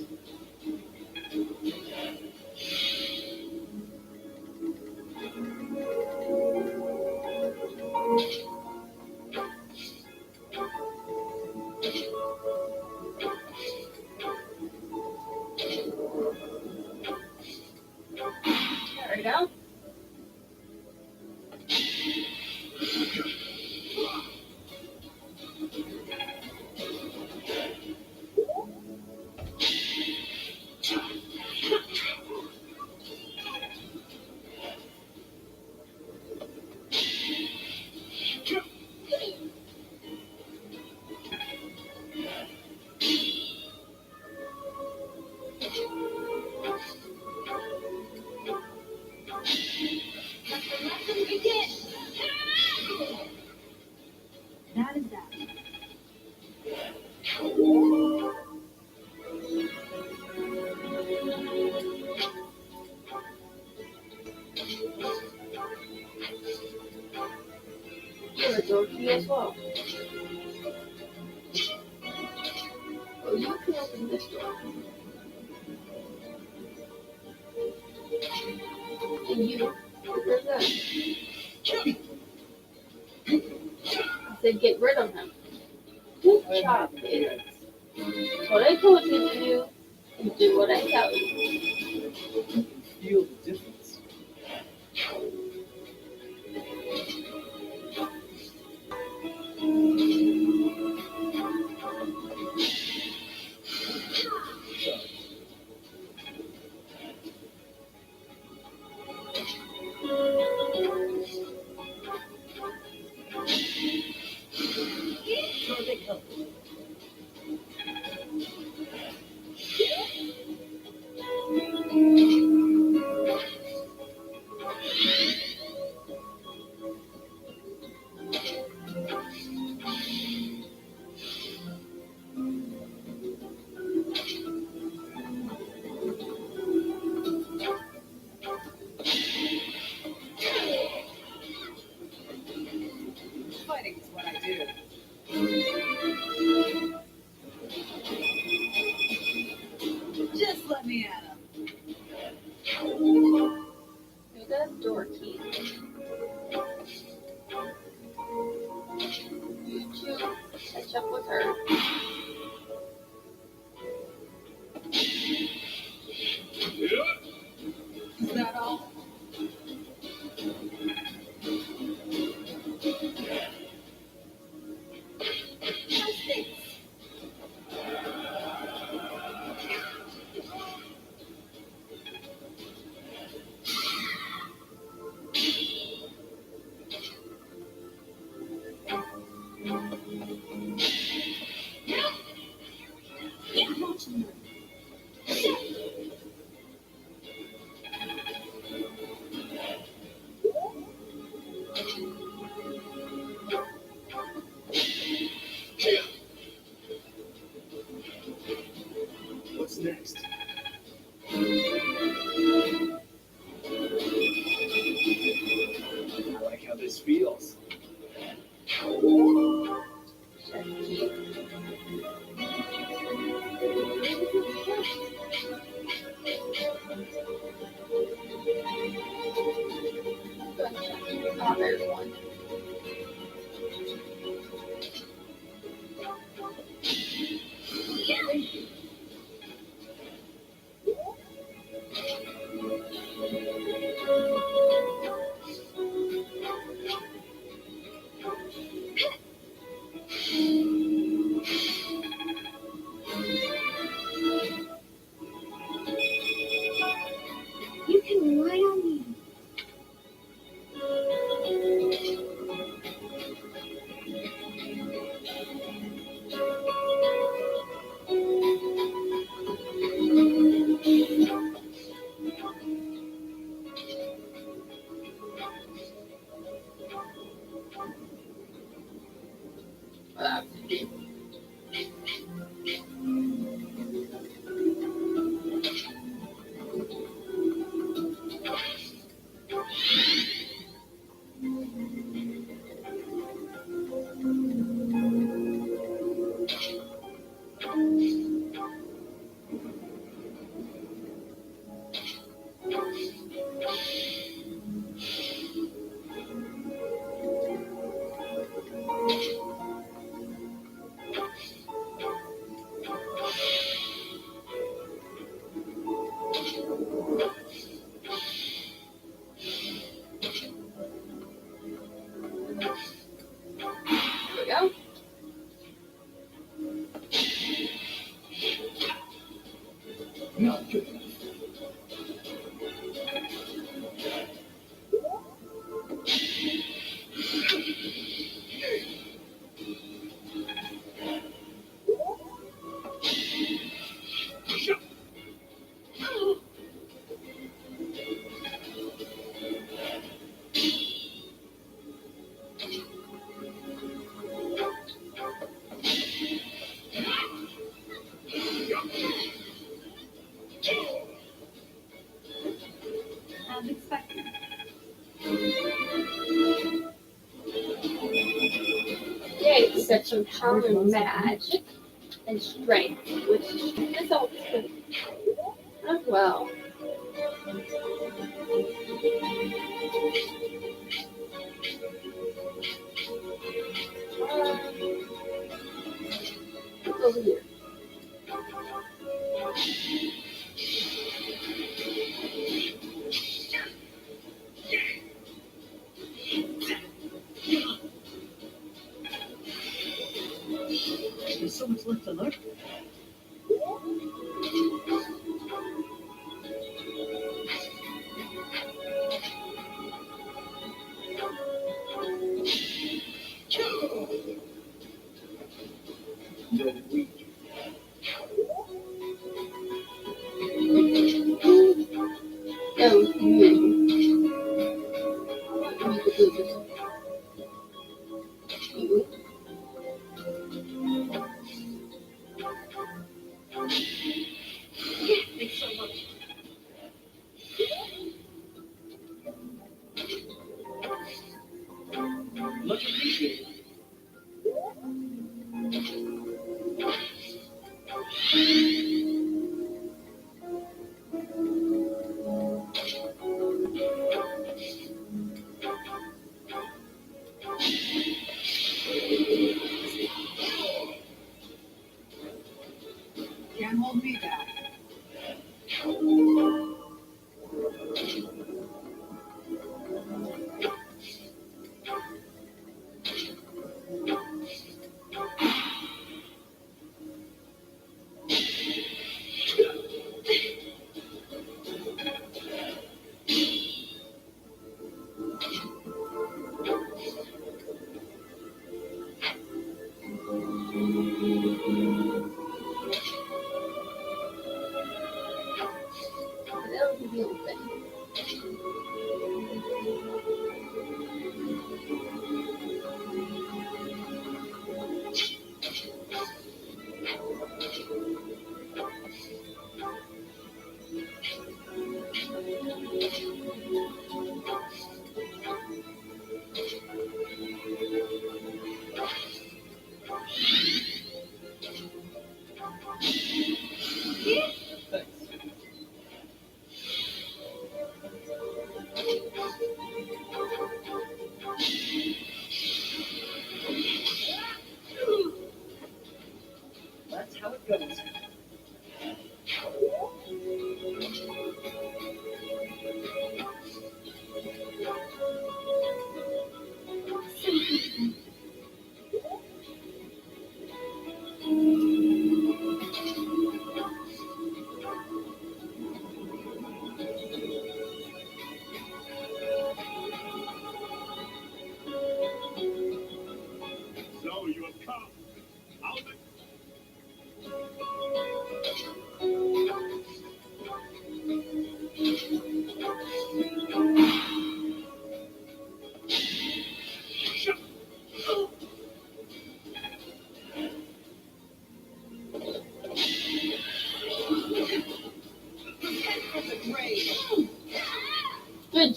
There we go. That is that. You're a dorky as well. Oh, you can open this door. And you, you're good. I said get rid of him. Good job, kid. What I told you to do, and do what I tell you. You can feel the difference. Fighting is what I do. Just let me at him. You got a door key. You two catch up with her. Is that all? How's this? What's next? I like how this feels. Oh, there's one. Thank you. You can rely on me. we go. Not good enough. As expected. Yay, you got some common magic and strength, which is also as well. What's over here? There's so much left to learn. You're weak. Oh, you. You. Thanks so much. Much appreciated. Can't hold me back.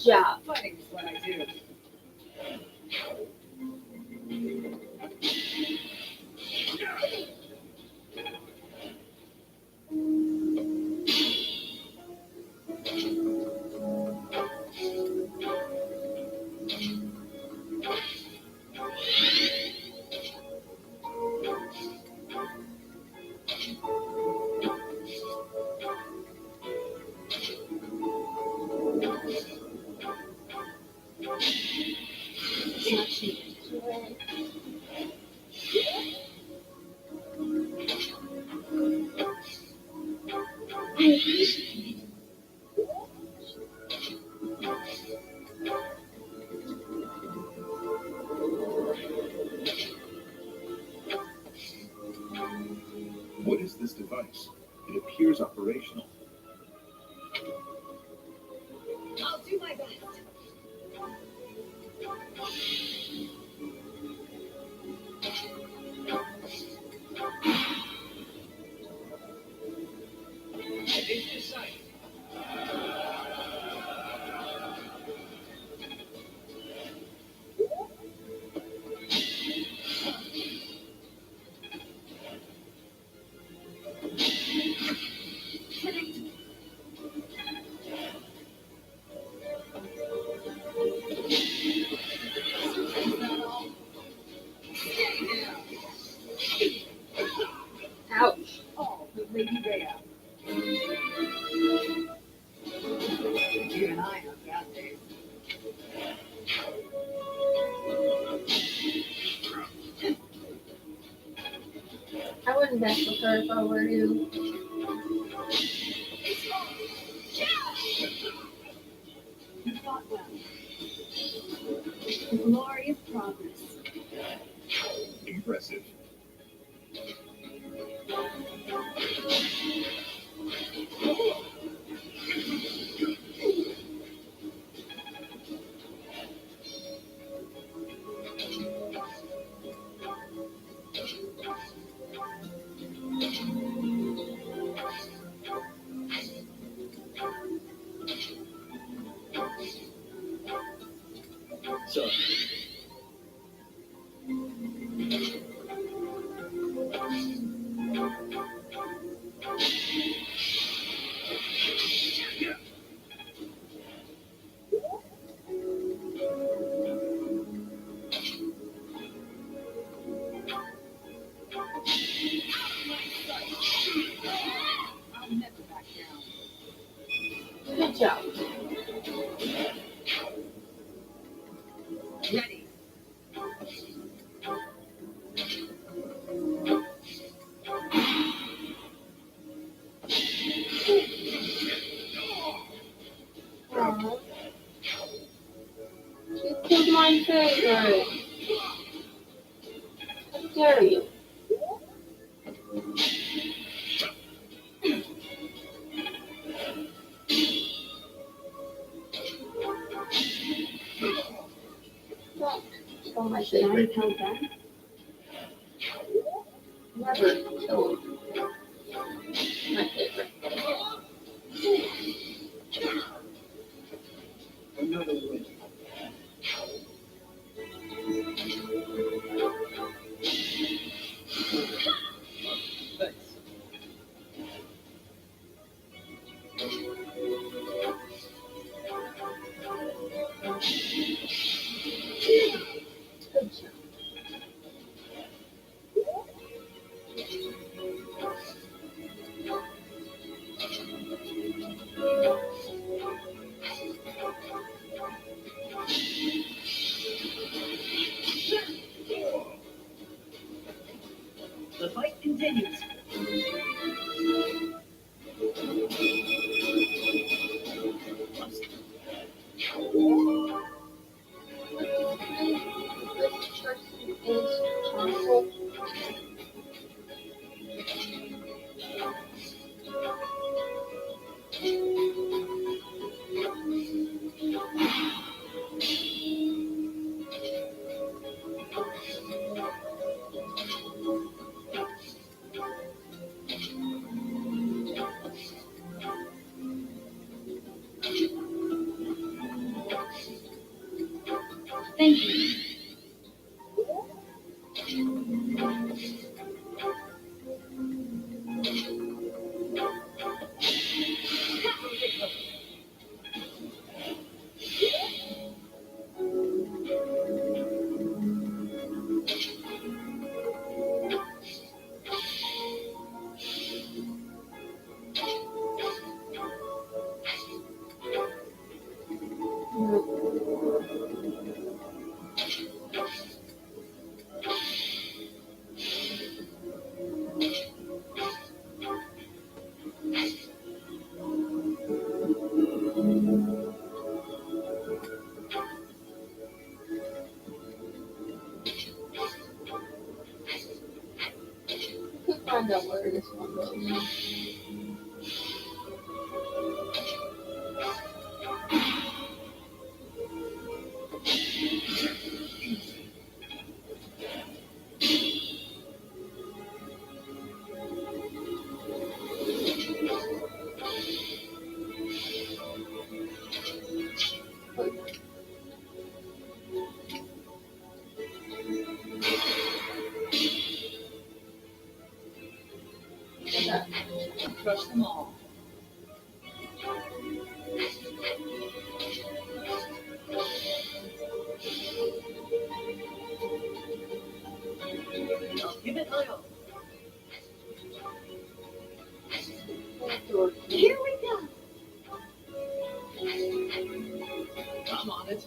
job. Fighting is what I do. What is this device? It appears operational. I'll do my best. It's in sight. Ouch. Oh, but Lady Rhea. Even I have bad days. I wouldn't mess with her if I were you. You fought well. Glorious progress. Impressive. So, I'll never back down. Good job. Ready. Aw. You killed my favorite. How dare you? Don't kill my Should I favorite. have held back? Never kill my favorite. another win. Thanks. Good job. The fight continues. This person is console. Could find out where this one goes. Crush them all. I'll give it my all. Here we go. I'm on it.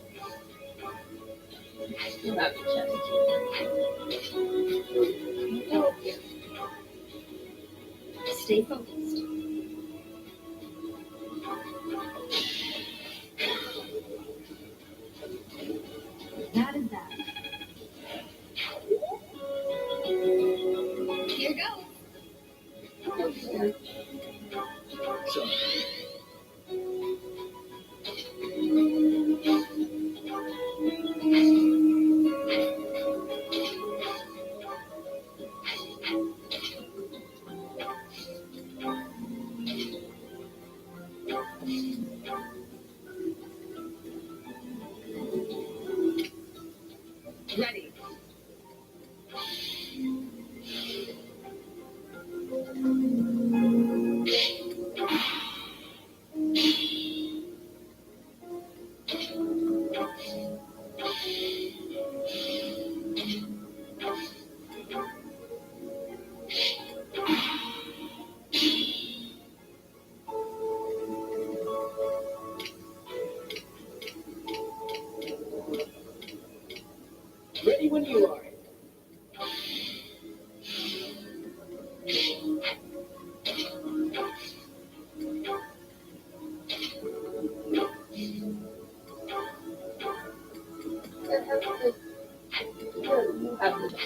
You have to check. Stay focused. That is that. Here goes. So, Ready. ready when you are. You have to check.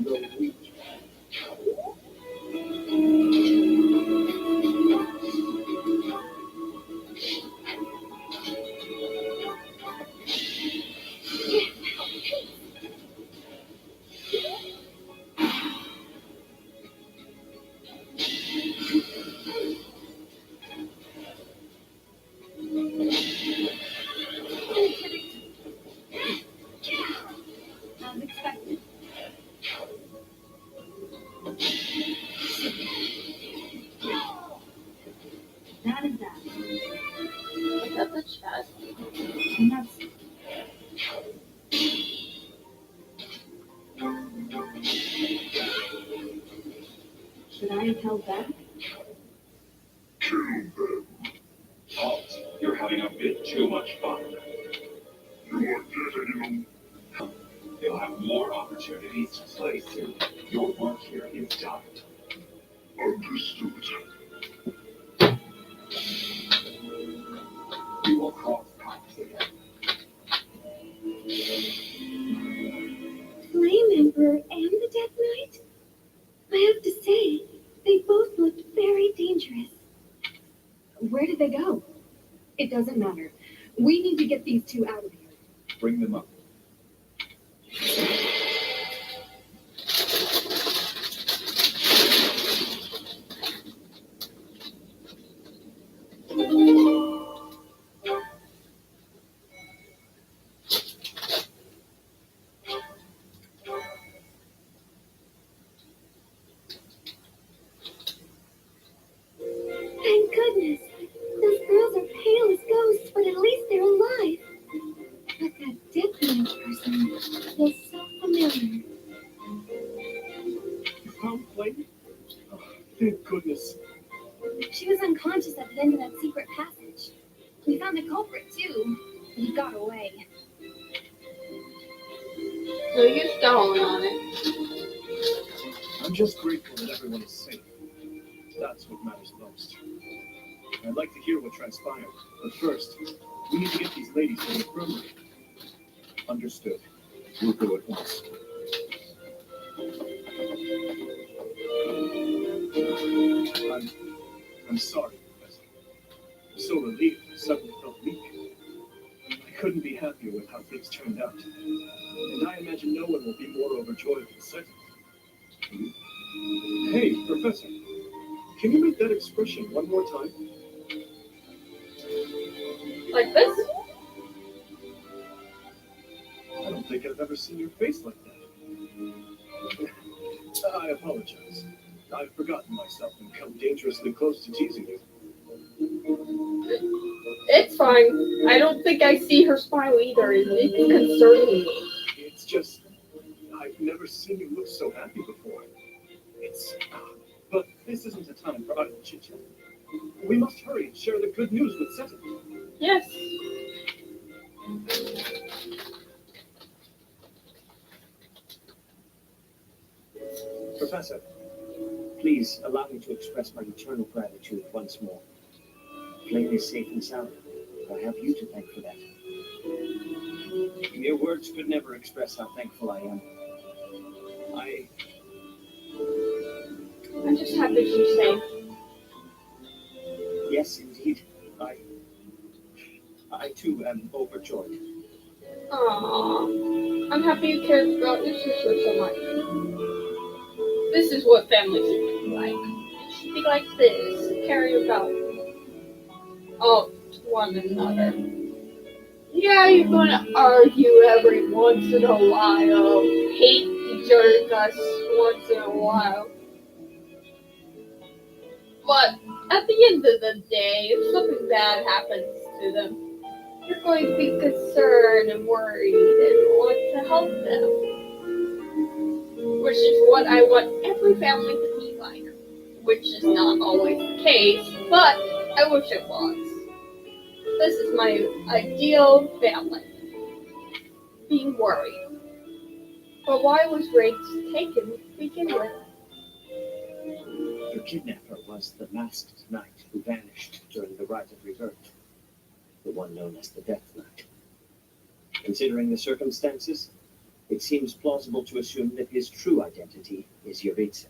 The weak. held back? Halt. You're having a bit too much fun. You'll have more opportunities to play soon. Your work here is done. Understood. We will cross paths again. Flame Emperor and the Death Knight? I have to say, they both looked very dangerous. Where did they go? It doesn't matter. We need to get these two out of here. Bring them up. Thank goodness. Those girls are pale as ghosts, but at least they're alive. But that Death Knight person feels so familiar. You found Flame? Oh, thank goodness. She was unconscious at the end of that secret passage. We found the culprit, too, but he got away. So you stalling on it. I'm just grateful that everyone is safe. That's what matters most. I'd like to hear what transpired, but first, we need to get these ladies to the infirmary. Understood. We'll go at once. I'm sorry, Professor. I'm so relieved I suddenly felt weak. I couldn't be happier with how things turned out. And I imagine no one will be more overjoyed than Seti. Hey, Professor. Can you make that expression one more time? Like this? I don't think I've ever seen your face like that. I apologize. I've forgotten myself and come dangerously close to teasing you. It's fine. I don't think I see her smile either. It's concerning me. It's just, I've never seen you look so happy before. But this isn't a time for idle chit-chat. We must hurry and share the good news with Seti. Yes. Professor, please allow me to express my eternal gratitude once more. Flame is safe and sound. I have you to thank for that. Mere words could never express how thankful I am. I'm just happy she's safe. Yes, indeed. I too am overjoyed. Aww. I'm happy you cared about your sister so much. This is what family should be like. It should be like this. Care about one another. Yeah, you're gonna argue every once in a while. Hate each other guys once in a while. But at the end of the day, if something bad happens to them, you're going to be concerned and worried and want to help them. Which is what I want every family to be like. Which is not always the case, but I wish it was. This is my ideal family. Being worried. But why was Rage taken to begin with? Your kidnapper was the masked knight who vanished during the rite of rebirth. The one known as the Death Knight. Considering the circumstances, it seems plausible to assume that his true identity is Yuritsa.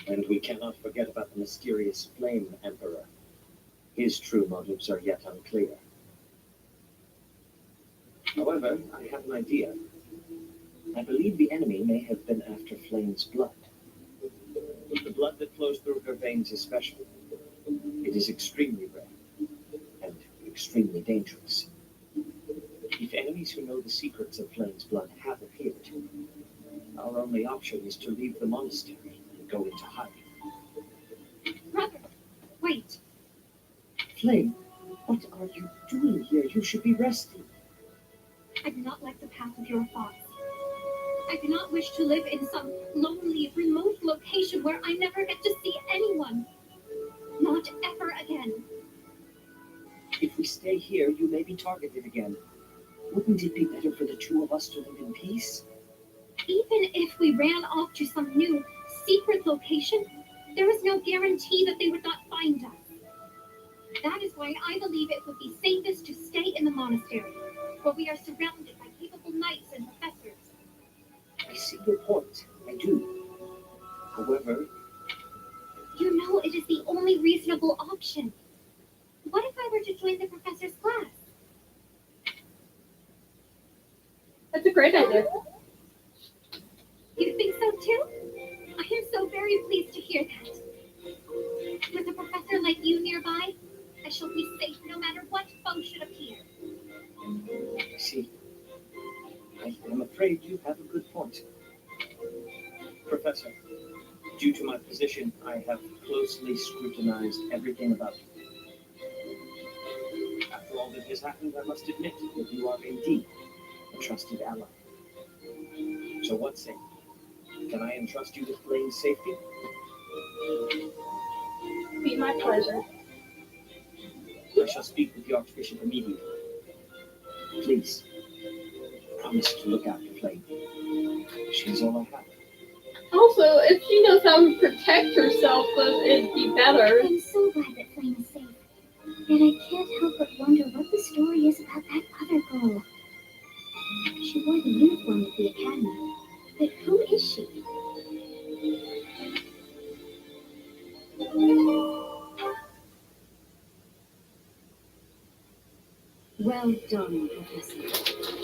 And we cannot forget about the mysterious Flame Emperor. His true motives are yet unclear. However, I have an idea. I believe the enemy may have been after Flame's blood. The blood that flows through her veins is special. It is extremely rare and extremely dangerous. If enemies who know the secrets of Flame's blood have appeared, our only option is to leave the monastery and go into hiding. Brother, wait. Flame, what are you doing here? You should be resting. I do not like the path of your thoughts. I do not wish to live in some lonely, remote location where I never get to see anyone. Not ever again. If we stay here, you may be targeted again. Wouldn't it be better for the two of us to live in peace? Even if we ran off to some new, secret location, there is no guarantee that they would not find us. That is why I believe it would be safest to stay in the monastery, where we are surrounded by capable knights and professors. I see your point. I do. However, You know it is the only reasonable option. What if I were to join the professor's class? That's a great idea. You think so too? I am so very pleased to hear that. With a professor like you nearby, I shall be safe no matter what foe should appear. see, I'm afraid you have a good point. Professor, due to my position, I have closely scrutinized everything about you. After all that has happened, I must admit that you are indeed a trusted ally. So what say? Can I entrust you with Blaine's safety? Be my pleasure. I shall speak with the Archbishop immediately. Please, promise to look after Flame. She's all I have. Also, if she knows how to protect herself, then it'd be better. I'm so glad that Flame is safe. Yet I can't help but wonder what the story is about that other girl. She wore the uniform of the academy. But who is she? Well done, Professor.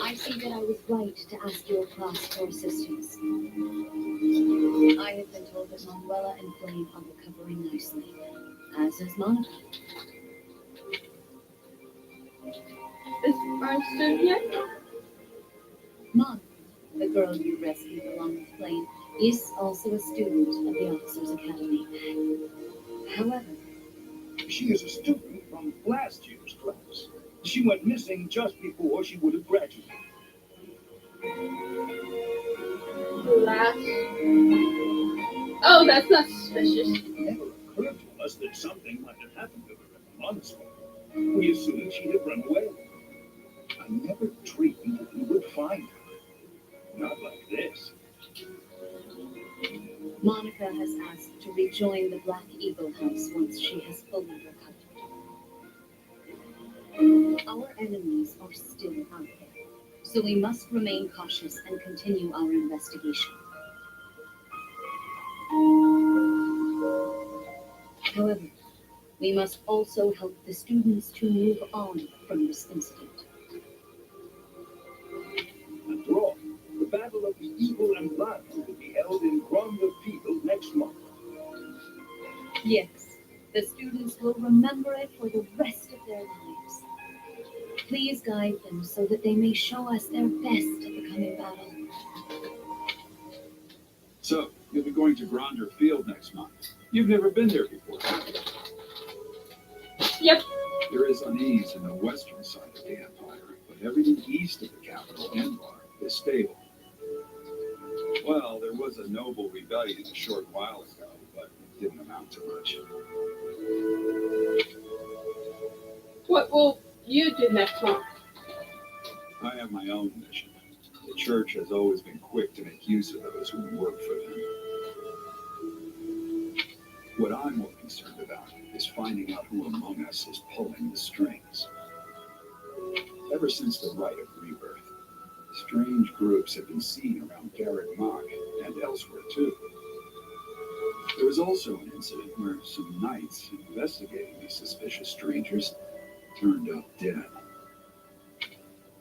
I see that I was right to ask your class for assistance. I have been told that Manuela and Flame are recovering nicely, as is Monica. Is our student yet? Monica, the girl you rescued along with Flame, is also a student of the Officers' Academy. However, She is a student from last year's class. She went missing just before she would have graduated. Last. Oh, that's not suspicious. It never occurred to us that something might have happened to her at the monastery. We assumed she had run away. I never dreamed that we would find her. Not like this. Monica has asked to rejoin the Black Eagle House once she has fully recovered. Our enemies are still out there, so we must remain cautious and continue our investigation. However, we must also help the students to move on from this incident. After all, the Battle of the Eagle and Lion will be held in Grand Field next month. Yes, the students will remember it for the rest of their lives. Please guide them so that they may show us their best at the coming battle. So, you'll be going to Gronder Field next month. You've never been there before, have you? Yep. There is unease in the western side of the Empire, but everything east of the capital, Envar, is stable. Well, there was a noble rebellion a short while ago, but it didn't amount to much. What will you do next month? I have my own mission. The church has always been quick to make use of those who work for them. What I'm more concerned about is finding out who among us is pulling the strings. Ever since the Rite of Rebirth, strange groups have been seen around Garrett Mach and elsewhere too. There was also an incident where some knights investigating these suspicious strangers turned up dead.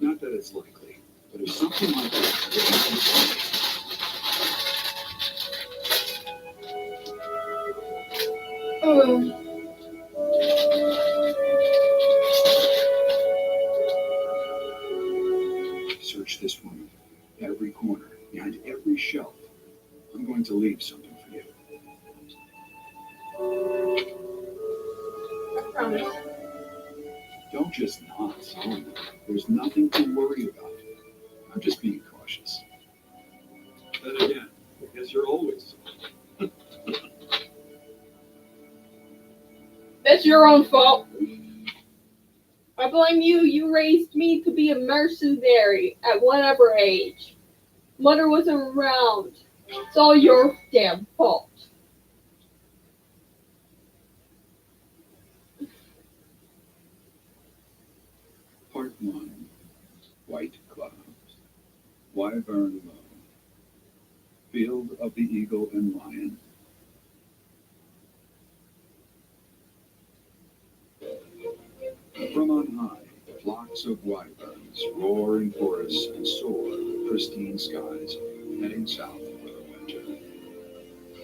Not that it's likely, but if something like this... Oh. Search this room, every corner, behind every shelf. I'm going to leave something for you. I promise. Don't just nod, Solomon. There's nothing to worry about. I'm just being cautious. your own fault. I blame you. You raised me to be a mercenary at whatever age. Mother wasn't around. It's all your damn fault. Part 1. White Clouds. Wyvern Low. Field of the Eagle and Lion. From on high, flocks of wyverns roar in forests and soar in the pristine skies, heading south for the winter.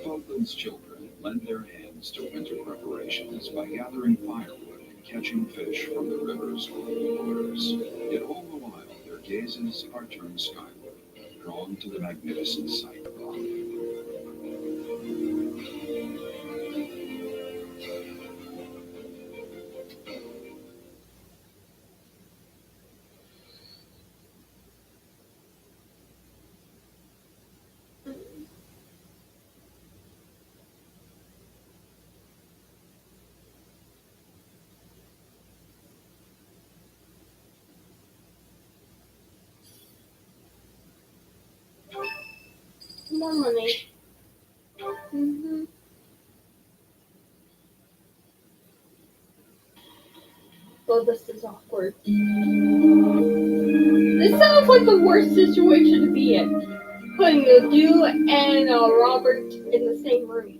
Falkland's children lend their hands to winter preparations by gathering firewood and catching fish from the river's cold waters. Yet all the while, their gazes are turned skyward, drawn to the magnificent sight above. More money. Mm-hmm. So this is awkward. This sounds like the worst situation to be in. Putting the Dew and Robert in the same room.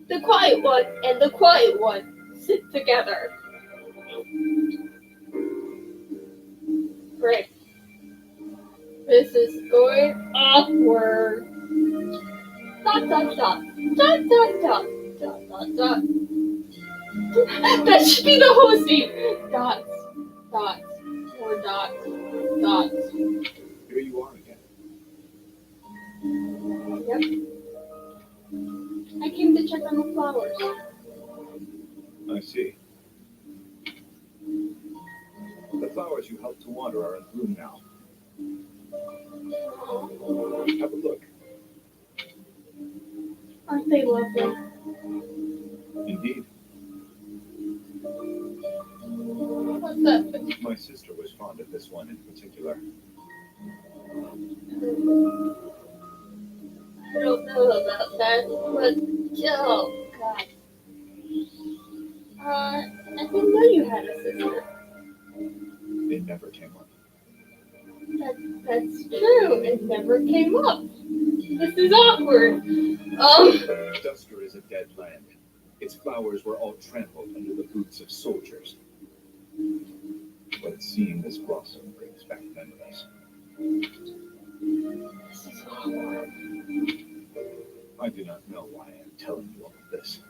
The quiet one and the quiet one sit together. Great. This is going awkward. Dot dot dot. Dot dot dot. Dot dot dot. That should be the whole scene. Dots. Dots. More dots. Dots. Here you are again. Yep. I came to check on the flowers. I see. The flowers you helped to water are in bloom now. Have a look. Aren't they lovely? Indeed. What's that? My sister was fond of this one in particular. I don't know about that, but oh god. I didn't know you had a sister. It never came up. That's true. It never came up. This is awkward. Dusker is a dead land. Its flowers were all trampled under the boots of soldiers. But seeing this blossom brings back memories. This is awkward. I do not know why I am telling you all of this.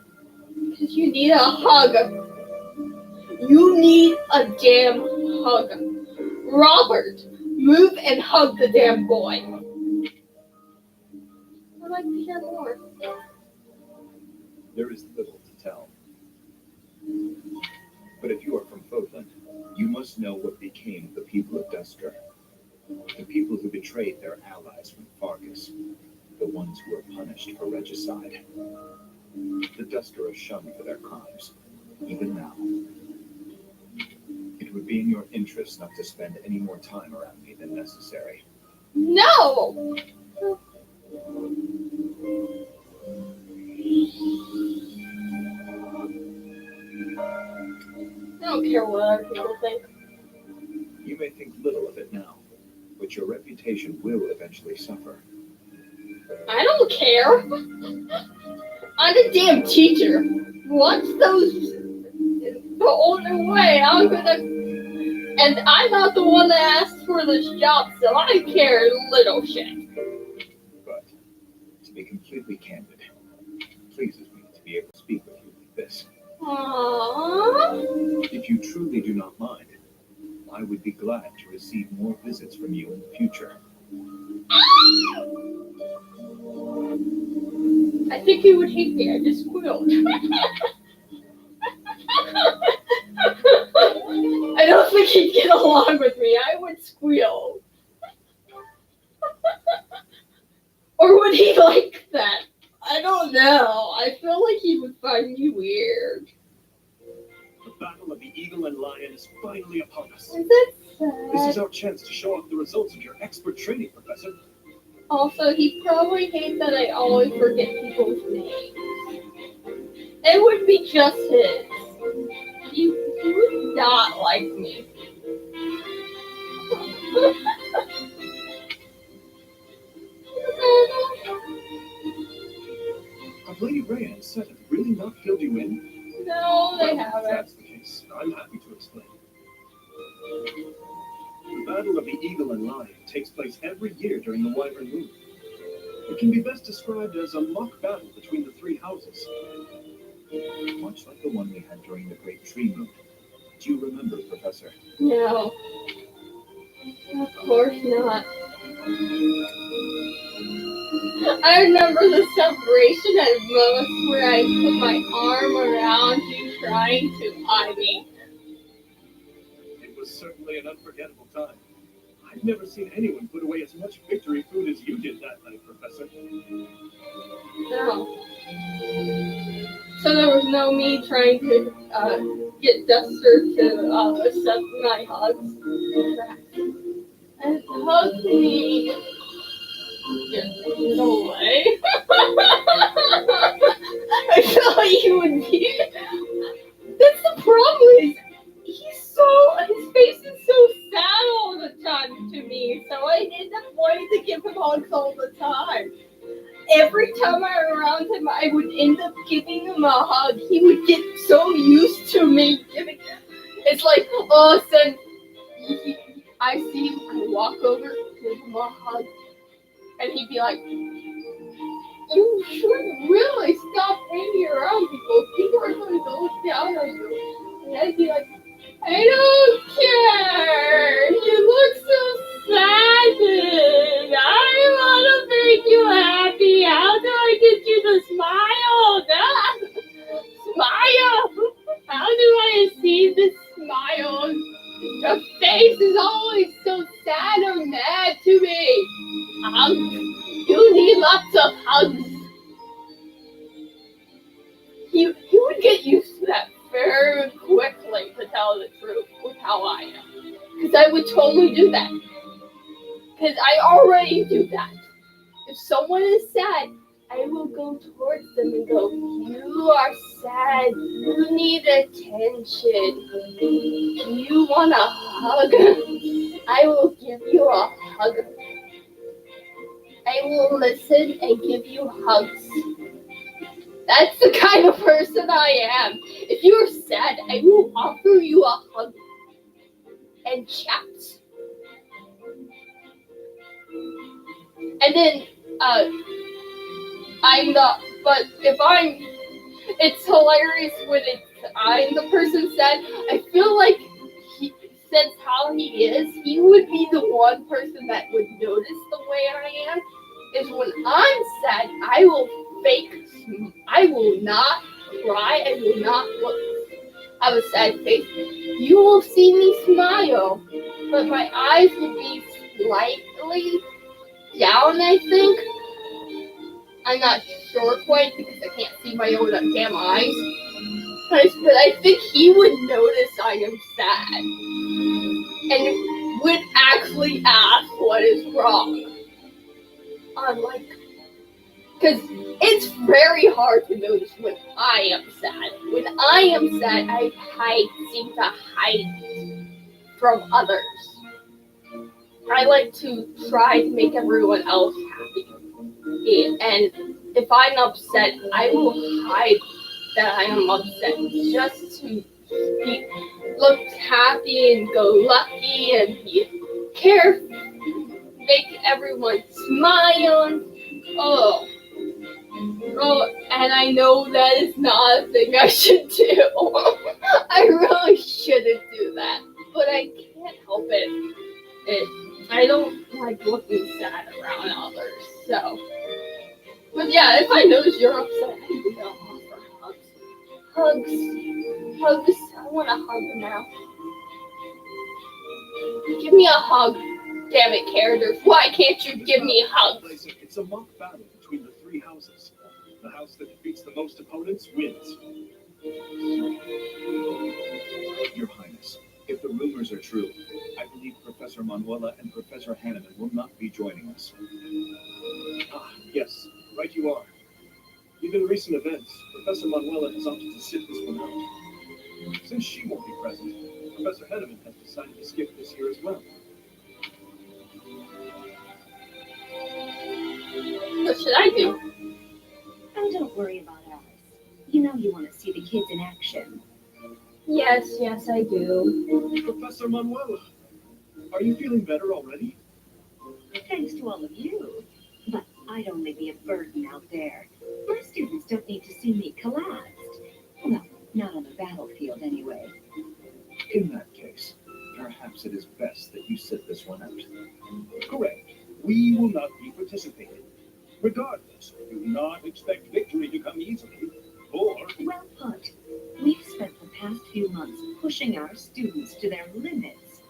Because you need a hug. You need a damn hug. Robert, move and hug the damn boy. I'd like to hear more. There is little to tell. But if you are from Fodland, you must know what became of the people of Dusker. The people who betrayed their allies from Fargus. The ones who were punished for regicide. The Dusker are shunned for their crimes, even now. It would be in your interest not to spend any more time around me than necessary. No! I don't care what other people think. You may think little of it now, but your reputation will eventually suffer. I don't care. I'm the damn teacher. Once those the only way I'm gonna, and I'm not the one that asked for this job, so I care little shit. But to be completely candid, it pleases me to be able to speak with you like this. Aww. If you truly do not mind, I would be glad to receive more visits from you in the future. I think he would hate me. I just squealed. I don't think he'd get along with me. I would squeal. Or would he like that? I don't know. I feel like he would find me weird. The battle of the eagle and lion is finally upon us. Is it This sad? is our chance to show off the results of your expert training, Professor. Also, he probably hates that I always forget people's names. It would be just his. He would not like me. Have Lady Rhea and Seth really not filled you in? No, they Well, if haven't. that's the case, I'm happy to explain. The Battle of the Eagle and Lion takes place every year during the Wyvern Moon. It can be best described as a mock battle between the three houses. Much like the one we had during the Great Tree Moon. Do you remember, Professor? No. Of course not. I remember the celebration at most where I put my arm around you trying to eye me. It was certainly an unforgettable time. I've never seen anyone put away as much victory food as you did that night, Professor. No. So there was no me trying to get Duster to accept my hugs. And hug me. Get away. I thought you would be. That's the problem. His face is so sad all the time to me. So I end up wanting to give him hugs all the time. Every time I were around him, I would end up giving him a hug. He would get so used to me giving. It's like, oh, son, I see you, I walk over, give him a hug, and he'd be like, you should really stop hanging around people. People are going to look down on you. And I'd be like, I don't care. You look so sad. I want to make you happy. How do I get you to smile? Smile. How do I see this smile? Your face is always so sad or mad to me. You need lots of hugs. He would get used to that very quickly, to tell the truth, with how I am. Because I would totally do that. Because I already do that. If someone is sad, I will go towards them and go, you are sad. You need attention. You want a hug? I will give you a hug. I will listen and give you hugs. That's the kind of person I am. If you're sad, I will offer you a hug and chat. And then, it's hilarious when I'm the person sad. I feel like since how he is, he would be the one person that would notice the way I am. Is when I'm sad, I will not cry, I will not have a sad face. You will see me smile, but my eyes will be slightly down, I think. I'm not sure quite because I can't see my own damn eyes. But I think he would notice I am sad and would actually ask what is wrong. I'm like, because it's very hard to notice when I am sad. When I am sad, I seem to hide from others. I like to try to make everyone else happy. And if I'm upset, I will hide that I am upset just to look happy and go lucky and make everyone smile. Oh, and I know that is not a thing I should do. I really shouldn't do that, but I can't help it. I don't like looking sad around others, so. But yeah, if I notice you're upset, I will offer hugs. Hugs. I want a hug now. Give me a hug. Damn it, characters. Why can't you give me hugs? It's a mock battle between the three houses. The house that defeats the most opponents wins. Your Highness, if the rumors are true, I believe Professor Manuela and Professor Hanneman will not be joining us. Ah, yes, right you are. Given recent events, Professor Manuela has opted to sit this one out. Since she won't be present, Professor Henneman has decided to skip this year as well. What should I do? Oh, don't worry about Alice. You know you want to see the kids in action. Yes, I do. Professor Manuela, are you feeling better already? Thanks to all of you. But I'd only be a burden out there. My students don't need to see me collapsed. Well, not on the battlefield anyway. In that case, perhaps it is best that you sit this one out. Correct. We will not be participating. Regardless, do not expect victory to come easily, or... Well put. We've spent the past few months pushing our students to their limits.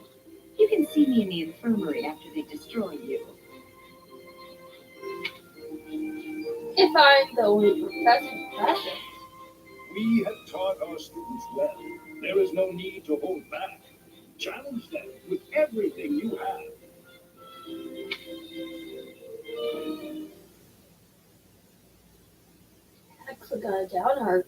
You can see me in the infirmary after they destroy you. If I'm the only professor present. We have taught our students well. There is no need to hold back. Challenge them with everything you have. Actually got a down heart.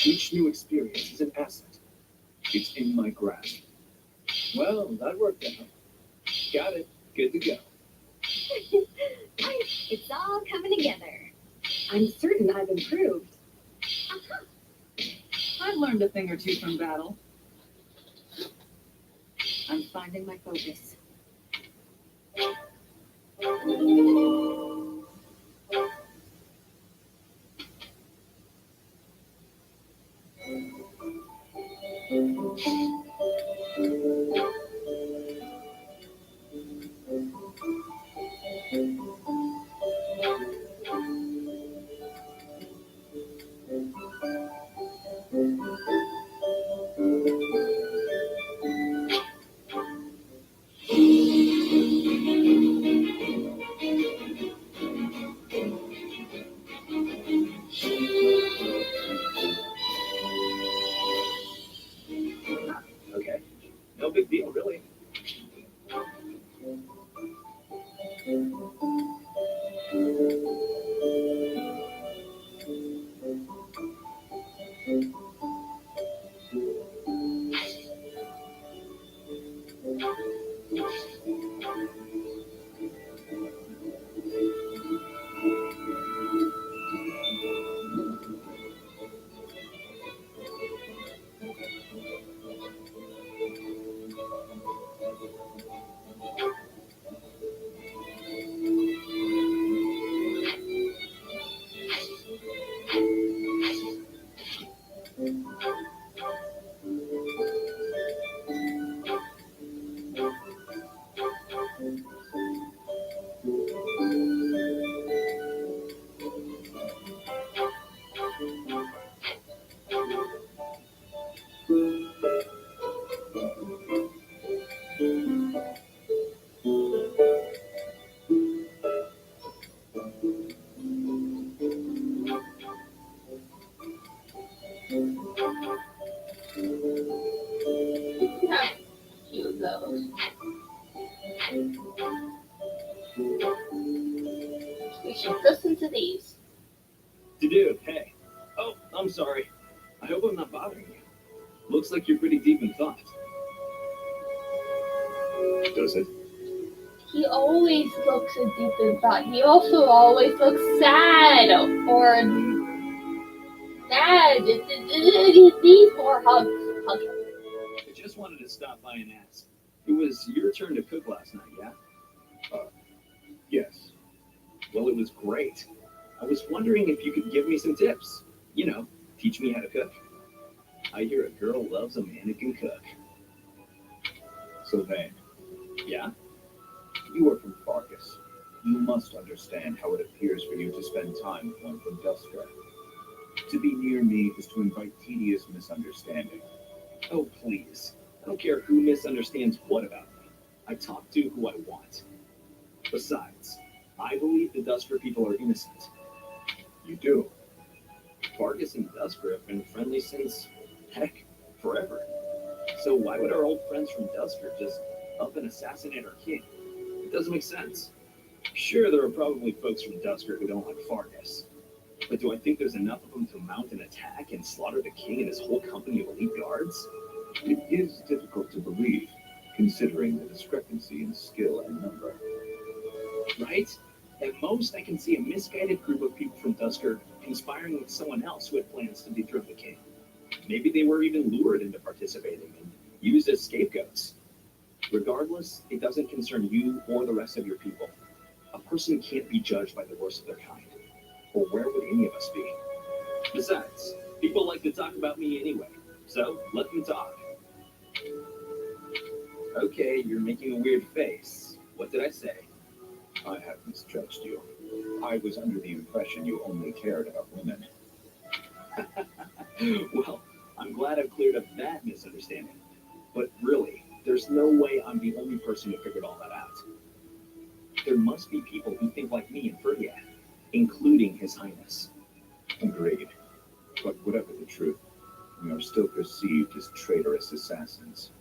Each new experience is an asset. It's in my grasp. Well, that worked out. Got it. Good to go. It's all coming together. I'm certain I've improved. I've learned a thing or two from battle. I'm finding my focus. Okay. No big deal, really. Yeah, few of those. We should listen to these. Dude, hey. Oh, I'm sorry. I hope I'm not bothering you. Looks like you're pretty deep in thought. Does it? He always looks so deep in thought. He also always looks sad or mad. These more hugs. I just wanted to stop by and ask. It was your turn to cook last night, yeah? Yes. Well, it was great. I was wondering if you could give me some tips. You know, teach me how to cook. I hear a girl loves a man who can cook. Sylvain. Yeah? You are from Fargus. You must understand how it appears for you to spend time with one from Dusker. To be near me is to invite tedious misunderstanding. Oh, please. I don't care who misunderstands what about me. I talk to who I want. Besides, I believe the Dusker people are innocent. You do? Fargus and Dusker have been friendly since, heck, forever. So why would our old friends from Dusker just up and assassinate our king? It doesn't make sense. Sure, there are probably folks from Dusker who don't like Fargus. But do I think there's enough of them to mount an attack and slaughter the king and his whole company of elite guards? It is difficult to believe, considering the discrepancy in skill and number. Right? At most, I can see a misguided group of people from Dusker conspiring with someone else who had plans to dethrone the king. Maybe they were even lured into participating and used as scapegoats. Regardless, it doesn't concern you or the rest of your people. A person can't be judged by the worst of their kind. Or where would any of us be? Besides, people like to talk about me anyway, so let them talk. Okay, you're making a weird face. What did I say? I have misjudged you. I was under the impression you only cared about women. Well, I'm glad I've cleared up that misunderstanding. But really, there's no way I'm the only person who figured all that out. There must be people who think like me in Ferdia, including His Highness. Agreed. But whatever the truth, we are still perceived as traitorous assassins.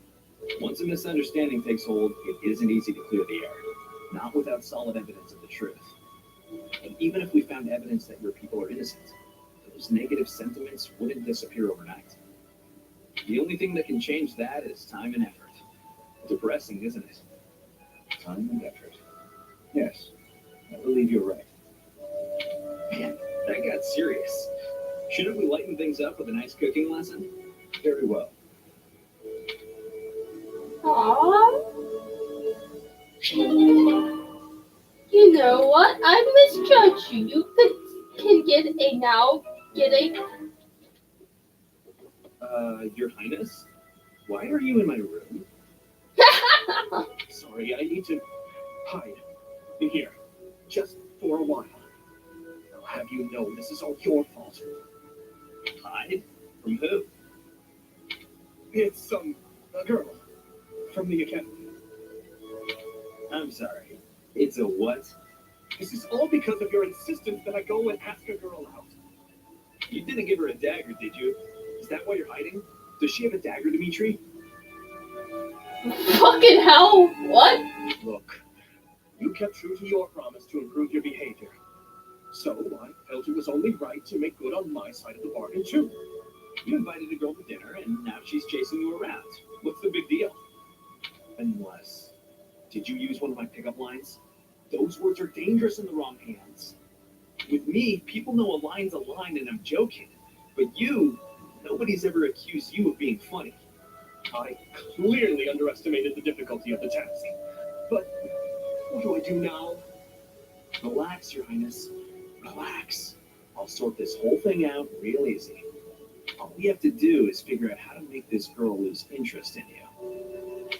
Once a misunderstanding takes hold, it isn't easy to clear the air. Not without solid evidence of the truth. And even if we found evidence that your people are innocent, those negative sentiments wouldn't disappear overnight. The only thing that can change that is time and effort. Depressing, isn't it? Time and effort. Yes, I believe you're right. Man, that got serious. Shouldn't we lighten things up with a nice cooking lesson? Very well. Aww. You know what? I misjudged you. You can get a Your Highness? Why are you in my room? Sorry, I need to hide in here, just for a while. I'll have you know this is all your fault. Hide? From who? It's a girl from the academy. I'm sorry. It's a what? This is all because of your insistence that I go and ask a girl out. You didn't give her a dagger, did you? Is that why you're hiding? Does she have a dagger, Dimitri? fucking hell. What? Look, you kept true to your promise to improve your behavior. So I felt it was only right to make good on my side of the bargain, too. You invited a girl to dinner, and now she's chasing you around. What's the big deal? Unless... Did you use one of my pickup lines? Those words are dangerous in the wrong hands. With me, people know a line's a line and I'm joking. But you, nobody's ever accused you of being funny. I clearly underestimated the difficulty of the task. But what do I do now? Relax, Your Highness. Relax. I'll sort this whole thing out real easy. All we have to do is figure out how to make this girl lose interest in you.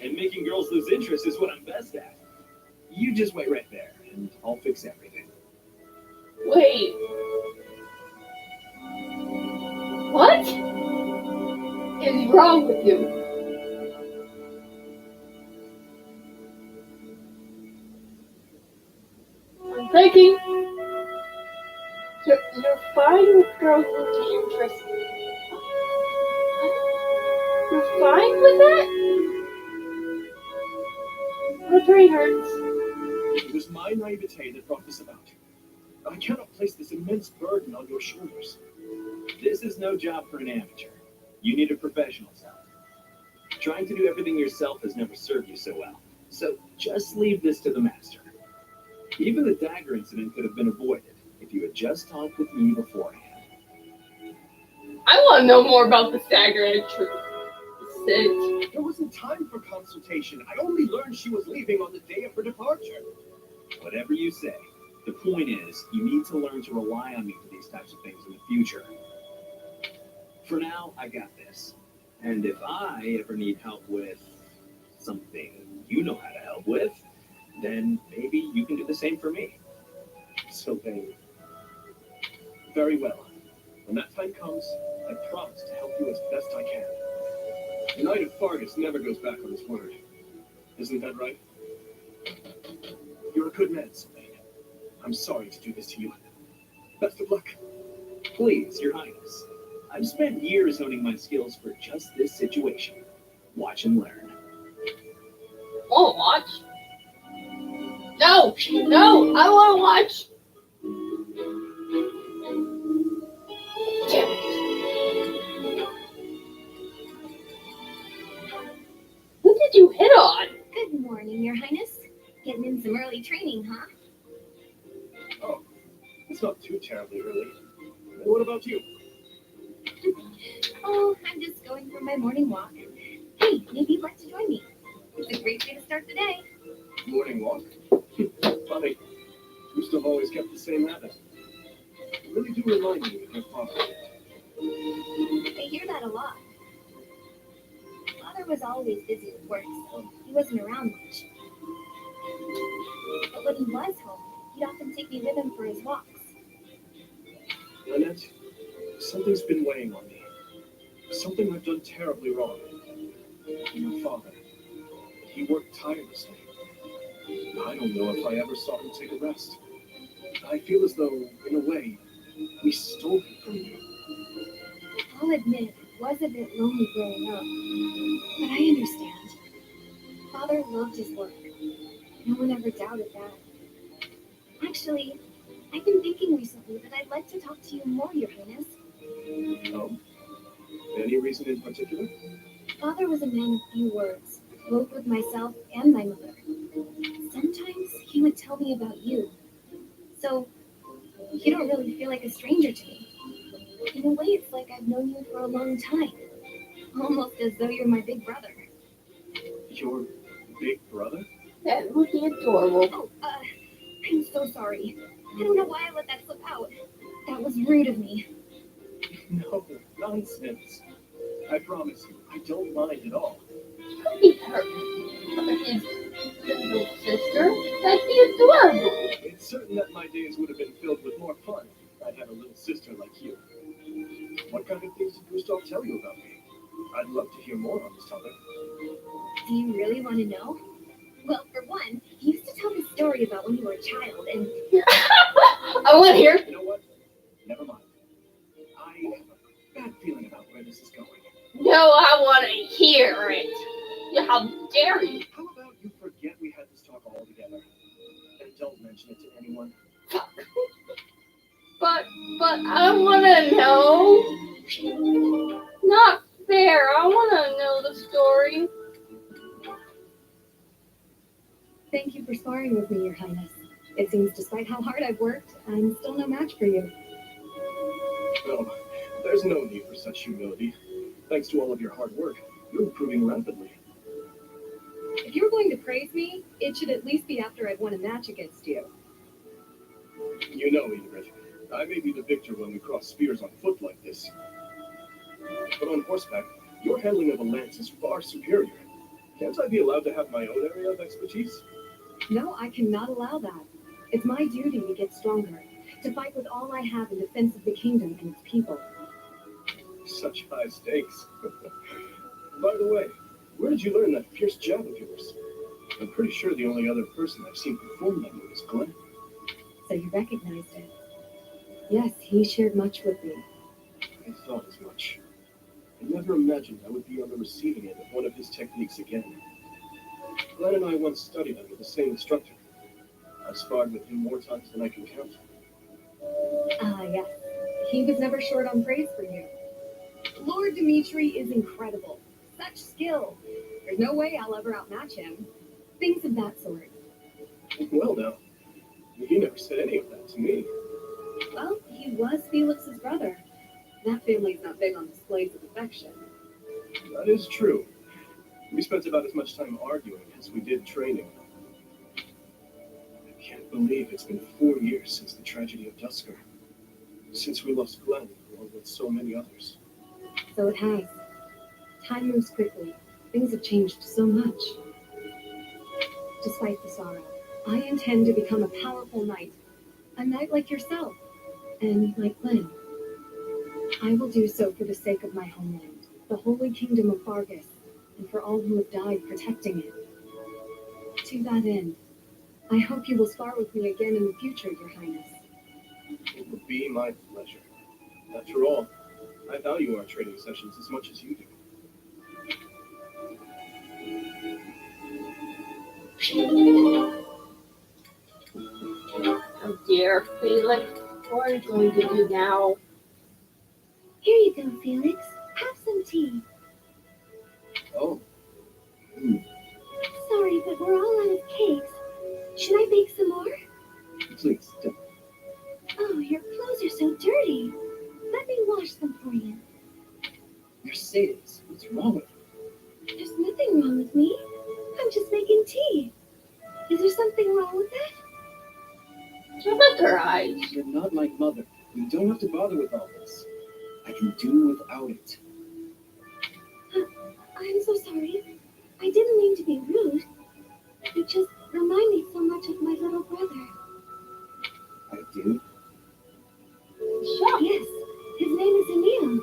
And making girls lose interest is what I'm best at. You just wait right there, and I'll fix everything. Wait. What is wrong with you? I'm thinking. You're fine with girls losing interest. You're fine with that? My brain hurts. It was my naivete that brought this about. I cannot place this immense burden on your shoulders. This is no job for an amateur. You need a professional's help. Trying to do everything yourself has never served you so well. So just leave this to the master. Even the dagger incident could have been avoided if you had just talked with me beforehand. I want to know more about the dagger entry. There wasn't time for consultation. I only learned she was leaving on the day of her departure. Whatever you say. The point is, you need to learn to rely on me for these types of things in the future. For now, I got this. And if I ever need help with something you know how to help with, then maybe you can do the same for me. Sylvain. Very well. When that time comes, I promise to help you as best I can. The Knight of Fargus never goes back on his word. Isn't that right? You're a good man, Sylvain. I'm sorry to do this to you. Best of luck. Please, Your Highness. I've spent years honing my skills for just this situation. Watch and learn. Wanna watch? No! No! I wanna watch! Damn it. Who did you hit on? Good morning, Your Highness. Getting in some early training, huh? Oh, it's not too terribly early. What about you? Oh, I'm just going for my morning walk. Hey, maybe you'd like to join me. It's a great way to start the day. Morning walk? Funny. You still have always kept the same habit. You really do remind me of your father. I hear that a lot. Father was always busy with work, so he wasn't around much. But when he was home, he'd often take me with him for his walks. Lynette, something's been weighing on me. Something I've done terribly wrong. Your father. He worked tirelessly. I don't know if I ever saw him take a rest. I feel as though, in a way, we stole him from you. I'll admit, it was a bit lonely growing up. But I understand. Father loved his work. No one ever doubted that. Actually, I've been thinking recently that I'd like to talk to you more, Your Highness. Oh? Any reason in particular? Father was a man of few words, both with myself and my mother. Sometimes he would tell me about you. So, you don't really feel like a stranger to me. In a way, it's like I've known you for a long time. Almost as though you're my big brother. Your big brother? That would be adorable. Oh, I'm so sorry. I don't know why I let that slip out. That was rude of me. No, nonsense. I promise you, I don't mind at all. Could be her. His little sister. That'd be adorable. It's certain that my days would have been filled with more fun if I'd had a little sister like you. What kind of things did Gustav tell you about me? I'd love to hear more on this topic. Do you really want to know? Well, for one, he used to tell me a story about when you were a child, and I want to hear. You know what? Never mind. I have a bad feeling about where this is going. No, I want to hear it. Yeah, how dare you? How about you forget we had this talk altogether? And don't mention it to anyone. But I want to know. Not fair. I want to know the story. Thank you for sparring with me, Your Highness. It seems despite how hard I've worked, I'm still no match for you. No, there's no need for such humility. Thanks to all of your hard work, you're improving rapidly. If you're going to praise me, it should at least be after I've won a match against you. You know, Ingrid, I may be the victor when we cross spears on foot like this. But on horseback, your handling of a lance is far superior. Can't I be allowed to have my own area of expertise? No, I cannot allow that. It's my duty to get stronger, to fight with all I have in defense of the kingdom and its people. Such high stakes. By the way, where did you learn that fierce jab of yours? I'm pretty sure the only other person I've seen perform that move is Glenn. So you recognized it. Yes, he shared much with me. I thought as much. I never imagined I would be on the receiving end of one of his techniques again. Glenn and I once studied under the same instructor. I've sparred with him more times than I can count. Ah, yes. He was never short on praise for you. Lord Dimitri is incredible. Such skill. There's no way I'll ever outmatch him. Things of that sort. Well now, he never said any of that to me. Well, he was Felix's brother. That family's not big on displays of affection. That is true. We spent about as much time arguing as we did training. I can't believe it's been 4 years since the tragedy of Dusker. Since we lost Glenn, along with so many others. So it has. Time moves quickly. Things have changed so much. Despite the sorrow, I intend to become a powerful knight. A knight like yourself, and like Glenn. I will do so for the sake of my homeland, the holy kingdom of Vargas, and for all who have died protecting it. To that end, I hope you will spar with me again in the future, Your Highness. It would be my pleasure. After all, I value our training sessions as much as you do. Oh dear, Felix, what are you going to do now? Here you go, Felix. Have some tea. Oh, Sorry, but we're all out of cakes. Should I bake some more? please don't. Oh, your clothes are so dirty. Let me wash them for you. Mercedes, what's wrong with you? There's nothing wrong with me. I'm just making tea. Is there something wrong with that? Shut up her eyes. You're not my mother. You don't have to bother with all this. I can do without it. I'm so sorry. I didn't mean to be rude. You just remind me so much of my little brother. I do? Shut. Yes, his name is Emil.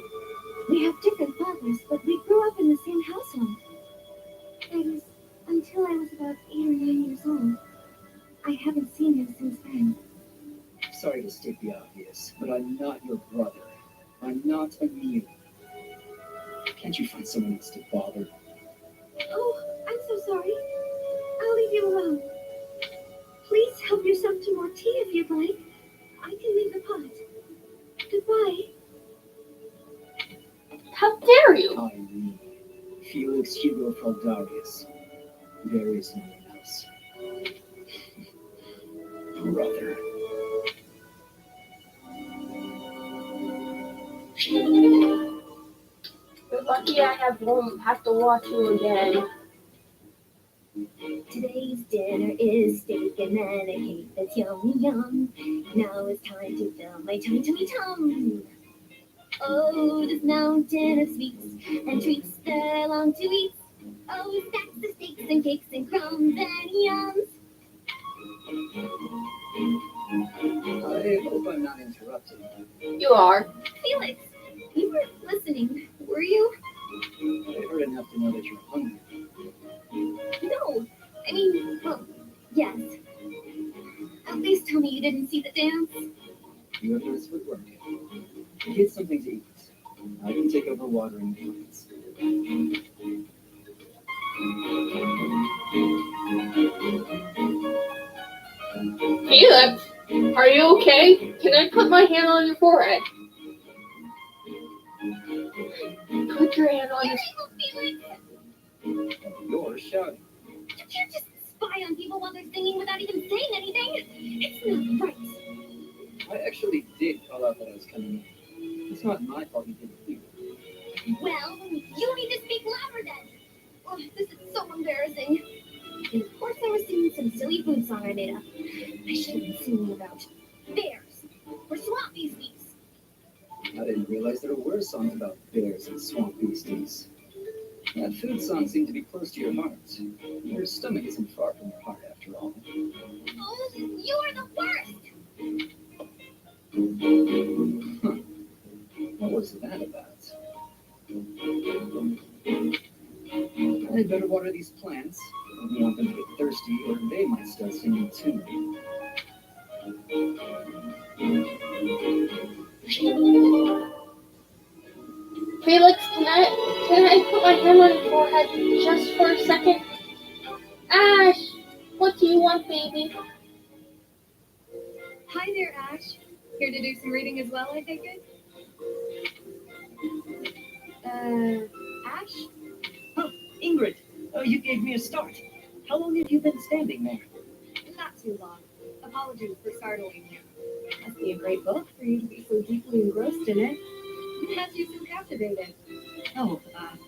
We have different fathers, but we grew up in the same household. It was until I was about 8 or 9 years old. I haven't seen him since then. Sorry to state the obvious, but I'm not your brother. I'm not Emil. Can't you find someone else to bother? Oh, I'm so sorry. I'll leave you alone. Please help yourself to more tea if you'd like. I can leave the pot. Goodbye. How dare you? I mean, Felix Hugo Feldarius. There is no one else. Brother. You're lucky I won't have to watch you again. Today's dinner is steak and then a cake that's yummy yum. Now it's time to fill my tummy tum. Oh, this mountain of sweets and treats that I long to eat. Oh, stacks of steaks and cakes and crumbs and yums. I hope I'm not interrupting. You are. Felix, you weren't listening, were you? I heard enough to know that you're hungry. No, I mean, well, yes. At least tell me you didn't see the dance. You have nice footwork. Get something to eat. I can take over watering plants. Felix, are you okay? Can I put my hand on your forehead? Put your hand on your... Felix! You're shouting. You can't just spy on people while they're singing without even saying anything. It's not right. I actually did call out that I was coming in. It's not my fault you didn't hear. Well, you need to speak louder then. Oh, this is so embarrassing. And of course I was singing some silly food song I made up. I should have been singing about bears or swamp beasties. I didn't realize there were songs about bears and swamp beasties. That food song seemed to be close to your heart. Your stomach isn't far from your heart, after all. Oh, you're the worst! Huh. What was that about? I'd better water these plants. I don't want them to get thirsty, or they might start singing too. Felix, can I put my hand on your forehead just for a second? Ash, what do you want, baby? Hi there, Ash. Here to do some reading as well, I take it? Ash? Oh, Ingrid, you gave me a start. How long have you been standing there? Not too long. Apologies for startling you. Must be a great book for you to be so deeply engrossed in it. What has you so captivated? Oh,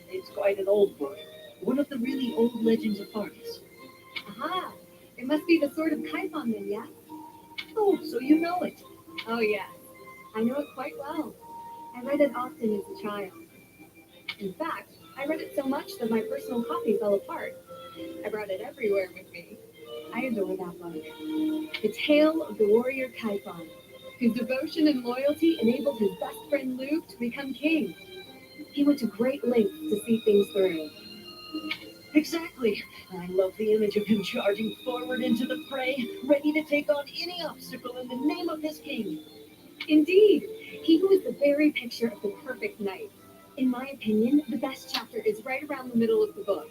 it's quite an old book. One of the really old legends of Vargas. Aha! It must be the Sword of Kaifon then, yes? Oh, so you know it. Oh, yes. I know it quite well. I read it often as a child. In fact, I read it so much that my personal copy fell apart. I brought it everywhere with me. I adore that book. The tale of the warrior Kaifon, whose devotion and loyalty enabled his best friend Luke to become king. He went to great lengths to see things through. Exactly. I love the image of him charging forward into the fray, ready to take on any obstacle in the name of his king. Indeed, he was the very picture of the perfect knight. In my opinion, the best chapter is right around the middle of the book.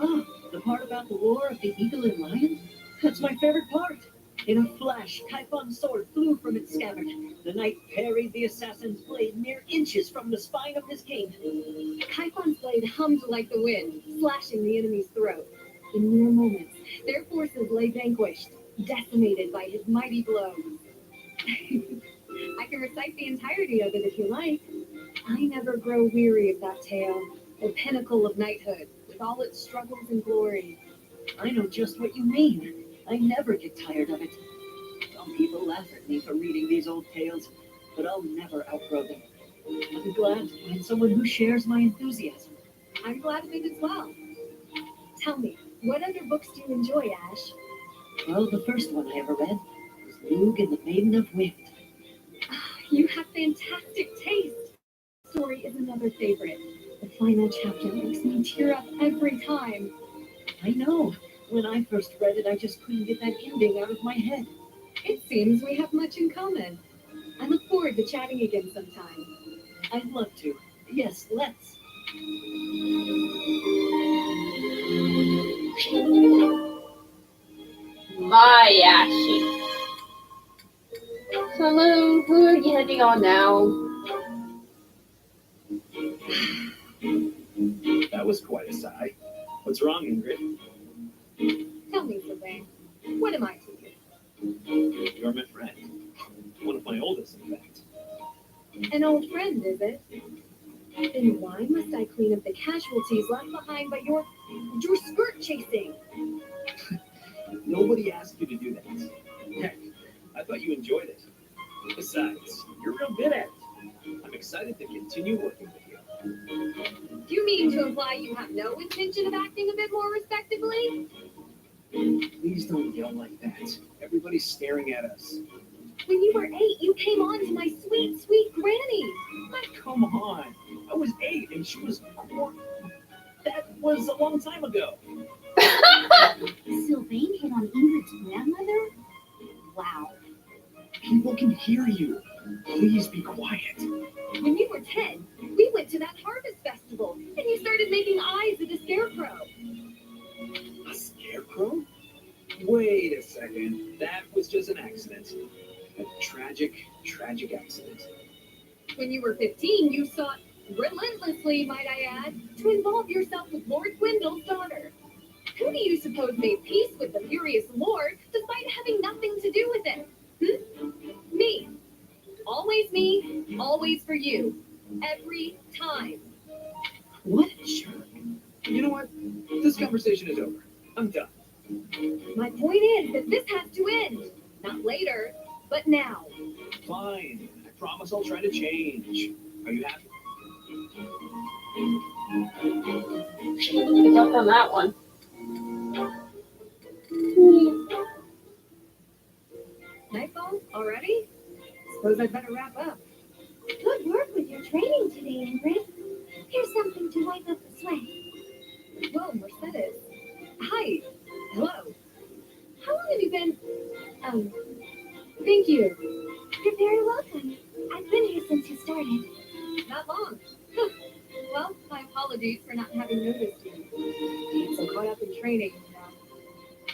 Oh, the part about the war of the eagle and lion? That's my favorite part. In a flash, Kaifon's sword flew from its scabbard. The knight parried the assassin's blade mere inches from the spine of his king. Kaifon's blade hummed like the wind, slashing the enemy's throat. In mere moments, their forces lay vanquished, decimated by his mighty blows. I can recite the entirety of it if you like. I never grow weary of that tale, the pinnacle of knighthood, with all its struggles and glory. I know just what you mean. I never get tired of it. Some people laugh at me for reading these old tales, but I'll never outgrow them. I'm glad to find someone who shares my enthusiasm. I'm glad of it as well. Tell me, what other books do you enjoy, Ash? Well, the first one I ever read was Lug and the Maiden of Wind. You have fantastic taste. Story is another favorite. The final chapter makes me tear up every time. I know. When I first read it, I just couldn't get that ending out of my head. It seems we have much in common. I look forward to chatting again sometime. I'd love to. Yes, let's. My Ashy. So, Lou, who are you heading on now? That was quite a sigh. What's wrong, Ingrid? Tell me, Sylvain, what am I to you? You're my friend. One of my oldest, in fact. An old friend, is it? Then why must I clean up the casualties left behind by your skirt chasing? Nobody asked you to do that. Heck, I thought you enjoyed it. Besides, you're real good at it. I'm excited to continue working with you. Do you mean to imply you have no intention of acting a bit more respectably? Please don't yell like that. Everybody's staring at us. When you were 8, you came on to my sweet, sweet granny. Come on. I was 8 and she was 4. That was a long time ago. Sylvain hit on Ingrid's grandmother? Wow. People can hear you. Please be quiet. When you were 10, we went to that harvest festival, and you started making eyes at a scarecrow. A scarecrow? Wait a second. That was just an accident. A tragic, tragic accident. When you were 15, you sought, relentlessly might I add, to involve yourself with Lord Gwendol's daughter. Who do you suppose made peace with the furious Lord, despite having nothing to do with it? Me. Always me, always for you. Every time. What a jerk. You know what? This conversation is over. I'm done. My point is that this has to end. Not later, but now. Fine. I promise I'll try to change. Are you happy? Good luck on that one. Nightfall? Already? Suppose I'd better wrap up. Good work with your training today, Ingrid. Here's something to wipe up the sweat. Whoa, Mercedes. Hi. Hello. How long have you been? Thank you. You're very welcome. I've been here since you started. Not long. Well, my apologies for not having noticed you. I'm so caught up in training.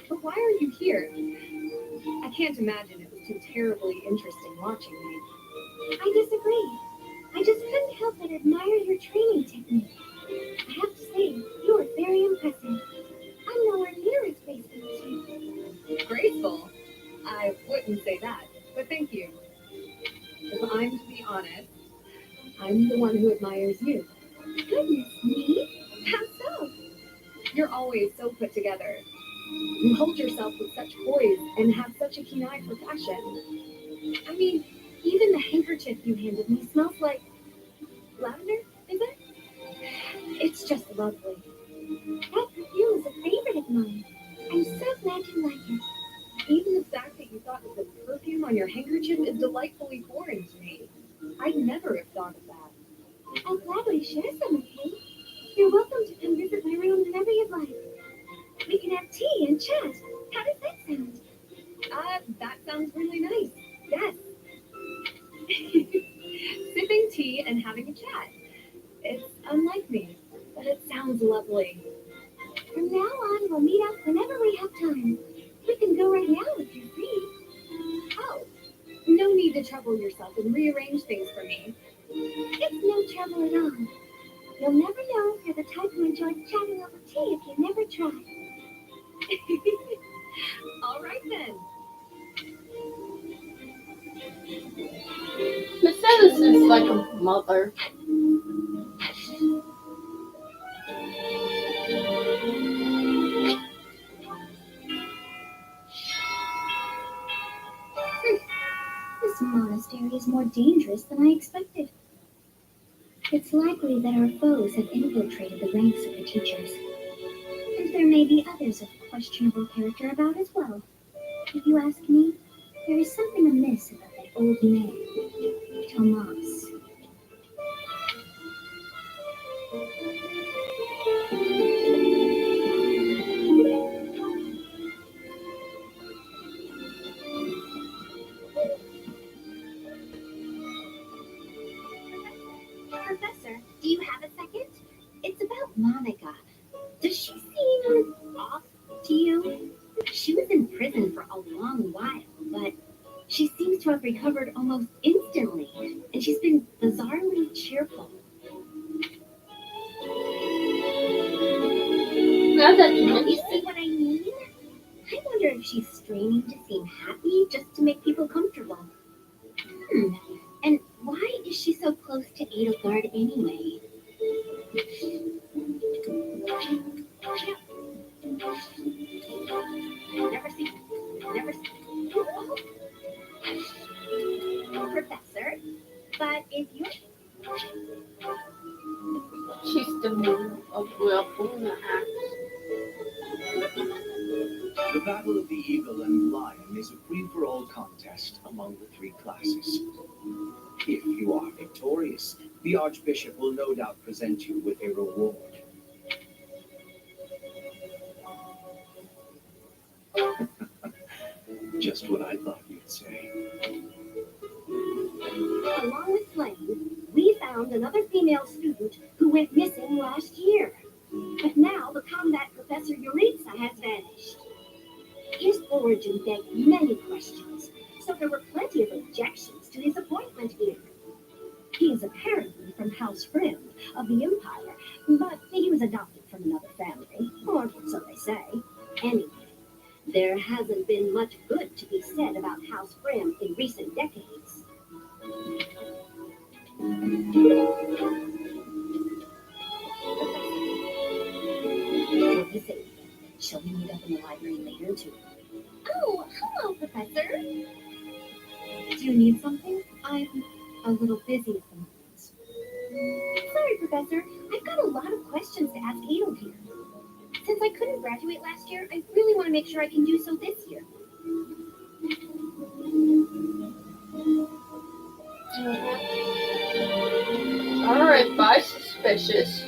But why are you here? I can't imagine it was too terribly interesting watching me. I disagree. I just couldn't help but admire your training technique. I have to say, you are very impressive. I'm nowhere near as graceful as you. Graceful? I wouldn't say that, but thank you. If I'm to be honest, I'm the one who admires you. Goodness me? How so? You're always so put together. You hold yourself with such poise and have such a keen eye for fashion. I mean, even the handkerchief you handed me smells like lavender, is it? It's just lovely. That perfume is a favorite of mine. I'm so glad you like it. Even the fact that you thought of the perfume on your handkerchief is delightfully foreign to me. I'd never have thought of that. I'll gladly share some with you. You're welcome to come visit my room whenever you'd like. We can have tea and chat. How does that sound? That sounds really nice. Yes. Sipping tea and having a chat. It's unlike me, but it sounds lovely. From now on, we'll meet up whenever we have time. We can go right now if you're free. Oh, no need to trouble yourself and rearrange things for me. It's no trouble at all. You'll never know if you're the type who enjoys chatting over tea if you never try. All right then. Miss Alice is like a mother. This monastery is more dangerous than I expected. It's likely that our foes have infiltrated the ranks of the teachers. And there may be others of questionable character about as well. If you ask me, there is something amiss about that old man, Tomas. Professor, do you have a second? It's about Monica. Does she seem off to you? She was in prison for a long while, but she seems to have recovered almost instantly, and she's been bizarrely cheerful. Now that you You mention see it, what I mean? I wonder if she's straining to seem happy just to make people comfortable. And why is she so close to Edelgard anyway? Never seen. Professor, but if you're she's the moon of Wilful Axe. The Battle of the Eagle and Lion is a free-for-all contest among the three classes. If you are victorious, the Archbishop will no doubt present you with a reward. Just what I thought you'd say. along with Flame, we found another female student who went missing last year. But now the combat professor Yuritsa has vanished. His origin begged many questions, so there were plenty of objections to his appointment here. He is apparently from House Grim of the Empire, but he was adopted from another family, or so they say. Anyway, there hasn't been much good to be said about House Grim in recent decades. What do you say? Shall we meet up in the library later too? Oh, hello, Professor. Do you need something? I'm a little busy at the moment. Sorry, Professor. I've got a lot of questions to ask Adel here. Since I couldn't graduate last year, I really want to make sure I can do so this year. Alright, bye, suspicious.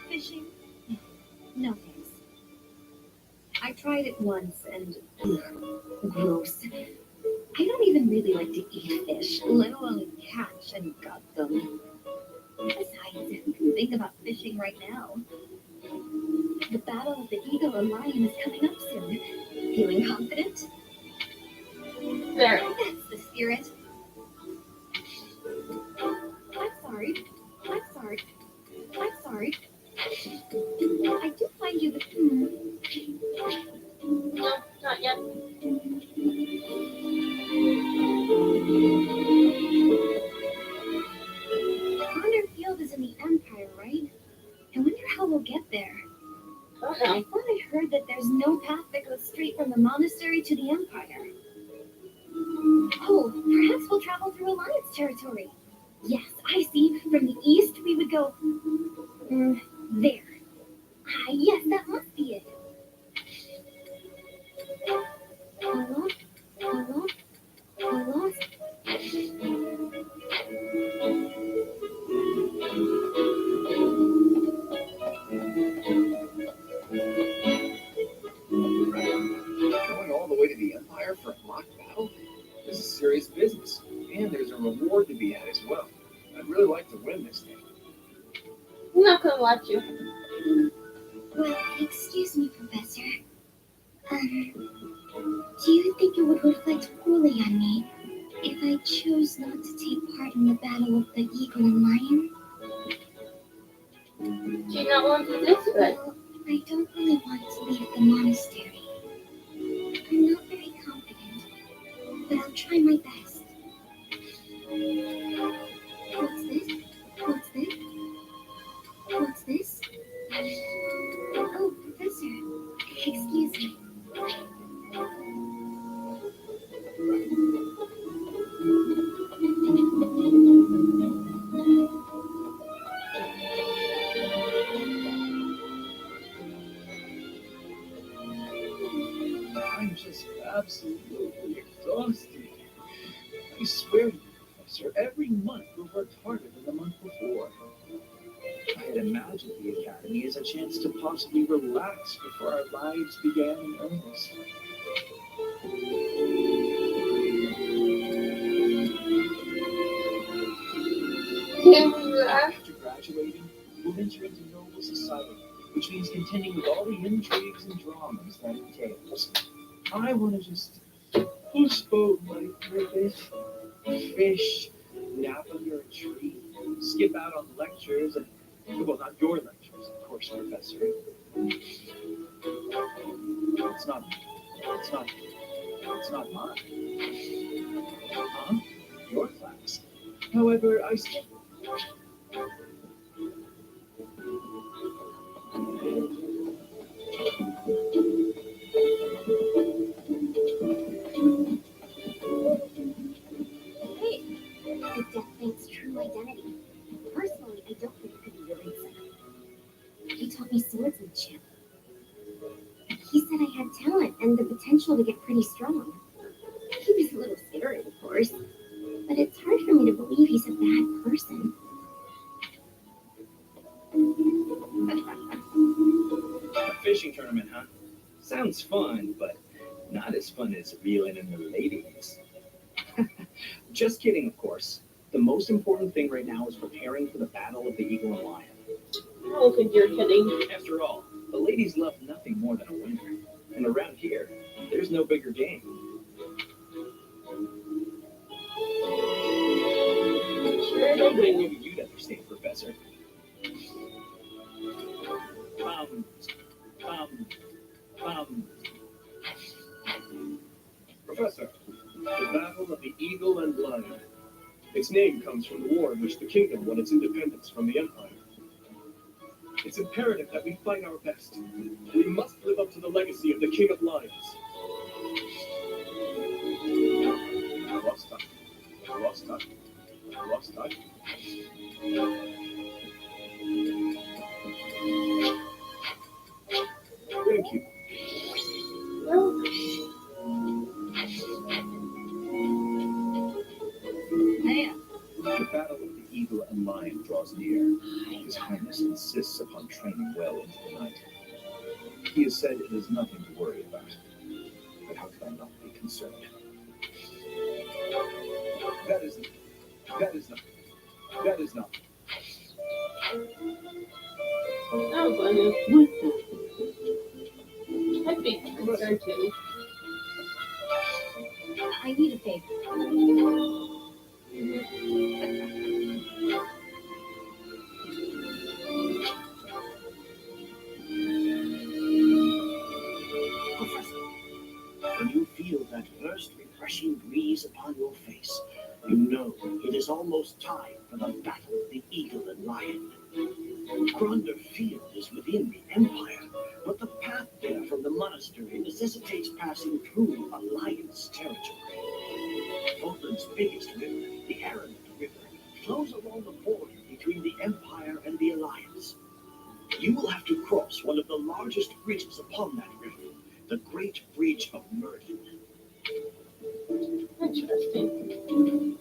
Fishing? No thanks. I tried it once and gross. I don't even really like to eat fish, let alone catch and gut them. Besides, who can think about fishing right now? The battle of the eagle and lion is coming up soon. Feeling confident? There. That's the spirit. I'm sorry. I'm sorry. I'm sorry. I do find you the No, not yet. how we'll get there. Oh I no. thought I heard that there's no path that goes straight from the monastery to the Empire. Oh, perhaps we'll travel through Alliance territory. Yes, I see. From the east, we would go... there. Ah, yes, that must be it. Hello? Hello? Hello? Going all the way to the Empire for a mock battle? This is serious business, and there's a reward to be had as well. I'd really like to win this thing. I'm not gonna let you. Well, excuse me, Professor. Do you think it would reflect poorly on me if I chose not to take part in the battle of the Eagle and Lion? Do you not want to do it? Well, I don't really want to leave the monastery. I'm not very confident, but I'll try my best. What's this? What's this? What's this? Oh, Professor. Excuse me. I'm just absolutely exhausted. I swear to you, Professor, every month we've worked harder than the month before. I had imagined the Academy as a chance to possibly relax before our lives began in earnest. After graduating, we'll enter into noble society, which means contending with all the intrigues and dramas that entails. I want to just push boat like for a bit, fish, nap under a tree, skip out on lectures, and, well, not your lectures, of course, Professor. It's not mine. Huh? Your class. However, I still... Hey, the Death Bank's true identity. Personally, I don't think it could be related. He taught me swordsmanship. He said I had talent and the potential to get pretty strong. He was a little scary, of course, but it's hard for me to believe he's a bad person. A fishing tournament, huh? Sounds fun, but not as fun as reeling in the ladies. Just kidding, of course. The most important thing right now is preparing for the Battle of the Eagle and Lion. I don't think you're kidding. After all, the ladies love nothing more than a winner. And around here, there's no bigger game. Sure they do. Maybe you'd understand, Professor. Professor, the Battle of the Eagle and Lion. Its name comes from the war in which the kingdom won its independence from the Empire. It's imperative that we fight our best. We must live up to the legacy of the King of Lions. Lost touch. Lost touch. Lost touch. Thank you. The Battle of the Eagle and Lion draws near. His Highness insists upon training well into the night. He has said it is nothing to worry about. But how could I not be concerned? That is not. Oh, goodness. I'd be concerned too. I need a favor. Professor, when you feel that first refreshing breeze upon your face, you know it is almost time for the Battle of the Eagle and Lion. Gronder Field is within the Empire, but the path there from the monastery necessitates passing through Alliance territory. Fulton's biggest river, the Arrowhead River, flows along the border between the Empire and the Alliance. You will have to cross one of the largest bridges upon that river, the Great Bridge of Merlin. Interesting.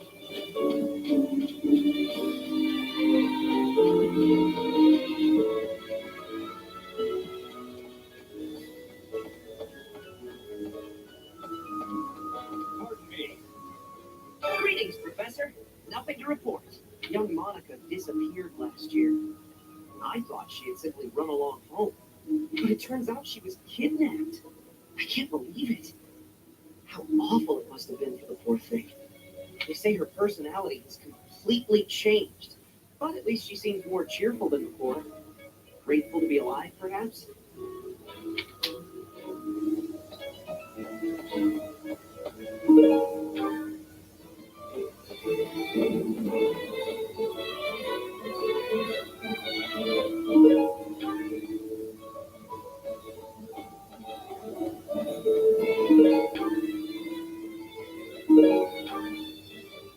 Pardon me. Greetings, Professor. Nothing to report. Young Monica disappeared last year. I thought she had simply run along home, but it turns out she was kidnapped. I can't believe it. How awful it must have been for the poor thing. They say her personality has completely changed, but at least she seems more cheerful than before. Grateful to be alive, perhaps?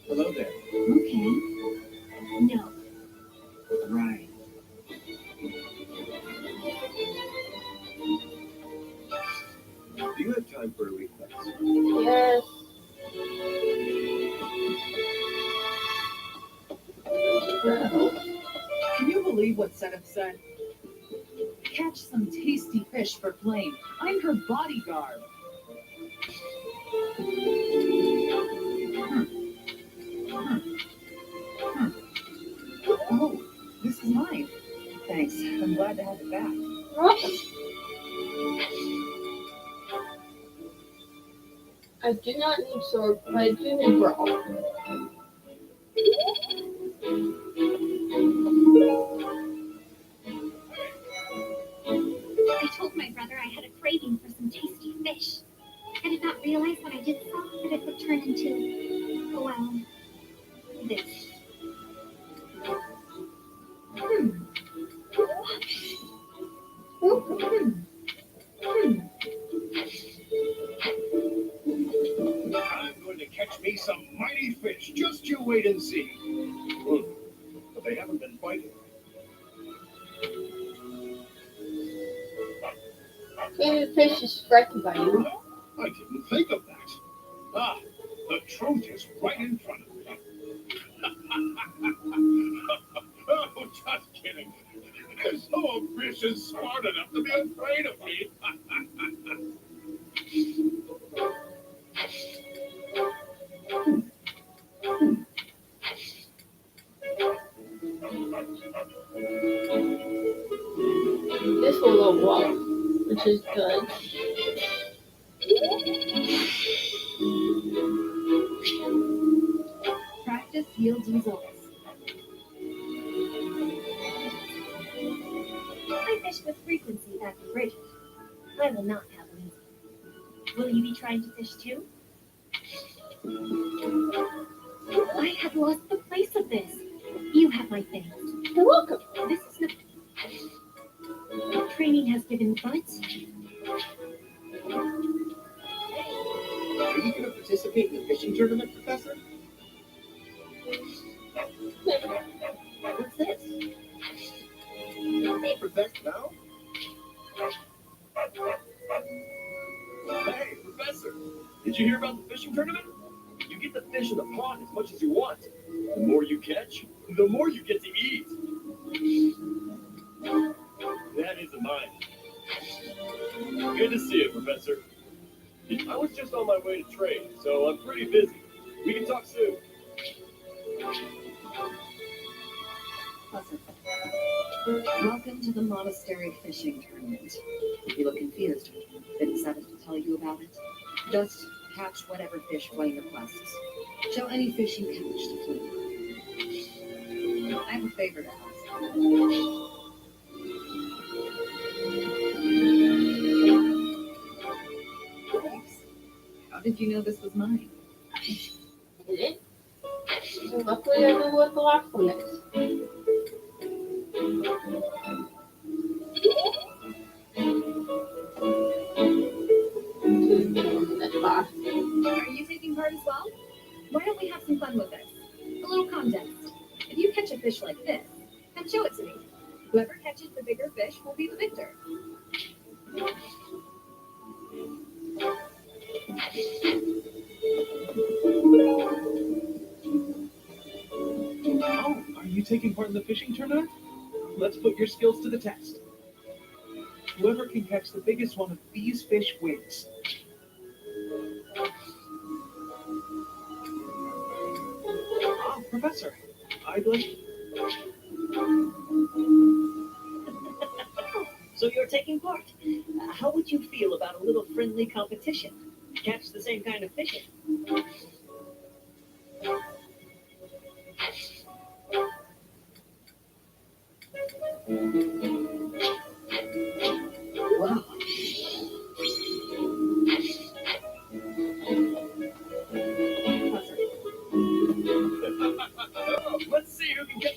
Hello there. Okay. No. Right. Do you have time for a request? Yes. Can you believe what Setup said? Catch some tasty fish for Flame. I'm her bodyguard. Oh, this is mine. Thanks. I'm glad to have it back. Welcome. I do not need sword, but I do need brawl. I told my brother I had a craving for some tasty fish. I did not realize when I did so that it would turn into, well, this. I'm going to catch me some mighty fish. Just you wait and see. But they haven't been biting. Maybe the fish is frightened by you. I didn't think of that. Ah, the truth is right in front of me. Oh, just kidding. As though a fish is smart enough to be afraid of me. This will go well, which is good. Practice yields results. I fish with frequency back in Bridget. I will not have lazy. Will you be trying to fish too? I have lost the place of this. You have my thanks. You're welcome. This is not... Training has given buds. Are you going to participate in the fishing tournament, Professor? What's this? Hey, Professor, now? Hey, Professor, did you hear about the fishing tournament? You get to fish in the pond as much as you want. The more you catch, the more you get to eat. That isn't mine. Good to see you, Professor. I was just on my way to trade, so I'm pretty busy. We can talk soon. Pleasant. Welcome to the monastery fishing tournament. You look confused. Didn't Setup tell you about it? Just catch whatever fish Flame requests. Show any fish you catch to Flame. I have a favor to ask. Thanks. How did you know this was mine? Did it? Luckily, I know what the last one is. Whoever catches the bigger fish will be the victor. Oh, are you taking part in the fishing tournament? Let's put your skills to the test. Whoever can catch the biggest one of these fish wins. Ah, Professor, I'd like... So you're taking part. How would you feel about a little friendly competition? Catch the same kind of fishing. Wow. Let's see who can get...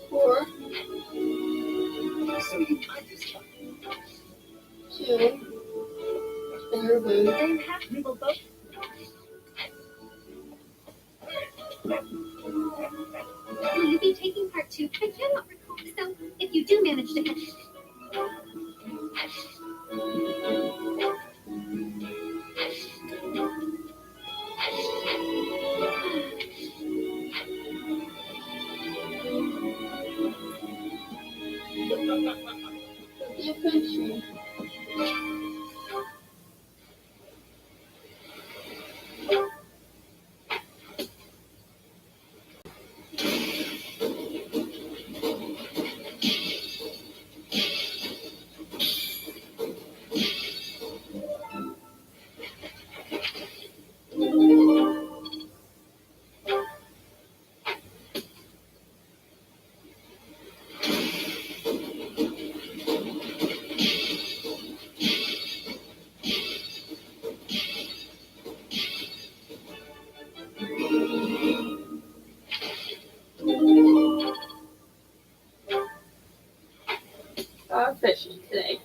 4, So you understand. 2, spinner booth. Then have we will both. Will you be taking part too? I cannot recall. So, if you do manage to catch it, The adventure. Fishing today.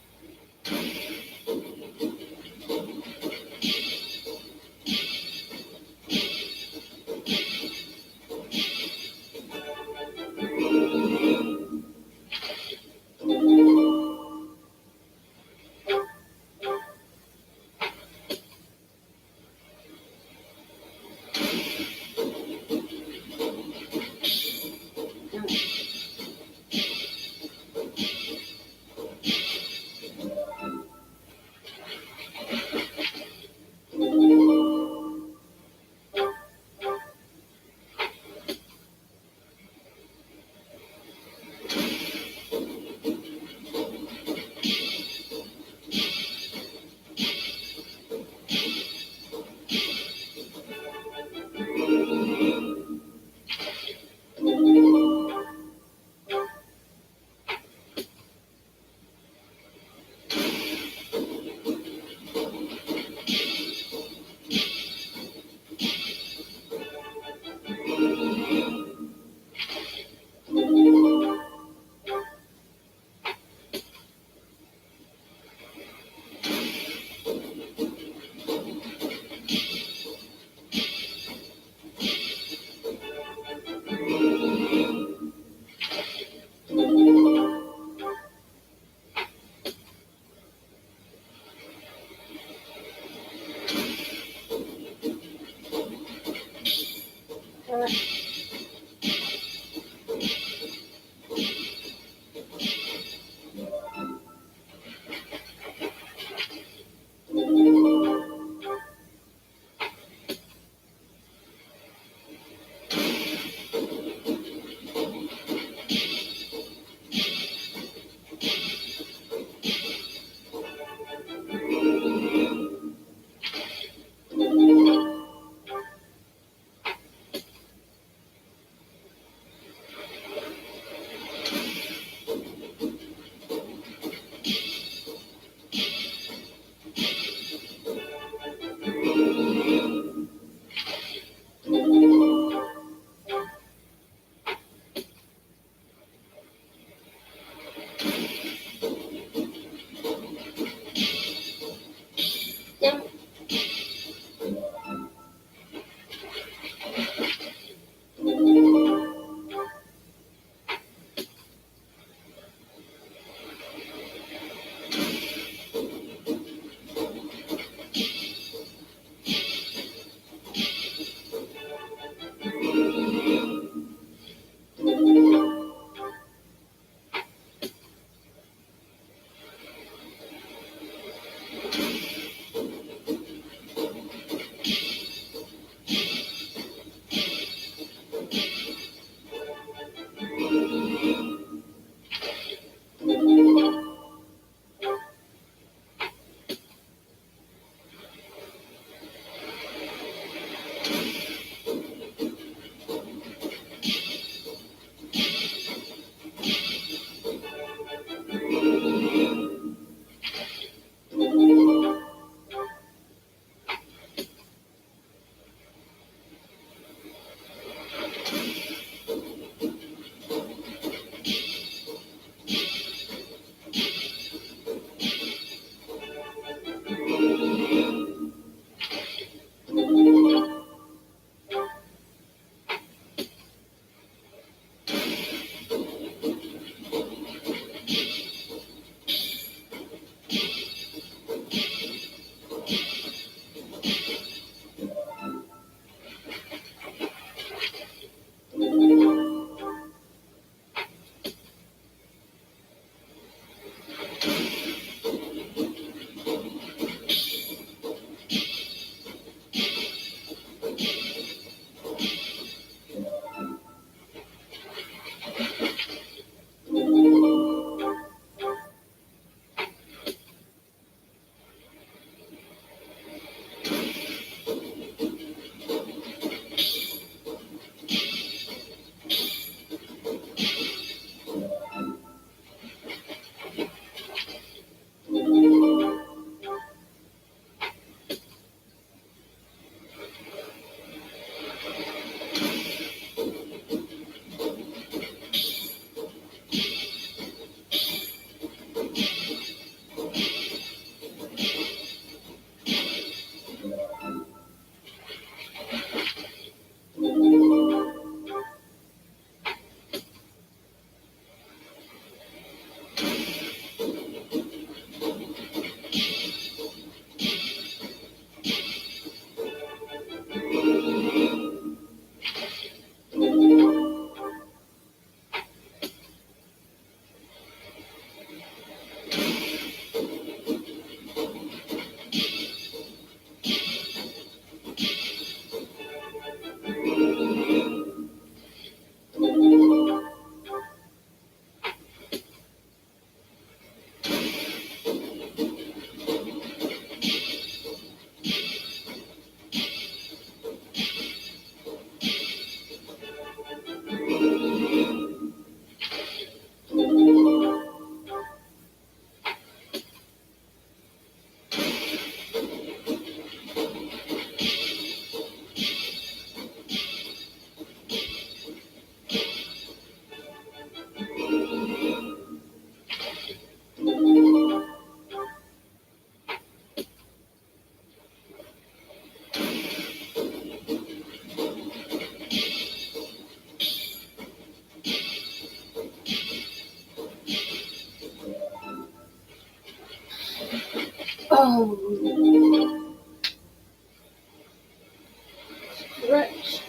Stretch.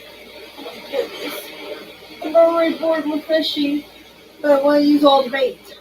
Goodness. I'm already bored with fishing, but I want to use all the bait.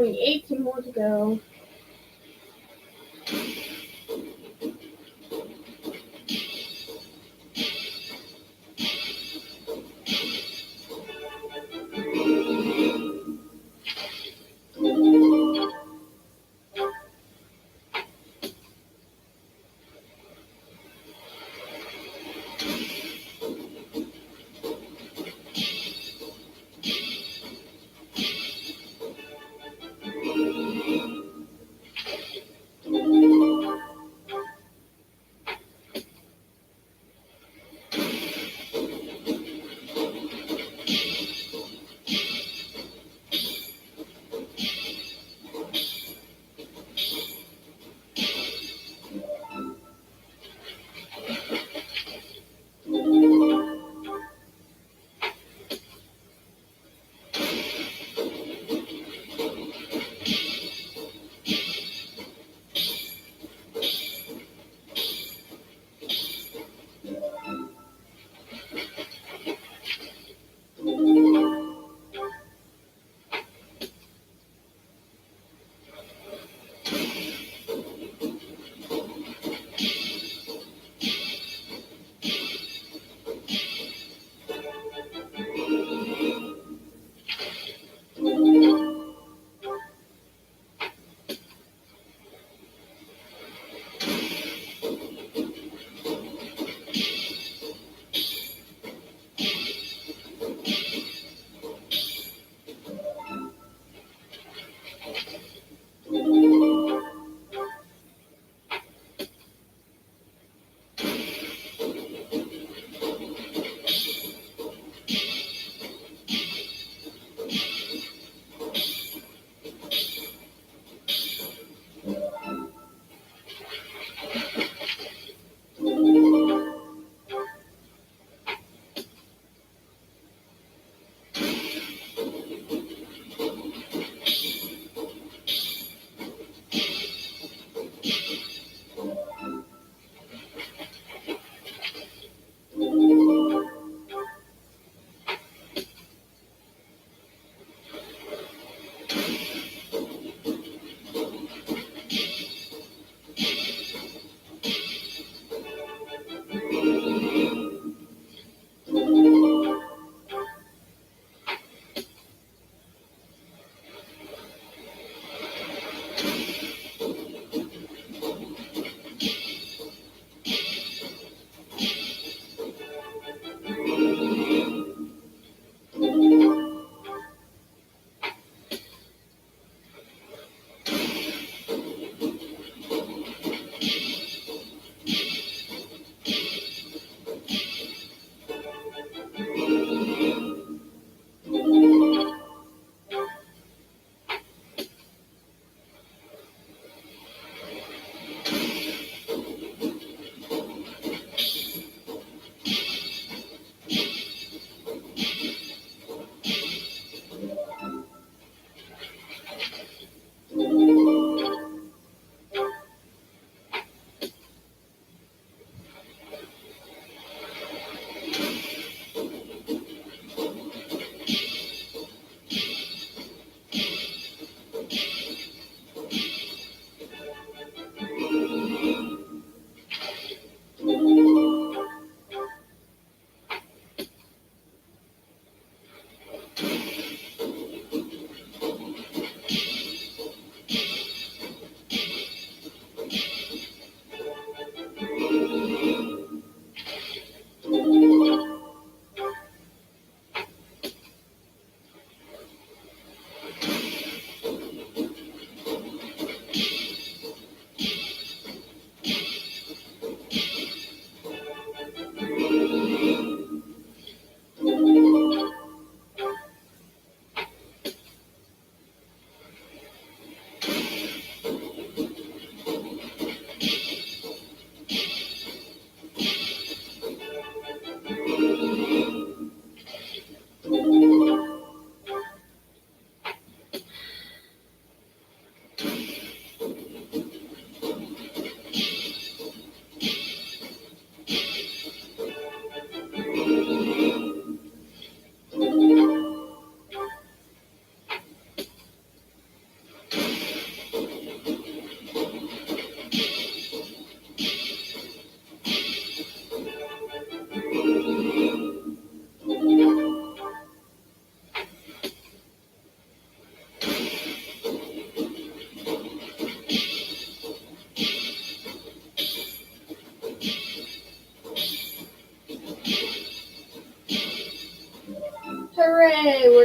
Only 18 more to go.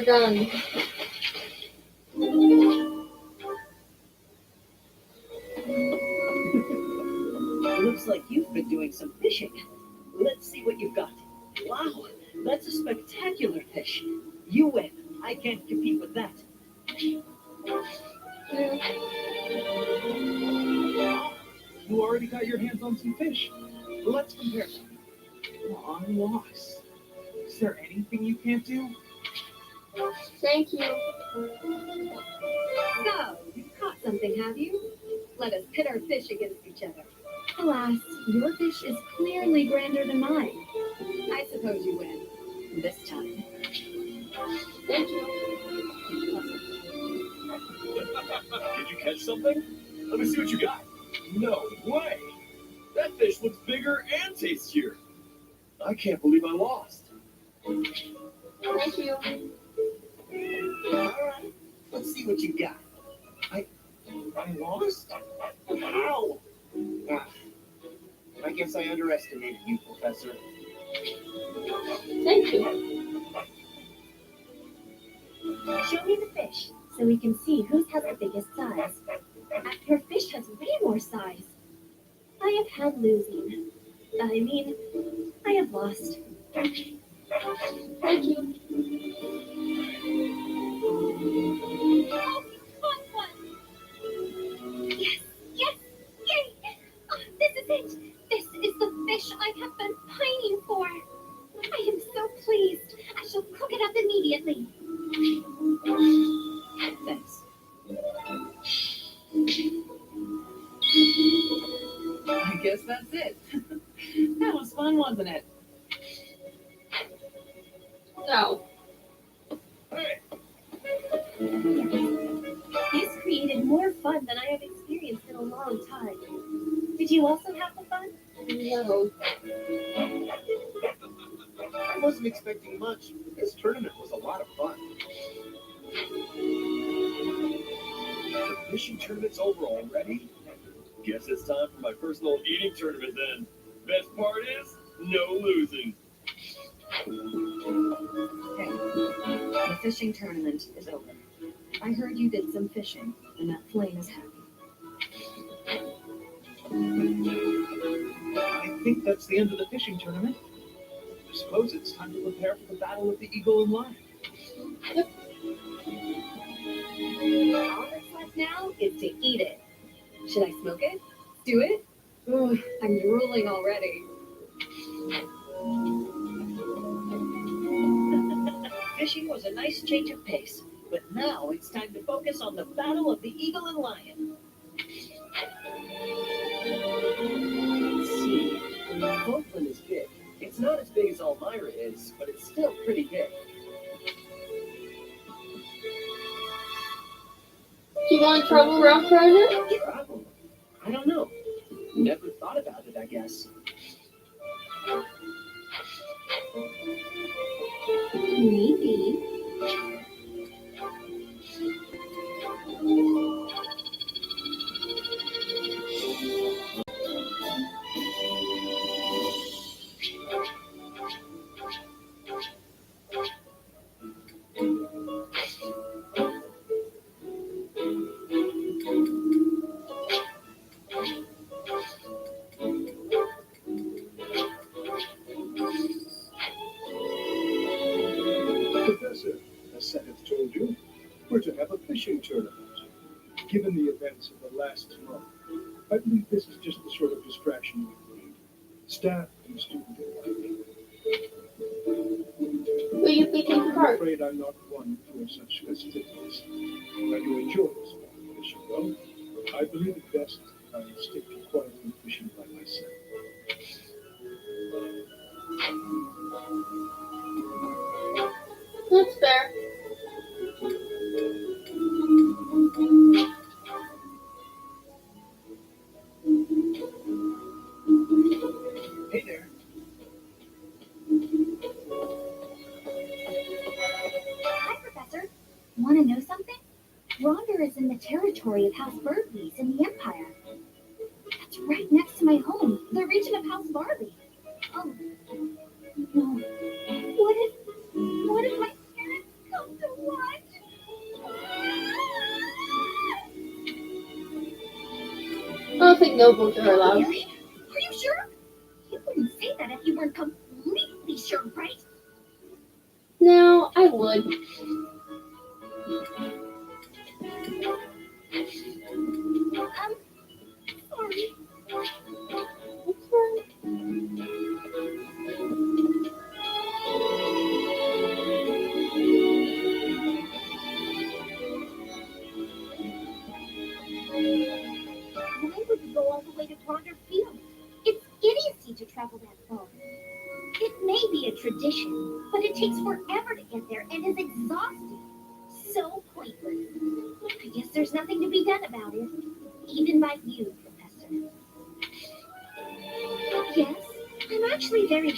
done. Looks like you've been doing some fishing. Let's see what you've got. Wow, that's a spectacular fish. You win. I can't compete with that. You already got your hands on some fish. Let's compare them. Oh, I'm lost. Is there anything you can't do? Thank you. So, you've caught something, have you? Let us pit our fish against each other. Alas, your fish is clearly grander than mine. I suppose you win. This time. Thank you. Did you catch something? Let me see what you got. No way! That fish looks bigger and tastier. I can't believe I lost. Thank you. Alright, let's see what you got. I lost? How? Ah, I guess I underestimated you, Professor. Thank you. Show me the fish so we can see whose has the biggest size. Your fish has way more size. I have had losing. I have lost. Thank you. Oh, fun one! Yes, yes, yay! Oh, this is it. This is the fish I have been pining for. I am so pleased. I shall cook it up immediately. Thanks. I guess that's it. That was fun, wasn't it? No. Hey, This created more fun than I have experienced in a long time. Did you also have the fun? No. I wasn't expecting much. This tournament was a lot of fun. the fishing tournament's over already? Guess it's time for my first little eating tournament then. Best part is, no losing. Hey, the fishing tournament is over. I heard you did some fishing, and that flame is happy. I think that's the end of the fishing tournament. I suppose it's time to prepare for the battle of the eagle and lion. All that's left now is to eat it. Should I smoke it? Do it? Ugh, I'm drooling already. Fishing was a nice change of pace, but now it's time to focus on the battle of the eagle and lion. Let's see. Oakland is big. It's not as big as Elmira is, but it's still pretty big. Do you want to travel around further? Travel? I don't know. Never thought about it, I guess. Maybe. Professor, as Seth told you, we're to have a fishing tournament. Given the events of the last month, I believe this is just the sort of distraction we need. Staff and student alike. Will you be taking I'm part? afraid I'm not one for such festivities. While you enjoy sport fishing, though, I believe it best that I stick to quietly fishing by myself. That's fair. Hey there. Hi, Professor. Want to know something? Ronder is in the territory of House Burleys in the Empire. That's right next to my home, the region of House Barley. Oh, no. What if my parents come to I don't think notebooks are allowed. Are you sure? You wouldn't say that if you weren't completely sure, right? No, I would. Sorry. That's right. Why would you go all the way to Ponder Field? It's idiocy to travel that far. It may be a tradition, but it takes forever to get there and is exhausting. So pointless. I guess there's nothing to be done about it. Even by you, Professor. Yes, I'm actually very...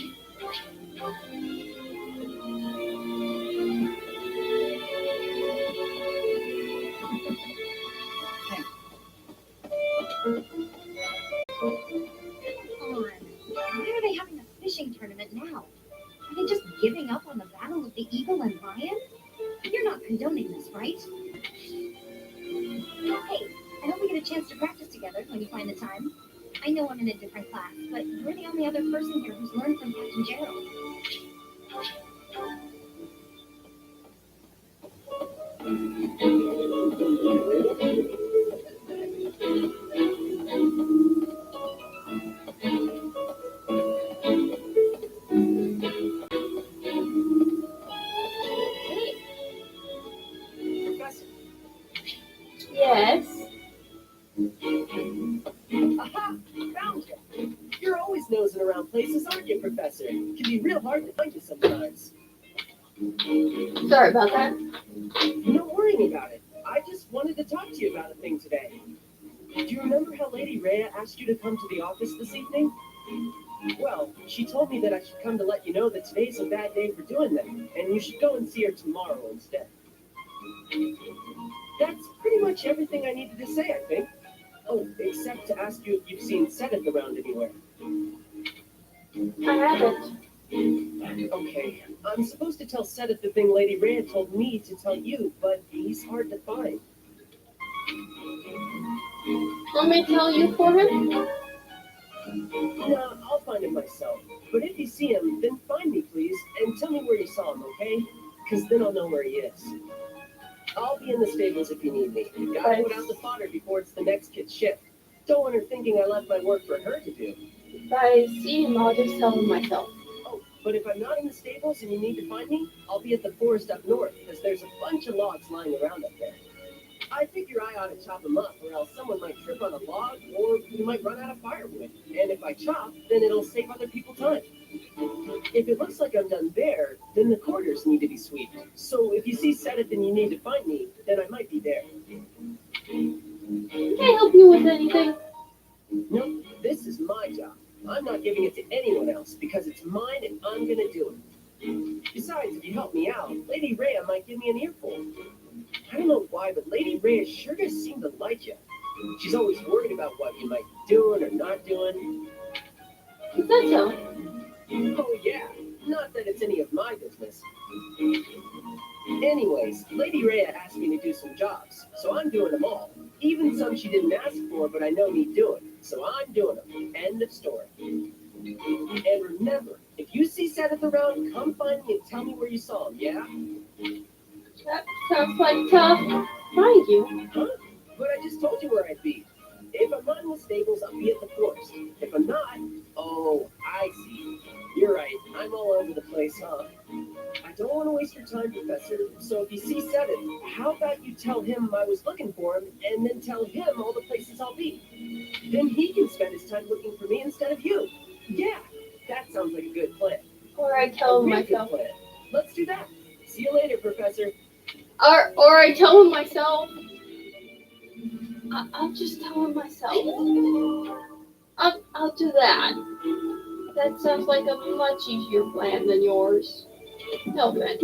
Why are they having a fishing tournament now? Are they just giving up on the battle of the eagle and lion? You're not condoning this, right? Hey, I hope we get a chance to practice together when you find the time. I know I'm in a different class, but you're the only other person here who's learned from Captain Gerald. Professor. Yes. Aha! Found you! You're always nosing around places, aren't you, Professor? It can be real hard to find you sometimes. Sorry about that. No worrying about it. I just wanted to talk to you about a thing today. Do you remember how Lady Rhea asked you to come to the office this evening? Well, she told me that I should come to let you know that today's a bad day for doing that, and you should go and see her tomorrow instead. That's pretty much everything I needed to say, I think. Oh, except to ask you if you've seen Sedith around anywhere. I haven't. Okay, I'm supposed to tell Sedith the thing Lady Rhea told me to tell you, but he's hard to find. Want me to tell you for him? No, I'll find him myself. But if you see him, then find me, please, and tell me where you saw him, okay? Because then I'll know where he is. I'll be in the stables if you need me. Gotta put out the fodder before it's the next kid's shift. Don't want her thinking I left my work for her to do. If I see him, I'll just tell him myself. Oh, but if I'm not in the stables and you need to find me, I'll be at the forest up north, because there's a bunch of logs lying around up there. I figure I ought to chop them up, or else someone might trip on a log, or we might run out of firewood. And if I chop, then it'll save other people time. If it looks like I'm done there, then the quarters need to be swept. So if you see Sedith and you need to find me, then I might be there. Can I help you with anything? No, this is my job. I'm not giving it to anyone else, because it's mine and I'm gonna do it. Besides, if you help me out, Lady Rhea might give me an earful. I don't know why, but Lady Rhea sure does seem to like you. She's always worried about what you might be doing or not doing. Is that so? Oh yeah, not that it's any of my business. Anyways, Lady Rhea asked me to do some jobs, so I'm doing them all. Even some she didn't ask for, but I know need doing, so I'm doing them. End of story. And remember, if you see Sedith around, come find me and tell me where you saw him, yeah? That sounds like tough. Find you. Huh? But I just told you where I'd be. If I'm not in the stables, I'll be at the forest. If I'm not, oh, I see. You're right, I'm all over the place, huh? I don't want to waste your time, Professor, so if you see Sedith, how about you tell him I was looking for him, and then tell him all the places I'll be? Then he can spend his time looking for me instead of you. Yeah, that sounds like a good plan. Or I tell him myself. Plan. Let's do that. See you later, Professor. Or I tell him myself. I'll just tell him myself. I'll do that. That sounds like a much easier plan than yours. No offense.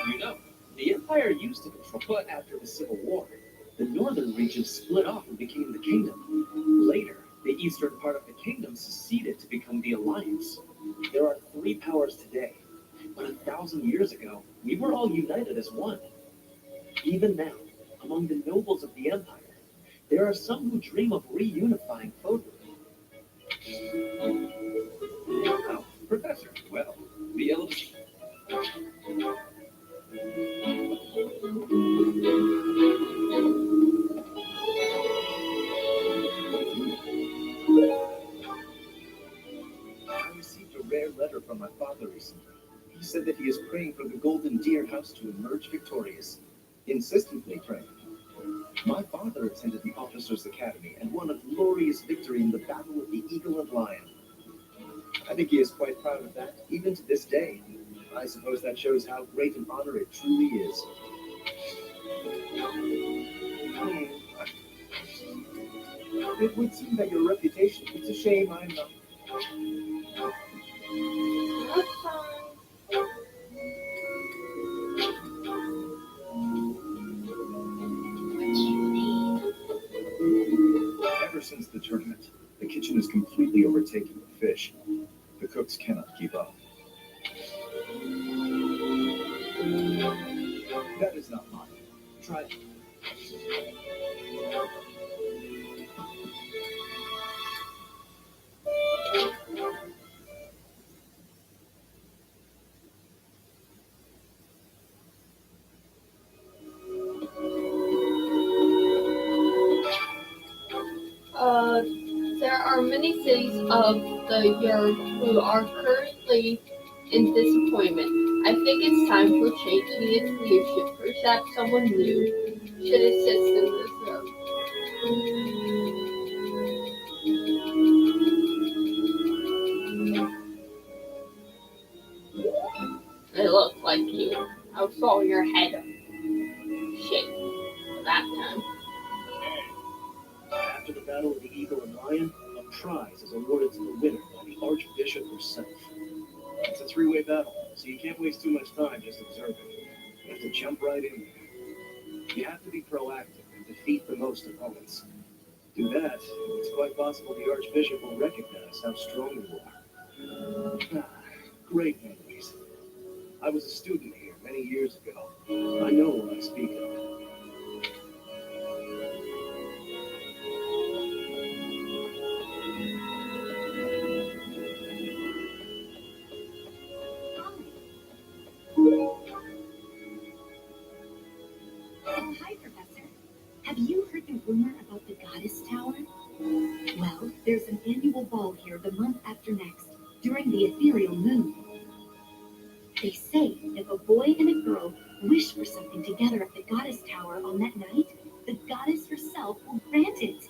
You know, the Empire used to control, but after the Civil War, the northern region split off and became the kingdom. eastern part of the kingdom seceded to become the Alliance. There are 3 powers today, but 1,000 years ago, we were all united as one. Even now, among the nobles of the Empire, there are some who dream of reunifying Fodor. Oh, Professor, well, the eldest. I received a rare letter from my father recently. He said that he is praying for the Golden Deer House to emerge victorious. Insistently praying. My father attended the Officers' Academy and won a glorious victory in the Battle of the Eagle and Lion. I think he is quite proud of that, even to this day. I suppose that shows how great an honor it truly is. It would seem that your reputation, it's a shame I'm not. That's fine. Ever since the tournament, the kitchen is completely overtaken with fish. The cooks cannot keep up. That is not mine. Try it. There are many cities of the Yard who are currently in disappointment. I think it's time for change in its leadership. Perhaps someone new should assist in this road. It looks like you. I saw your head shake that time. After the Battle of the Eagle and Lion, a prize is awarded to the winner by the Archbishop herself. It's a 3-way battle, so you can't waste too much time just observing. You have to jump right in there. You have to be proactive and defeat the most opponents. Do that, it's quite possible the Archbishop will recognize how strong you are. Great memories. I was a student here many years ago. I know what I speak of. Oh, hi, Professor. Have you heard the rumor about the Goddess Tower? Well, there's an annual ball here the month after next, during the ethereal moon. They say if a boy and a girl wish for something together at the Goddess Tower on that night, the goddess herself will grant it.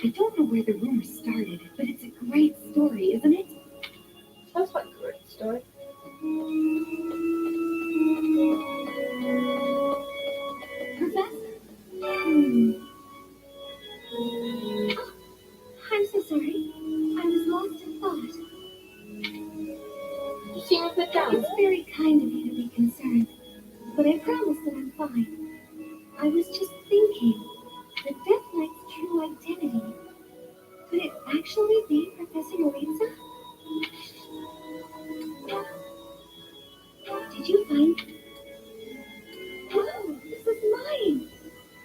I don't know where the rumor started, but it's a great story, isn't it? Sounds like a great story. Professor. I'm so sorry. I was lost in thought. You seem a bit down. It's very kind of you to be concerned, but I promise that I'm fine. I was just thinking, the Death Knight's true identity. Could it actually be Professor Yoritza? Did you find it? Oh, this is mine!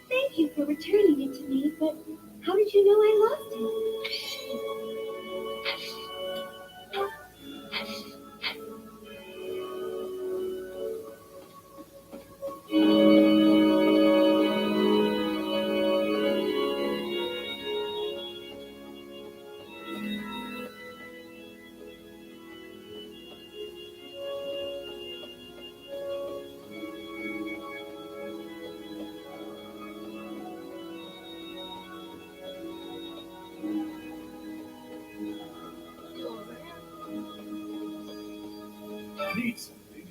Thank you for returning it to me, but how did you know I lost it? Need something.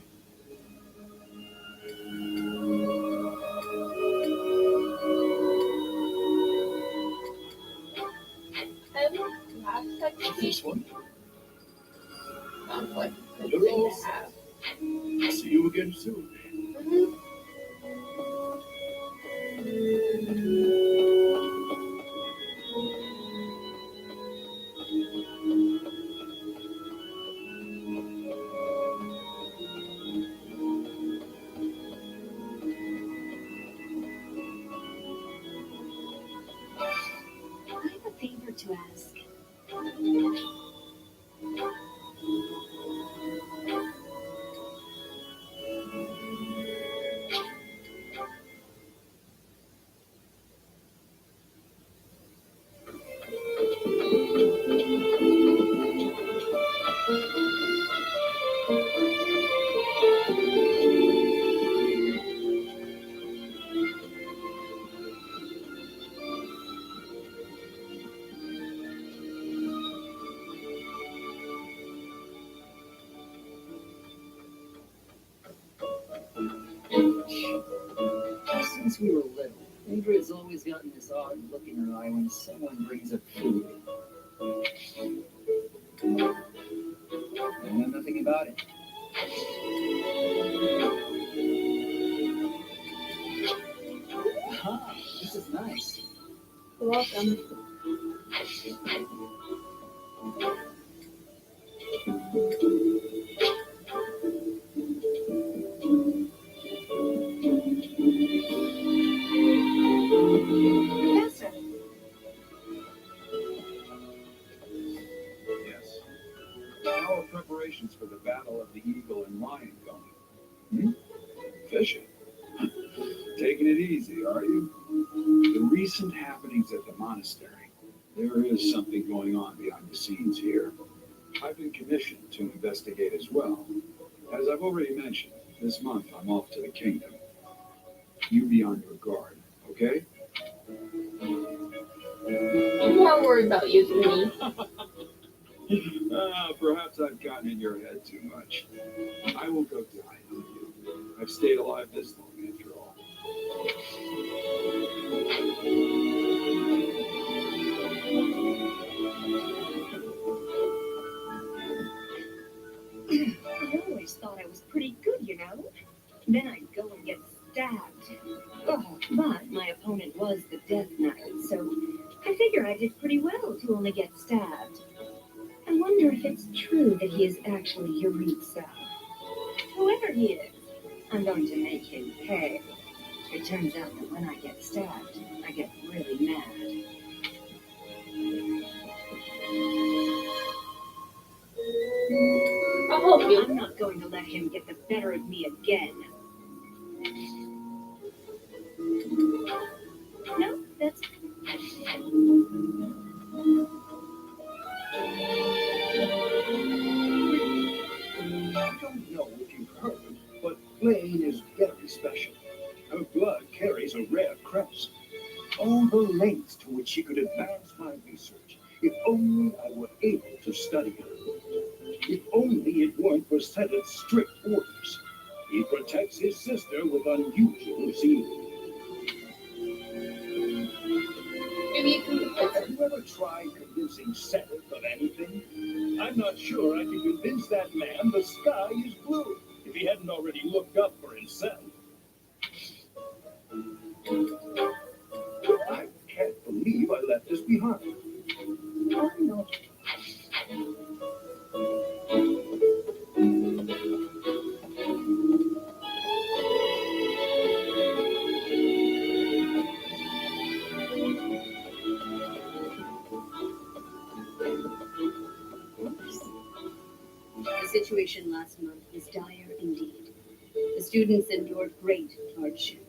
Last second. This one? Sounds like a good You're thing all to have. set. See you again soon. to ask. Since we were little, Ingrid's always gotten this odd look in her eye when someone brings up food. I know nothing about it. Ah, this is nice. You're welcome. Professor, Yes. How are preparations for the Battle of the Eagle and Lion going? Fishing. Taking it easy, are you? The recent happenings at the monastery. There is something going on behind the scenes here. I've been commissioned to investigate as well. As I've already mentioned, this month I'm off to the kingdom. You be on your guard, okay? I'm more worried about you than me. Perhaps I've gotten in your head too much. I will go die on you. I've stayed alive this long after all. I always thought I was pretty good, you know. Then I'd go and get stabbed. Oh, but my opponent was the Death Knight, so I figure I did pretty well to only get stabbed. I wonder if it's true that he is actually Yuritsa. Whoever he is, I'm going to make him pay. It turns out that when I get stabbed, I get really mad. I'll help you. I'm not going to let him get the better of me again. No, that's... I don't know if you've heard, but Blaine is very special. Her blood carries a rare crest. All the lengths to which she could advance my research, if only I were able to study her. If only it weren't for Senate's strict orders. He protects his sister with unusual zeal. Maybe you can fix Have you ever tried convincing Senate of anything? I'm not sure I can convince that man the sky is blue if he hadn't already looked up for himself. I can't believe I left this behind. I'm not. The situation last month was dire indeed. The students endured great hardship.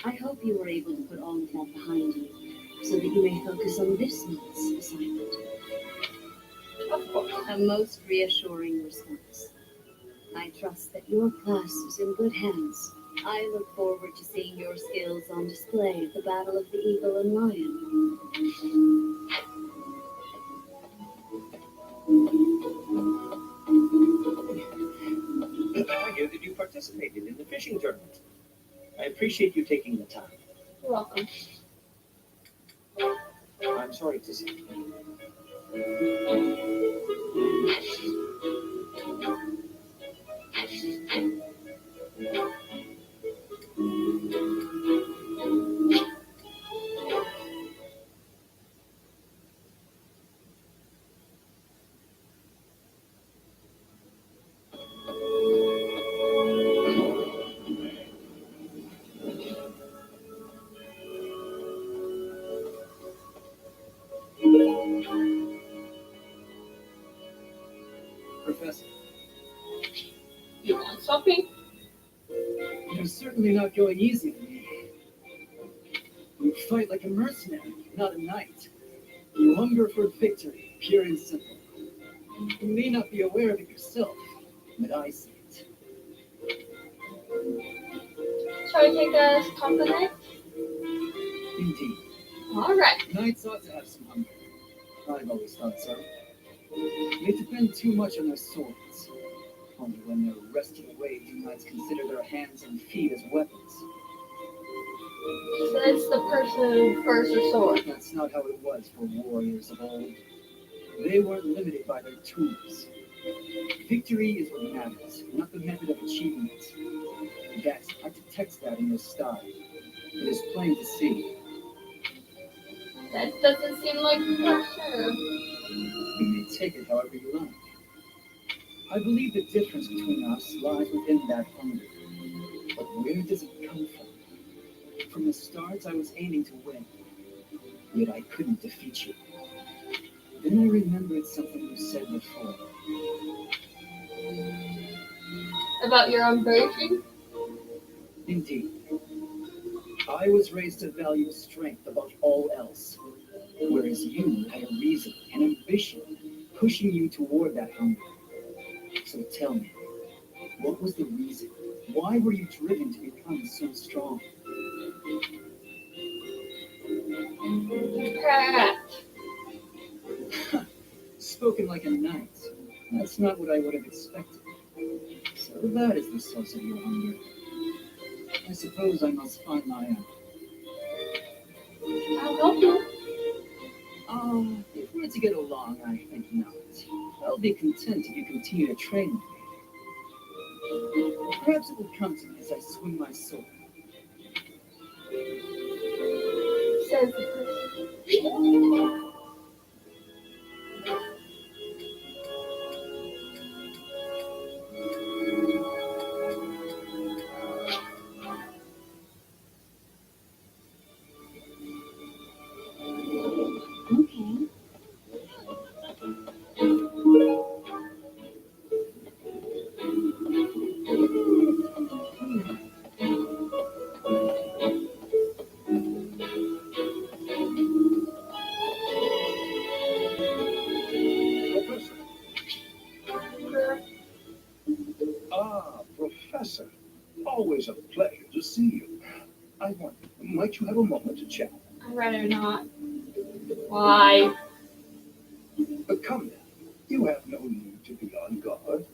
I hope you were able to put all of that behind you, so that you may focus on this month's assignment. Of course. A most reassuring response. I trust that your class is in good hands. I look forward to seeing your skills on display at the Battle of the Eagle and Lion. I hear that you participated in the fishing tournament. I appreciate you taking the time. You're welcome. I'm sorry to see. Professor. You want something? You're certainly not going easy on me. You fight like a mercenary, not a knight. You hunger for victory, pure and simple. You may not be aware of it yourself, but I see it. Shall I take that as a compliment? Indeed. Alright. Knights ought to have some hunger. I've always thought so. They depend too much on their swords. Only when they're resting away do knights consider their hands and feet as weapons. So that's the person who prefers the sword. That's not how it was for warriors of old. They weren't limited by their tools. Victory is what matters, not the method of achieving it. That, I detect that in your style. It is plain to see. That doesn't seem like pressure. You may take it however you like. I believe the difference between us lies within that hunger. But where does it come from? From the start, I was aiming to win. Yet I couldn't defeat you. Then I remembered something you said before. About your own virtue? Indeed. I was raised to value strength above all else, whereas you had a reason, an ambition, pushing you toward that hunger. So tell me, what was the reason? Why were you driven to become so strong? Perhaps. Spoken like a knight. That's not what I would have expected. So that is the source of your hunger. I suppose I must find my own. I'll help you. If we're to get along, I think not. I'll be content if you continue to train with me. Perhaps it will come to me as I swing my sword. Says the person. Okay. Professor. Professor. Always a pleasure to see you. I wonder, might you have a moment to chat? I'd rather not. Why? But come now, you have no need to be on guard.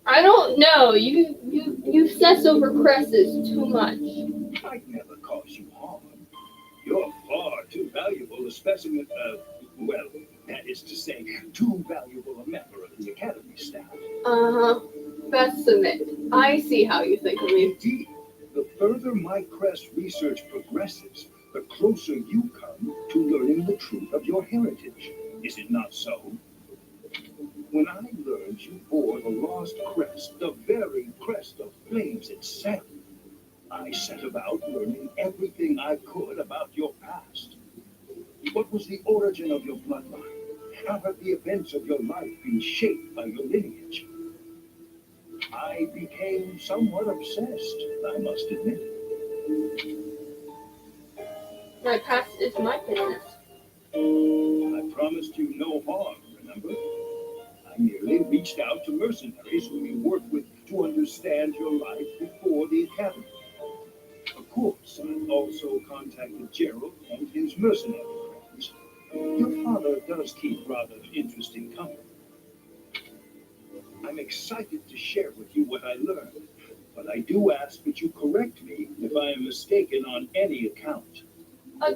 I don't know. You obsess over cresses too much. I'd never cause you harm. You're far too valuable a specimen, well, that is to say, too valuable a member of the Academy staff. Uh-huh. Specimen. I see how you think of me. Indeed, the further my crest research progresses, the closer you come to learning the truth of your heritage. Is it not so? When I learned you bore the lost crest, the very crest of flames itself, I set about learning everything I could about your past. What was the origin of your bloodline? How have the events of your life been shaped by your lineage? I became somewhat obsessed, I must admit. My past is my business. I promised you no harm, remember? I merely reached out to mercenaries whom you worked with to understand your life before the Academy. Of course, I also contacted Gerald and his mercenary friends. Your father does keep rather interesting company. I'm excited to share with you what I learned, but I do ask that you correct me if I am mistaken on any account.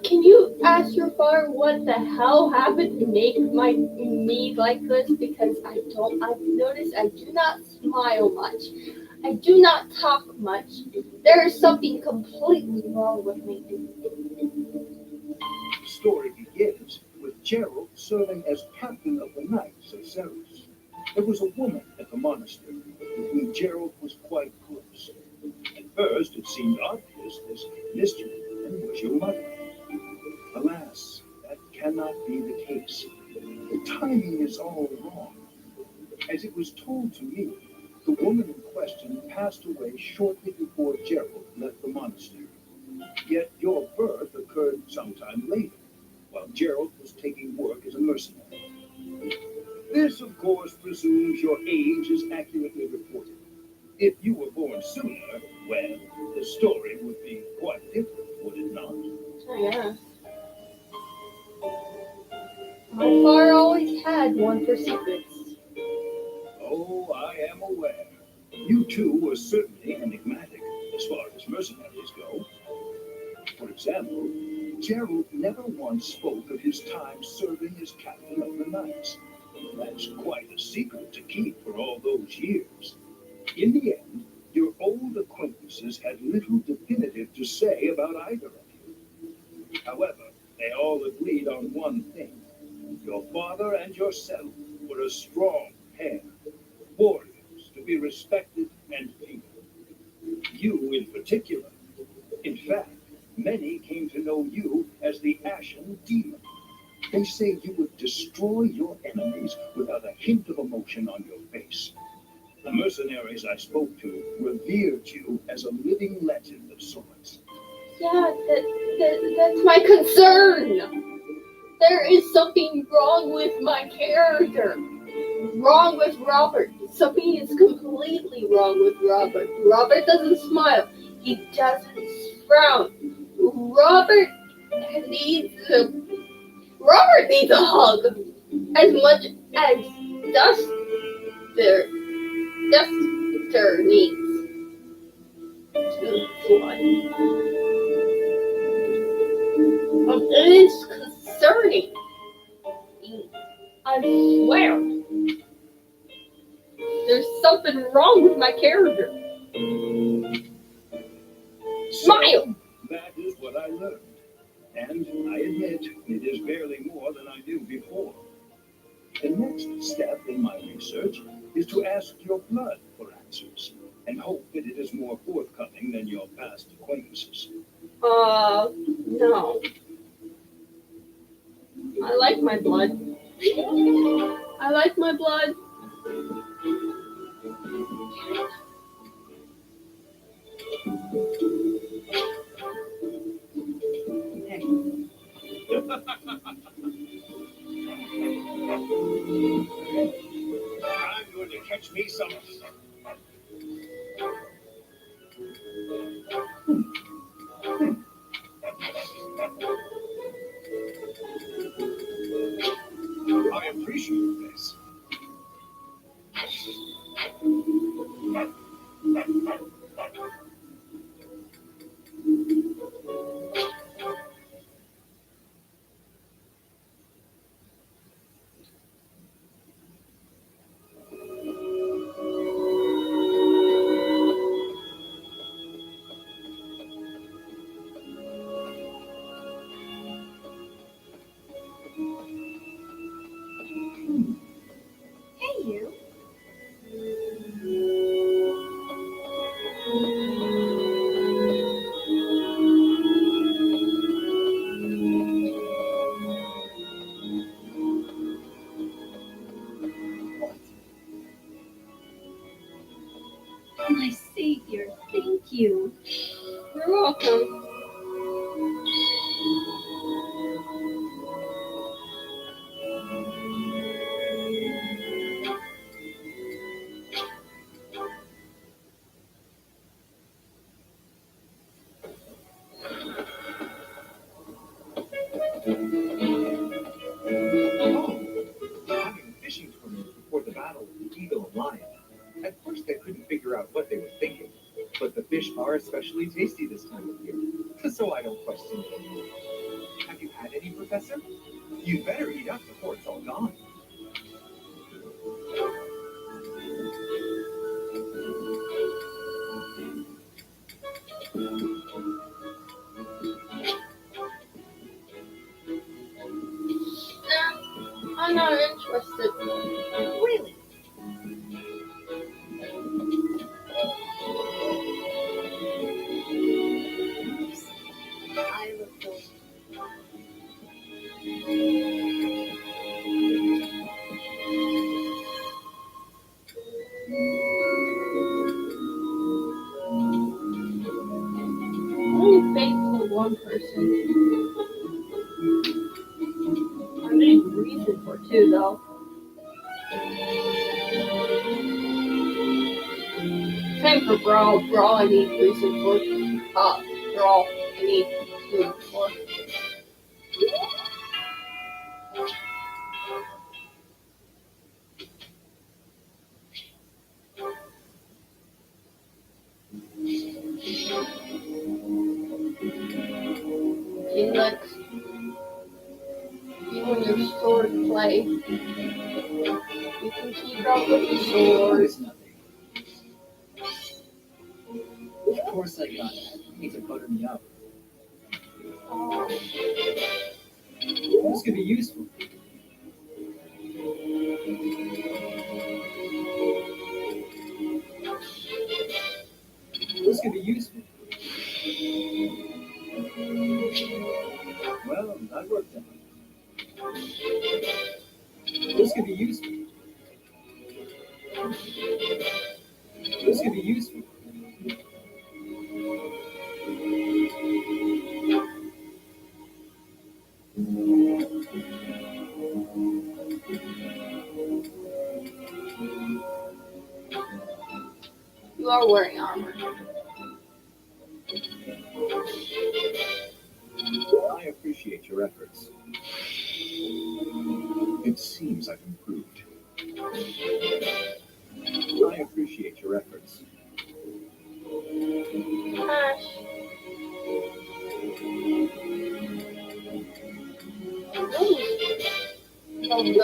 Can you ask your father what the hell happened to make me like this? Because I've noticed I do not smile much. I do not talk much. There is something completely wrong with me. The story begins with Gerald serving as captain of the Knights of Ceres. There was a woman at the monastery with whom Gerald was quite close. At first, it seemed obvious this mystery was your mother. Alas, that cannot be the case. The timing is all wrong. As it was told to me, the woman in question passed away shortly before Gerald left the monastery. Yet your birth occurred sometime later, while Gerald was taking work as a mercenary. This, of course, presumes your age is accurately reported. If you were born sooner, well, the story would be quite different, would it not? Yeah. My father always had one for secrets. Oh, I am aware. You two were certainly enigmatic as far as mercenaries go. For example, Gerald never once spoke of his time serving as captain of the Knights. That's quite a secret to keep for all those years. In the end, your old acquaintances had little definitive to say about either of you. However, they all agreed on one thing. Your father and yourself were a strong pair, warriors to be respected and feared. You in particular. In fact, many came to know you as the Ashen Demon. They say you would destroy your enemies without a hint of emotion on your face. The mercenaries I spoke to revered you as a living legend of sorts. Yeah, that's my concern. There is something wrong with my character. Wrong with Robert. Something is completely wrong with Robert. Robert doesn't smile. He doesn't frown. Robert needs a Robert needs a hug as much as Duster Duster needs one. It is concerning. I swear. There's something wrong with my character. Smile! That is what I learned. And I admit it is barely more than I knew before. The next step in my research is to ask your blood for answers and hope that it is more forthcoming than your past acquaintances. No. I like my blood. I like my blood. I'm going to catch me some. I appreciate this. Hey, you. My savior, thank you. You're welcome. Having a fishing tournament before the battle with the eagle and lion. At first I couldn't figure out what they were thinking, but the fish are especially tasty this time of year, so I don't question it anymore. Have you had any, Professor? You better eat up before it's all gone. I'm not interested. Really? I look forward. I need reason for two though. Same for Brawl. Brawl I need reason for. Brawl I need two for. Felix, you and your sword play. You can keep up with your sword. It's nothing. Of course I got it. You need to butter me up. This could be useful. This could be useful. Well, that worked out. This could be useful. This could be useful. You are wearing armor. I appreciate your efforts. It seems I've improved. I appreciate your efforts. Gosh.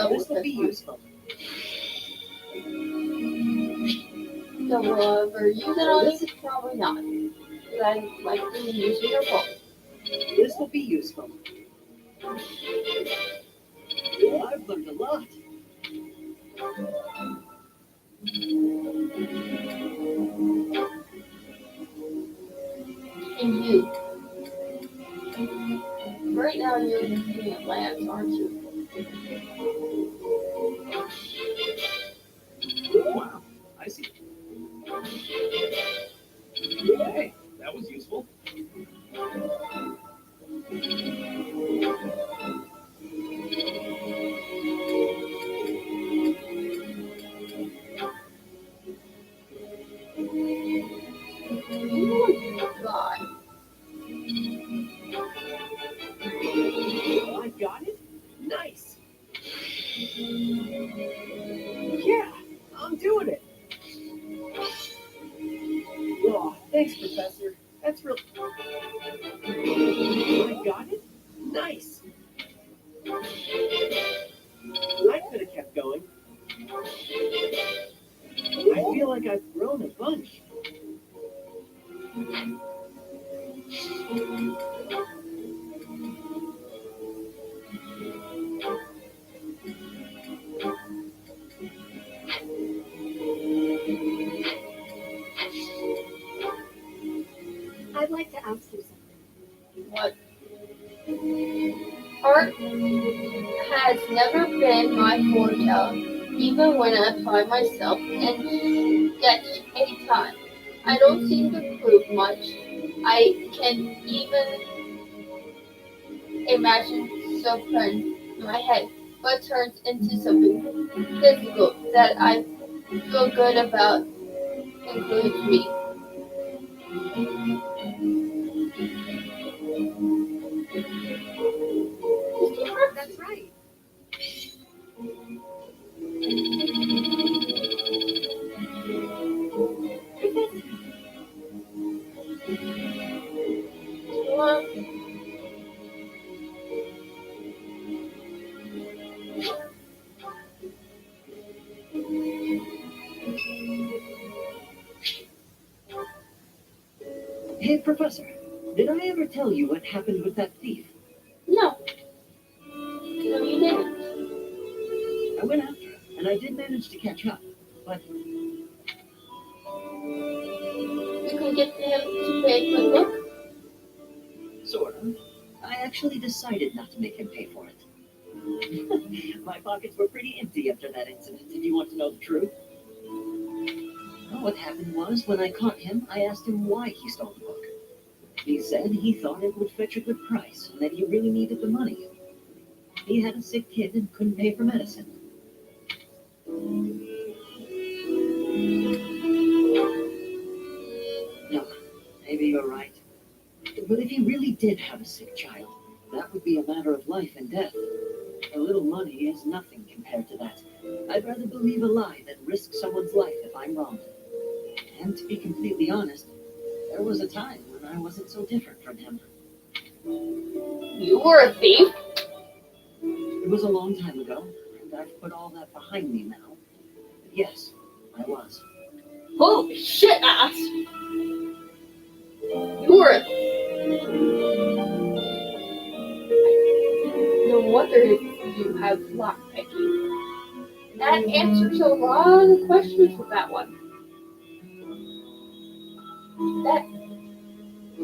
This will be useful. So will I ever use it on you? Probably not. Because I like to use your bow. This will be useful. I've learned a lot. And you. Right now you're using a lance, aren't you? Wow, I see. Hey, that was useful. Oh God. I got it? Nice. Yeah, I'm doing it. Oh, thanks, Professor. That's real. I got it? Nice. I could have kept going. I feel like I've grown a bunch. I'd like to ask you something. What? Art has never been my forte, even when I apply myself and sketch anytime. I don't seem to prove much. I can even imagine something in my head, but turns into something physical that I feel good about, includes me. That's right. Well, Hey, Professor, did I ever tell you what happened with that thief? no. No, you didn't. I went after him, and I did manage to catch up, but You can get him to pay for the book. sort of. I actually decided not to make him pay for it. My pockets were pretty empty after that incident, if you want to know the truth. Well, what happened was, when I caught him, I asked him why he stole the book. He said he thought it would fetch a good price and that he really needed the money. He had a sick kid and couldn't pay for medicine. No, maybe you're right. But if he really did have a sick child, that would be a matter of life and death. A little money is nothing compared to that. I'd rather believe a lie than risk someone's life if I'm wrong. And to be completely honest, there was a time when I wasn't so different from him. You were a thief? It was a long time ago, and I've put all that behind me now. But yes, I was. Holy shit, ass! You were a... No wonder you have lockpicking. That answers a lot of questions with that one.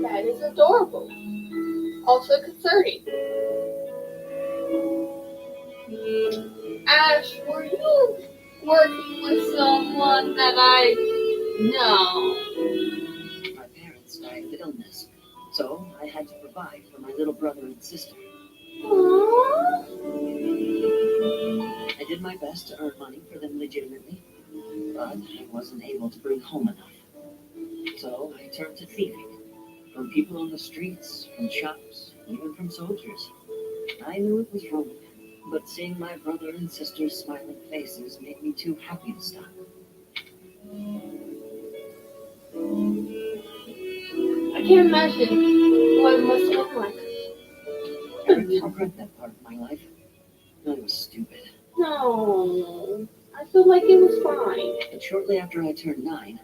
That is adorable. Also concerning. Ash, were you working with someone that I know? My parents died of illness, so I had to provide for my little brother and sister. Aww. I did my best to earn money for them legitimately, but I wasn't able to bring home enough. So I turned to thieving. From people on the streets, from shops, even from soldiers. I knew it was wrong, but seeing my brother and sister's smiling faces made me too happy to stop. I can't imagine what it must look like. I regret that part of my life. I was stupid. No, I feel like it was fine. But shortly after I turned 9,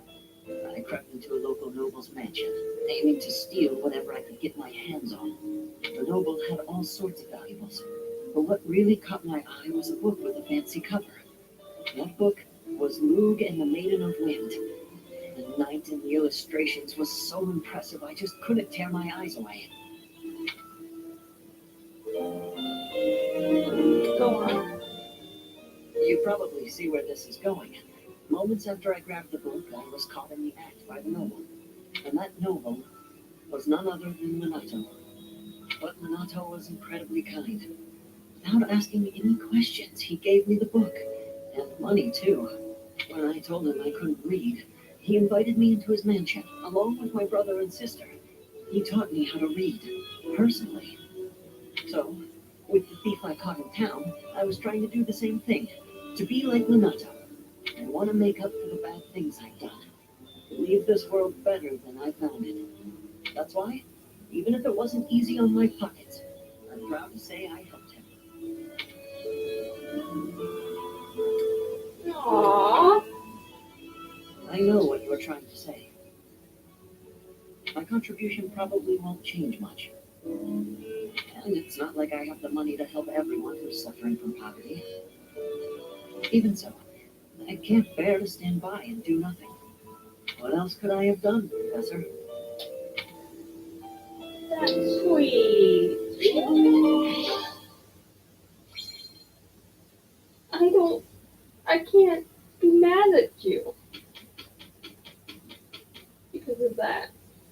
I crept into a local noble's mansion, aiming to steal whatever I could get my hands on. The noble had all sorts of valuables, but what really caught my eye was a book with a fancy cover. That book was Lug and the Maiden of Wind. The night and the illustrations was so impressive I just couldn't tear my eyes away. Go on. You probably see where this is going. Moments after I grabbed the book, I was caught in the act by the noble. And that noble was none other than Minato. But Minato was incredibly kind. Without asking any questions, he gave me the book. And money, too. When I told him I couldn't read, he invited me into his mansion, along with my brother and sister. He taught me how to read, personally. So, with the thief I caught in town, I was trying to do the same thing. To be like Minato. I want to make up for the bad things I've done. Leave this world better than I found it. That's why, even if it wasn't easy on my pockets, I'm proud to say I helped him. Aww. I know what you're trying to say. My contribution probably won't change much. And it's not like I have the money to help everyone who's suffering from poverty. Even so, I can't bear to stand by and do nothing. What else could I have done, Professor? That's sweet. I can't be mad at you because of that.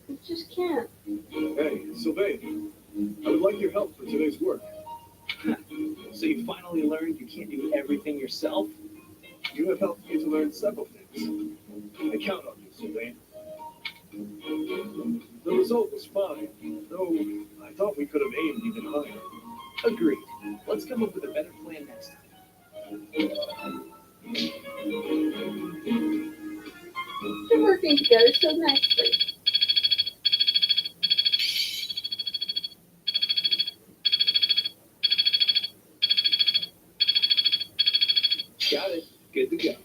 I just can't. Hey, Sylvain, I would like your help for today's work. So you finally learned you can't do everything yourself? You have helped me to learn several things. I count on you, Sylvain. The result was fine, though I thought we could have aimed even higher. Agreed. Let's come up with a better plan next time. They're working together so nicely. Got it. Good to go.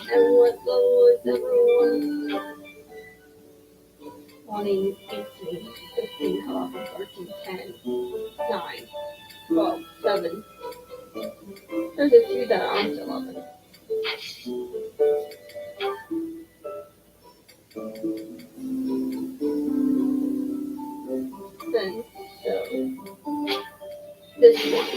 And what level is everyone? Wanting 18, 15, 12, 13, 10. No, There's a few that aren't 11. Then, so, this one.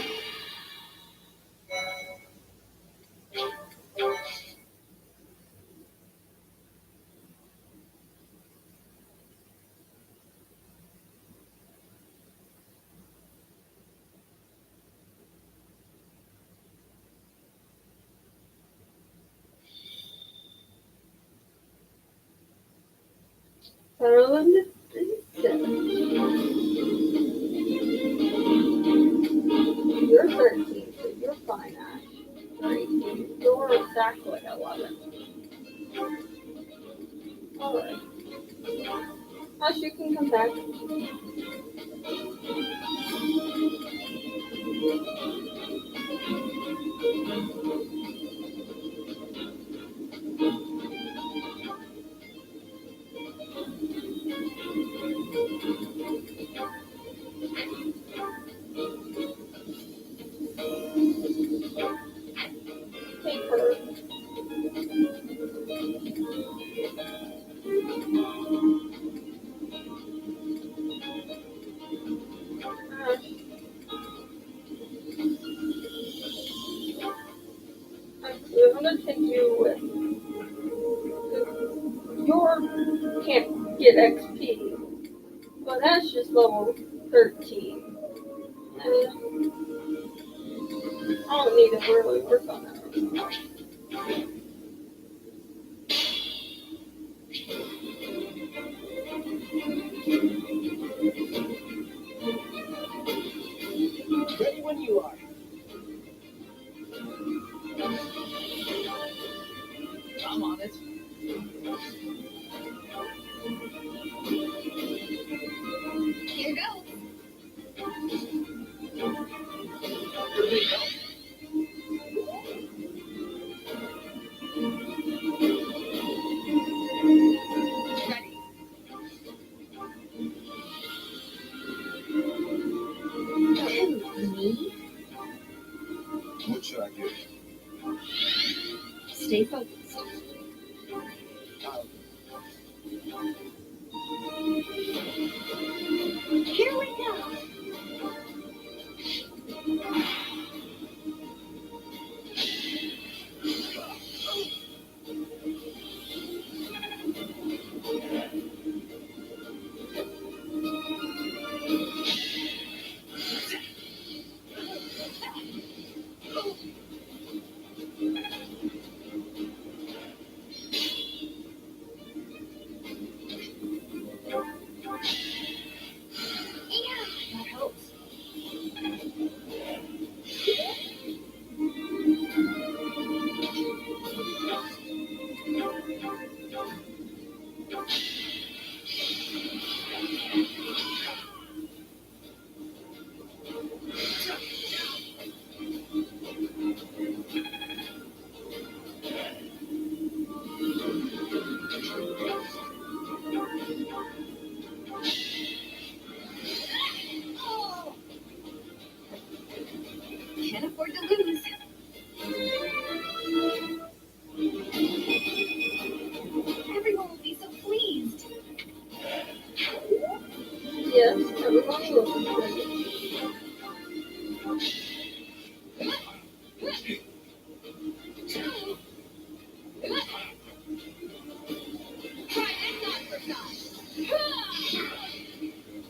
Better than this. You're 13, so you're fine, Ash. You're 18. You're exactly 11. Alright. Ash, you can come back. Take her. Ash, I'm gonna take you with. You can't get XP, but that's just level 13. And I don't need to really work on that. Ready when you are. I'm on it. Here goes. Here they go. Ready. Me? What should I do? Stay focused. Here we go. That helps. Can't afford to lose. Everyone will be so pleased. Yes, everyone will be ready.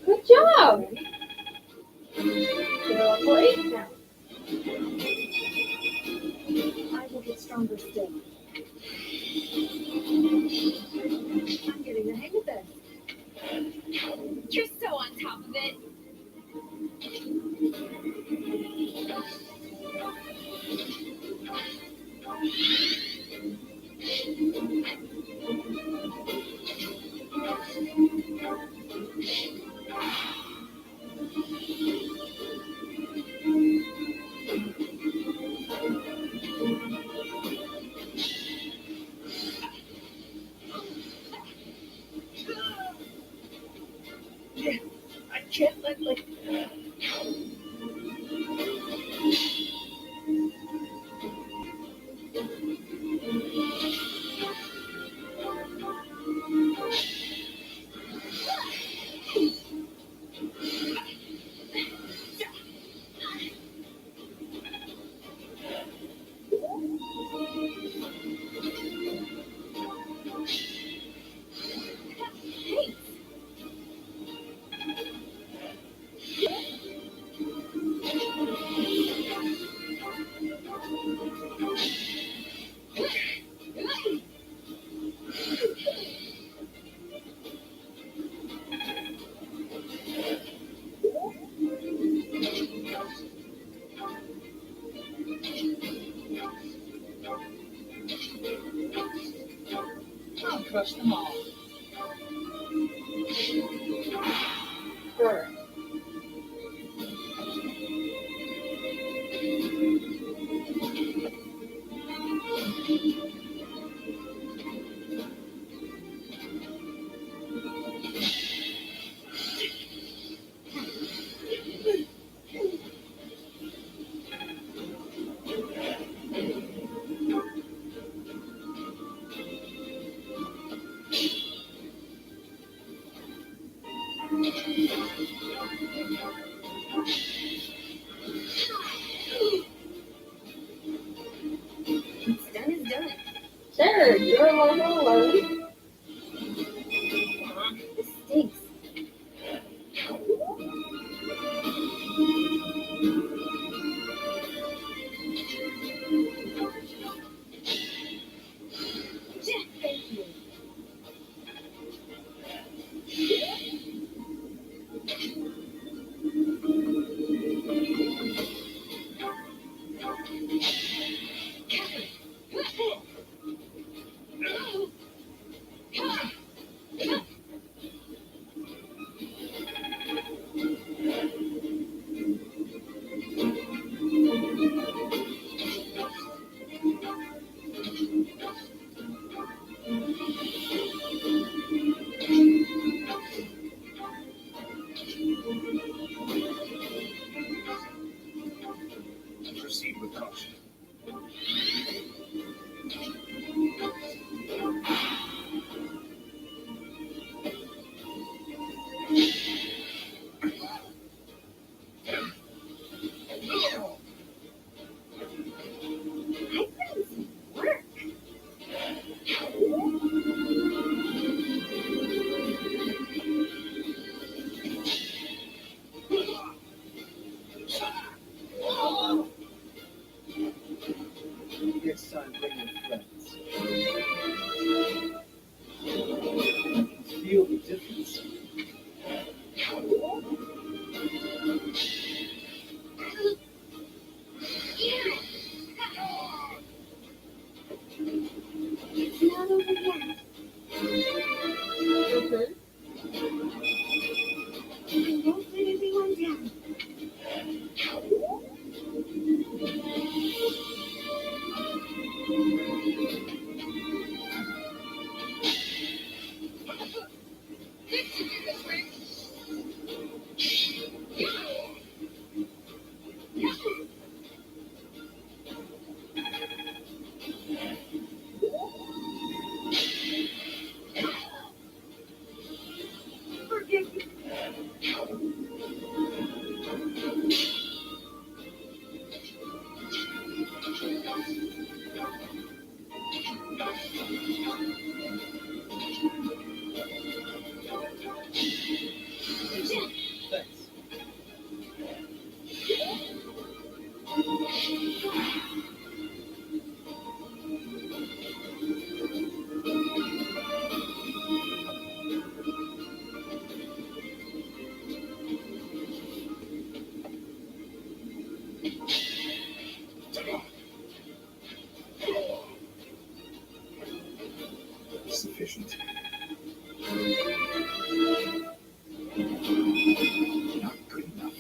Good job! You're level 8 now. I will get stronger still. I'm getting the hang of this. You're so on top of it. crush them all. Sure. What's done is done. Sure, you're level 11. This stinks. Thank you. Proceed with caution. I put in some work. Next time, bring your friends. I can feel the difference. It's not over yet. Mhm. I won't let everyone down. Forgive me. Thanks. Sufficient. Not good enough.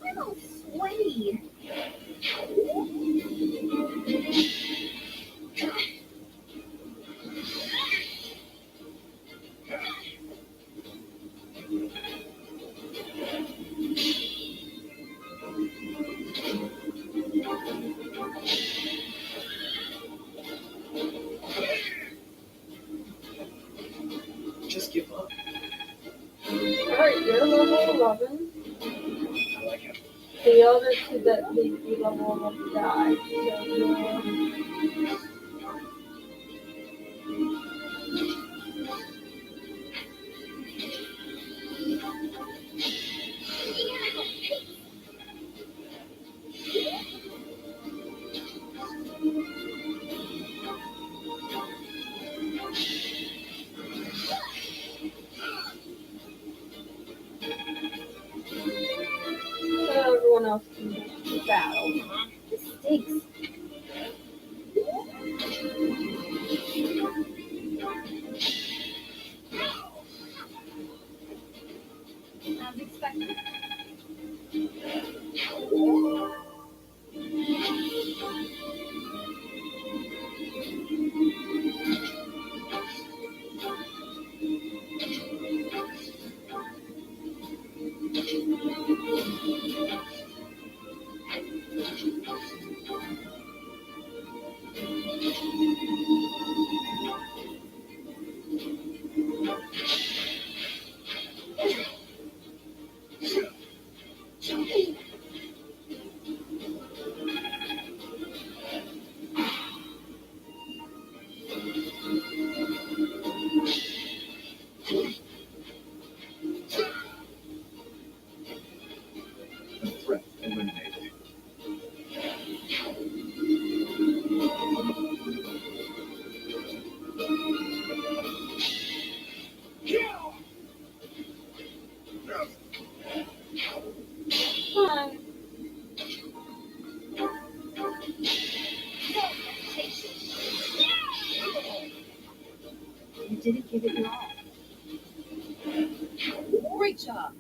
I'm all sweaty. Just give up. Alright, you're level 11. I like it. The other two that need to be level 11 die. So you're... enough to battle. This stinks. As expected. A threat eliminated. Fine. You didn't give it your all. Great job.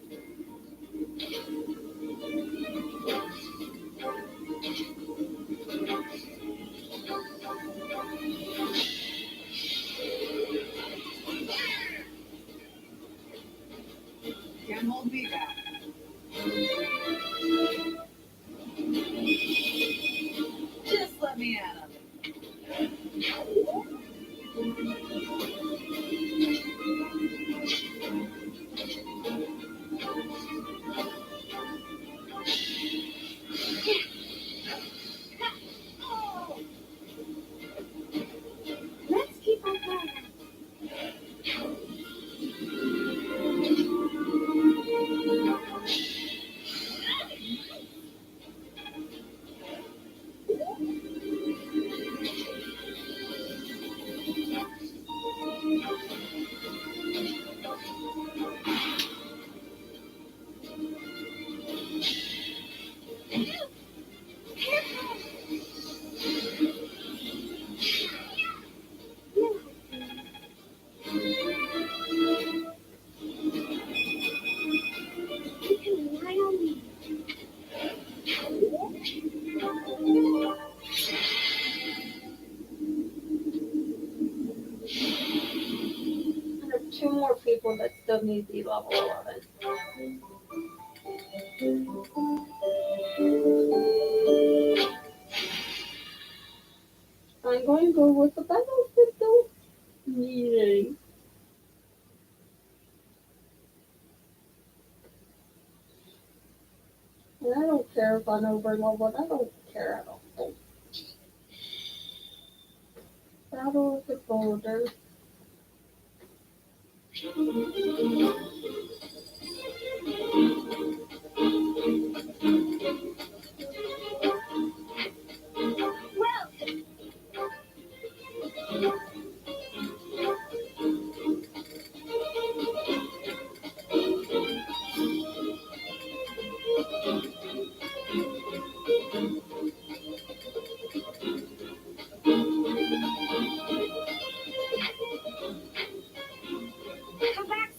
Can't hold me back. Just let me at him. Let's keep on going. You can rely on me. There are two more people that still need to be level 11. I'm going to go with the battle system meeting. And I don't care if I'm over leveled. I don't care at all. Battle of the Boulder. Come back.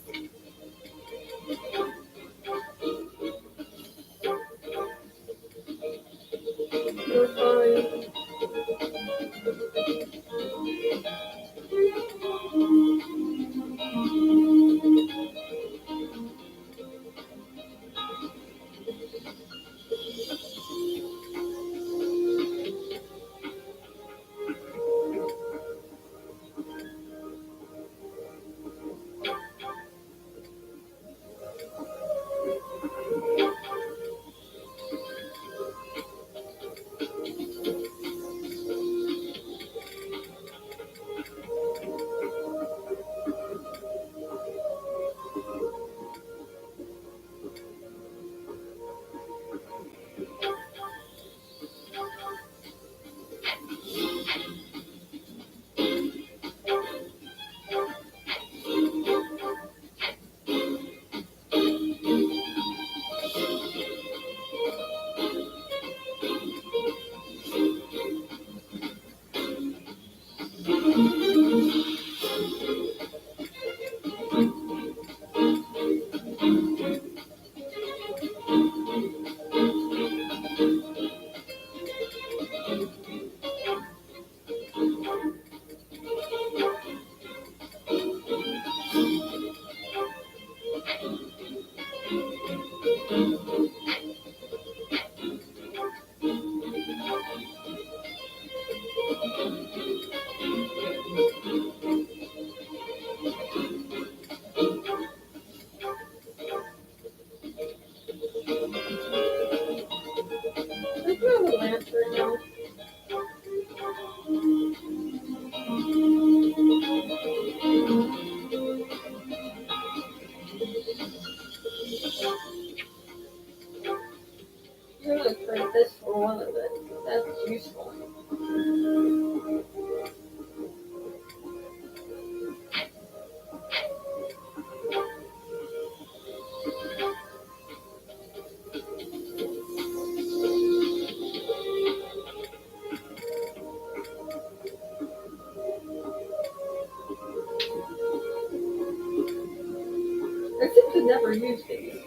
never used it.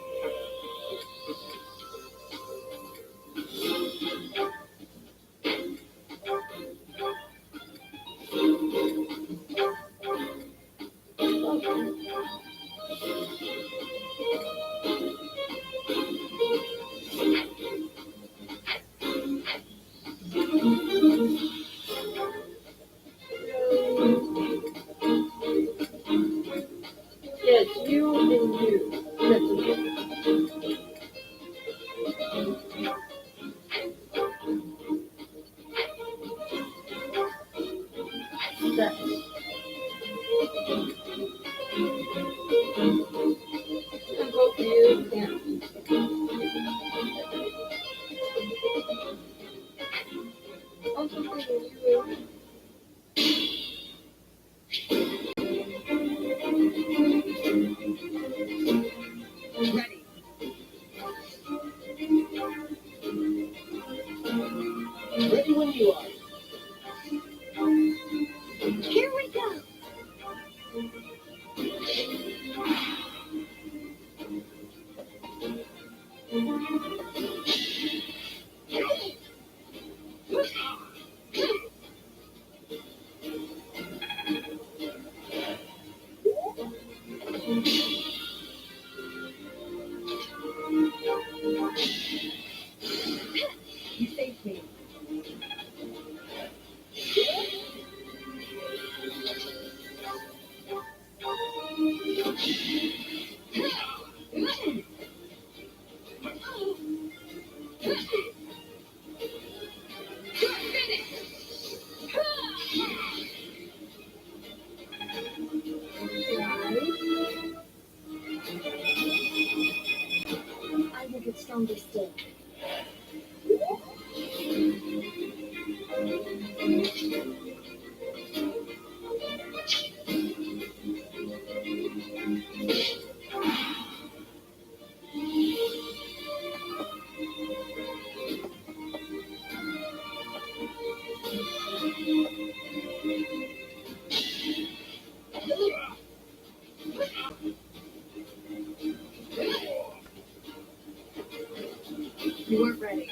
Yes, you and you. That's it. And both of you can. Also, you. Ready. Ready when you are. Here we go. You saved me. I will get stronger still. You weren't ready.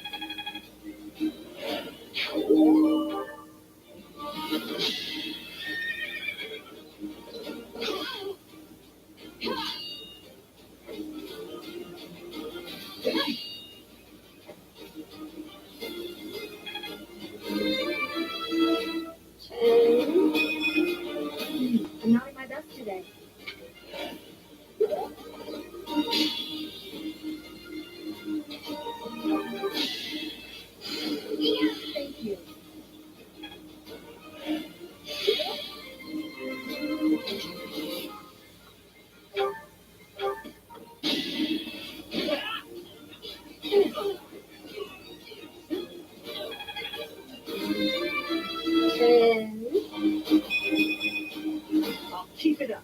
I'm not at my best today. Thank you. I'll keep it up.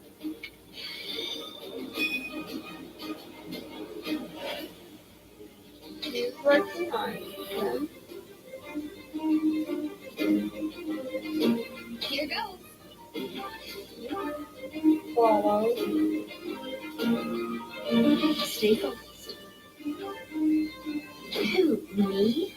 He's right behind him. Here goes. Follow. Stay focused. Who, me?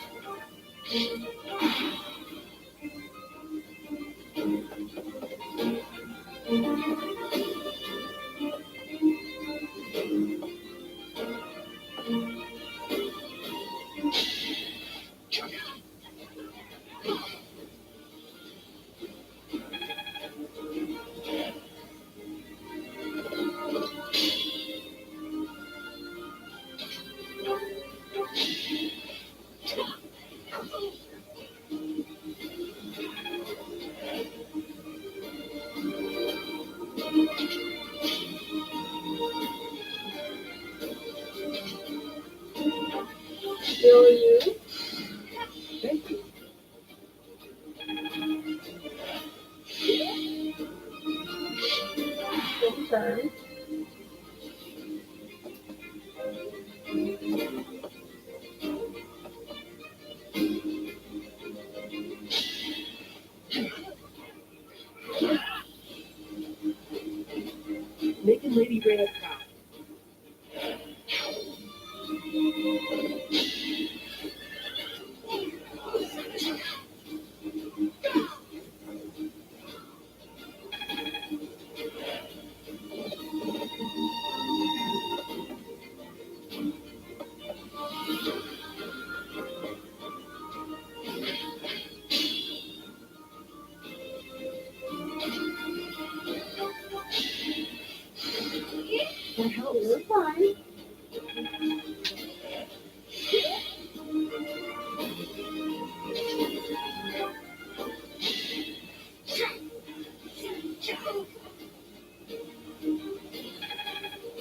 Will you? Thank you. Your turn. Making Lady Rhea proud. That helps. You're fine.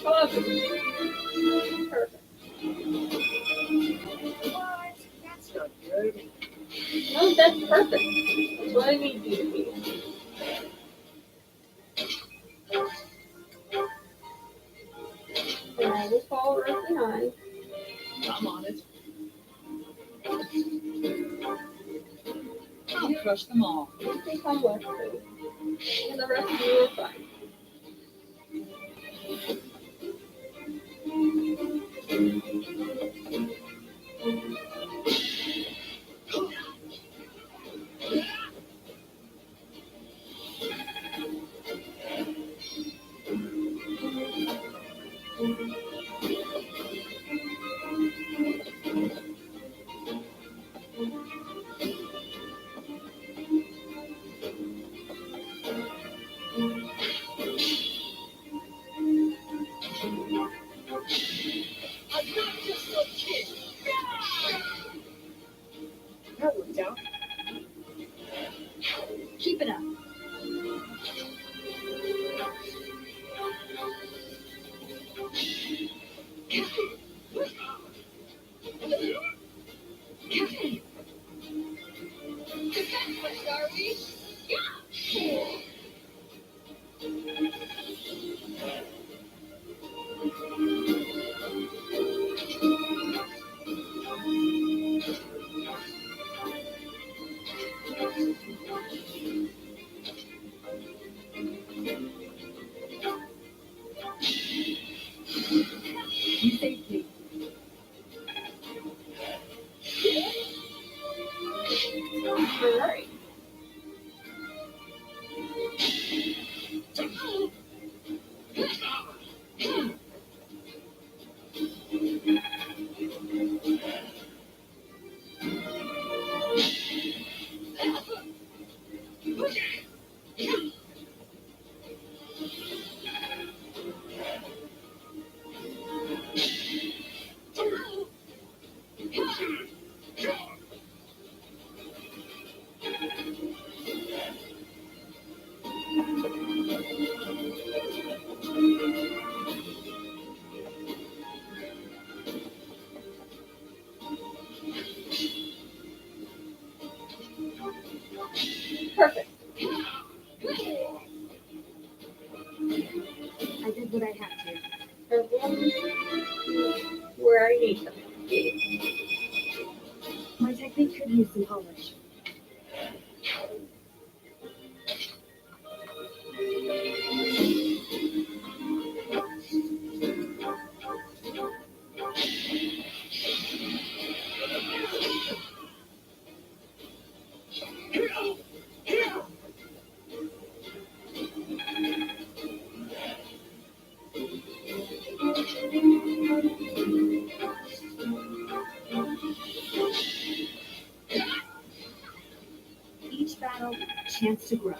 Perfect. What? That's not good. No, that's perfect. That's what I need you to be. And I will fall right behind. I'm on it. I'll crush them all. I think I'm left too. And the rest of you are fine. That worked out. Keep it up. You saved me. Alright. Perfect. I did what I had to. Everyone's where I need them. My technique could use some polish. Each battle, chance to grow. A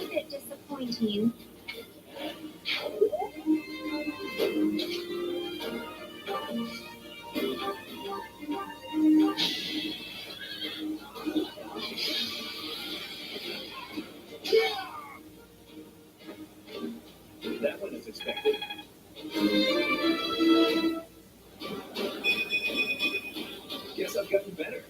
bit disappointing. That one is expected. Guess I've gotten better.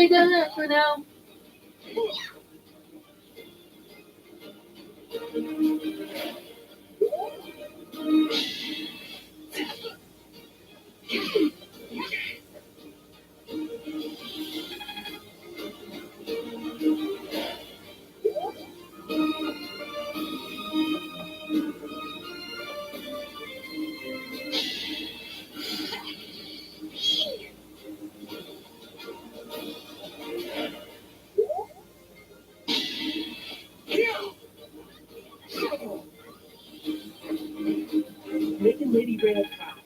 stay done for now. Making Lady Rhea proud.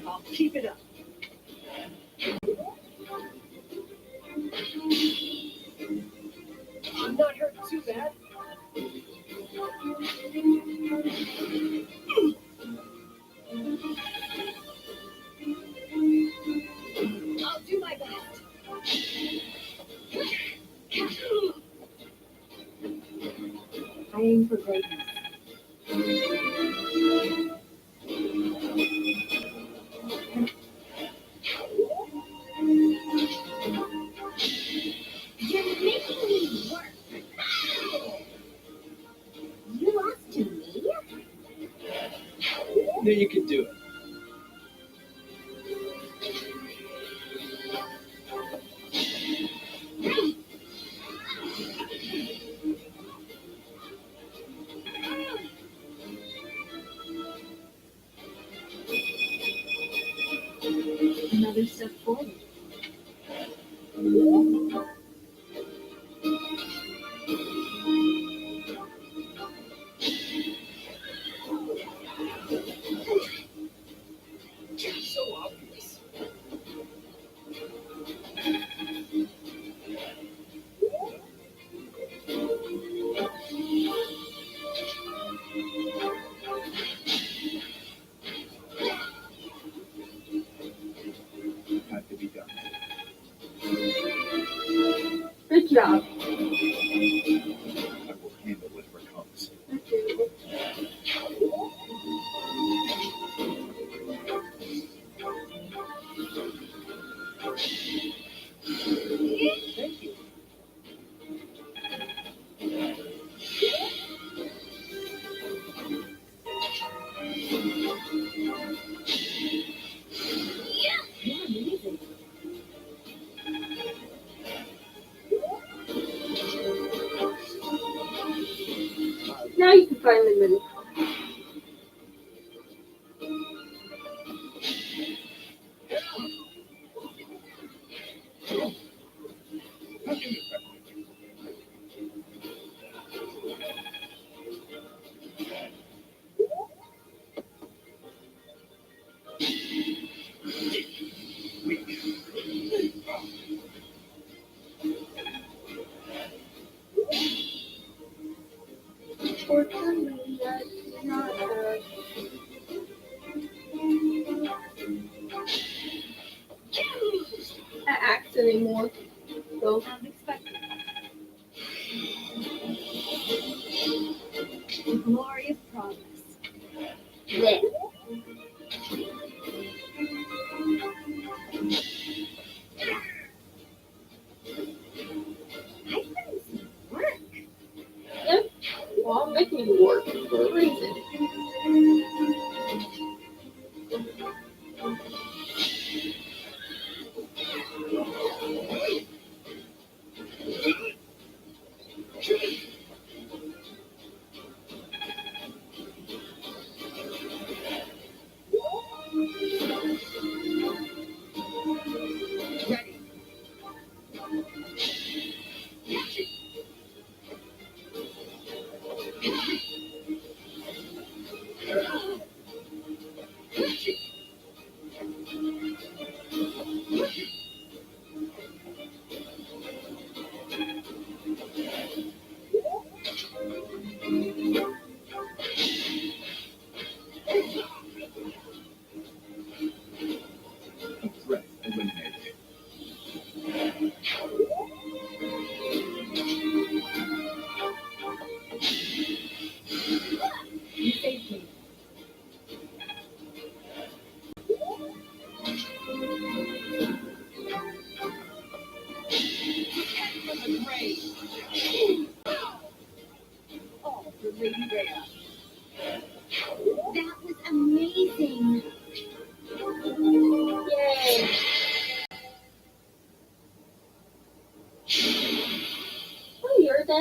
I'll keep it up. I'm not hurt too bad. I'll do my best. I aim for greatness. You're making me work. You lost to me? No, you can do it. Another step forward. So obvious. Had to be done. Good job. I will handle whatever comes. Okay. Thank you. You're amazing. Now you can finally move. Fortunately, I do not have an axe anymore. So, Sounds expected. The glory of progress. yeah. I put in some work. Yep. Well, I'm making you work for a reason. Ready.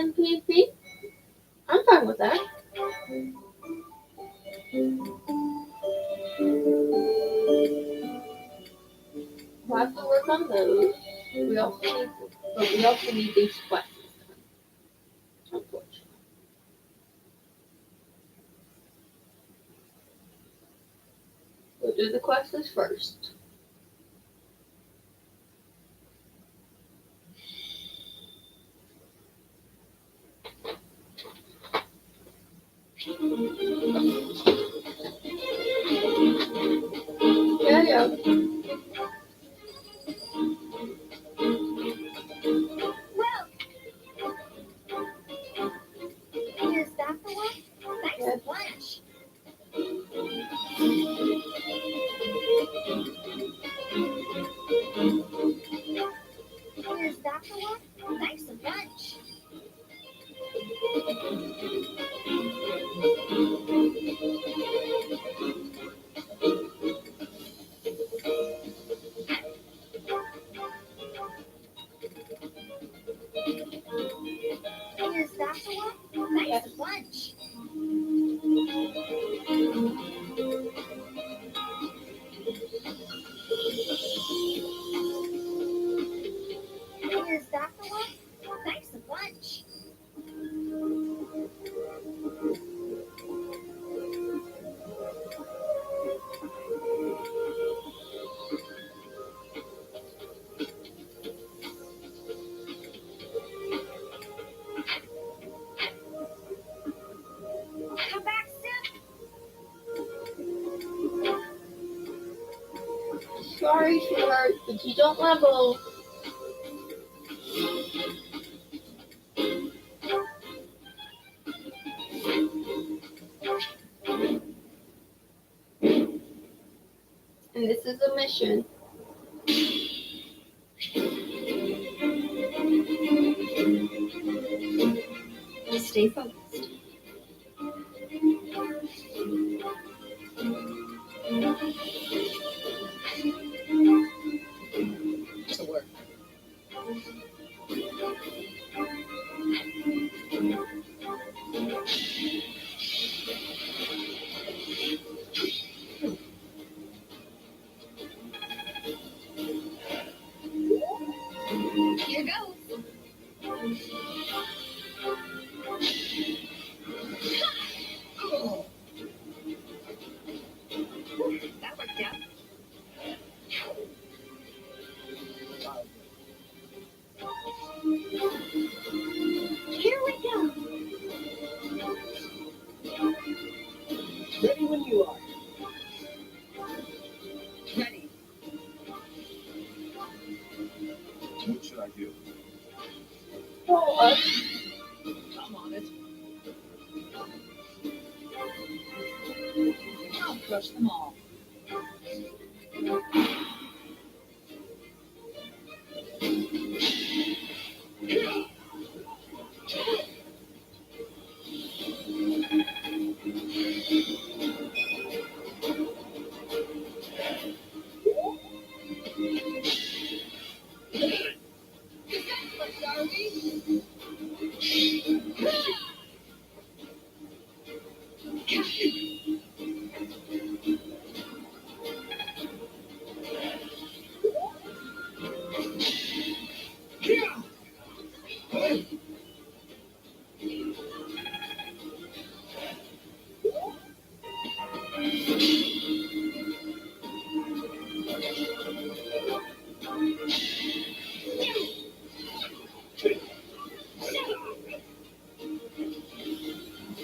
in PvP. I'm fine with that. We'll have to work on those. We also need these quests. Unfortunately. We'll do the quests first. Yeah. Well, here's that for one. Thanks a bunch. Here's that for one. Thanks a bunch. Here's that for one. Thanks a bunch. Here's that for one. Thanks a bunch. Come back soon. Sorry, sweetheart, but you don't level. And this is a mission. Stay focused. To work. Here goes. That worked out. Here we go. Ready when you are. Ready. What should I do? I'm on it. I'll crush them all.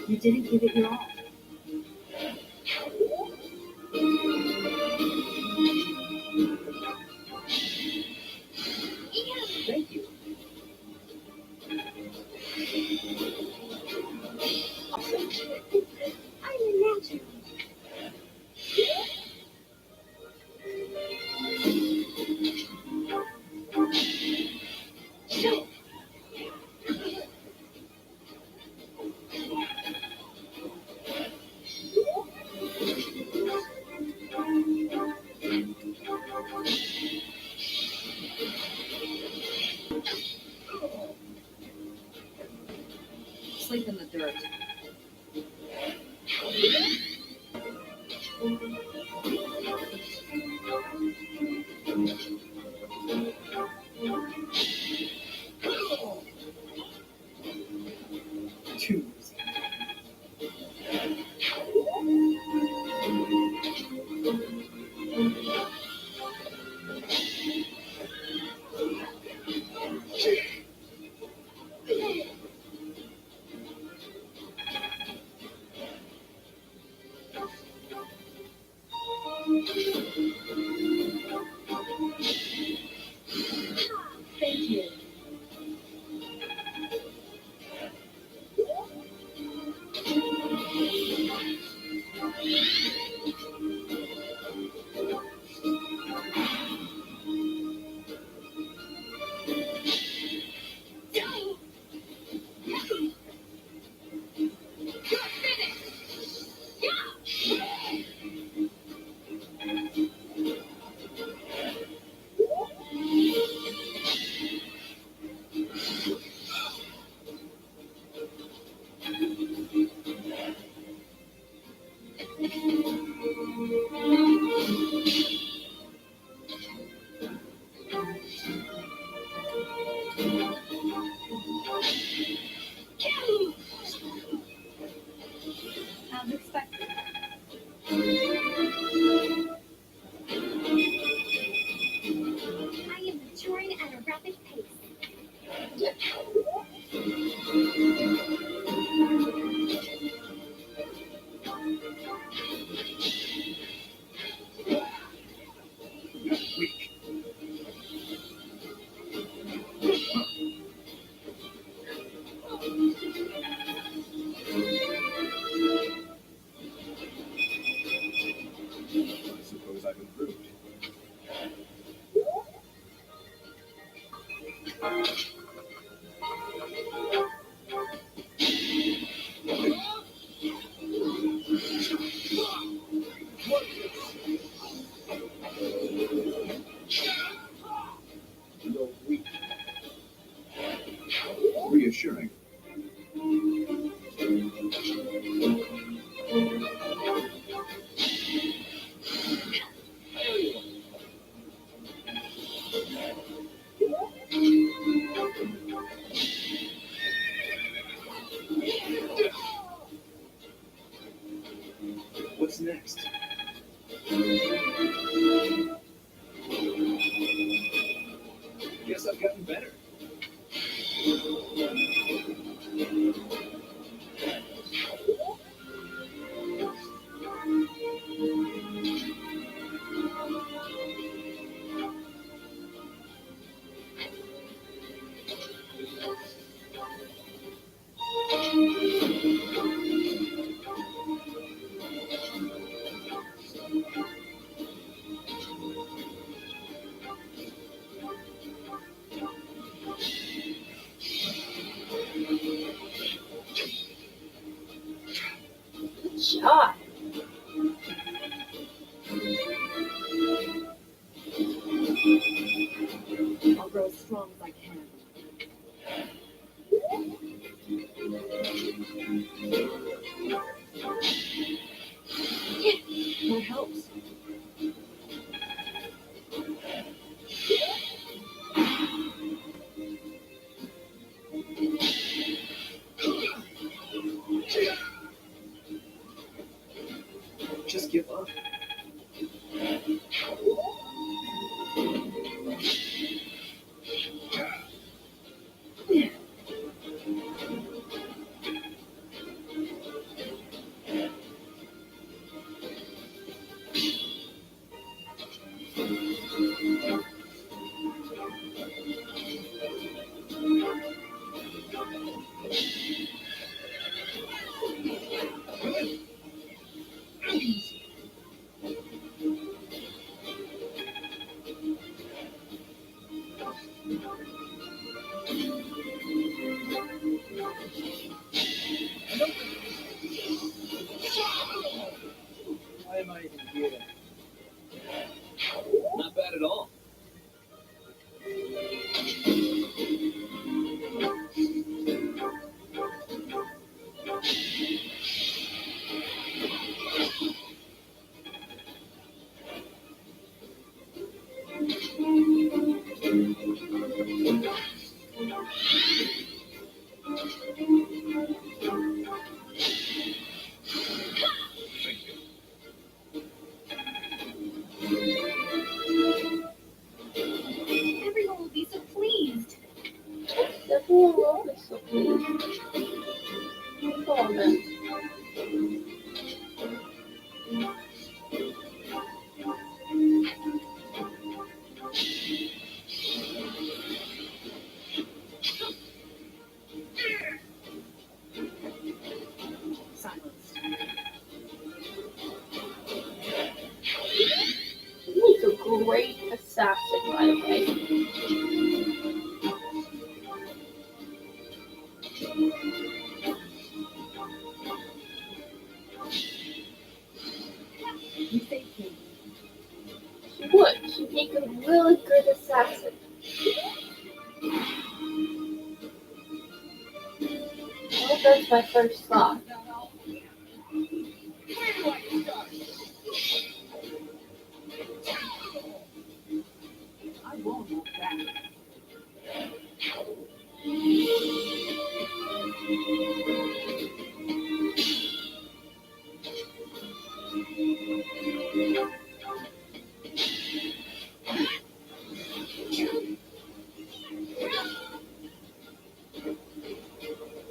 You didn't give it your all. Thank you. I'm a natural. sleep in the dirt. Too easy. Thank you. As expected. I am maturing at a rapid pace. Weak. I suppose I've improved. You're weak. Reassuring. great assassin, by the way. You saved me. She would. She'd make a really good assassin. Well, that's my first thought. I won't look back.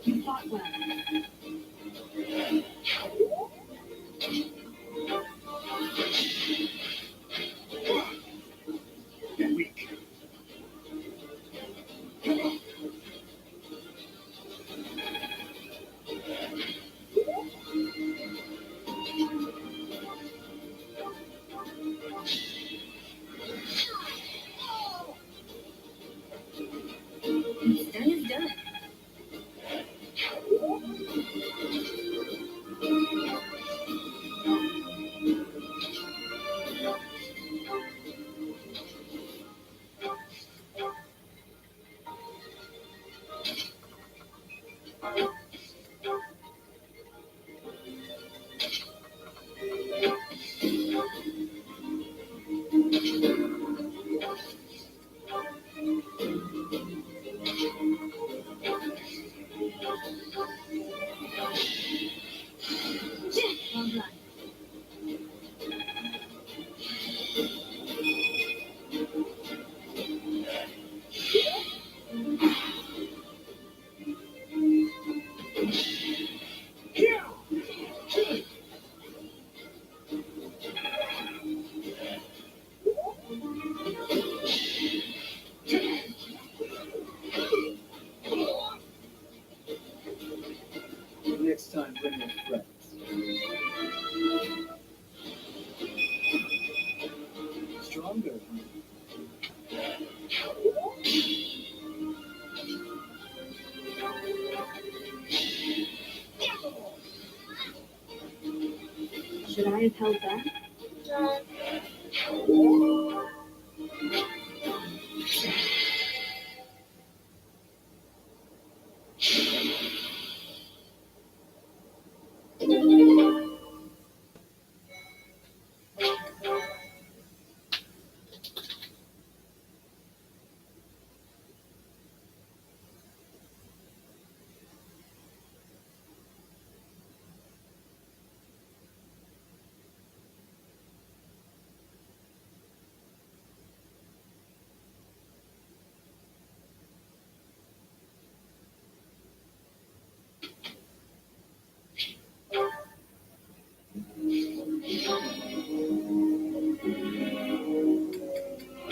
You fought well. You're weak. What's done is done. Well done. Next time, bring your friends. Stronger. Should I have held back?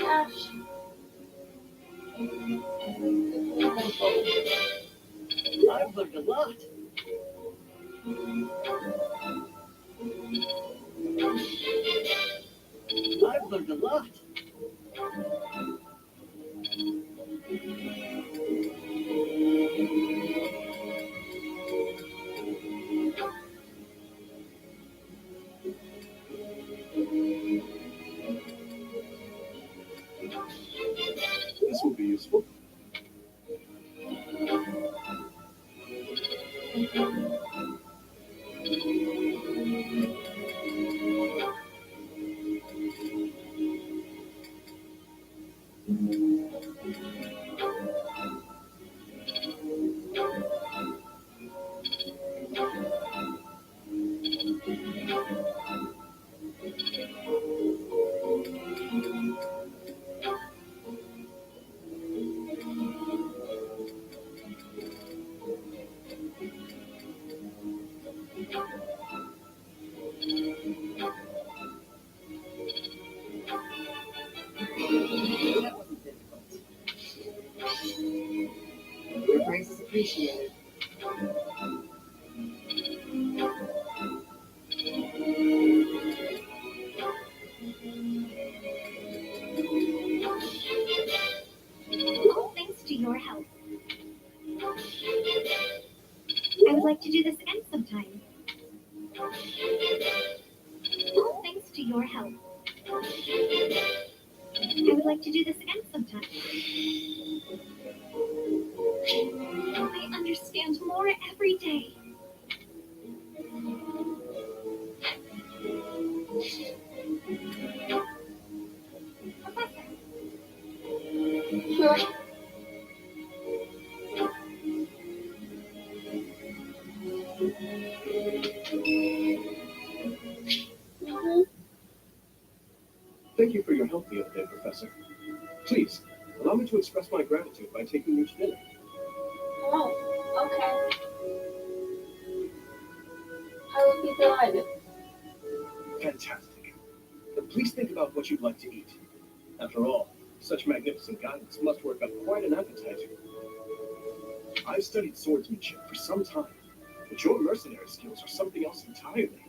Ash. I've learned a lot. I've learned a lot. This will be useful. That wasn't difficult. Your grace is appreciated. like to do this again sometime. I understand more every day. Professor, Sure. Mhm. Thank you for your help the other day, Professor. Please, allow me to express my gratitude by taking you to dinner. Oh, okay. I would be delighted. Fantastic. Please think about what you'd like to eat. After all, such magnificent guidance must work up quite an appetite. I've studied swordsmanship for some time, but your mercenary skills are something else entirely.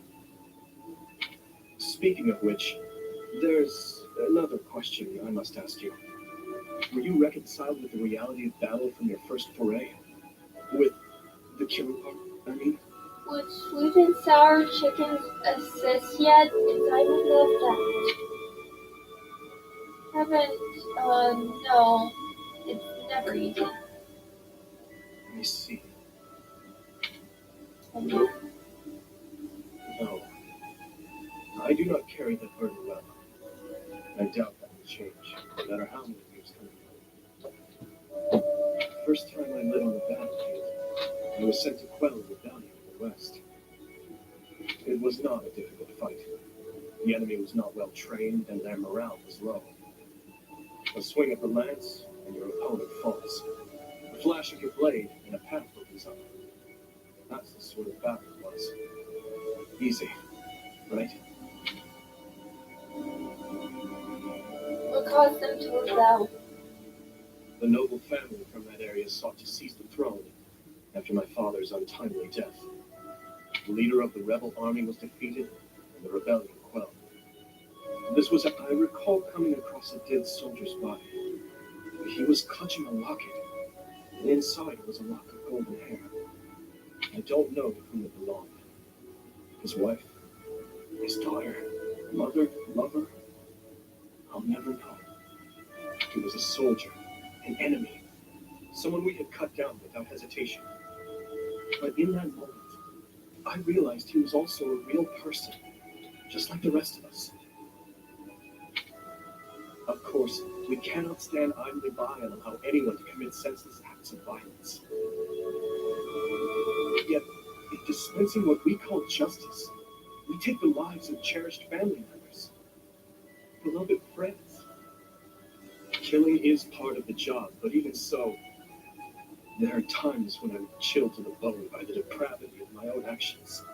Speaking of which, there's another question I must ask you. Were you reconciled with the reality of battle from your first foray? With the killing part, I mean? Would sweet and sour chickens assist yet? Because I don't know if that. Haven't, no. It's never easy. I see. And you? No. I do not carry that burden well. I doubt that will change, no matter how many years come. The first time I lit on the battlefield, I was sent to quell a rebellion in the West. It was not a difficult fight. The enemy was not well trained, and their morale was low. A swing of the lance, and your opponent falls. A flash of your blade, and a path opens up. That's the sort of battle it was. Easy, right? What caused them to rebel? The noble family from that area sought to seize the throne after my father's untimely death. The leader of the rebel army was defeated, and the rebellion quelled. This was, I recall coming across a dead soldier's body. He was clutching a locket, and inside was a lock of golden hair. I don't know to whom it belonged. His wife, his daughter, mother, lover. I'll never know. He was a soldier, an enemy, someone we had cut down without hesitation. But in that moment, I realized he was also a real person, just like the rest of us. Of course, we cannot stand idly by and allow anyone to commit senseless acts of violence. Yet, in dispensing what we call justice, we take the lives of cherished family members, beloved friends. Killing is part of the job, but even so, there are times when I'm chilled to the bone by the depravity of my own actions.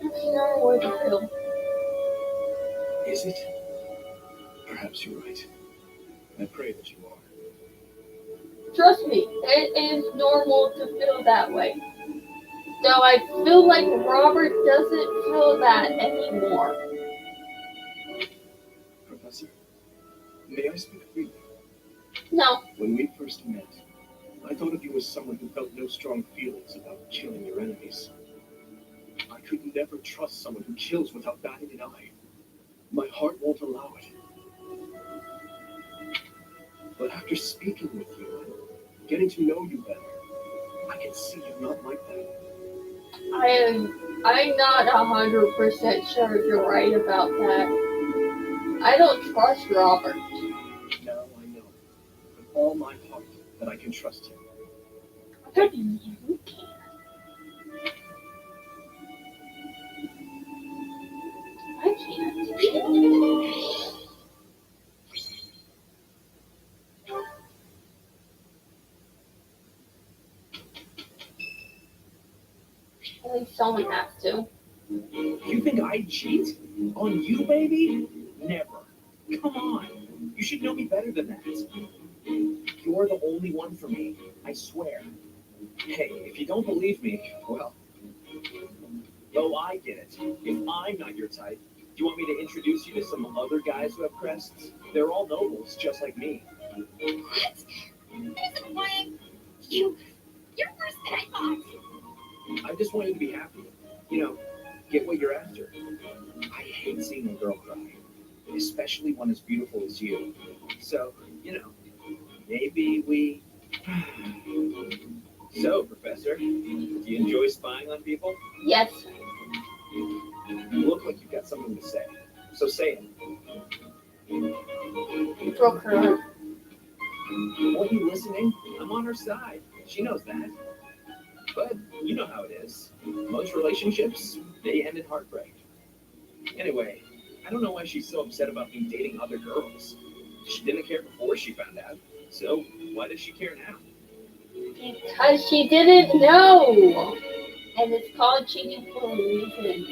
It's not worth it. Is it? Perhaps you're right. I pray that you are. Trust me, it is normal to feel that way. Though I feel like Robert doesn't feel that anymore. Professor, may I speak freely? No. When we first met, I thought of you as someone who felt no strong feelings about killing your enemies. I could never trust someone who kills without batting an eye. My heart won't allow it. But after speaking with you and getting to know you better, I can see you're not like that. I'm not 100% sure if you're right about that. I don't trust Robert. Now I know, with all my heart, that I can trust him. But you can't. I can't. At least someone has to. You think I'd cheat? On you, baby? Never. Come on. You should know me better than that. You're the only one for me, I swear. Hey, if you don't believe me, well, though I get it. If I'm not your type, do you want me to introduce you to some other guys who have crests? They're all nobles, just like me. What? Isn't lying? You're worse than I thought. I just want you to be happy. You know, get what you're after. I hate seeing a girl cry. especially one as beautiful as you. So, maybe we. So, Professor, do you enjoy spying on people? Yes. You look like you've got something to say. So say it. You broke her heart. Weren't you listening? I'm on her side. She knows that. But you know how it is. Most relationships, they end in heartbreak. Anyway, I don't know why she's so upset about me dating other girls. She didn't care before she found out. So why does she care now? Because she didn't know. And it's called cheating for a reason.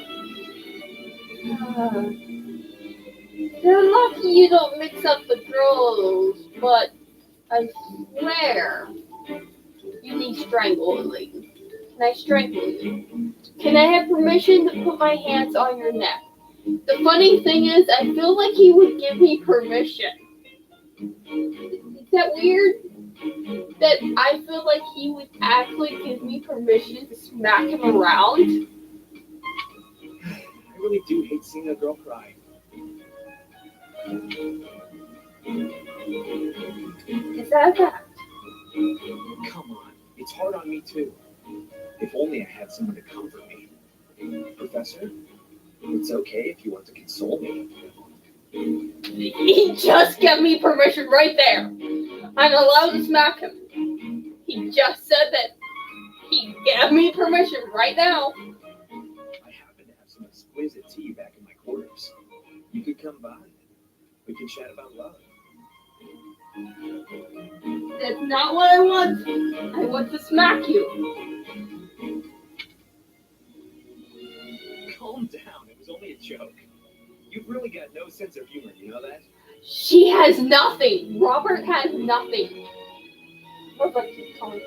You're lucky you don't mix up the girls, but I swear you need strangling. Can I strangle you? Can I have permission to put my hands on your neck? The funny thing is, I feel like he would give me permission. Is that weird? That I feel like he would actually give me permission to smack him around? I really do hate seeing a girl cry. Is that a fact? Come on, it's hard on me too. If only I had someone to comfort me. Professor, it's okay if you want to console me. He just gave me permission right there. I'm allowed to smack him. He just said that he gave me permission right now. I happen to have some exquisite tea back in my quarters. You could come by. We could chat about love. That's not what I want. I want to smack you. Calm down. It was only a joke. You've really got no sense of humor, you know that? She has nothing. Robert has nothing. What about you, Tom?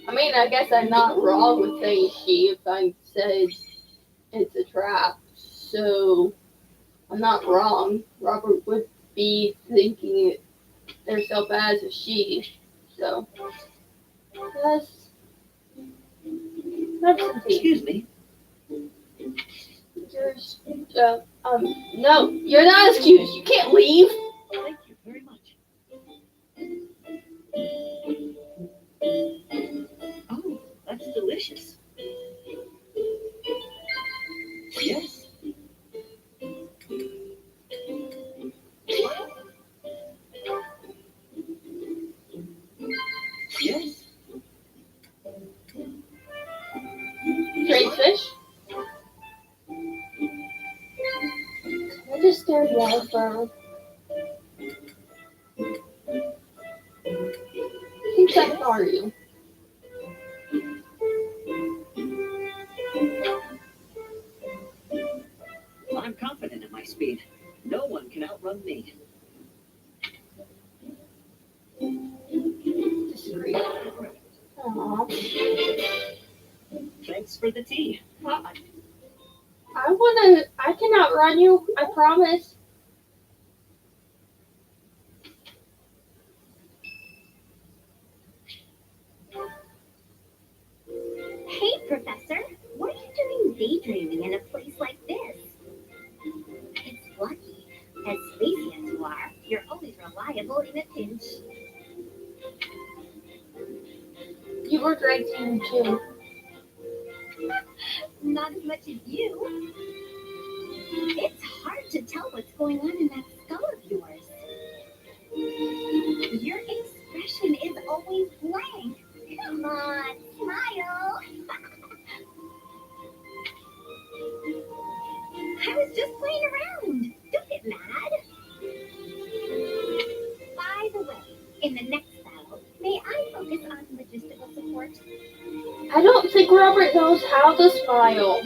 I mean, I guess I'm not wrong with saying she if I said it's a trap. So, I'm not wrong. Robert would be thinking herself as a she. So, yes. Have some tea. Excuse me. No, you're not excused. You can't leave. Thank you very much. Oh, that's delicious. Yes. Yes. Great fish. I just stared water for. I think that's are you. I'm confident in my speed. No one can outrun me. Disagree. Aww. Thanks for the tea. I can outrun you, I promise. Hey, Professor. What are you doing daydreaming in a place like this? It's lucky. As spacey as you are, you're always reliable in a pinch. You were great too. Not as much as you. It's hard to tell what's going on in that skull of yours. Your expression is always blank. Come on, smile. I was just playing around. Don't get mad. By the way, in the next battle, may I focus on logistical support? I don't think Robert knows how to smile.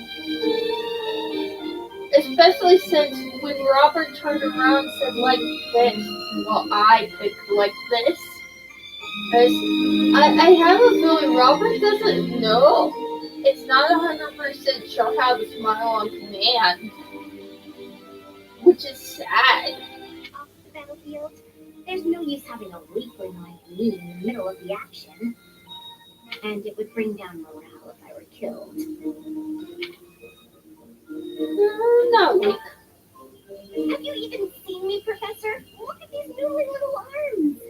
Especially since when Robert turned around and said like this, well, I picked like this. I have a feeling Robert doesn't know. It's not 100% sure how to smile on command. Which is sad. Off the battlefield, there's no use having a weakling like me in the middle of the action. And it would bring down morale if I were killed. not weak. Have you even seen me, Professor? Look at these noodly little arms.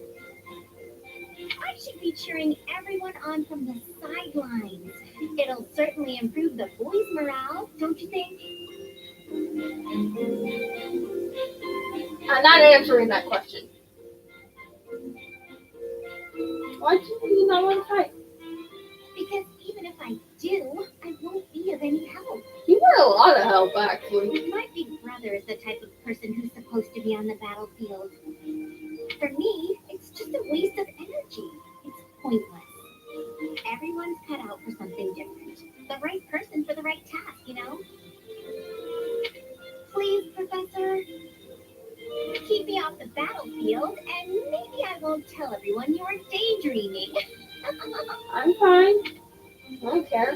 I should be cheering everyone on from the sidelines. It'll certainly improve the boys' morale, don't you think? I'm not answering that question. Why do you not want to fight? Because even if I do, I won't be of any help. You were a lot of help, actually. My big brother is the type of person who's supposed to be on the battlefield. For me, it's just a waste of energy. It's pointless. Everyone's cut out for something different. The right person for the right task, you know? Please, Professor, keep me off the battlefield, and maybe I won't tell everyone you're daydreaming. I'm fine. I don't care.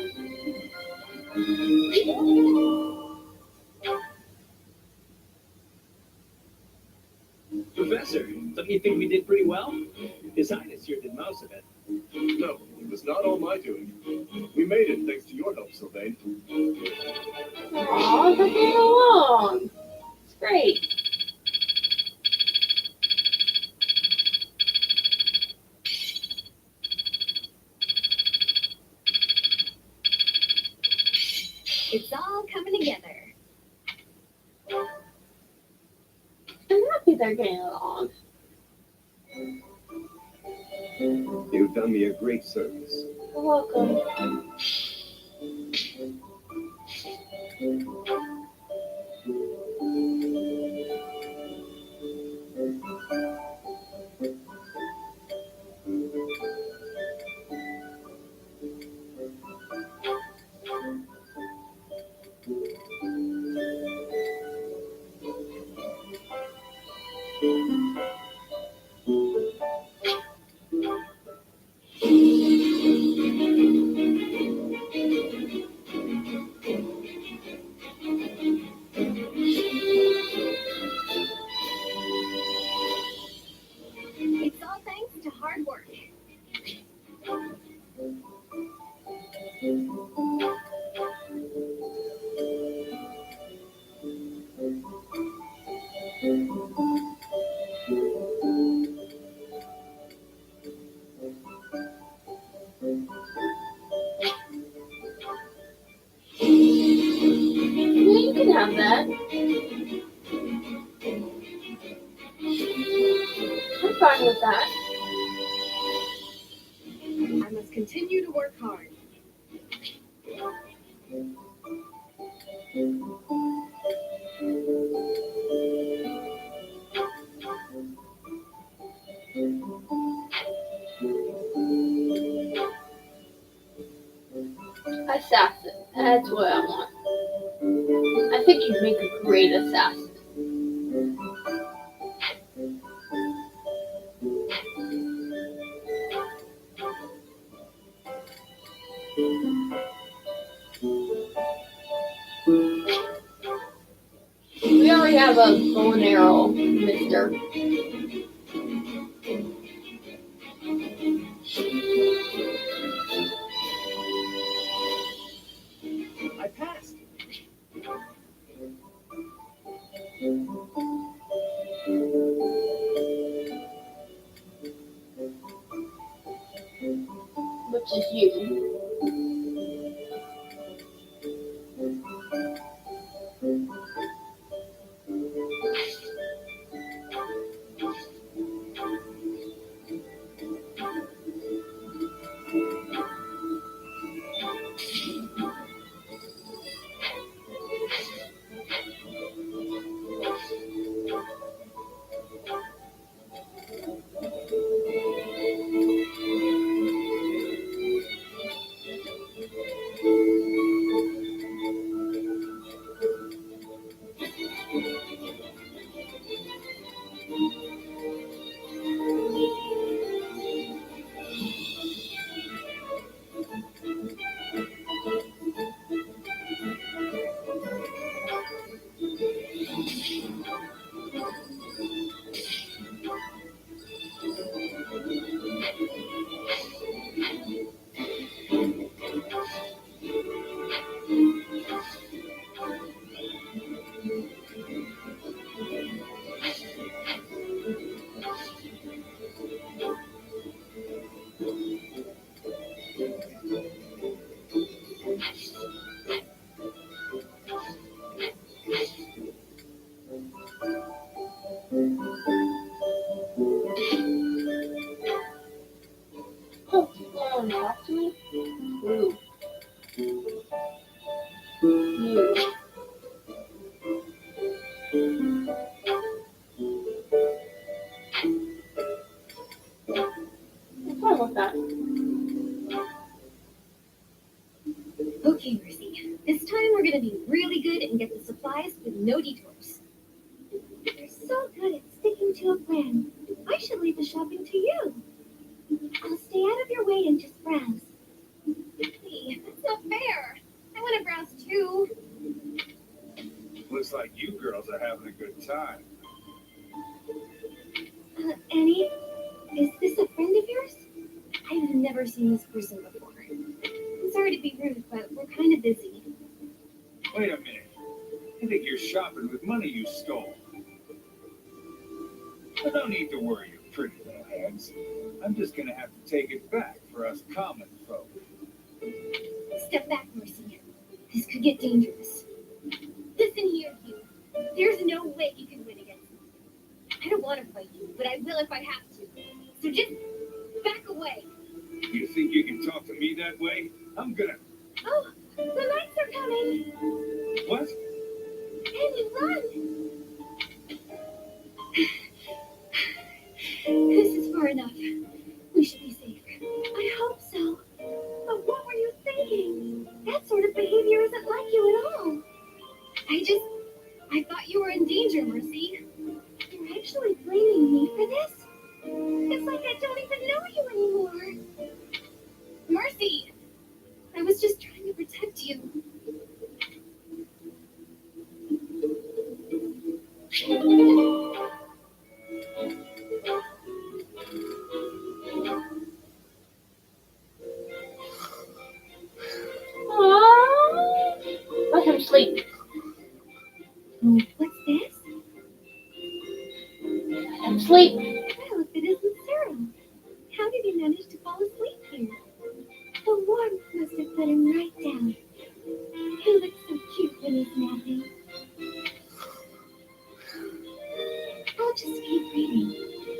Professor, don't you think we did pretty well? His Highness here did most of it. No, it was not all my doing. We made it thanks to your help, Sylvain. Aw, they're getting along. It's great. It's all coming together. I'm happy they're getting along. You've done me a great service. You're welcome. It's all thanks to hard work. Yeah, you can have that. I'm fine with that. I must continue to work hard. Assassin. That's what I want. I think you'd make a great assassin. We already have a bow and arrow, mister. I passed. Which is you. Okay, Mercy. This time we're gonna be really good and get the supplies with no detours. You're so good at sticking to a plan. I should leave the shopping to you. I'll stay out of your way and just browse. Hey, that's not fair. I want to browse too. Looks like you girls are having a good time. Annie, is this a friend of yours? I've never seen this person before. I'm sorry to be rude, but we're kind of busy. Wait a minute. I think you're shopping with money you stole. But no need to worry your pretty little heads. I'm just gonna have to take it back for us common folk. Step back, Mercy. This could get dangerous. Listen here, you. There's no way you can win against me. I don't want to fight you, but I will if I have to. So just back away. You think you can talk to me that way? I'm gonna... Oh, the lights are coming. What? Annie, run! This is far enough. We should be safe. I hope so. But what were you thinking? That sort of behavior isn't like you at all. I thought you were in danger, Mercy. You're actually blaming me for this? It's like I don't even know you anymore. Mercy! I was just trying to protect you. Let him sleep. What's this? Let him sleep. Well, if it isn't Cyril. How did he manage to fall asleep here? The warmth must have put him right down. He looks so cute when he's napping. I'll just keep reading.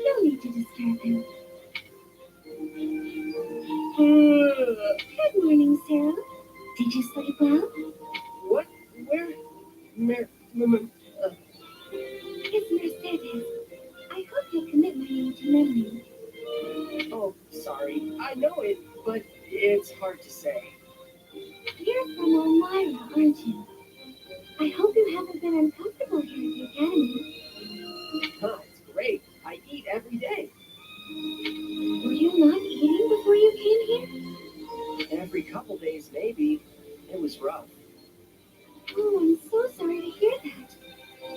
No need to disturb him. Good morning, Cyril. Did you sleep well? What? Where? It's Mercedes. I hope you'll commit my name to memory. Oh, sorry. I know it, but it's hard to say. You're from Elmira, aren't you? I hope you haven't been uncomfortable here at the academy. Huh, it's great. I eat every day. Were you not eating before you came here? Every couple days, maybe. It was rough. Oh, I'm so sorry to hear that.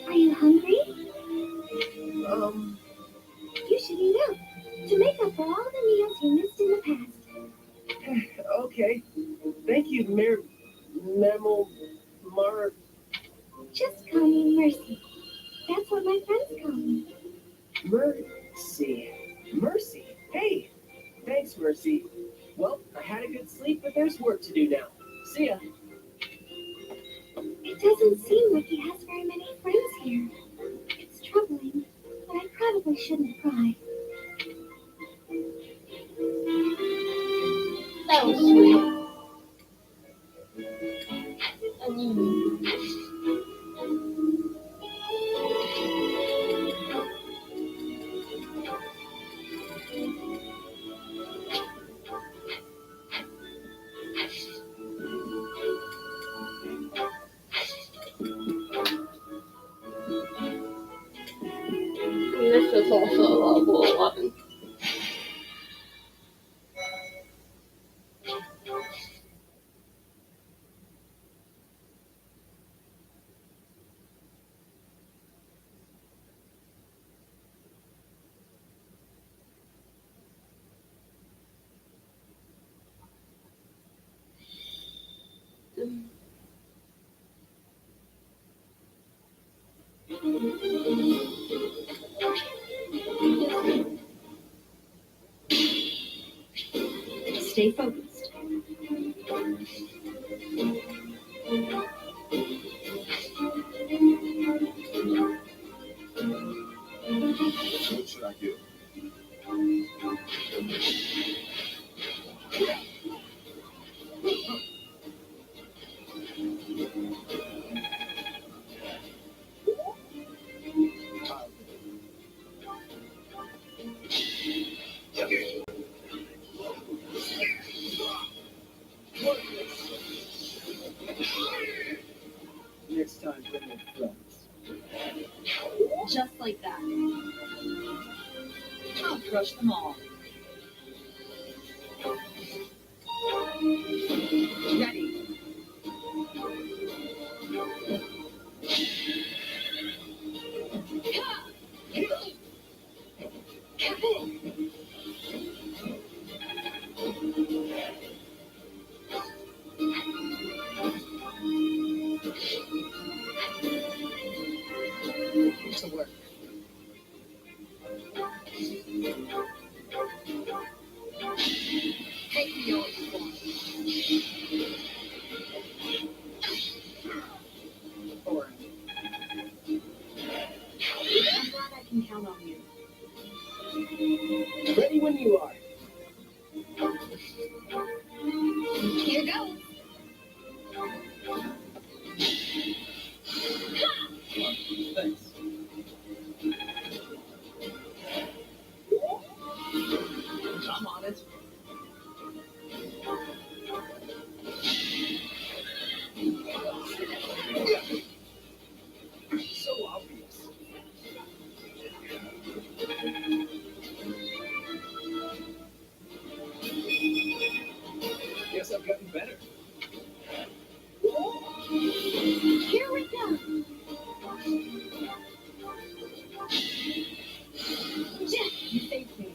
Are you hungry? You should eat up to make up for all the meals you missed in the past. Okay. Thank you, Mar. Just call me Mercy. That's what my friends call me. Mercy. Mercy. Hey. Thanks, Mercy. Well, I had a good sleep, but there's work to do now. See ya. It doesn't seem like he has very many friends here. It's troubling, but I probably shouldn't cry. That was sweet. And you... This is also level 11. Stay focused. What should I do? time to make friends. Just like that. I'll crush them all. Ready. To work. Take me all you want. Boring. I'm glad I can count on you. Ready when you are. Here goes. Thanks. I'm on it. So obvious. Guess I've gotten better. Here we go. You saved me.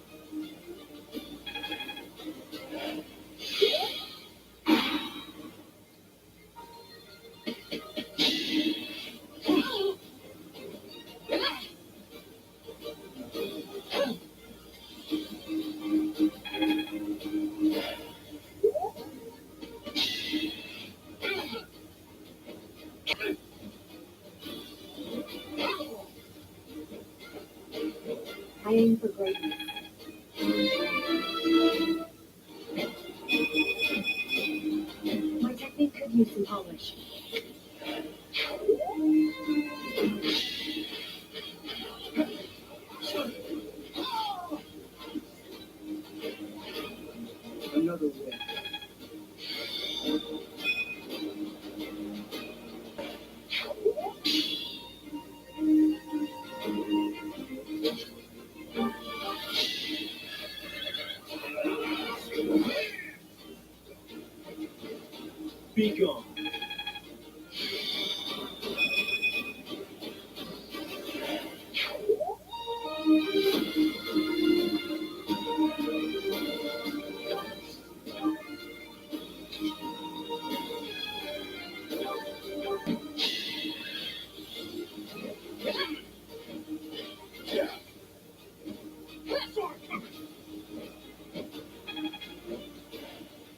I aim for greatness. My technique could use some polish. Another win. Be gone.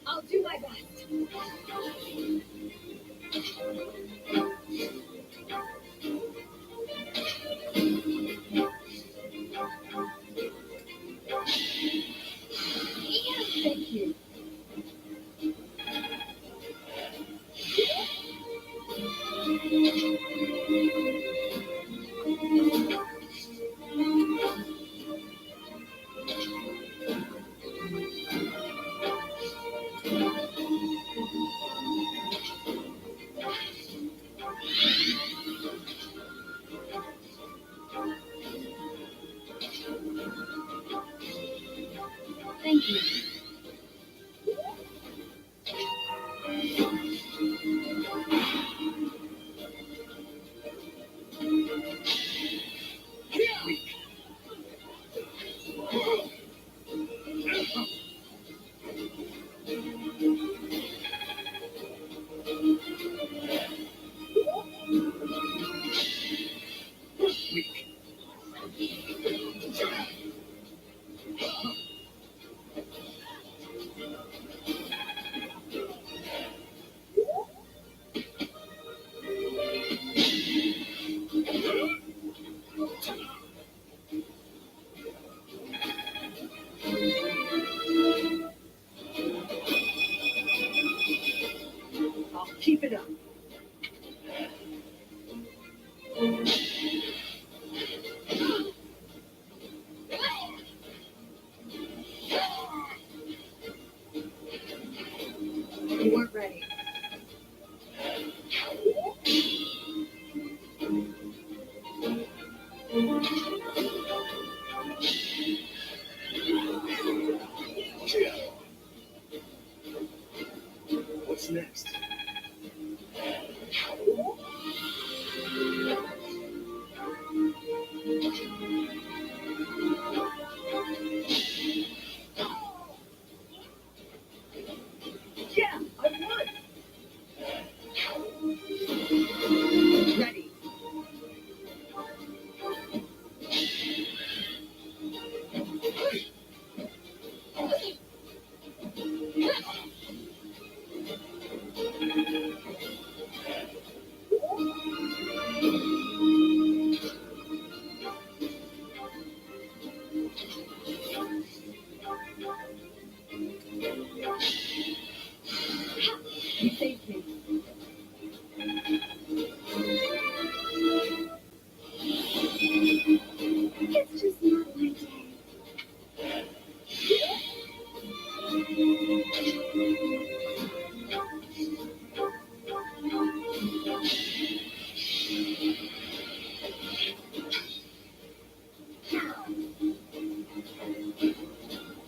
I'll do my best. Thank you. Thank you. I'll keep it up. You weren't ready.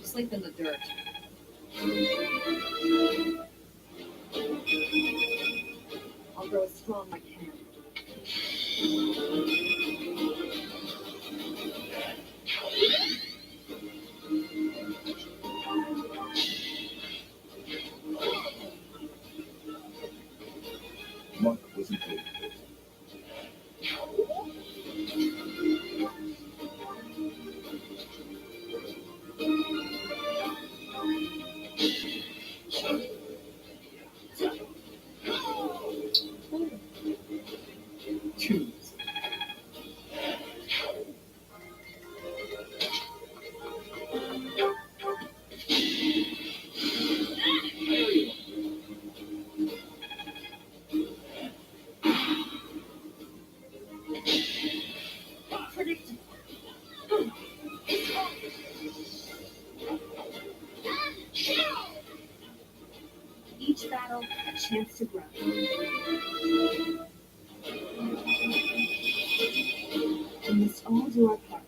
Sleep in the dirt. I'll grow as strong as I can. Luck wasn't good. Choose. Each battle, a chance to grow. We must all do our part.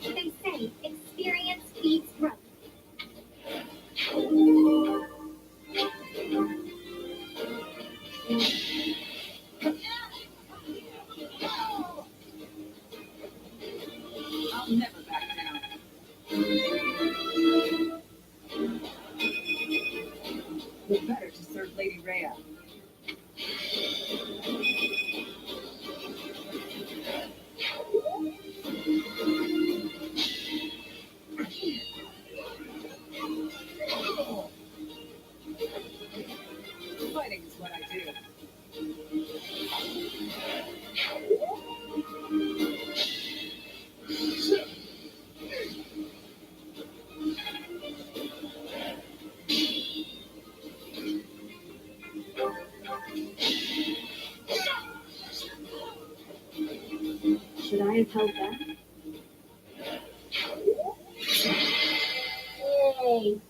They say experience feeds growth. I'll never back down. We're better to serve Lady Rhea. Fighting is what I do. Should I have held back? Yay.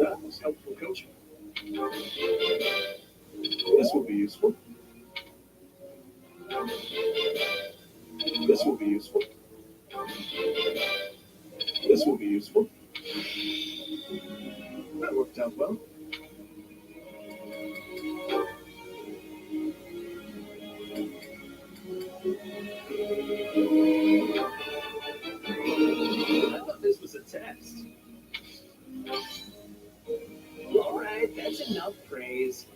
That was helpful coaching. This will be useful. This will be useful. This will be useful. That worked out well. I thought this was a test. All right, that's enough praise.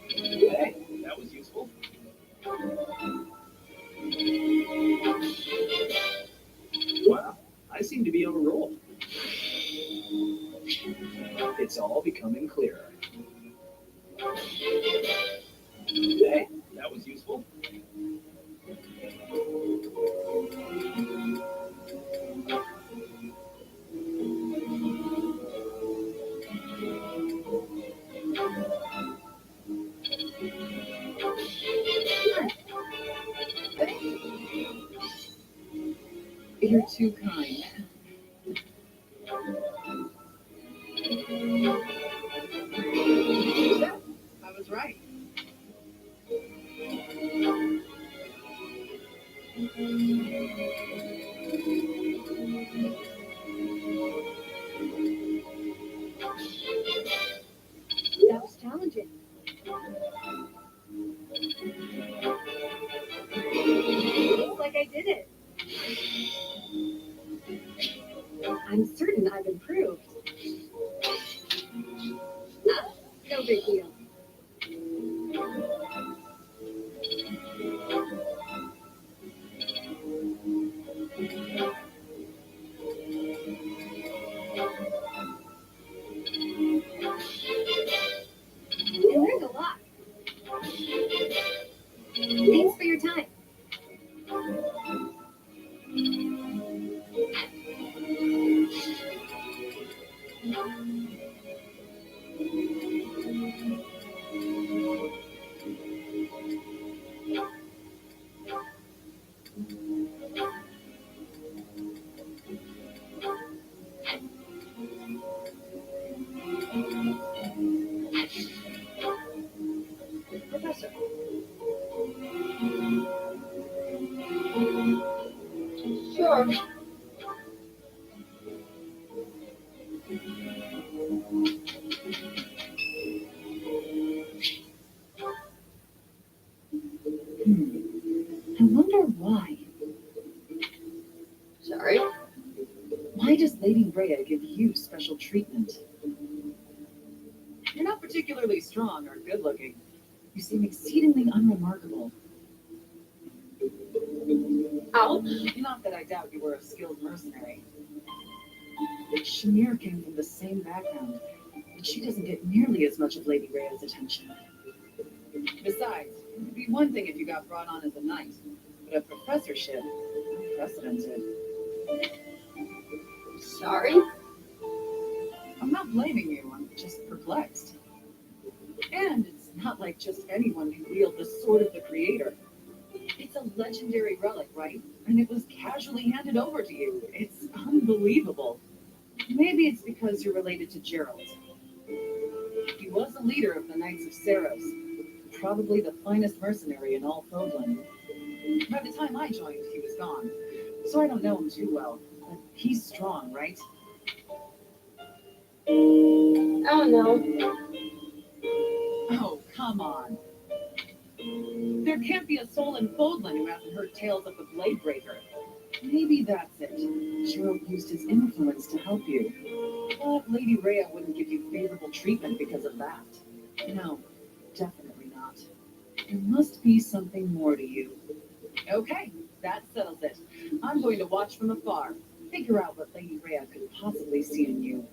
Hey, that was useful. Wow, I seem to be on a roll. It's all becoming clearer. Hey, that was useful. You're too kind. I was right. That was challenging. Looks like I did it. I'm certain I've improved. Ah, no big deal. Thanks for your time. Professor, Sure. I wonder why. Sorry. Why does Lady Rhea give you special treatment? You're not particularly strong or good looking. You seem exceedingly unremarkable. Ouch. Not that I doubt you were a skilled mercenary. Shamir came from the same background, but she doesn't get nearly as much of Lady Rhea's attention. Besides, it'd be one thing if you got brought on as a knight, but a professorship, unprecedented. Sorry. I'm not blaming you, I'm just perplexed. And it's not like just anyone can wield the sword of the creator. It's a legendary relic, right? And it was casually handed over to you. It's unbelievable. Maybe it's because you're related to Gerald. He was a leader of the Knights of Saros, probably the finest mercenary in all Fogland. By the time I joined, he was gone, so I don't know him too well. But he's strong, right? I don't know. Oh, come on. There can't be a soul in Fogland who hasn't heard tales of the Blade Breaker. Maybe that's it. Gerald used his influence to help you. But Lady Rhea wouldn't give you favorable treatment because of that. No, definitely not. There must be something more to you. Okay, that settles it. I'm going to watch from afar. Figure out what Lady Rhea could possibly see in you.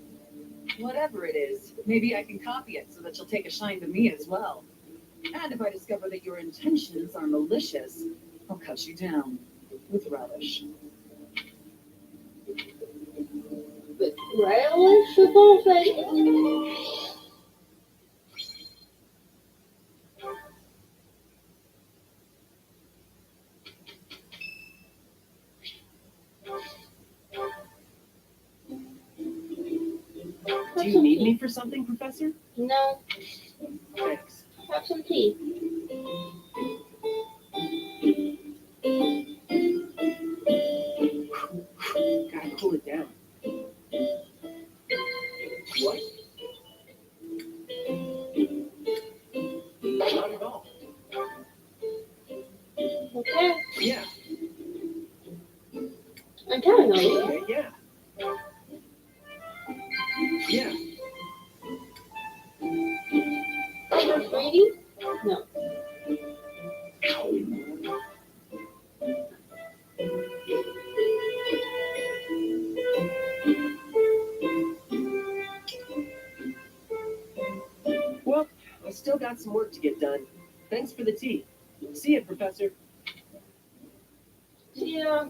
Whatever it is, maybe I can copy it so that you'll take a shine to me as well. And if I discover that your intentions are malicious, I'll cut you down with relish. With relish of all things. do you need me for something, Professor? No. Thanks. Have some tea. Gotta cool it down. What? Not at all. Okay. Yeah. I'm telling you. Yeah. Yeah. Oh, there's Brady? No. Well, I still got some work to get done. Thanks for the tea. See you, Professor. Yeah.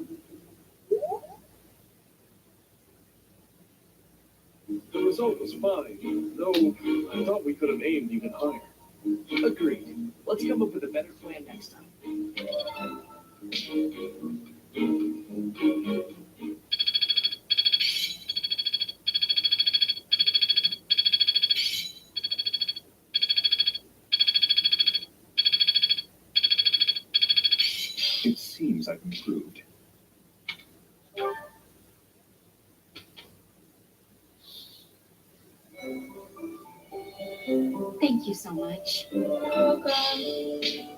The result was fine, though I thought we could have aimed even higher. Agreed. Let's come up with a better plan next time. It seems I've improved. Thank you so much. You're welcome.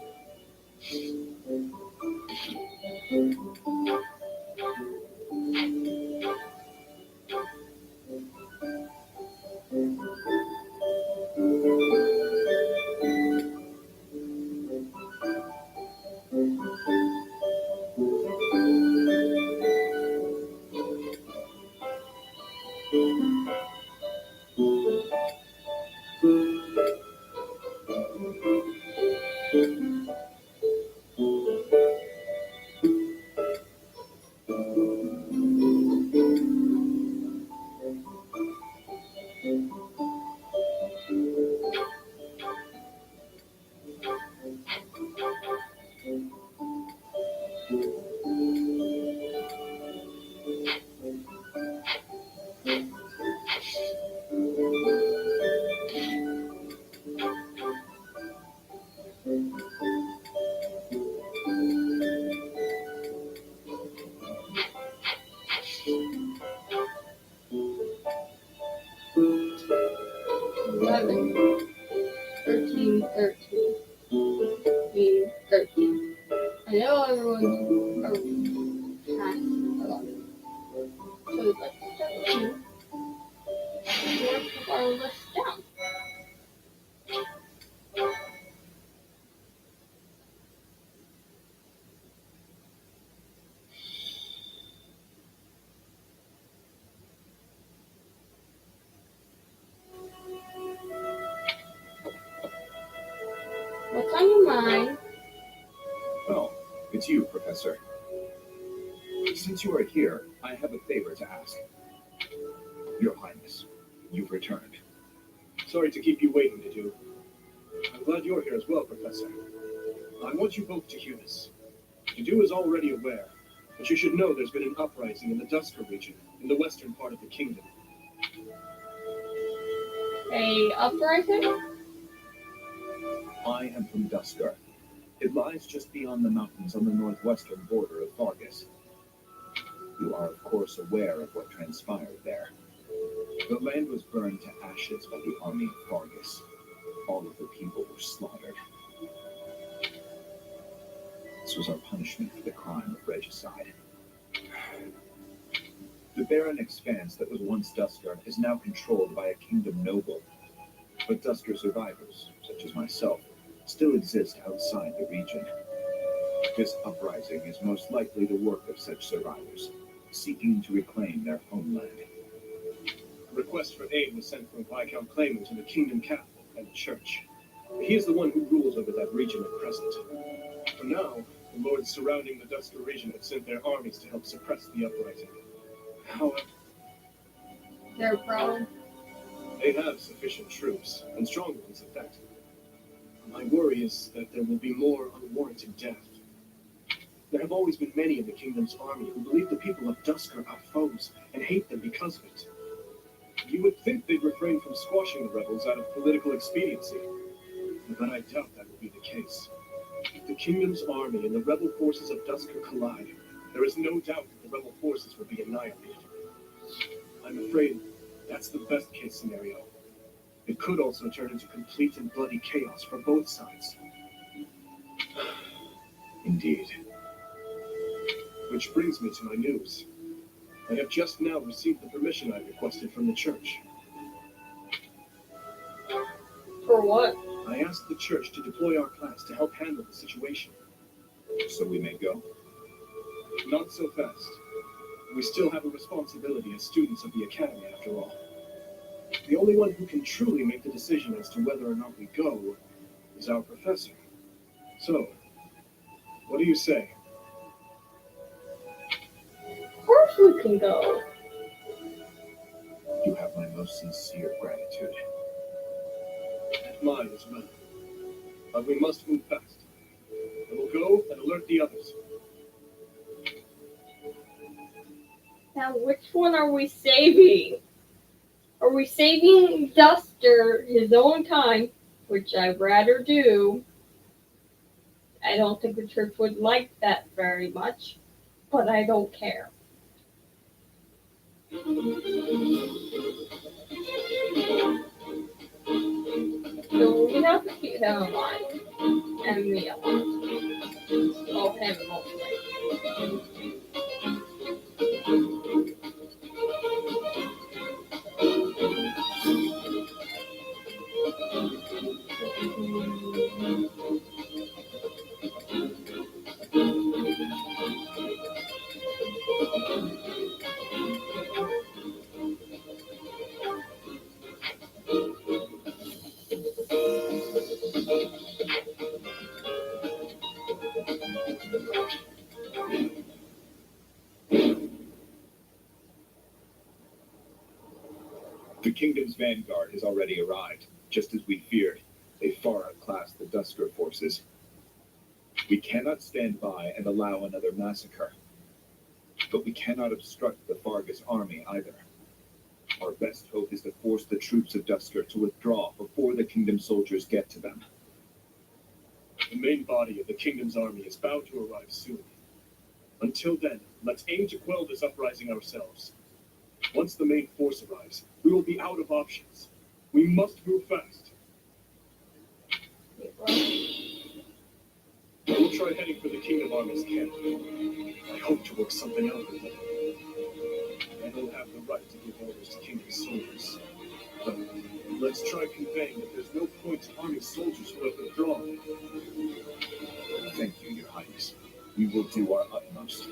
11, 13, 13. Meaning 13. I know everyone's past 11. So let's start to work our list down. What's on your mind? Oh, it's you, Professor. Since you are here, I have a favor to ask. Your Highness, you've returned. Sorry to keep you waiting, Dedu. I'm glad you're here as well, Professor. I want you both to hear this. Dedu is already aware, but you should know there's been an uprising in the Dusker region, in the western part of the kingdom. A uprising? I am from Dusker. It lies just beyond the mountains on the northwestern border of Fargus. You are, of course, aware of what transpired there. The land was burned to ashes by the army of Fargus. All of the people were slaughtered. This was our punishment for the crime of regicide. The barren expanse that was once Dusker is now controlled by a kingdom noble. But Dusker survivors, such as myself, still exist outside the region. This uprising is most likely the work of such survivors, seeking to reclaim their homeland. A request for aid was sent from Viscount Claymon to the kingdom capital and the church. He is the one who rules over that region at present. For now, the lords surrounding the Dusker region have sent their armies to help suppress the uprising. However, Their problem? they have sufficient troops, and strong ones at that. My worry is that there will be more unwarranted death. There have always been many in the kingdom's army who believe the people of Dusker are foes and hate them because of it. You would think they'd refrain from squashing the rebels out of political expediency, but I doubt that will be the case. If the kingdom's army and the rebel forces of Dusker collide, there is no doubt that the rebel forces will be annihilated. I'm afraid that's the best case scenario. It could also turn into complete and bloody chaos for both sides. Indeed. Which brings me to my news. I have just now received the permission I requested from the church. For what? I asked the church to deploy our class to help handle the situation. So we may go? Not so fast. We still have a responsibility as students of the academy, after all. The only one who can truly make the decision as to whether or not we go is our professor. So, what do you say? Of course we can go. You have my most sincere gratitude. And mine as well. But we must move fast. I will go and alert the others. Now, which one are we saving? Are we saving Duster his own time, which I'd rather do? I don't think the church would like that very much, but I don't care. So we have to keep him alive, and me alive. Well, him mostly. The kingdom's vanguard has already arrived, just as we feared. They far outclassed the Dusker forces. We cannot stand by and allow another massacre. But we cannot obstruct the Fargus army either. Our best hope is to force the troops of Dusker to withdraw before the kingdom soldiers get to them. The main body of the kingdom's army is bound to arrive soon. Until then, let's aim to quell this uprising ourselves. Once the main force arrives, we will be out of options. We must move fast. I will try heading for the Kingdom Army's camp. I hope to work something out with them. I don't have the right to give orders to Kingdom soldiers. But let's try conveying that there's no point to arming soldiers who have withdrawn. Thank you, Your Highness. We will do our utmost.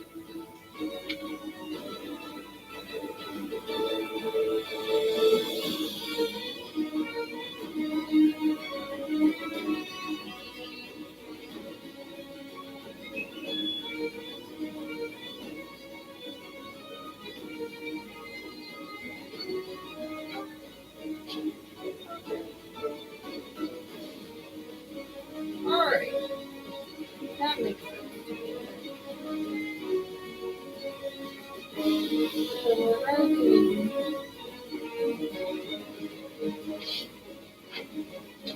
Alright. That makes sense. So we're ready.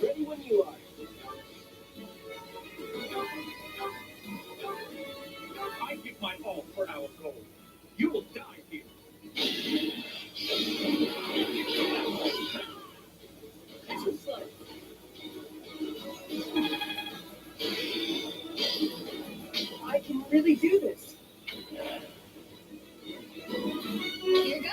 Ready when you are. I give my all for our goal. You will die here. Just like I can really do this. Here goes.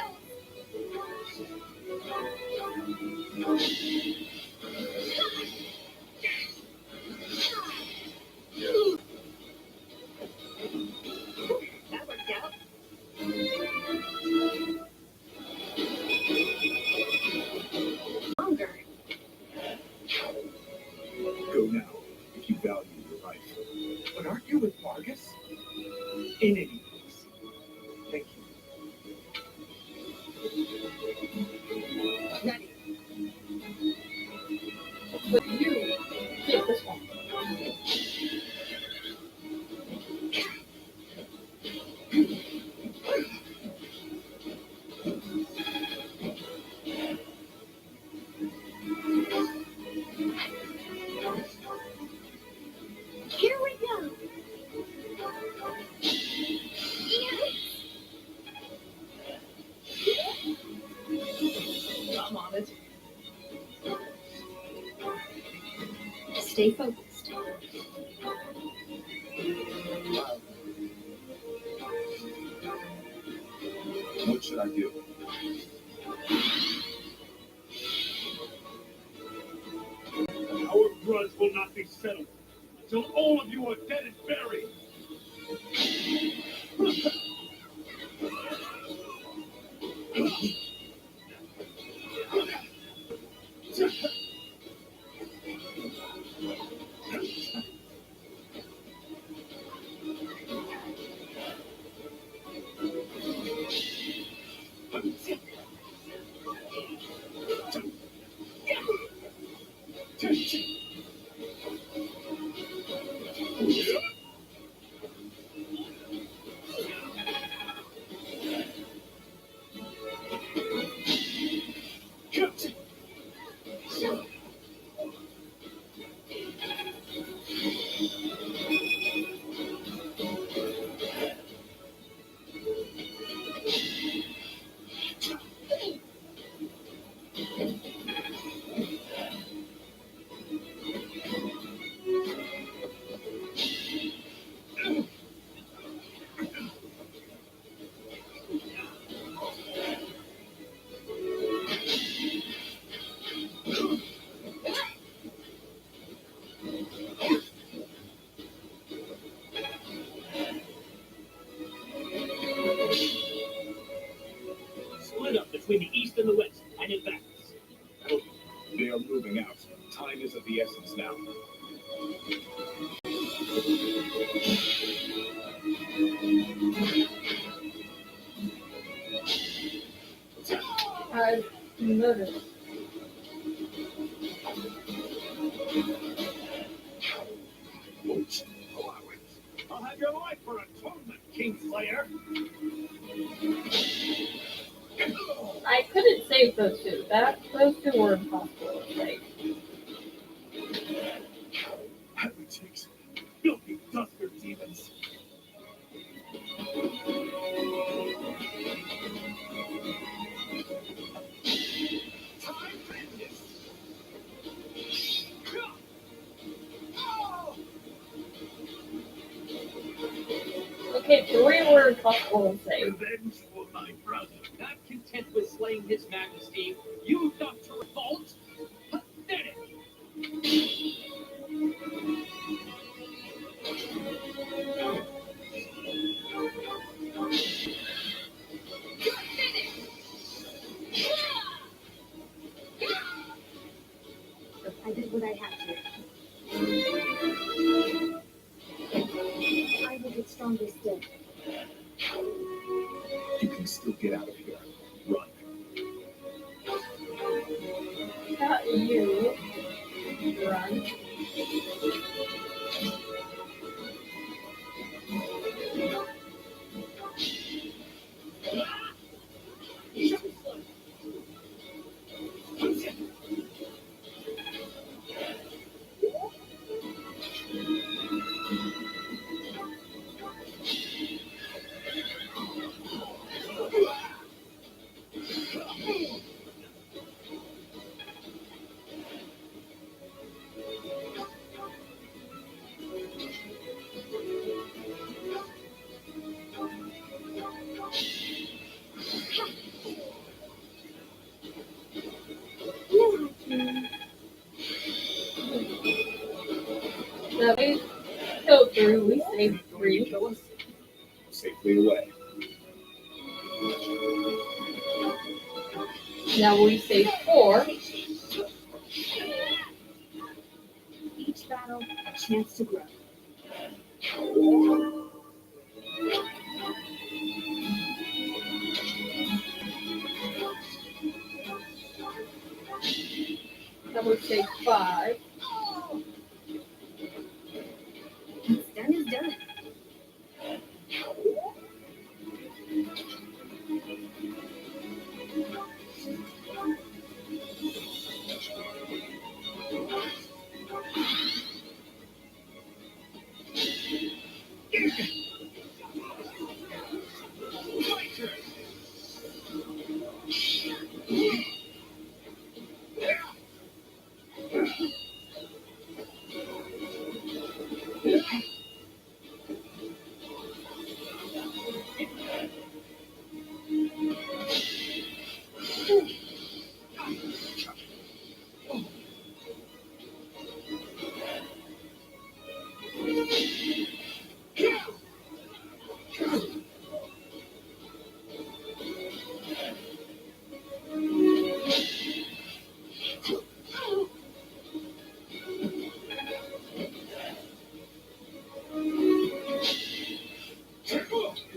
That worked out. Longer. Go now, if you value your life. But aren't you with Vargas? In any case, thank you. Ready. But you get this one. Here we go. I'm on it. Stay focused. What should I do? Our grudge will not be settled until all of you are dead and buried. Split up between the east and the west, and advance. They are moving out. Time is of the essence now. I noticed. Won't allow it. I'll have your life for atonement, Kingslayer. I couldn't save those two. Those two were impossible to save. That would take Okay, 3 words possible save. Revenge for my brother. Not content with slaying His Majesty, you thought to revolt? Pathetic! I did what I had to. I will get stronger still. You can still get out of here. Run. Not you. Run. Now we go through, we save 3. Kill us? Safely away. Now we save 4. Each battle, a chance to grow. Now we save 5. What's done is done.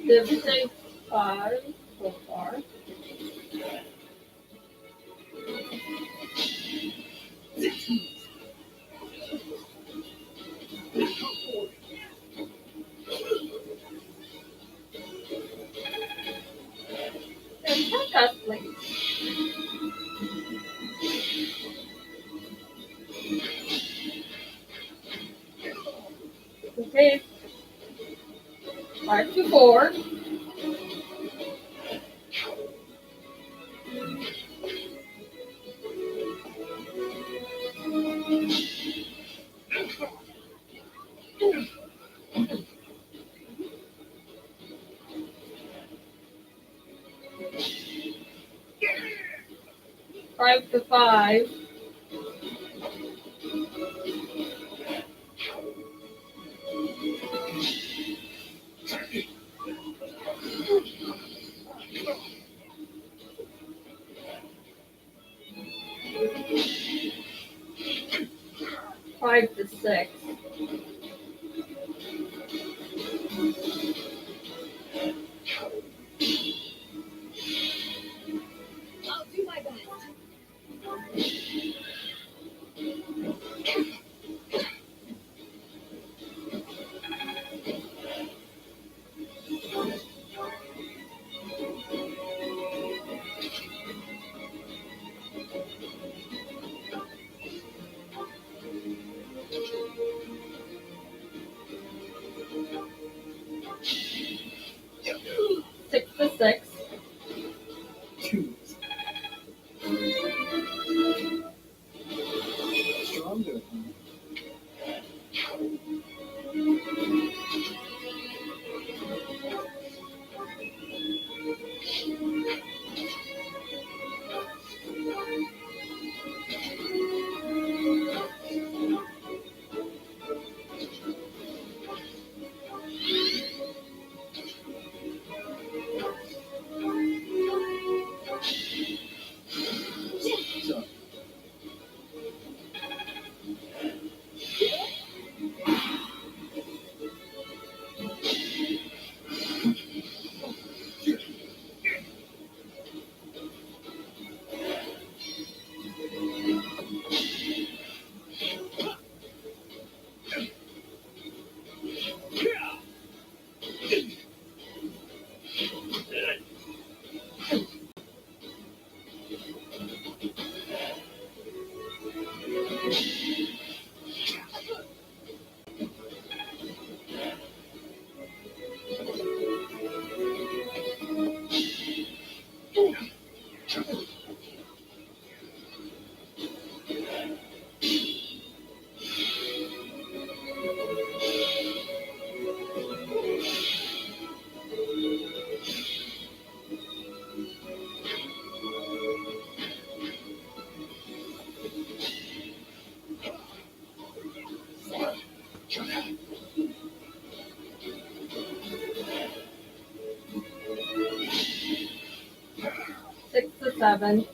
Did we save 5 so far? Attack us, please. Okay. 5 to 4. Five to 5. Five to 6. I'll do my best. 7.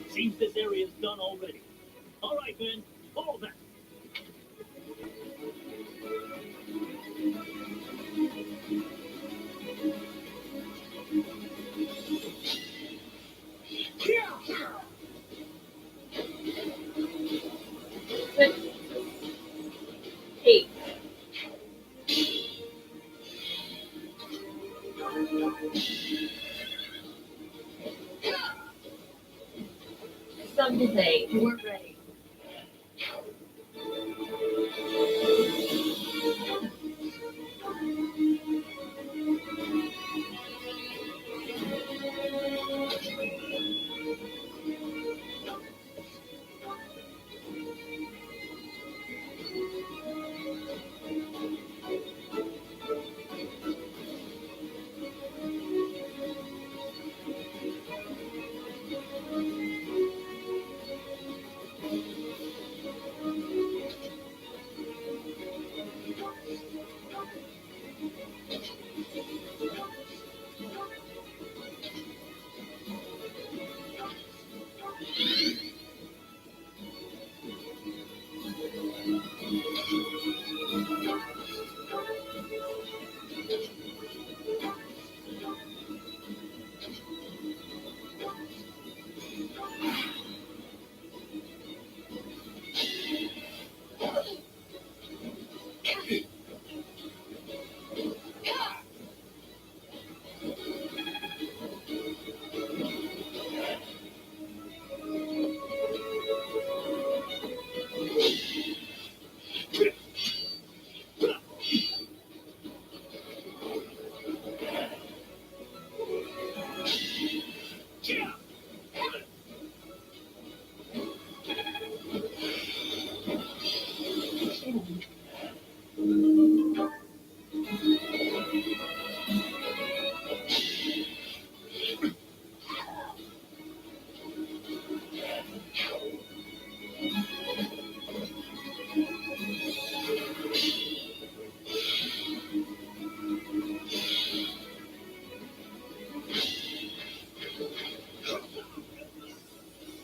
Seems this area's done already. All right, then. Follow that. Six, 8. Seven is 8. We're ready.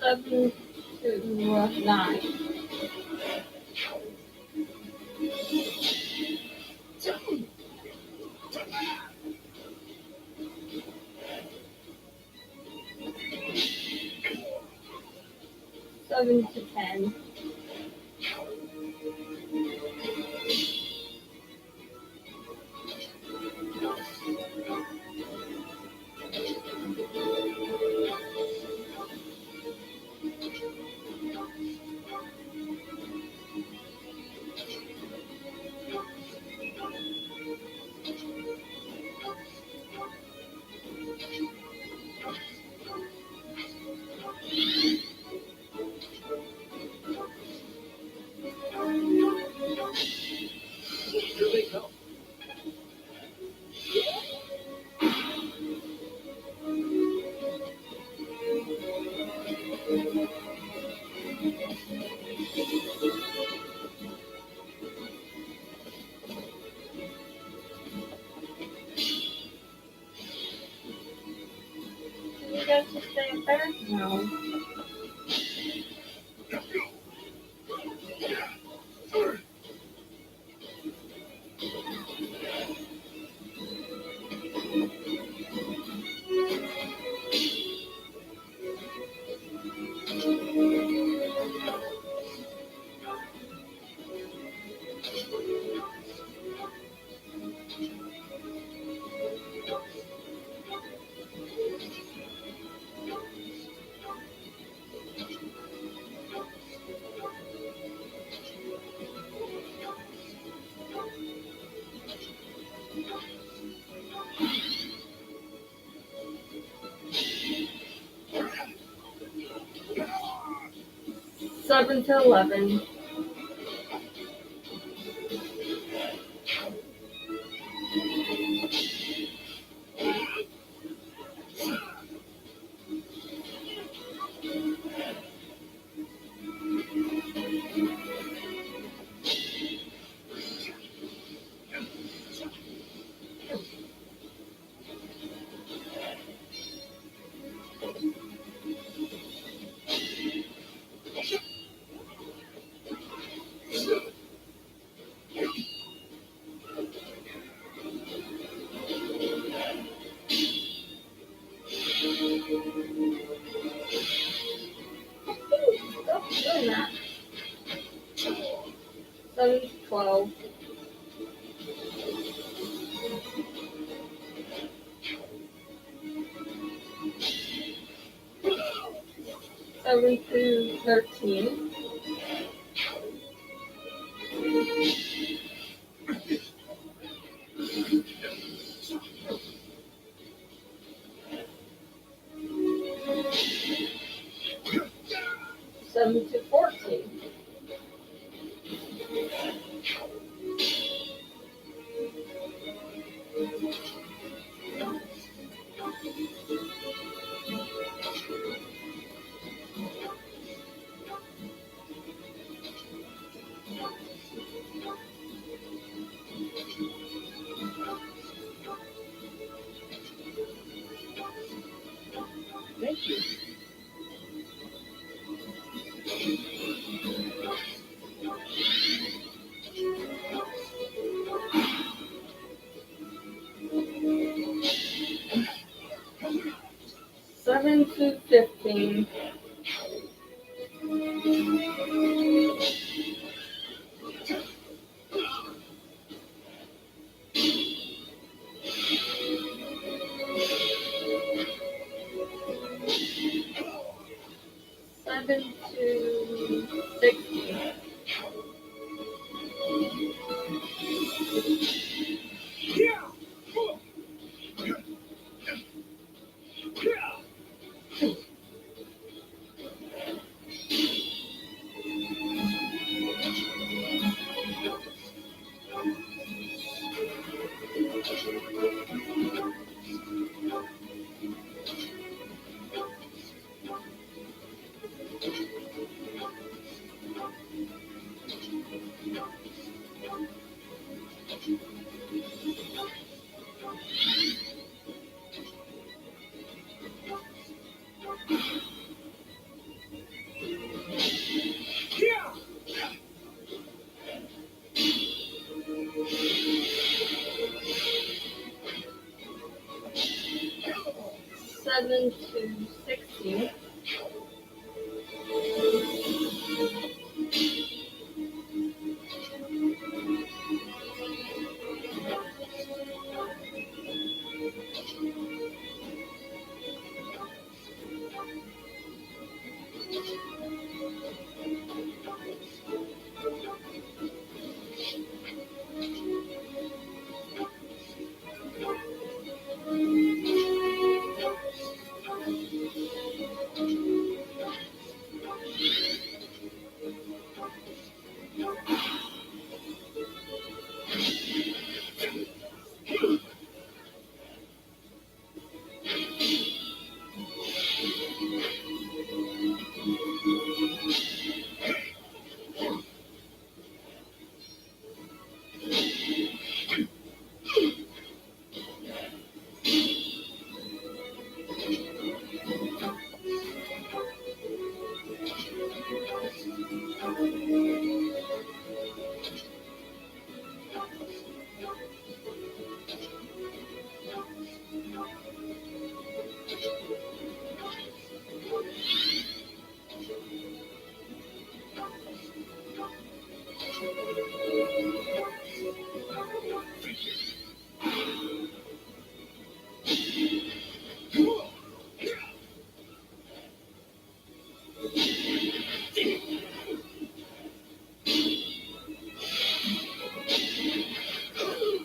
Seven to 9. Seven to 10. Here they come. You guys just stay back now. Seven to 11. than that. 7 to 12. Seven to 13. Seven to 14. Thank you. Seven to 15. Seven to 16. Seven to 16.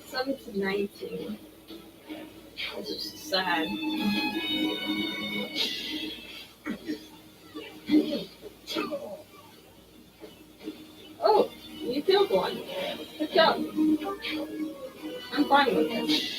Seven to 19. This is sad. Oh, you killed one. Good job. I'm fine with it.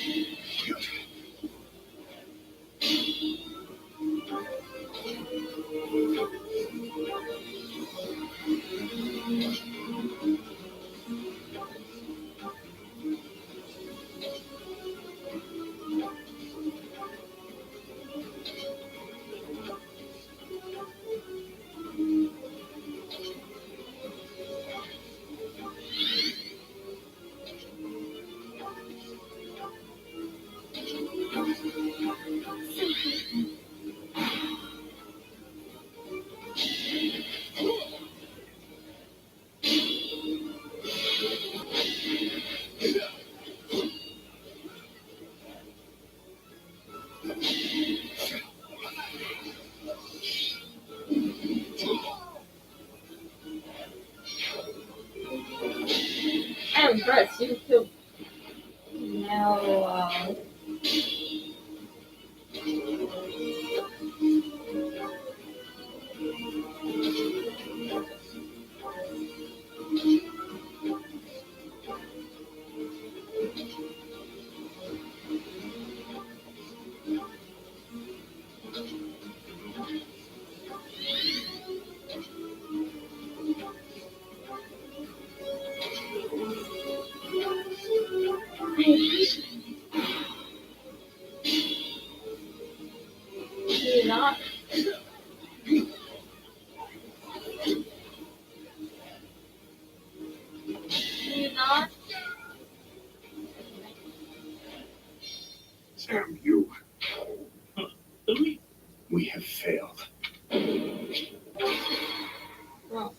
press YouTube. Now, You're not. You're not. Damn you. We have failed. Wrong.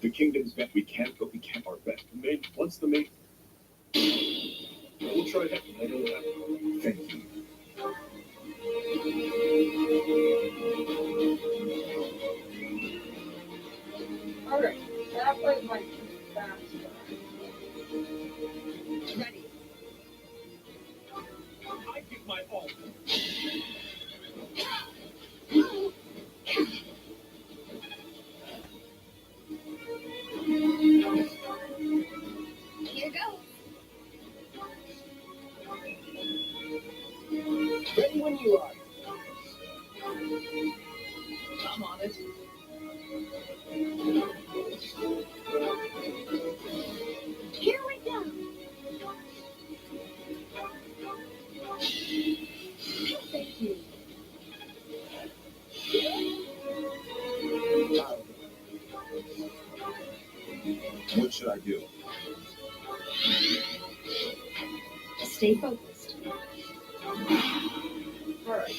The kingdom's bet we can't, but we can't our bet. Once the main. We'll try that. I don't know. Thank you. Alright, that was my fast. Ready. I give my all. Here goes. Ready when you are. I'm on it. Here we go. Thank you. What should I do? Stay focused. Alright.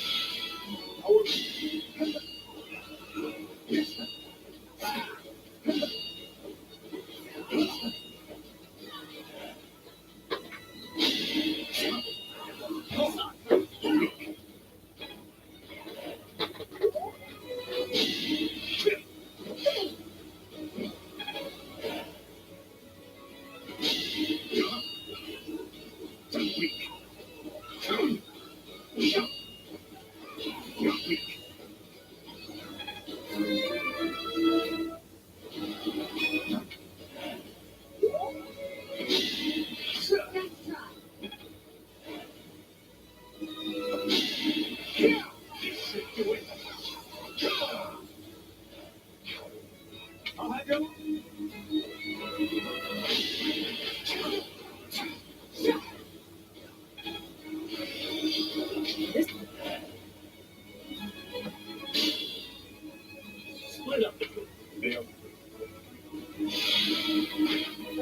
Split up the group. There.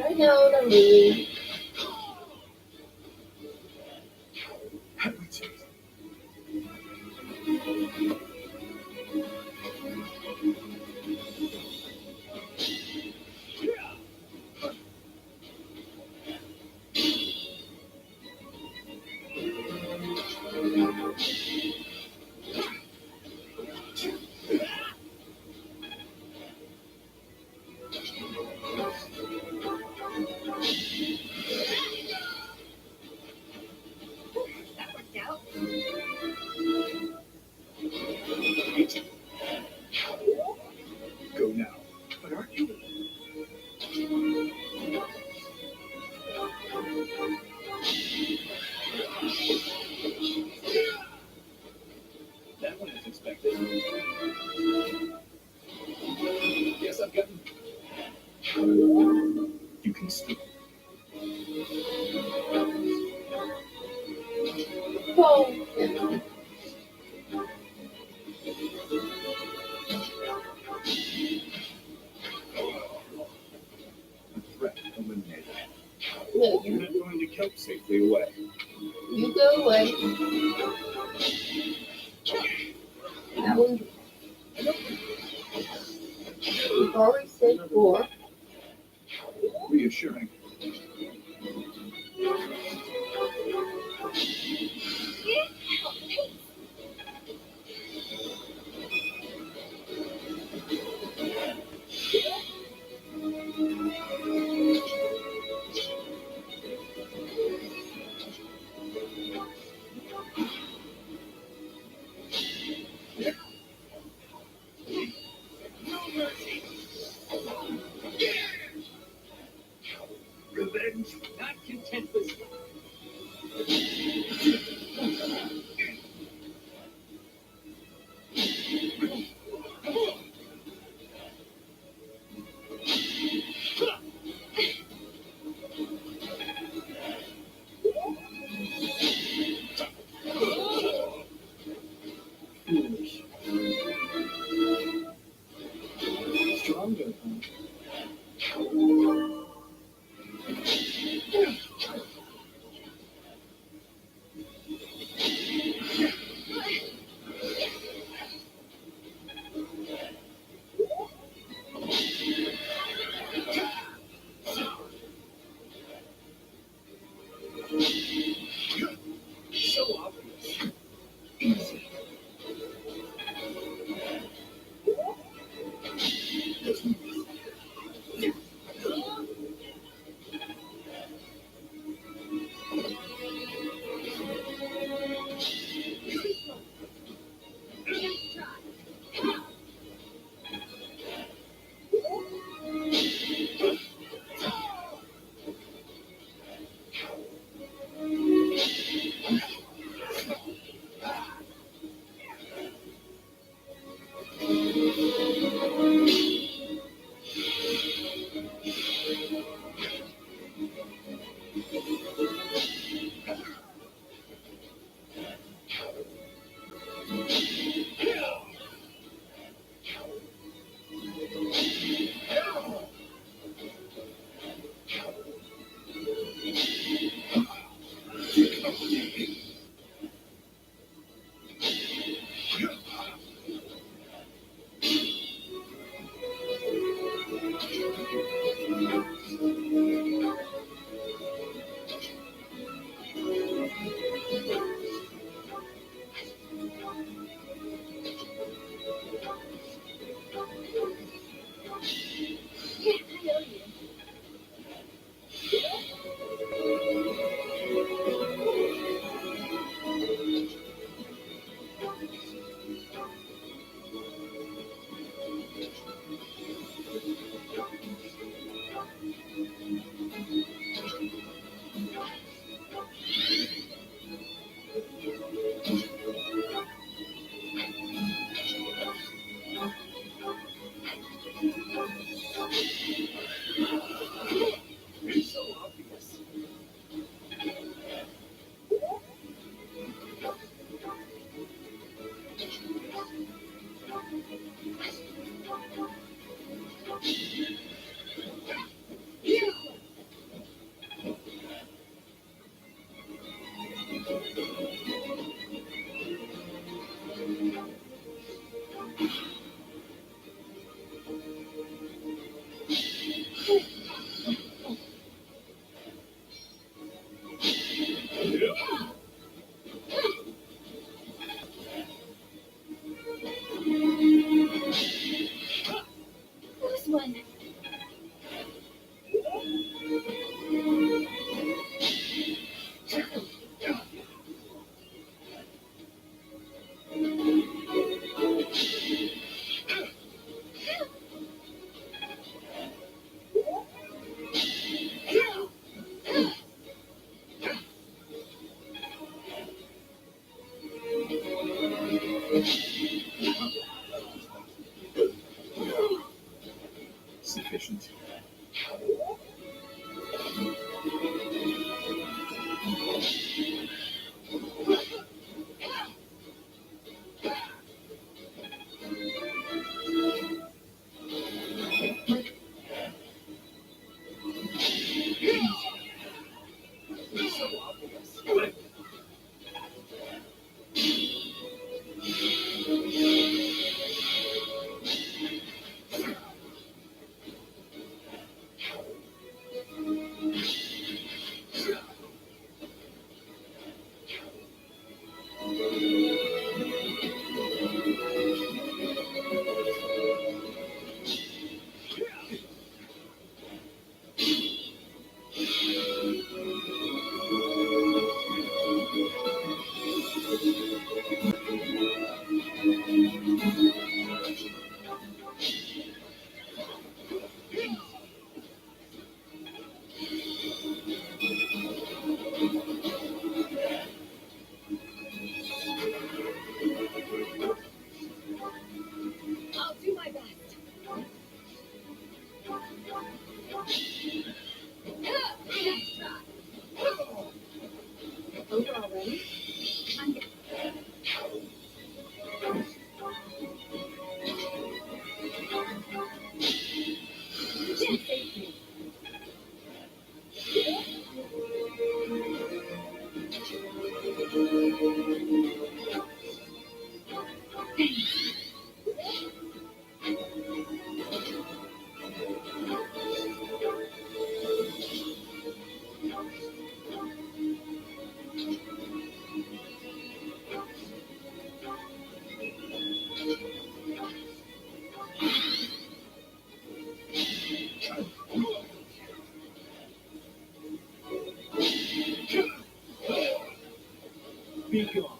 I know the movie. How do we take it? That worked out. Go now. But aren't you? That one is expected. Yes, I've gotten. You can still. Oh, Threat eliminated. no, You're not going to kelp safely away. you go away. That was. We've already said 4. Reassuring. Revenge, not content with Foolish. Stronger, huh? so obvious. Easy. It's so obvious. Who's one? Sufficient. It's so obvious. I'll do my best. Nice try. Over already? I'm good. Can't save me. Be gone.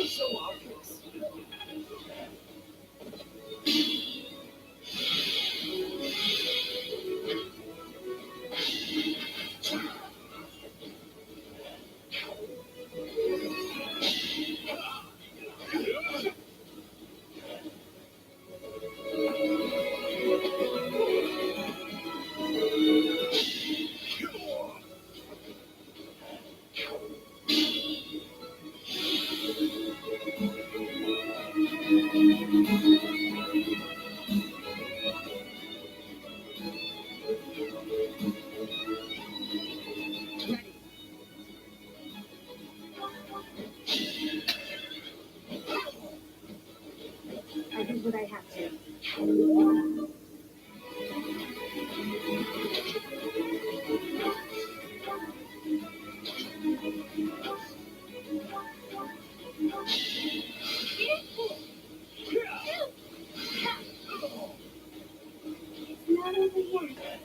So obvious. I did what I had to. It's not over yet.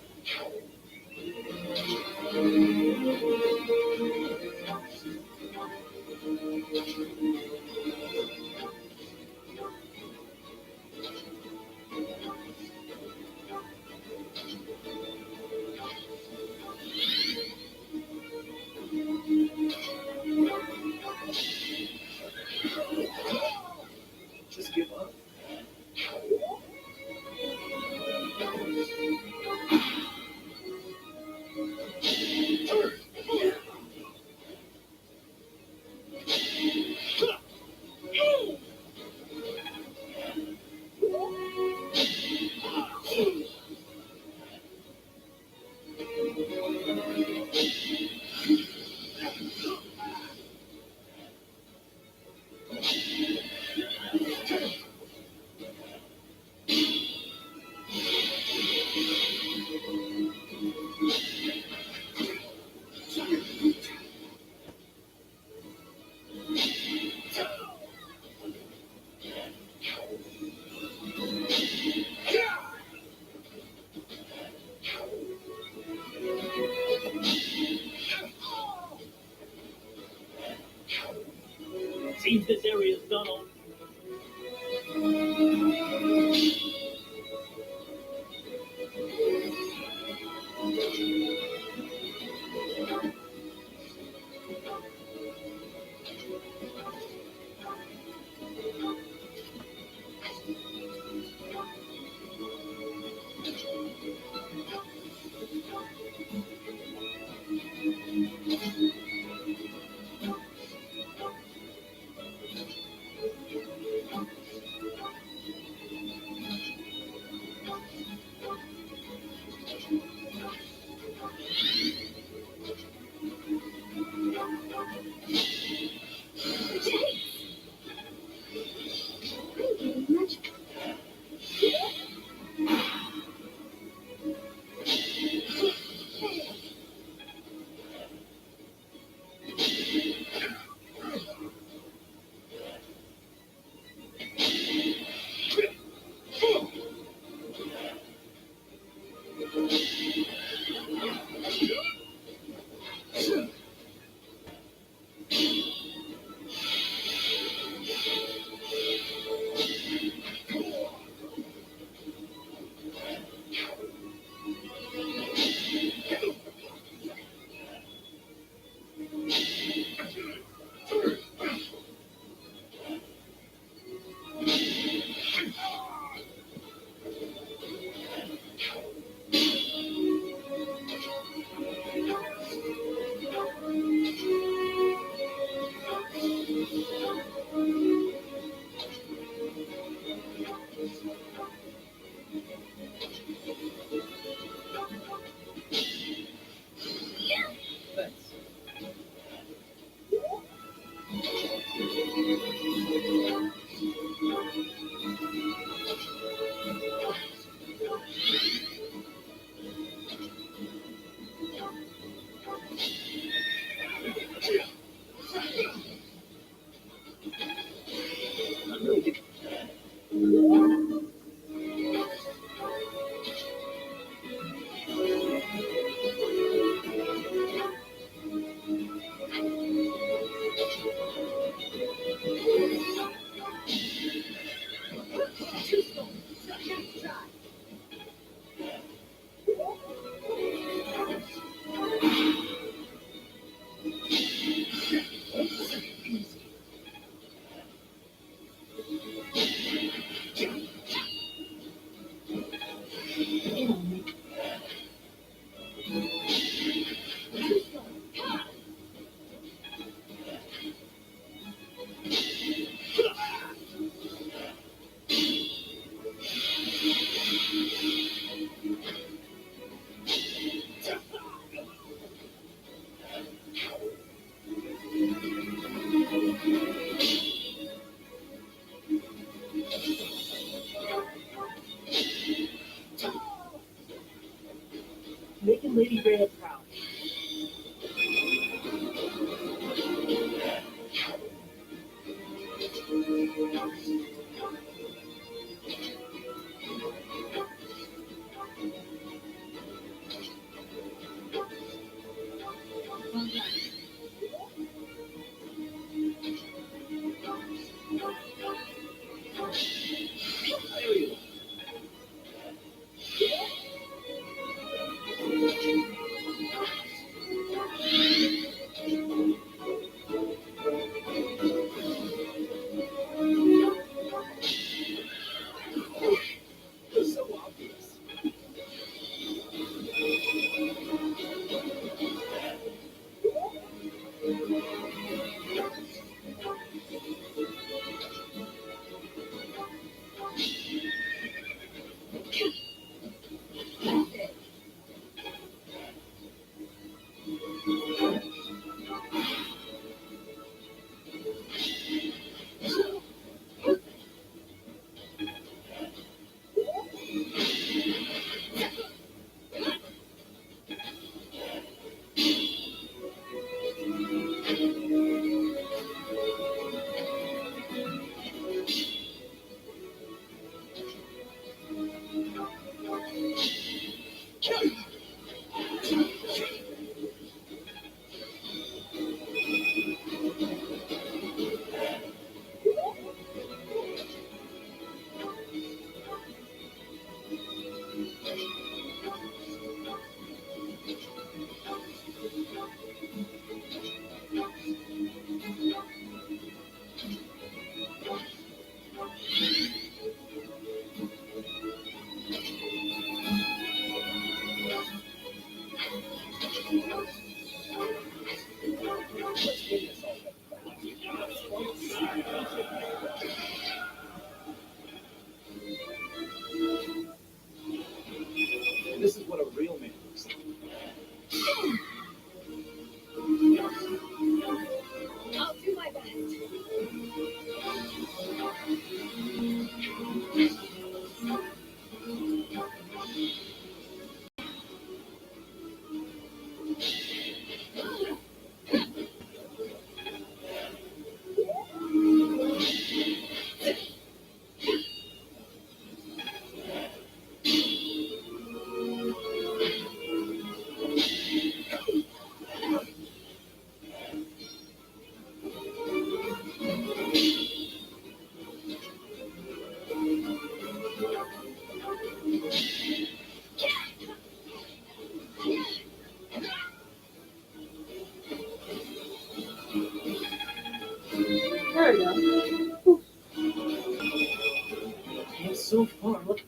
Just give up. Seems this area's done on. Making Lady Rhea proud. It's so obvious. This is what a real man looks like. I'll do my best. There we go. And so far, look.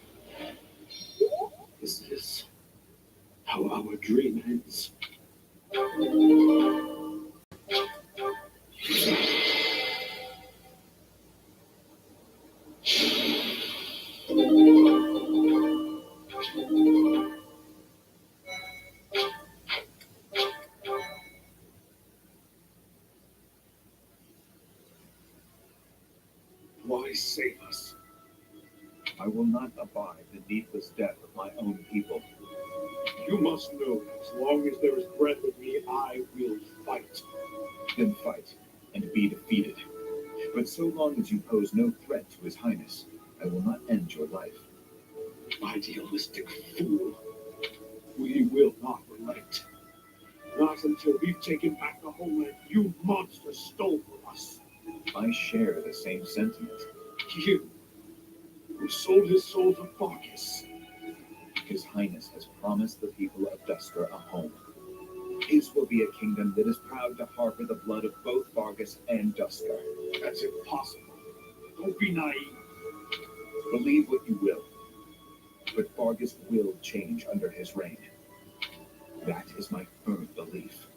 This is how our dream ends. Why save us? I will not abide the needless death of my own people. You must know, as long as there is breath in me, I will fight. Then fight, and be defeated. But so long as you pose no threat to His Highness, I will not end your life. Idealistic fool. We will not relent. Not until we've taken back the homeland you monsters stole from us. I share the same sentiment. You, who sold his soul to Farkas. His Highness has promised the people of Dusker a home. His will be a kingdom that is proud to harbor the blood of both Vargas and Dusker. That's impossible. Don't be naive. Believe what you will, but Vargas will change under his reign. That is my firm belief.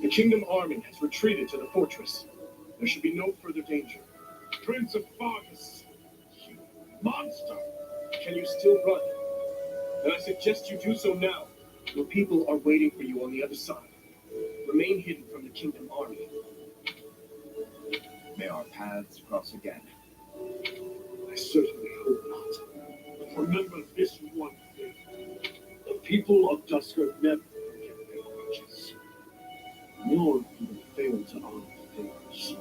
The kingdom army has retreated to the fortress. There should be no further danger. Prince of Farkas, you monster! Can you still run? Then I suggest you do so now. Your people are waiting for you on the other side. Remain hidden from the kingdom army. May our paths cross again. I certainly hope not. But remember this one thing. The people of Dusker never forget their grudges. Nor do they fail to honor favors.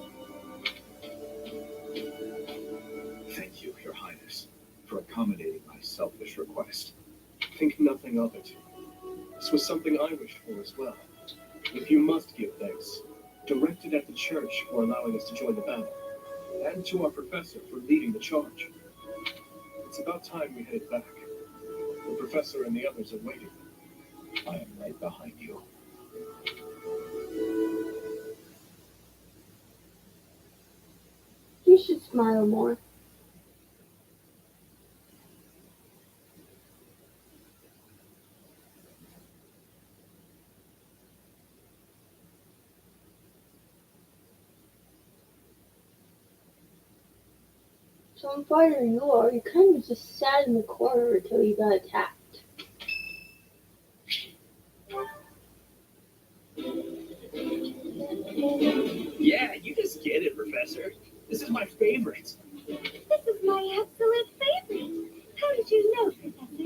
Thank you, Your Highness, for accommodating my selfish request. Think nothing of it. This was something I wished for as well. If you must give thanks, direct it at the church for allowing us to join the battle, and to our professor for leading the charge. It's about time we headed back. The professor and the others are waiting. I am right behind you. You should smile more. So I'm fighter you are. You kind of just sat in the corner until you got attacked. Yeah, you just get it, Professor. This is my favorite. This is my absolute favorite. How did you know, Professor?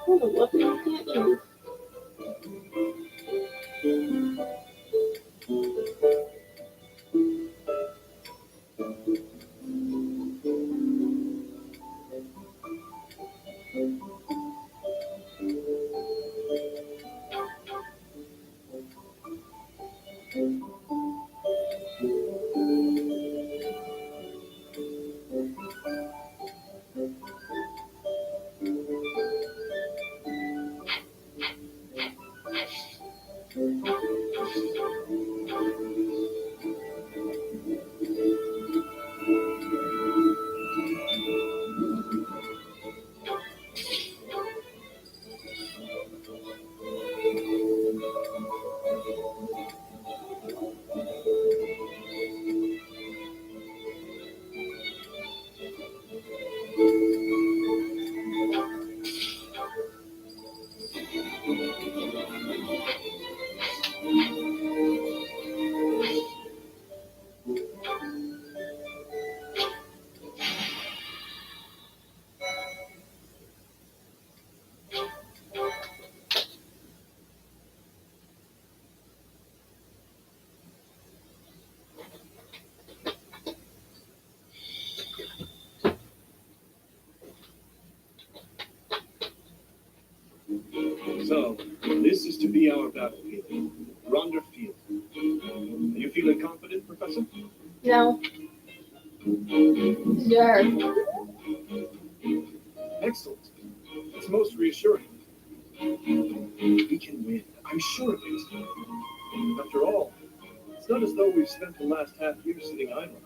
What a weapon you can't use. So, this is to be our battlefield. Ronder Field. Are you feeling confident, Professor? No. Sure. Excellent. It's most reassuring. We can win. I'm sure of it. After all, it's not as though we've spent the last half year sitting idle.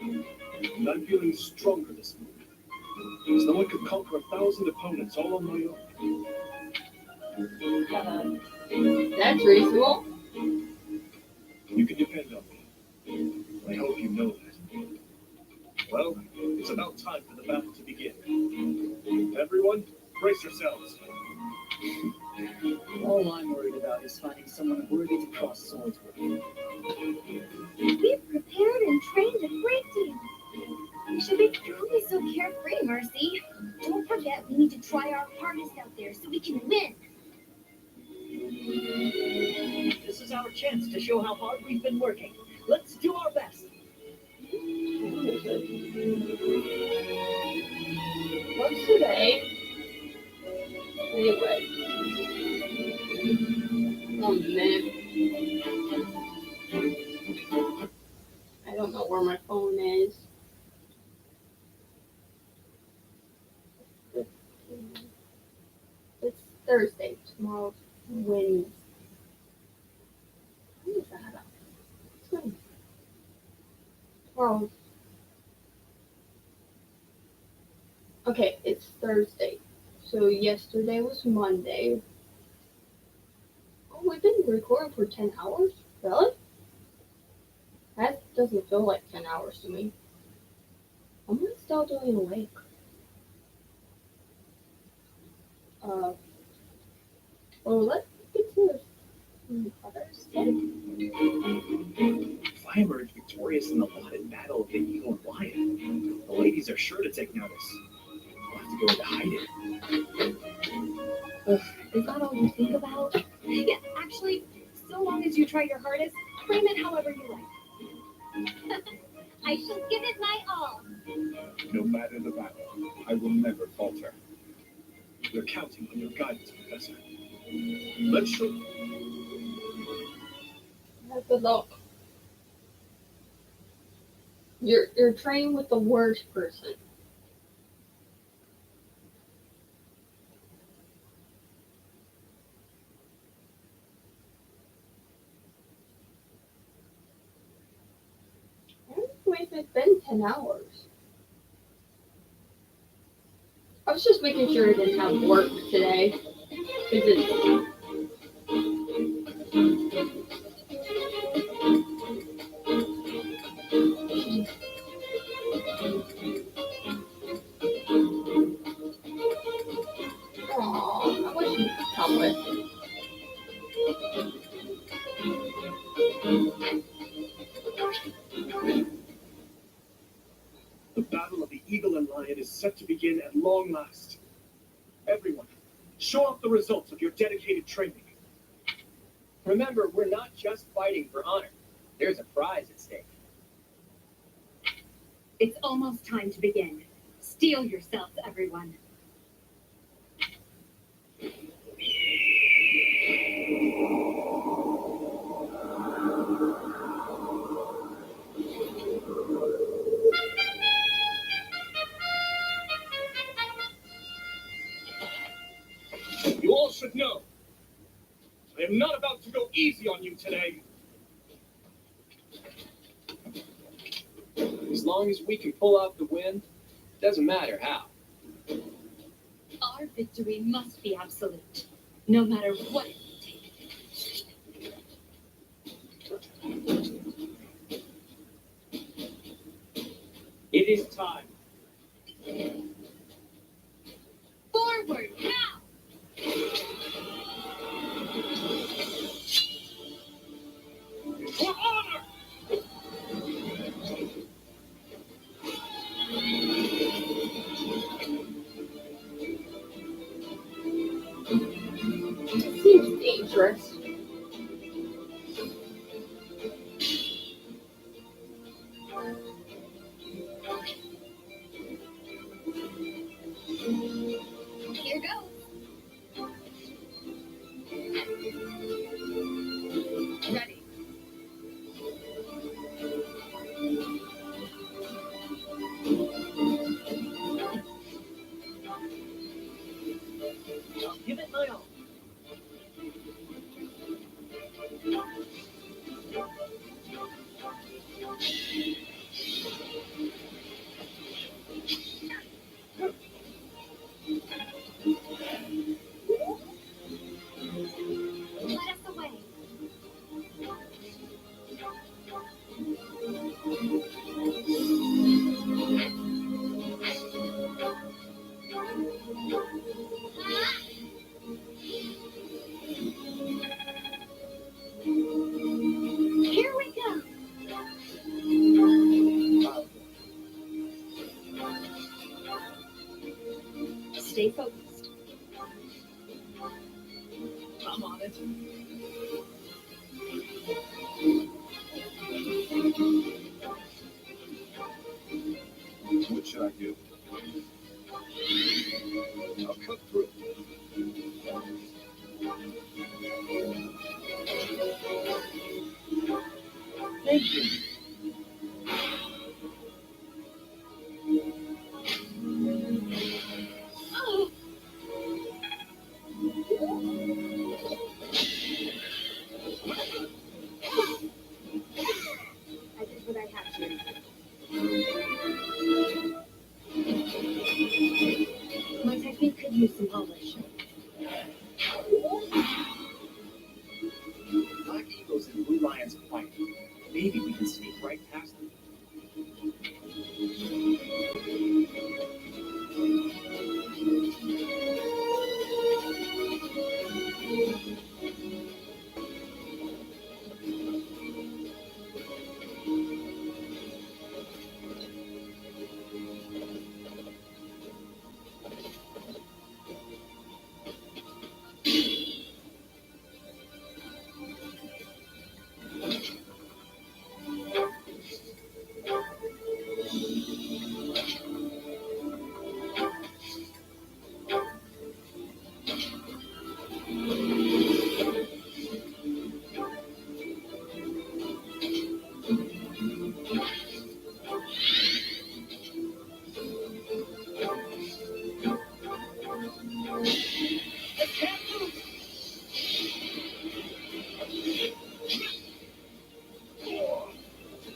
And I'm feeling stronger this moment. As though I could conquer 1,000 opponents all on my own. That's reasonable. You can depend on me. I hope you know that. Well, it's about time for the battle to begin. Everyone, brace yourselves. All I'm worried about is finding someone worthy to cross swords with. We've prepared and trained a great deal. You should be always so carefree, Mercy. Don't forget, we need to try our hardest out there so we can win. This is our chance to show how hard we've been working. Let's do our best. What's today? Anyway. Oh man. I don't know where my phone is. It's Thursday. Tomorrow's Wednesday. When is that up? It's Wednesday. Tomorrow's. Okay, it's Thursday. So yesterday was Monday. Oh, we've been recording for 10 hours? Really? That doesn't feel like 10 hours to me. I'm gonna still doing awake. Well, let's get to this. If I emerge victorious in the lauded battle of the Eagle and Lion, the ladies are sure to take notice. I'll have to go into hiding. Is that all you think about? Yeah, actually, so long as you try your hardest, frame it however you like. I shall give it my all. No matter the battle, I will never falter. We're counting on your guidance, Professor. Let's show. Good luck. You're training with the worst person. Wait, it's been 10 hours. I was just making sure I didn't have work today. Because it's... Aww, I wish you'd come with. The battle of the Eagle and Lion is set to begin at long last. Everyone, show off the results of your dedicated training. Remember, we're not just fighting for honor. There's a prize at stake. It's almost time to begin. Steel yourselves, everyone. You all should know, I am not about to go easy on you today. As long as we can pull off the win, doesn't matter how. Our victory must be absolute, no matter what it takes. It is time. Forward, now! For honor! It seems dangerous. Here goes. stay focused. I'm on it. What should I do? I'll cut through. Thank you. I did what I had to. My technique could use some polish. Black Eagles and Blue Lions are fighting. Maybe we can sneak right past them.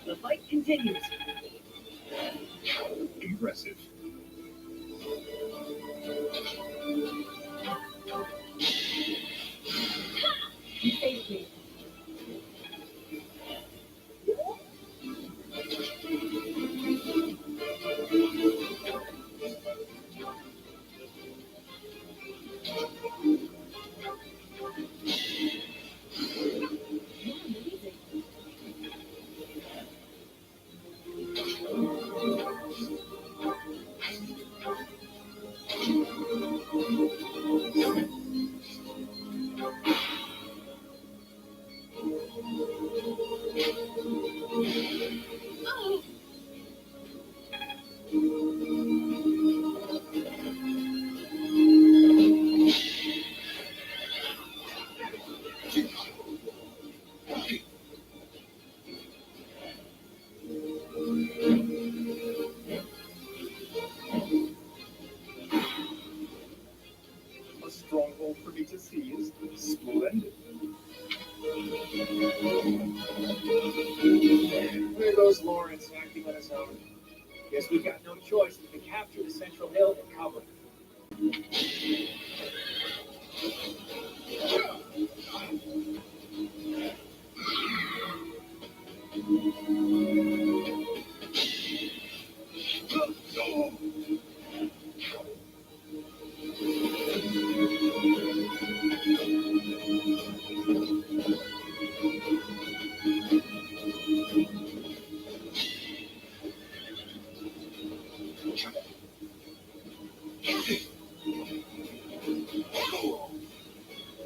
The fight continues. Impressive. You saved me. You're amazing. A stronghold for me to seize. Splendid. There goes Lawrence acting on his own. Guess we've got no choice but to capture the central hill and cover it.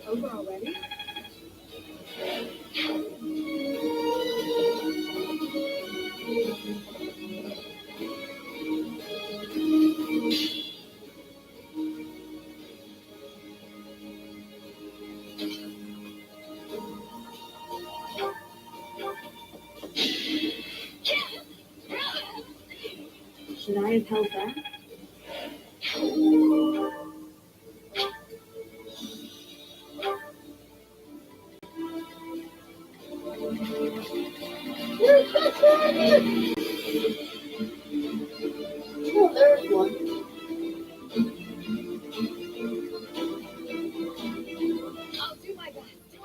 Over already? Should I have held back? Oh, there's one. I'll do my best.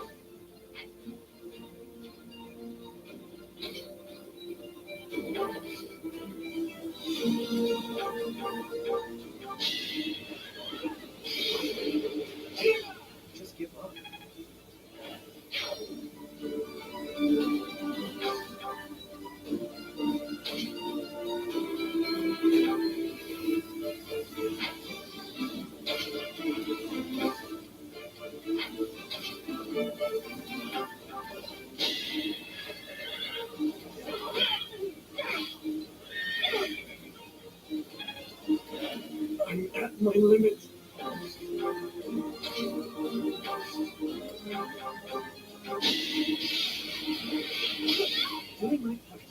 Just give up. I'm at my limit. Doing my part.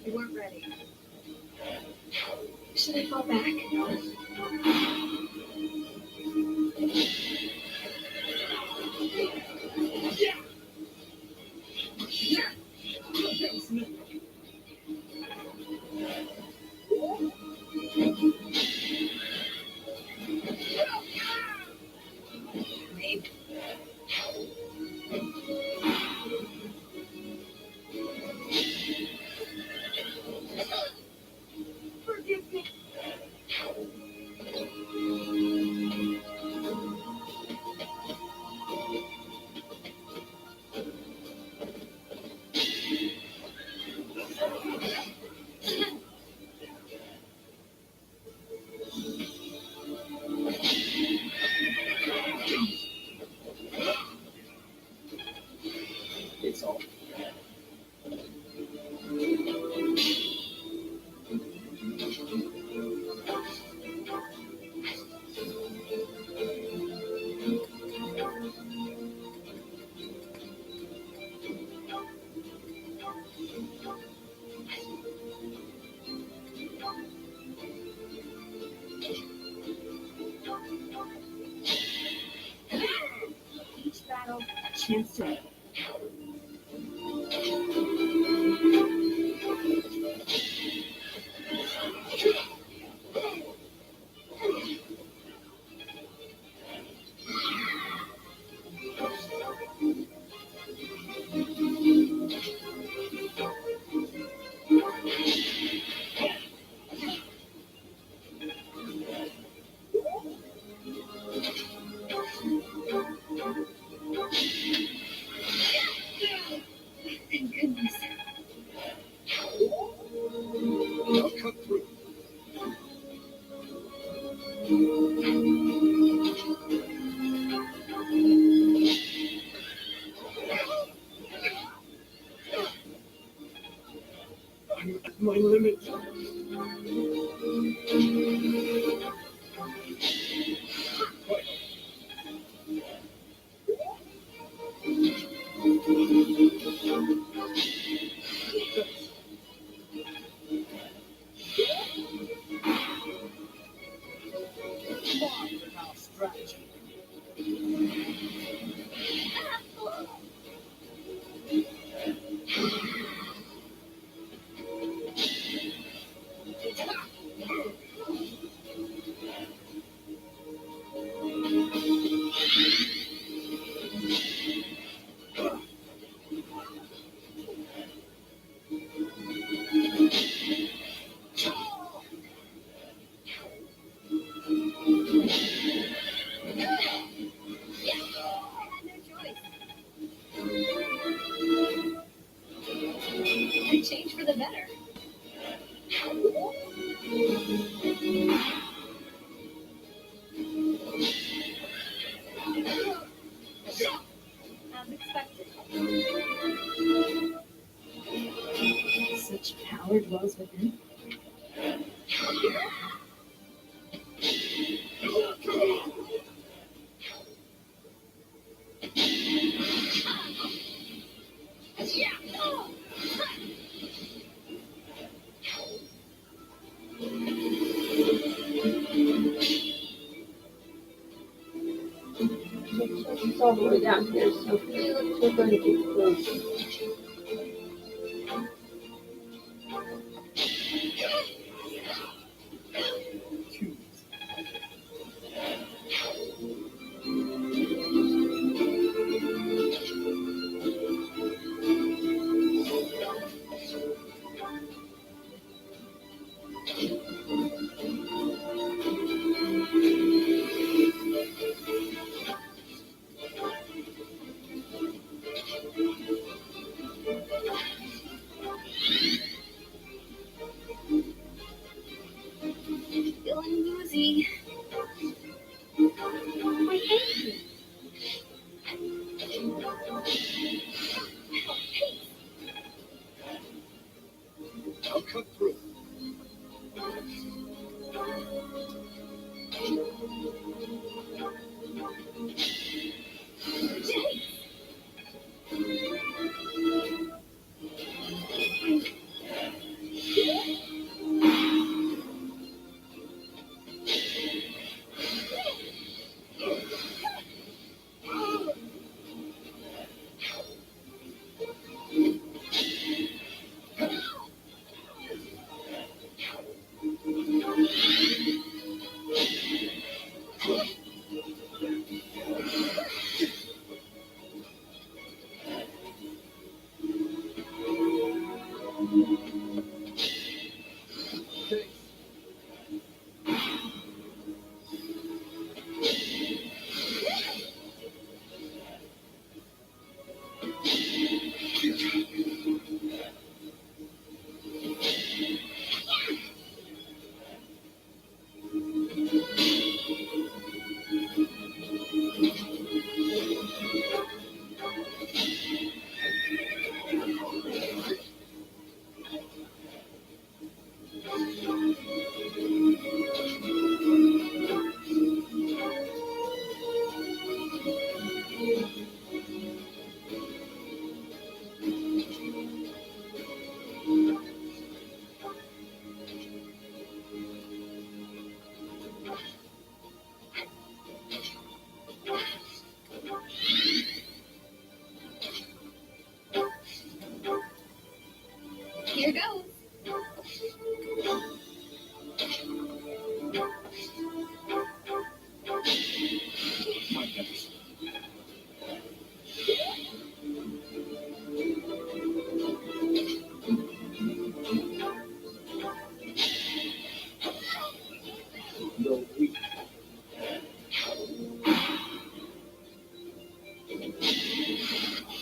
You weren't ready. Should I fall back? Maybe. Forgive me. It's all. Each battle, a chance to. Thank goodness. I'll cut through. I'm at my limit. Strategy. Could change for the better. As expected. Such power dwells within. all the way down here, so Felix, we're going to get close. Feeling woozy. My ankle. I'll cut through. Here goes. My heavens. You're weak.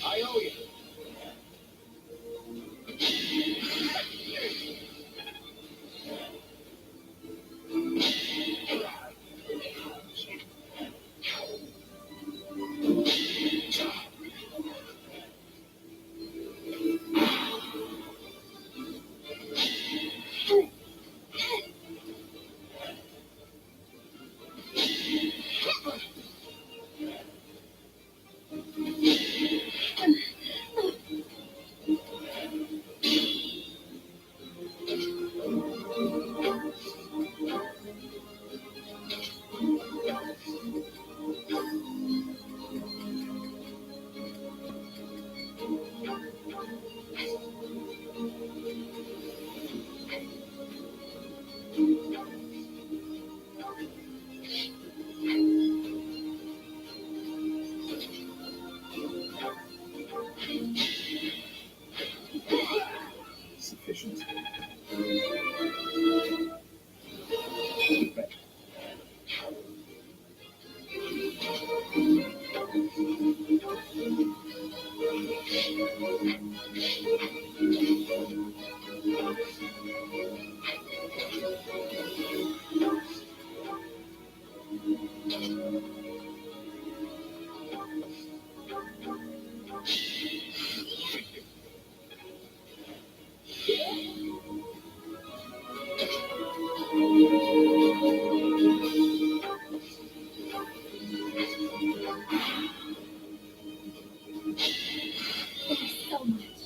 I owe you. Sufficient. Back. So much.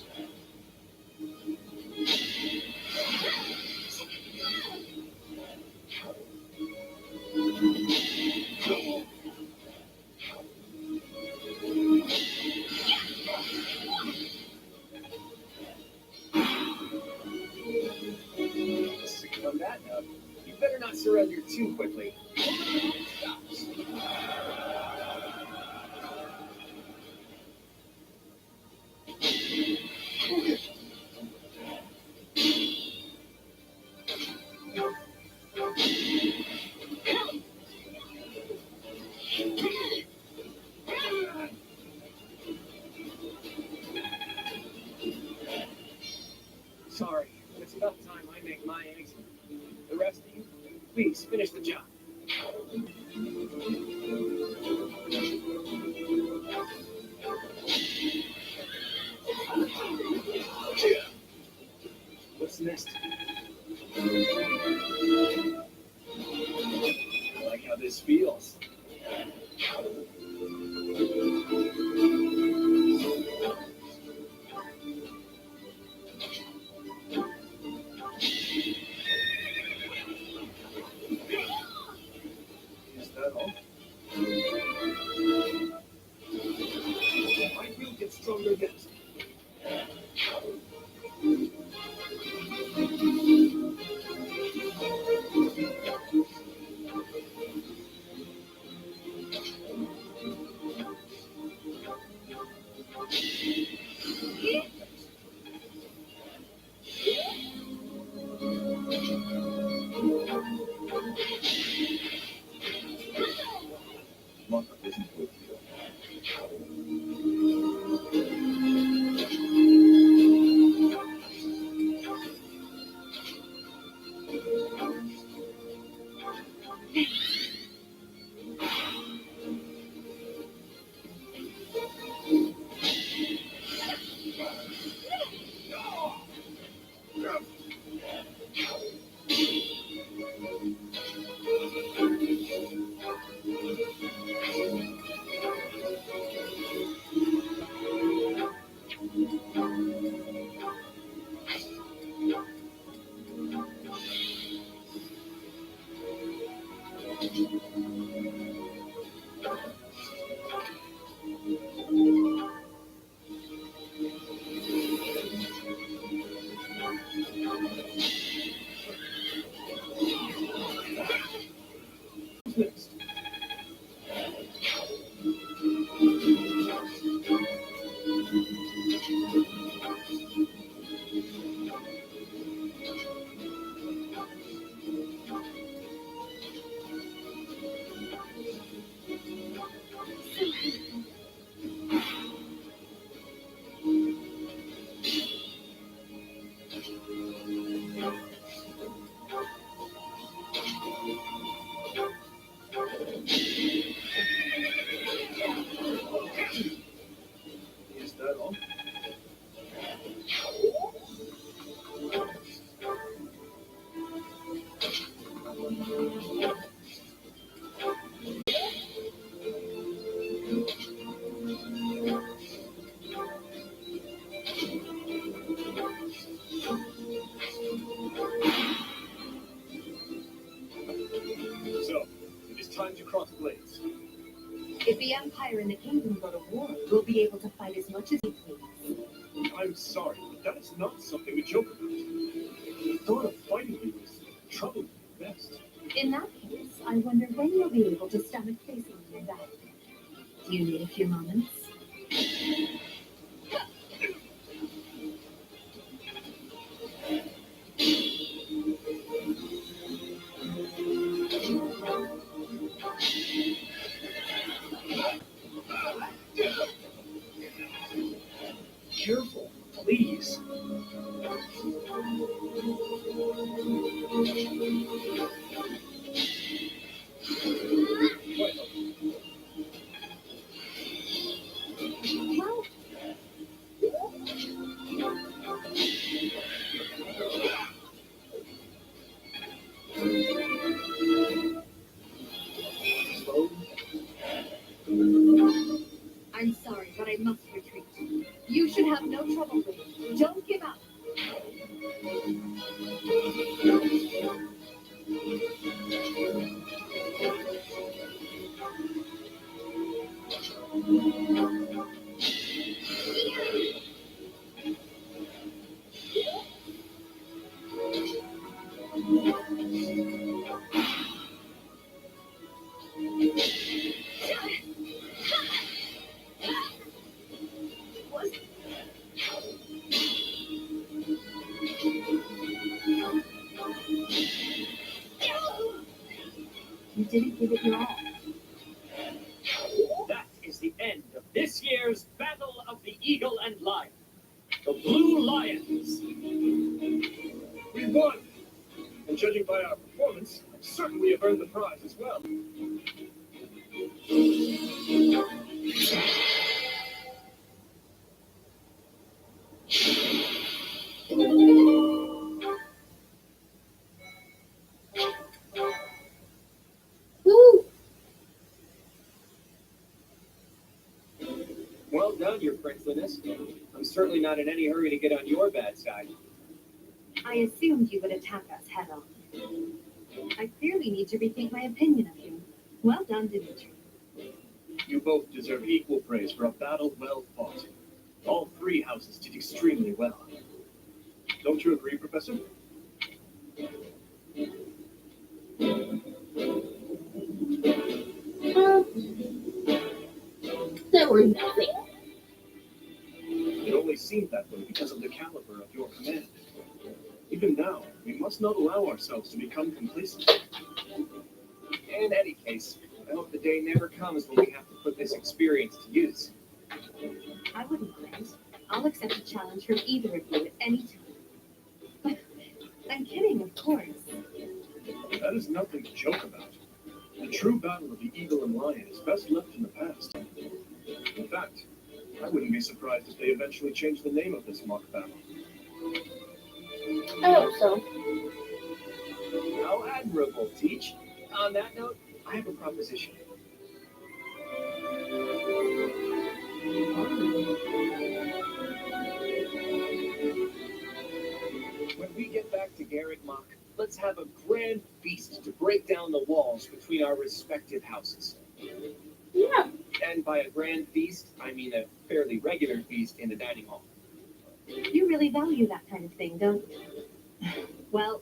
surrender too quickly. Sorry, it's about time I make my exit. The rest of you, please finish the job. What's next? I like how this feels. Is that all? I will get stronger yet. Luck isn't with you. Who's next? Is that all? So, it is time to cross blades. If the Empire and the Kingdom go to war, we'll be able to fight as much as we please. I'm sorry, but that is not something to joke about. The thought of fighting you is troubling at best. In that case, I wonder when you'll be able to stomach facing me in battle. Do you need a few moments? Careful, please. Well, Slow. I'm sorry, but I must retreat. You should have no trouble with it. Don't give up. give it your all. That is the end of this year's Battle of the Eagle and Lion. The Blue Lions. We won! And judging by our performance, certainly have earned the prize as well. Woo! Well done, Your Princeliness. I'm certainly not in any hurry to get on your bad side. I assumed you would attack us head on. I clearly need to rethink my opinion of you. Well done, Dimitri. You both deserve equal praise for a battle well fought. All three houses did extremely well. Don't you agree, Professor? There was nothing. It only seemed that way because of the caliber of your command. Even now, we must not allow ourselves to become complacent. In any case, I hope the day never comes when we have to put this experience to use. I wouldn't mind. I'll accept a challenge from either of you at any time. I'm kidding, of course. That is nothing to joke about. The true battle of the eagle and lion is best left in the past. In fact, I wouldn't be surprised if they eventually change the name of this mock battle. I hope so. How admirable, Teach. On that note, I have a proposition. When we get back to Garrett Mock, let's have a grand feast to break down the walls between our respective houses. Yeah. And by a grand feast, I mean a fairly regular feast in the dining hall. You really value that kind of thing, don't you? Well,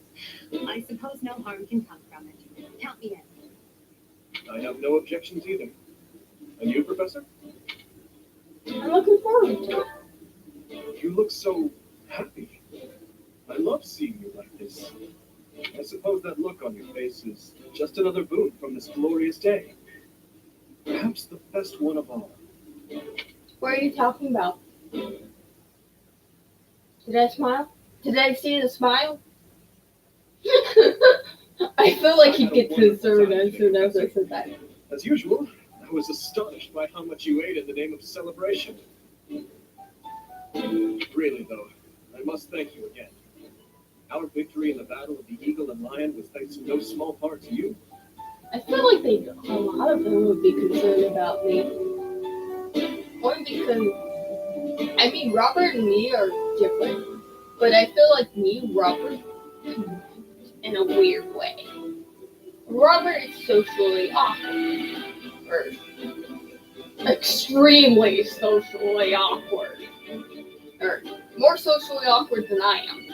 I suppose no harm can come from it. Count me in. I have no objections either. And you, Professor? I'm looking forward to it. You look so happy. I love seeing you like this. I suppose that look on your face is just another boon from this glorious day. Perhaps the best one of all. What are you talking about? Did I smile? Did I see the smile? I feel like he'd get concerned as soon as I said that. As usual, I was astonished by how much you ate in the name of celebration. Really, though, I must thank you again. Our victory in the Battle of the Eagle and Lion was thanks in no small part to you. I feel like a lot of them would be concerned about me. Only because, I mean, Robert and me are different. But I feel like me and Robert in a weird way. Robert is socially awkward. Or extremely socially awkward. Or more socially awkward than I am.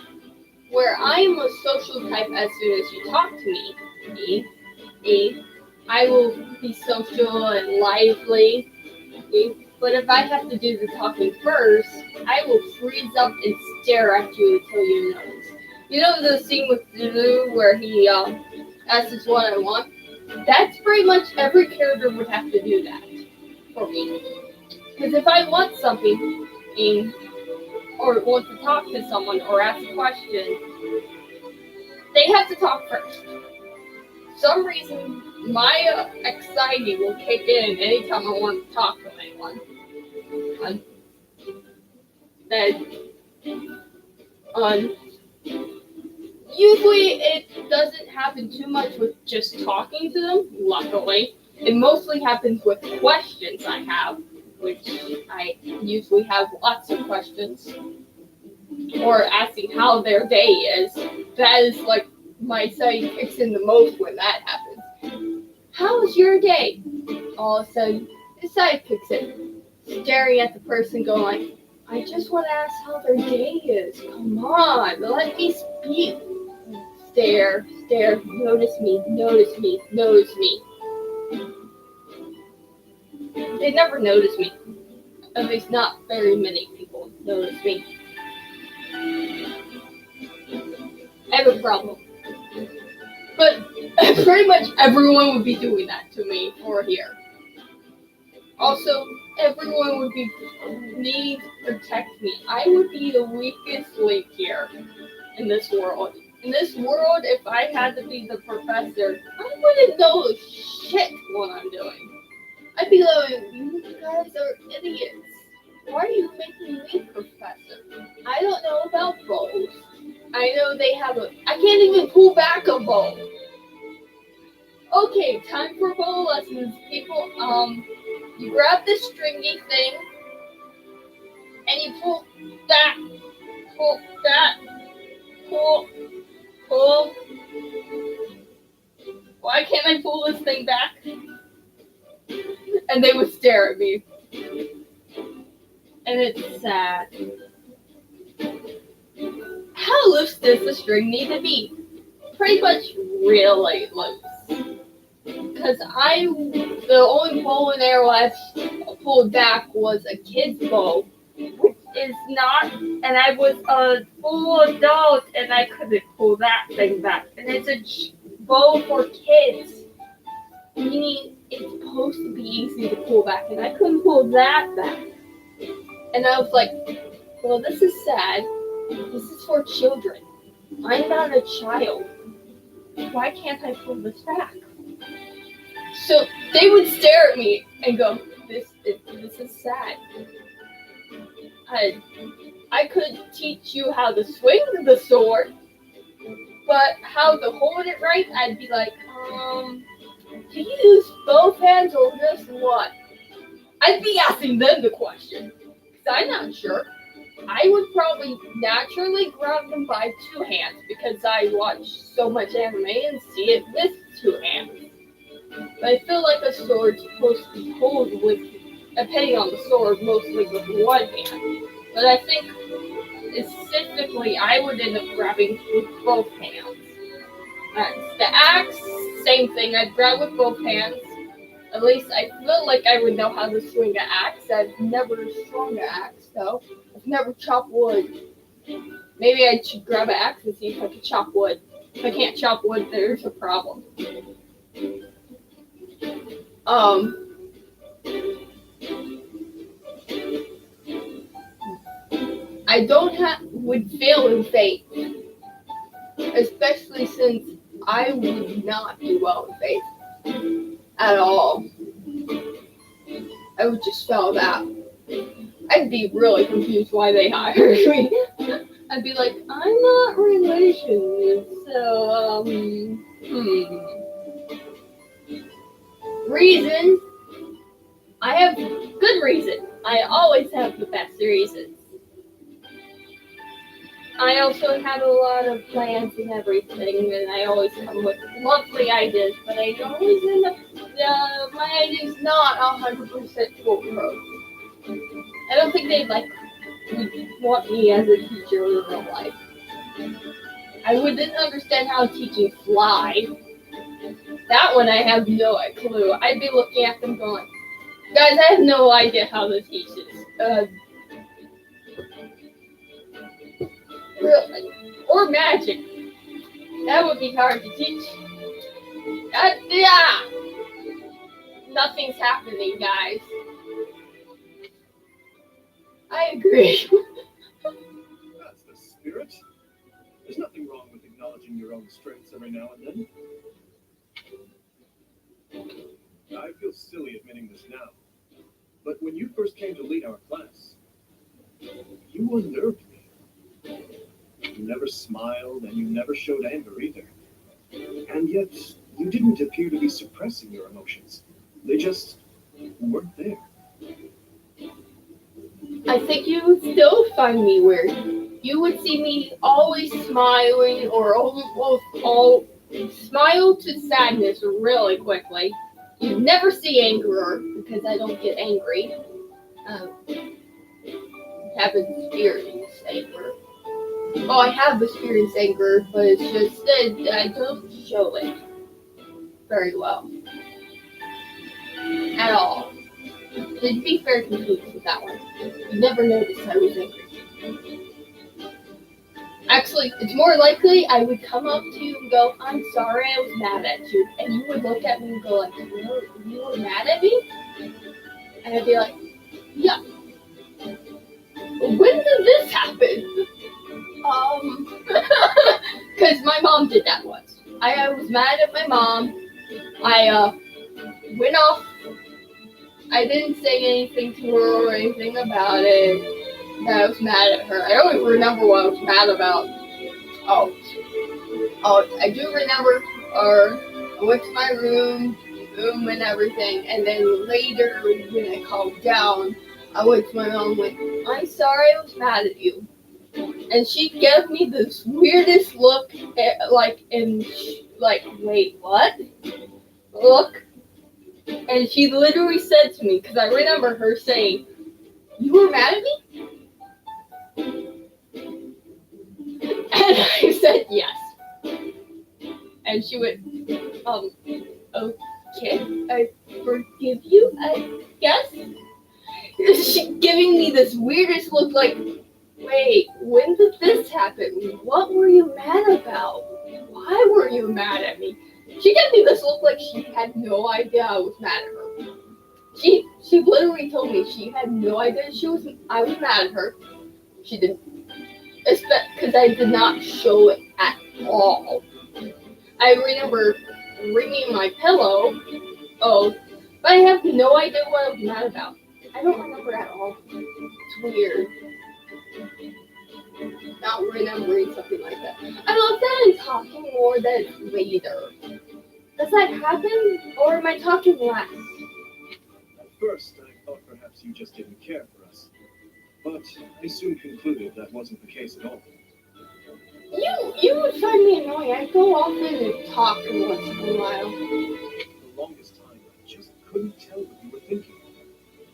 Where I am a social type as soon as you talk to me, I will be social and lively. But if I have to do the talking first, I will freeze up and stare at you until you notice. You know the scene with Zulu where he asks what I want? That's pretty much every character would have to do that for me. Because if I want something, or want to talk to someone or ask a question, they have to talk first. For some reason, my anxiety will kick in anytime I want to talk to anyone. Usually it doesn't happen too much with just talking to them, luckily. It mostly happens with questions I have, which I usually have lots of questions. Or asking how their day is. That is like my side kicks in the most when that happens. How was your day? All of a sudden, the side kicks in. Staring at the person going like, I just want to ask how their day is. Come on, let me speak. Stare, notice me. They never notice me. At least not very many people notice me. I have a problem. But Pretty much everyone would be doing that to me for here. Also, everyone would be needing to protect me. I would be the weakest link here in this world. In this world, if I had to be the professor, I wouldn't know shit what I'm doing. I'd be like, you guys are idiots. Why are you making me professor? I don't know about bows. I know they have I can't even pull back a bow. Okay, time for bow lessons, people. You grab this stringy thing, and you pull that, pull, pull. Why can't I pull this thing back? And they would stare at me. And it's sad. How loose does the string need to be? Pretty much really loose. Because the only bow and arrow I pulled back was a kid's bow, which is not, and I was a full adult and I couldn't pull that thing back. And it's a bow for kids, meaning it's supposed to be easy to pull back, and I couldn't pull that back. And I was like, well, this is sad. This is for children. I'm not a child. Why can't I pull this back? So they would stare at me and go, this is sad. I could teach you how to swing the sword, but how to hold it right, I'd be like, do you use both hands or just one? I'd be asking them the question, because I'm not sure. I would probably naturally grab them by two hands, because I watch so much anime and see it with two hands. But I feel like a sword's supposed to be pulled with, depending on the sword, mostly with one hand. But I think, specifically, I would end up grabbing with both hands. The axe, same thing, I'd grab with both hands. At least I feel like I would know how to swing an axe. I've never swung an axe, though. I've never chopped wood. Maybe I should grab an axe and see if I can chop wood. If I can't chop wood, there's a problem. I would fail in faith, especially since I would not do well in faith at all. I would just fail that. I'd be really confused why they hired me. I'd be like, I'm not religious, so Reason. I have good reason. I always have the best reasons. I also have a lot of plans and everything, and I always come with lovely ideas, but I always end up, my ideas not 100% foolproof. I don't think they'd want me as a teacher in real life. I wouldn't understand how teaching fly. That one I have no clue. I'd be looking at them going, guys, I have no idea how to teach this. Really? Or magic. That would be hard to teach. Yeah. Nothing's happening, guys. I agree. That's the spirit. There's nothing wrong with acknowledging your own strengths every now and then. I feel silly admitting this now, but when you first came to lead our class, you unnerved me. You never smiled, and you never showed anger either. And yet, you didn't appear to be suppressing your emotions. They just weren't there. I think you would still find me weird. You would see me always smiling, or all smile to sadness really quickly. You'd never see anger, because I don't get angry. Haven't experienced anger. Oh, I have experienced anger, but it's just that I don't show it very well. At all. You'd be very confused with that one. You never noticed I was angry. Actually, it's more likely I would come up to you and go, "I'm sorry, I was mad at you," and you would look at me and go like, "You were mad at me?" And I'd be like, "Yeah. When did this happen?" Because my mom did that once. I was mad at my mom. I went off. I didn't say anything to her or anything about it. That I was mad at her. I don't even remember what I was mad about. Oh, I do remember. I went to my room and everything, and then later when I calmed down, I went to my mom and went, "I'm sorry, I was mad at you." And she gave me this weirdest look, wait, what? Look. And she literally said to me, because I remember her saying, "You were mad at me?" And I said, "Yes." And she went, "Okay, I forgive you, I guess." She giving me this weirdest look like, "Wait, when did this happen? What were you mad about? Why were you mad at me?" She gave me this look like she had no idea I was mad at her. She literally told me she had no idea I was mad at her. She didn't, because I did not show it at all. I remember ringing my pillow. Oh, but I have no idea what I was mad about. I don't remember at all. It's weird. Not remembering something like that. I love that I'm talking more than later. Does that happen, or am I talking less? At first, I thought perhaps you just didn't care for us. But I soon concluded that wasn't the case at all. You would find me annoying. I go off and talk once in a while. For the longest time, I just couldn't tell what you were thinking.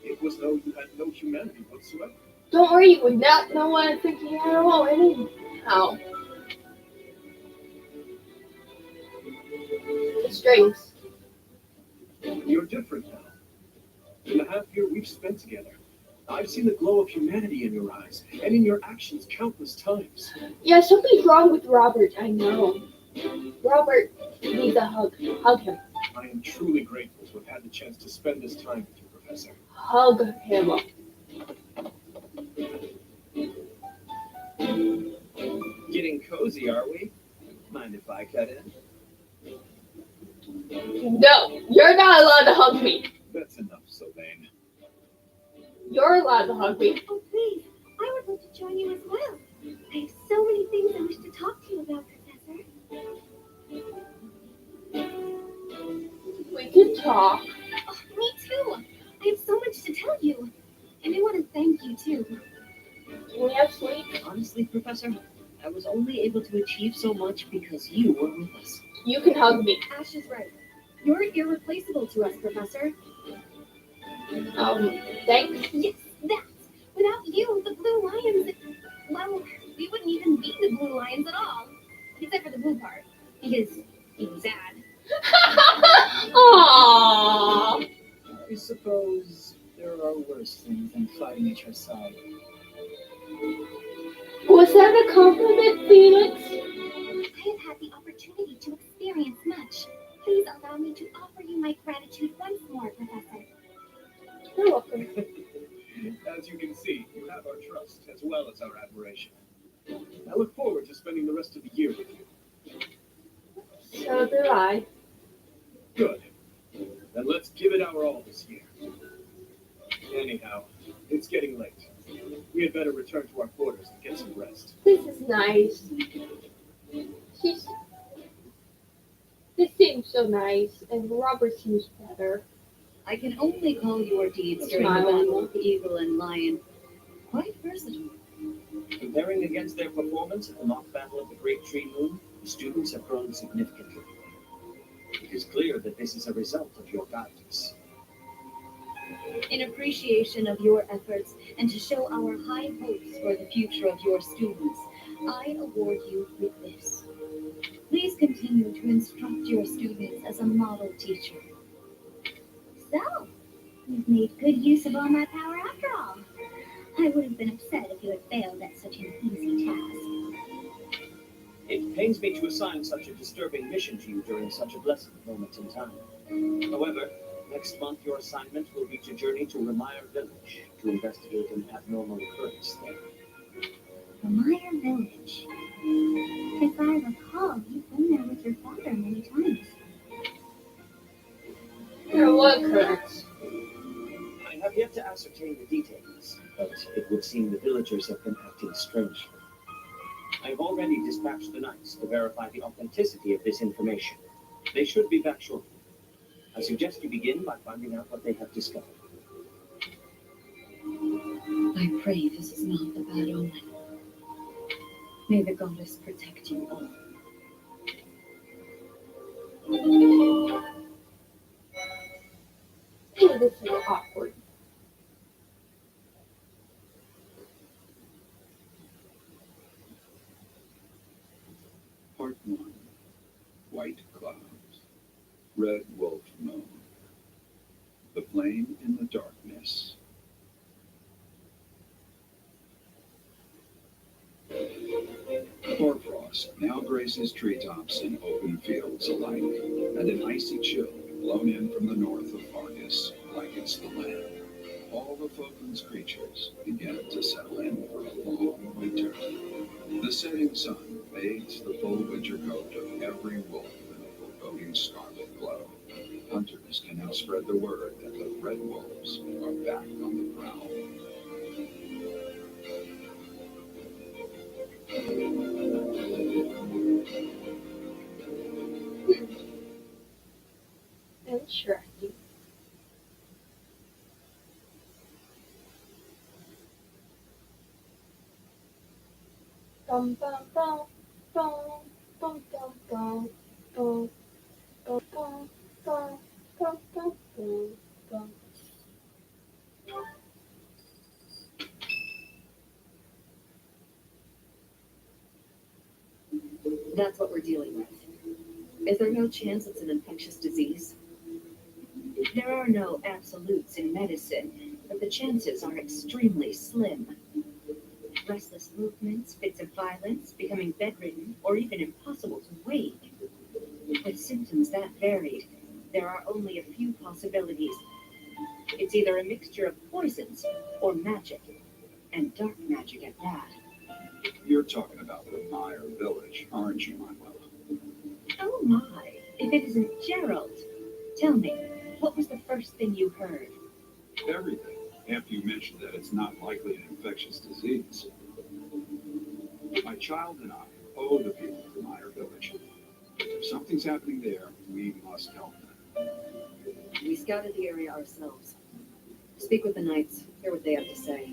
It was though you had no humanity whatsoever. Don't worry, you would not know what I'm thinking at all anyhow. The strings. You're different now. In the half year we've spent together, I've seen the glow of humanity in your eyes and in your actions countless times. Yeah, something's wrong with Robert, I know. Robert needs a hug. Hug him. I am truly grateful to have had the chance to spend this time with you, Professor. Hug him. Getting cozy, are we? Mind if I cut in? No, you're not allowed to hug me. That's enough, Sylvain. You're allowed to hug me. Oh, please. I would love to join you as well. I have so many things I wish to talk to you about, Professor. We can talk. Oh, me too. I have so much to tell you. And I want to thank you, too. Can we have sleep? Honestly, Professor, I was only able to achieve so much because you were with us. You can hug me. Ash is right. You're irreplaceable to us, Professor. Thanks. Yes, that. Without you, the Blue Lions, well, we wouldn't even be the Blue Lions at all. Except for the blue part. Because he was sad. Aww. I suppose there are worse things than fighting at your side. Was that a compliment, Felix? I have had the opportunity to experience much. Please allow me to offer you my gratitude once more, Professor. You're welcome. As you can see, you have our trust as well as our admiration. I look forward to spending the rest of the year with you. So do I. Good. Then let's give it our all this year. Anyhow, it's getting late. We had better return to our quarters and get some rest. This is nice. This seems so nice, and Robert seems better. I can only call your deeds during the battle of the Eagle and Lion quite versatile. Comparing against their performance at the mock battle of the Great Tree Moon, the students have grown significantly. It is clear that this is a result of your guidance. In appreciation of your efforts and to show our high hopes for the future of your students, I award you with this. Please continue to instruct your students as a model teacher. So, you've made good use of all my power after all. I would have been upset if you had failed at such an easy task. It pains me to assign such a disturbing mission to you during such a blessed moment in time. However, next month your assignment will be to journey to Remire Village to investigate an abnormal occurrence there. Meyer Village. If I recall, you've been there with your father many times. What occurrence? I have yet to ascertain the details, but it would seem the villagers have been acting strangely. I have already dispatched the knights to verify the authenticity of this information. They should be back shortly. I suggest you begin by finding out what they have discovered. I pray this is not the bad omen. May the goddess protect you all. This is awkward. Part 1. White Clouds. Red Wolf Moon. The Flame in the Darkness. Hoarfrost now graces treetops and open fields alike, and an icy chill blown in from the north of Argus blankets the land. All the Falkland's creatures begin to settle in for a long winter. The setting sun bathes the full winter coat of every wolf in a foreboding scarlet glow. Hunters can now spread the word that the red wolves are back on the prowl. Interesting. Bum bum bum bum bum bum bum bum bum bum bum bum bum bum bum. That's what we're dealing with. Is there no chance it's an infectious disease? There are no absolutes in medicine, but the chances are extremely slim. Restless movements, fits of violence, becoming bedridden, or even impossible to wake. With symptoms that varied, there are only a few possibilities. It's either a mixture of poisons or magic, and dark magic at that. You're talking about the Meyer Village, aren't you, Manuela? Oh my, if it isn't Gerald. Tell me, what was the first thing you heard? Everything, after you mentioned that it's not likely an infectious disease. My child and I owe the people of the Meyer Village. If something's happening there, we must help them. We scouted the area ourselves. Speak with the knights, hear what they have to say.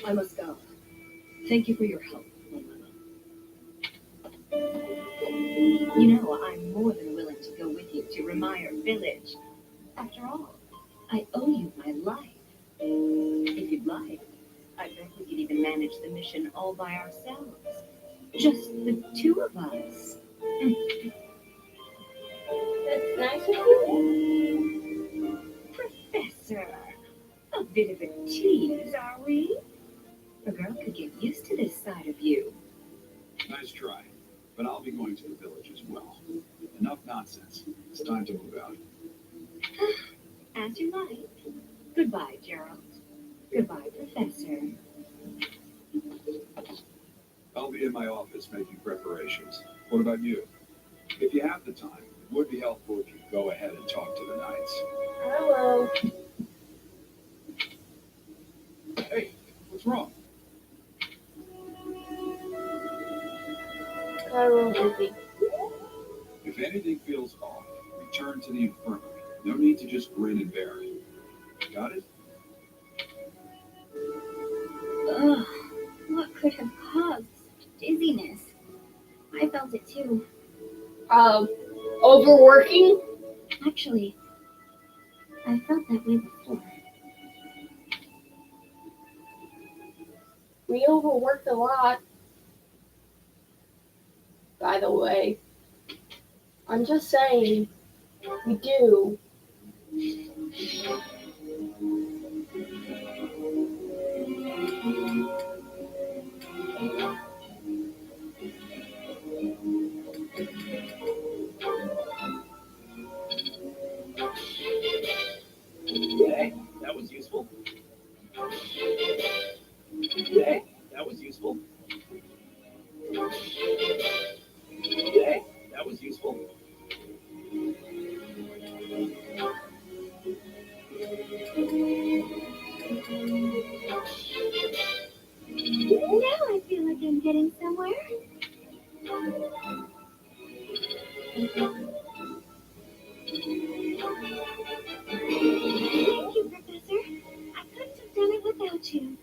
I must go. Thank you for your help, Manuela. You know, I'm more than willing to go with you to Remire Village. After all, I owe you my life. If you'd like, I bet we could even manage the mission all by ourselves. Just the two of us. That's nice of you. Professor, a bit of a tease, are we? A girl could get used to this side of you. Nice try, but I'll be going to the village as well. Enough nonsense. It's time to move out. As you like. Goodbye, Gerald. Goodbye, Professor. I'll be in my office making preparations. What about you? If you have the time, it would be helpful if you go ahead and talk to the knights. Hello. Hey, what's wrong? I'm busy. If anything feels off, return to the infirmary. No need to just grin and bear it. Got it? Ugh, what could have caused such dizziness? I felt it too. Overworking? Actually, I felt that way before. We overworked a lot. By the way. I'm just saying, we do. getting somewhere? Thank you, Professor. I couldn't have done it without you.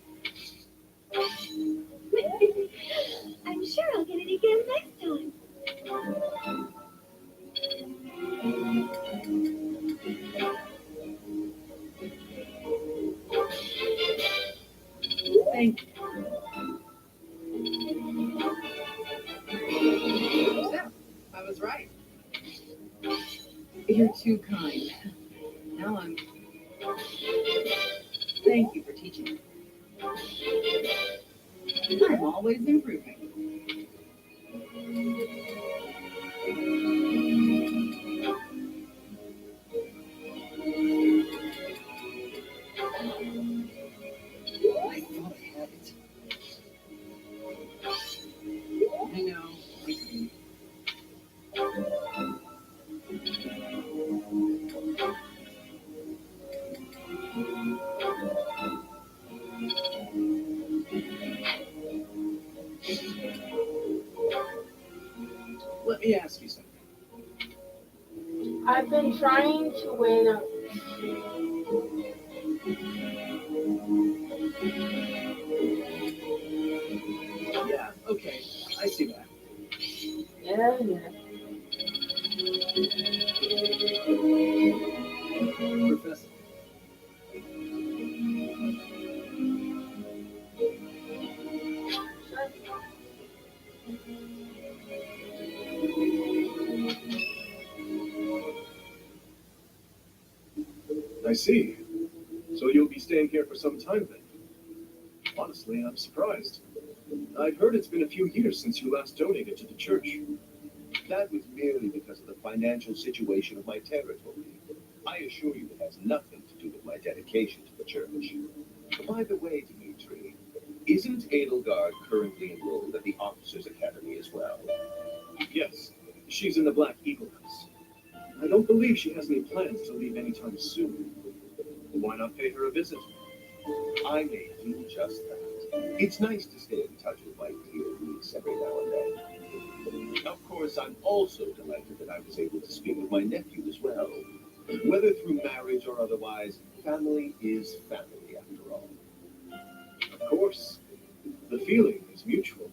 I'm sure I'll get it again next time. Thank you. So, I was right. You're too kind. Now I'm... Thank you for teaching me. I'm always improving. I thought I had it. I know. I couldn't. Let me ask you something. I've been trying to win a Yeah, okay. I see that. yeah. Professor. I see. So you'll be staying here for some time then? Honestly, I'm surprised. I've heard it's been a few years since you last donated to the church. That was merely because of the financial situation of my territory. I assure you it has nothing to do with my dedication to the church. By the way, Dimitri, isn't Edelgard currently enrolled at the Officers' Academy as well? Yes, she's in the Black Eagle House. I don't believe she has any plans to leave anytime soon. Why not pay her a visit? I may do just that. It's nice to stay in touch with my dear niece every now and then. Of course, I'm also delighted that I was able to speak with my nephew as well. Whether through marriage or otherwise, family is family after all. Of course, the feeling is mutual.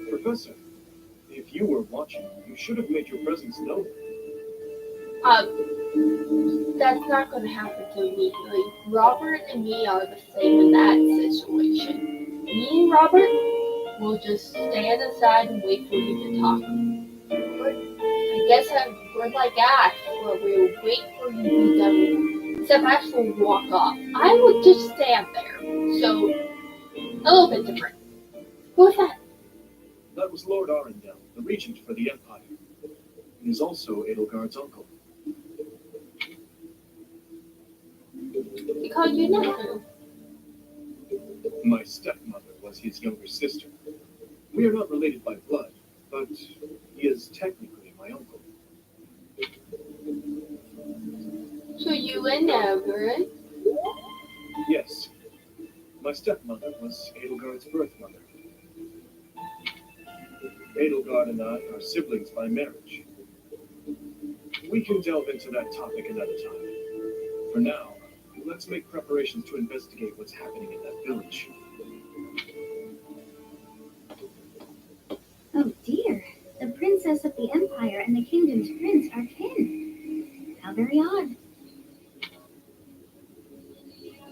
Professor, if you were watching, you should have made your presence known. That's not going to happen to me. Like, Robert and me are the same in that situation. Me and Robert will just stand aside and wait for you to talk. But I guess we're like Ash, where we'll wait for you to be done. Except Ash will walk off. I would just stand there. So, a little bit different. Who was that? That was Lord Arundel, the regent for the Empire. He is also Edelgard's uncle. He called you nephew. My stepmother was his younger sister. We are not related by blood, but he is technically my uncle. So you and Everett? Yes, my stepmother was Edelgard's birth mother. Edelgard and I are siblings by marriage. We can delve into that topic another time. For now, let's make preparations to investigate what's happening in that village. Oh dear, the princess of the Empire and the kingdom's prince are kin. How very odd.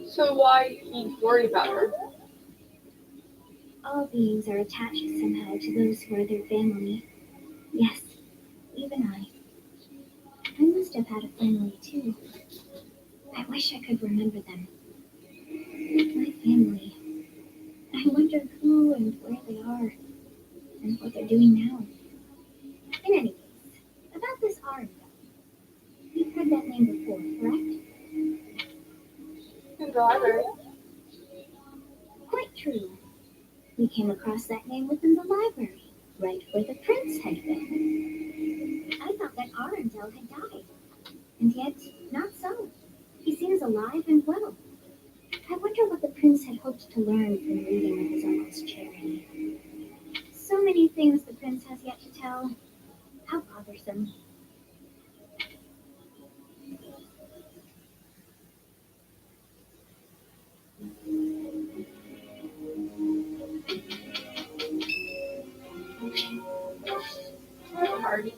So why he's worried about her? All beings are attached somehow to those who are their family. Yes, even I. I must have had a family too. I wish I could remember them. My family. I wonder who and where they are, and what they're doing now. In any case, about this Arundel. You've heard that name before, correct? In the library. Quite true. We came across that name within the library, right where the prince had been. I thought that Arundel had died, and yet not so. He seems alive and well. Prince had hoped to learn from reading of his uncle's charity. So many things the Prince has yet to tell. How bothersome. Party.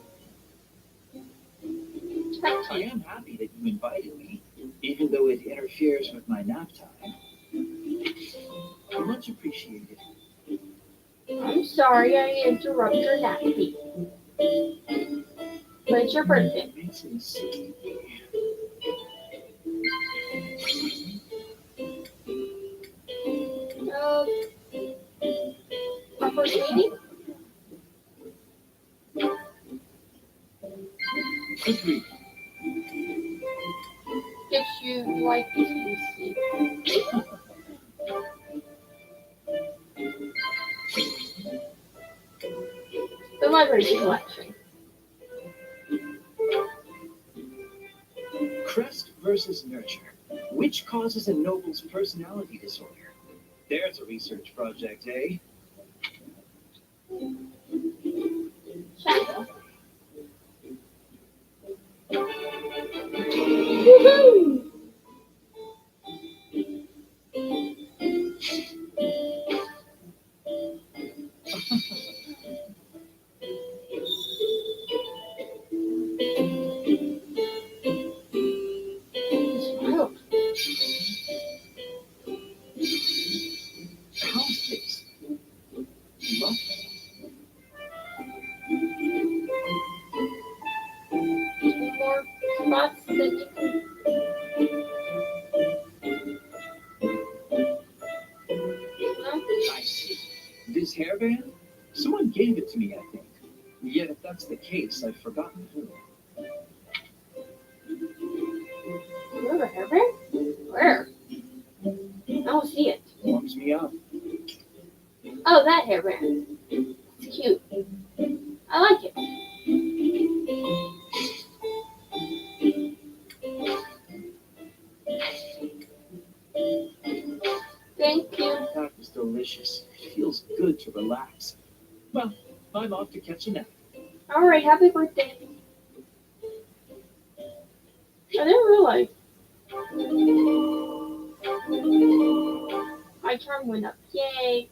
I am happy that you invited me, even though it interferes with my nap time. Much appreciated. I'm sorry I interrupt your nap, Pete. But it's your birthday. Makes me sleepy. Our first meeting? Agreed. If you like to see. The library collection. Crest versus nurture. Which causes a noble's personality disorder? There's a research project, eh? Shadow. Woohoo! Smiled. How's this? Love. More spots that you can. I see. This hairband? Someone gave it to me, I think. Yet if that's the case, I've forgotten who. You have a hairband? Where? I don't see it. Warms me up. Oh, that hairband. It's cute. I like it. Thank you. That was delicious. It feels good to relax. Well, I'm off to catch a nap. Alright, happy birthday. I didn't realize. My charm went up. Yay.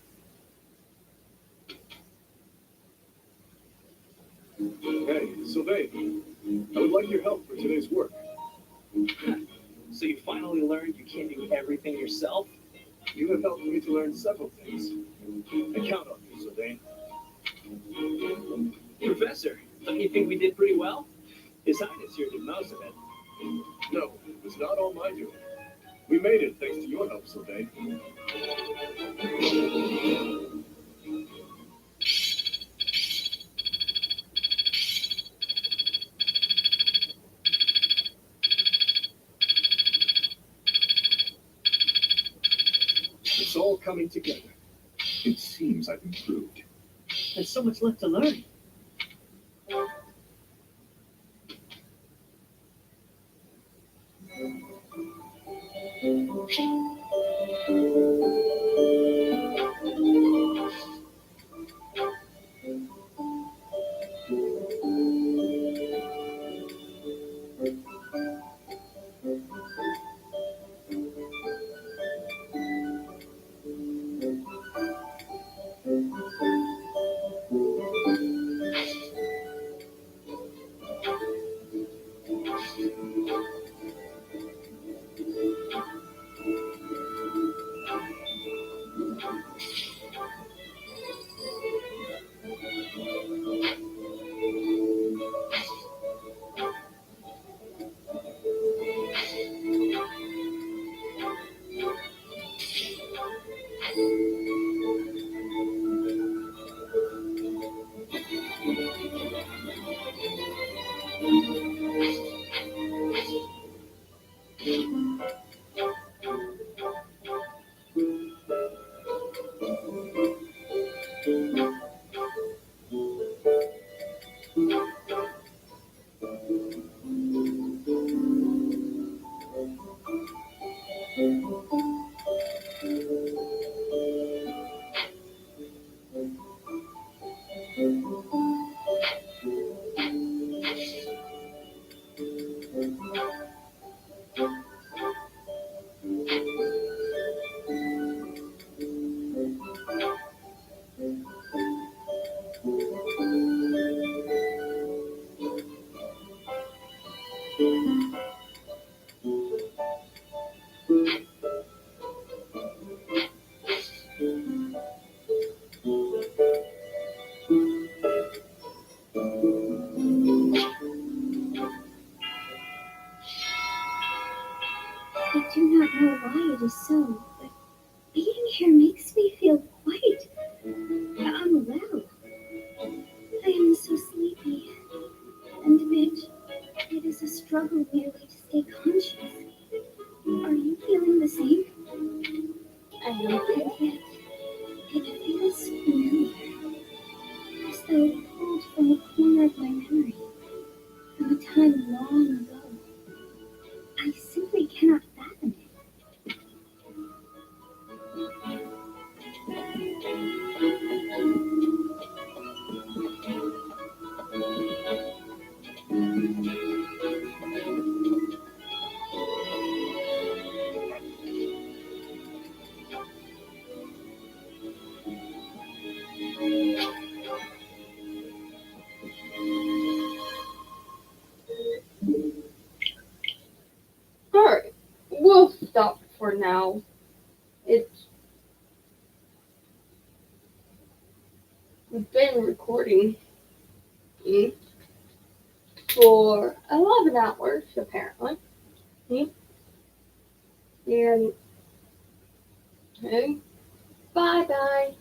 Hey, Sylvain, I would like your help for today's work. So you finally learned you can't do everything yourself? You have helped me to learn several things. I count on you, Sylvain. Professor, don't you think we did pretty well? His Highness here did most of it. No, it was not all my doing. We made it thanks to your help, Sylvain. It's all coming together. It seems I've improved. There's so much left to learn. I do not know why it is so, but being here makes me feel quite unwell. I am so sleepy, and it is a struggle merely to stay conscious. Are you feeling the same? I am. And yet, it feels familiar, as though pulled from a corner of my memory, from a time long ago. I simply cannot fathom it. Alright, we'll stop for now. We've been recording for 11 hours, apparently. And bye bye.